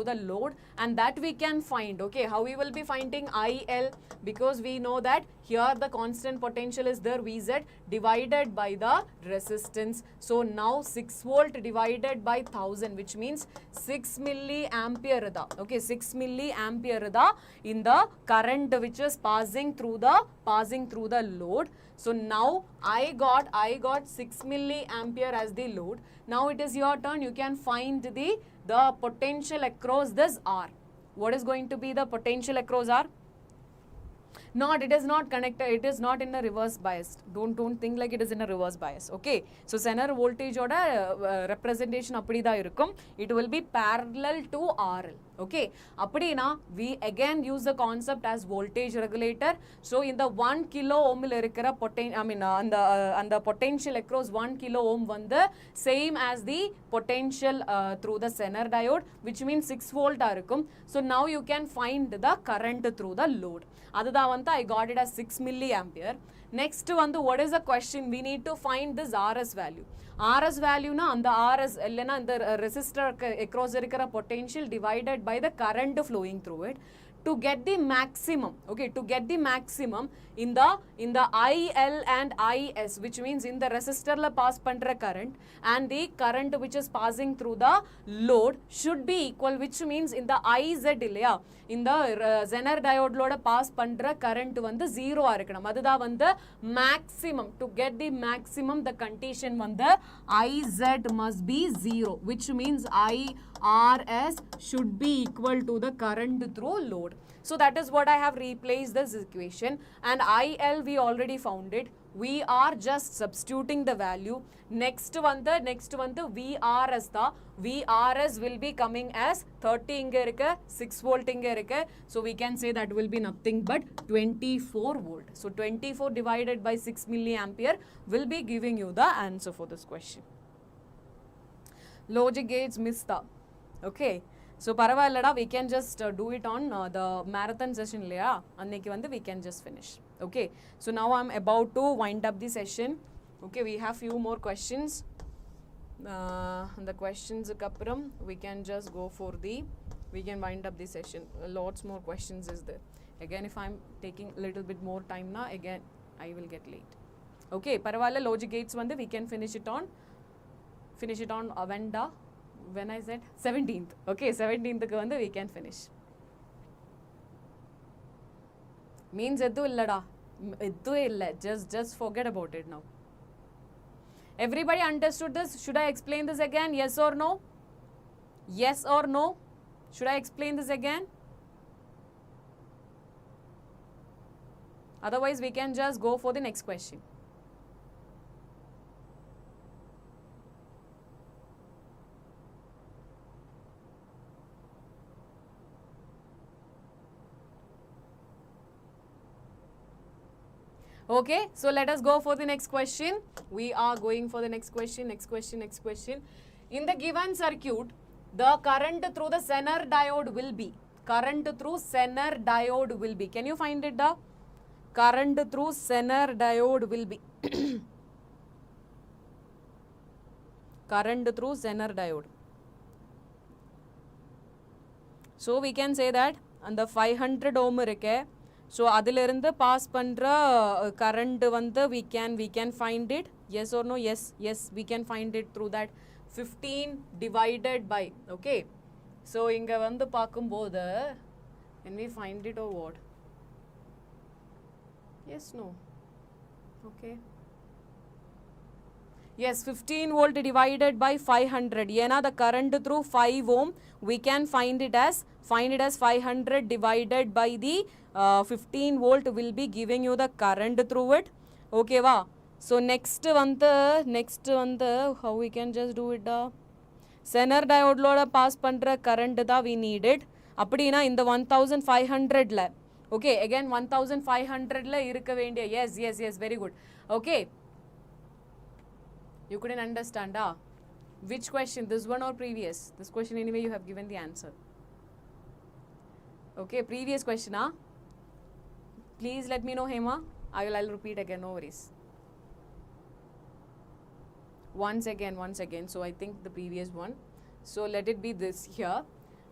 the load, and that we can find. Okay, how we will be finding IL, because we know that here the constant potential is there, Vz divided by the resistance. So now 6 volt divided by 1000, which means 6 milliampere da. Okay, 6 milliampere da in the current which is passing through the load. So now I got 6 milliampere as the load. Now it is your turn. You can find the potential across this R. What is going to be the potential across R? Not, it is not connected, it is not in a reverse bias. Don't think like it is in a reverse bias. Okay, so zener voltage oda representation appadida irukum. It will be parallel to RL. Okay, appadina we again use the concept as voltage regulator. So in the 1 kilo ohm il irukra and the potential across 1 kilo ohm vanda same as the potential through the zener diode, which means 6 volt irukum. So now you can find the current through the load. அதுதான் வந்து I got it as 6 milliampere. Next வந்து what is the question? We need to find this RS value. RS value na அந்த RS இல்லனா இந்த resistor across இருக்கிற potential divided by the current flowing through it. To get the maximum, okay, to get the maximum in the IL and IS, which means in the resistor la pass pandra current and the current which is passing through the load should be equal, which means in the IZ இல்லையா இந்த zener diode லோட pass பண்ற current வந்து 0 ஆ இருக்கணும். அதுதான் வந்து maximum. To get the maximum, the condition வந்து IZ must be 0, which means IRS should be equal to the current through load. So that is what I have replaced this equation, and IL we already found it. We are just substituting the value. Next one the VRS da. VRS will be coming as 30 inga irukku, 6 volt inga irukku. So we can say that will be nothing but 24 volt. So 24 divided by 6 milliampere will be giving you the answer for this question. Logic gates missed da. Okay, so paravallada we can just do it on the marathon session laya anneki vandu we can just finish. Okay, so now I'm about to wind up the session. Okay, we have few more questions. The questions kapram we can just go for we can wind up the session. Lots more questions is there. Again, if I'm taking a little bit more time na, again I will get late. Okay, paravalla logic gates vandu we can finish it on when I said 17th. Okay, 17th ku vandu we can finish. Means eddu illada, eddu illa, just forget about it now. Everybody understood this? Should I explain this again? Yes or no? Yes or no? Should I explain this again? Otherwise we can just go for the next question. Okay, so let us go for the next question. We are going for the next question. In the given circuit, the current through the zener diode will be. Can you find it? The current through zener diode will be. Current through zener diode. So we can say that and the 500 ohm irukke. So adilirundhu pass pandra current vandu we can find it. Yes or no? Yes, we can find it through that 15 divided by. Okay, so inga vandu paakumbodhu can we find it or what? Yes, no? Okay, Yes, 15 volt divided by 500. Yena the current through 5 ohm, we can find it as 500 divided by the 15 volt will be giving you the current through it. Okay, va? So next one the how we can just do it da? Zener diode loda pass pandra current da we need it. Appadina in the 1500 la. Okay, again 1500 la irukka vendiya. Yes, very good. Okay. You couldn't understand, ah? Which question? This one or previous? This question anyway you have given the answer. Okay, previous question, ah? Please let me know, Hema. I'll repeat again, no worries. Once again. So I think the previous one. So let it be this here.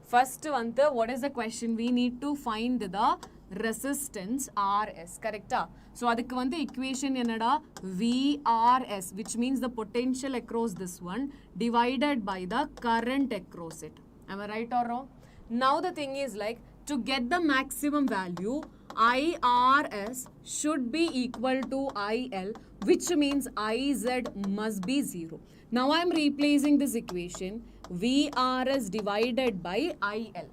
First one, what is the question? We need to find the resistance Rs, correct? So adukku vandu equation enada VRS, which means the potential across this one divided by the current across it. Am I right or wrong? Now the thing is like, to get the maximum value, IRS should be equal to IL, which means IZ must be 0. Now I am replacing this equation, VRS divided by IL.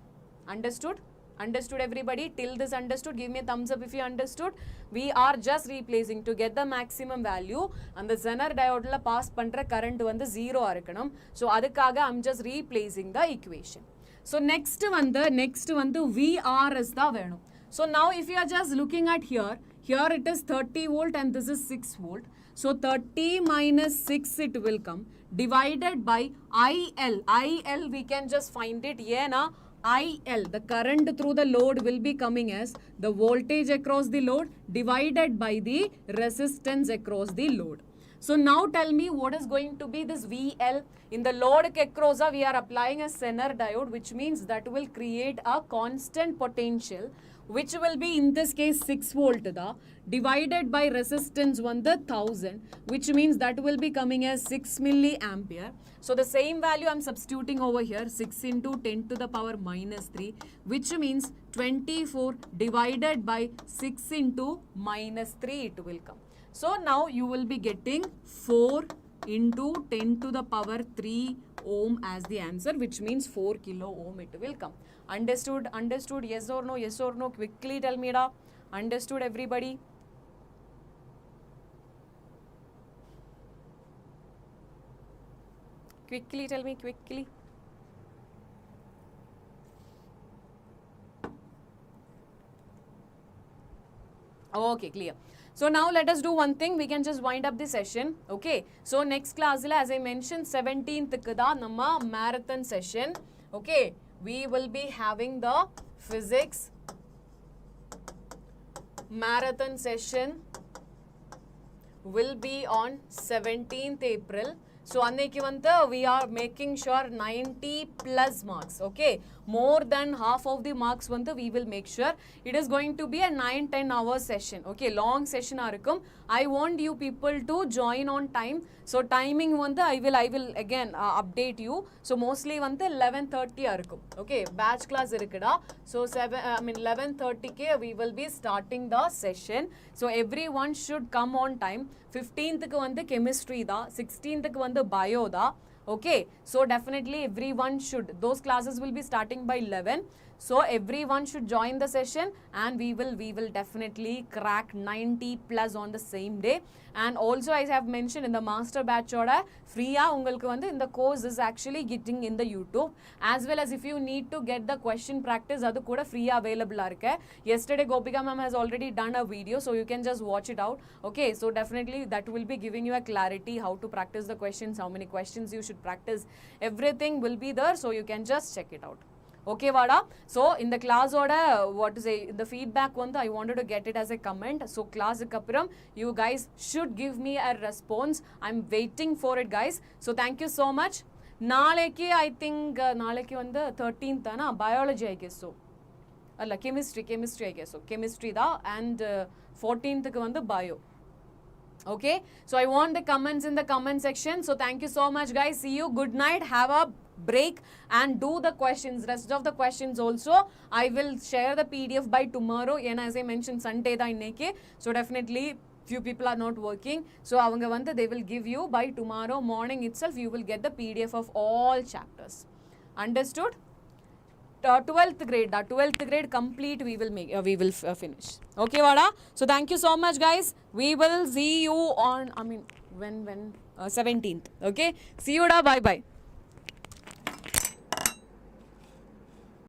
Understood? Understood everybody? Till this understood? Give me a thumbs up if you understood. We are just replacing to get the maximum value and the Zener diode la pass pandra current vandu 0 arukanum. So adukkaga I am just replacing the equation. So next vandu VRS da venum. So now if you are just looking at here it is 30 volt and this is 6 volt. So 30 minus 6 it will come divided by IL. IL we can just find it. Yeah, na? IL, the current through the load will be coming as the voltage across the load divided by the resistance across the load. So now tell me what is going to be this VL. In the load across we are applying a Zener diode, which means that will create a constant potential, which will be in this case 6 volt da, divided by resistance 1000, which means that will be coming as 6 milliampere. So the same value I am substituting over here, 6 into 10 to the power minus 3, which means 24 divided by 6 into minus 3 it will come. So now you will be getting 4 into 10 to the power 3 ohm as the answer, which means 4 kilo ohm it will come. Understood? Understood? Yes or no? Yes or no? Quickly tell me da. Understood everybody? Quickly tell me, quickly. Okay, clear. So now let us do one thing. We can just wind up the session. Okay. So next class, as I mentioned, 17th kada namma marathon session. Okay. We will be having the physics marathon session will be on 17th April. So we are making sure 90 plus marks. Okay, more than half of the marks we will make sure. It is going to be a 9-10 hour session. Okay, long session arukum. I want you people to join on time. So timing I will again update you. So mostly 11:30 arukum. Okay, batch class irukada. So 11:30 ke we will be starting the session. So everyone should come on time. 15th ku chemistry da, 16th ku bio da. Okay, so definitely everyone should, those classes will be starting by 11. So everyone should join the session and we will definitely crack 90 plus on the same day. And also I have mentioned in the master batch oda free ungalku in the course is actually getting in the YouTube, as well as if you need to get the question practice adu kuda free available irukku. Yesterday Gopika ma'am has already done a video, so you can just watch it out. Okay, so definitely that will be giving you a clarity how to practice the questions, how many questions you should practice, everything will be there, so you can just check it out. Okay, Vada. So in the class order, what is the feedback I wanted to get it as a comment. So class kappuram, you guys should give me a response. I'm waiting for it, guys. So thank you so much. Naleki I think naleki 13th ana biology I guess so. Alla chemistry I guess so. Chemistry da, and 14th ku bio. Okay, so I want the comments in the comment section. So thank you so much, guys. See you. Good night. Have a break and do the questions. Rest of the questions also I will share the PDF by tomorrow. And as I mentioned, Sunday da inneke. So definitely few people are not working, so avanga vanda they will give you by tomorrow morning itself, you will get the PDF of all chapters. Understood? 12th grade complete we will make, finish. Okay vada, so thank you so much guys, we will see you on, I mean when 17th. Okay, see you da, bye bye.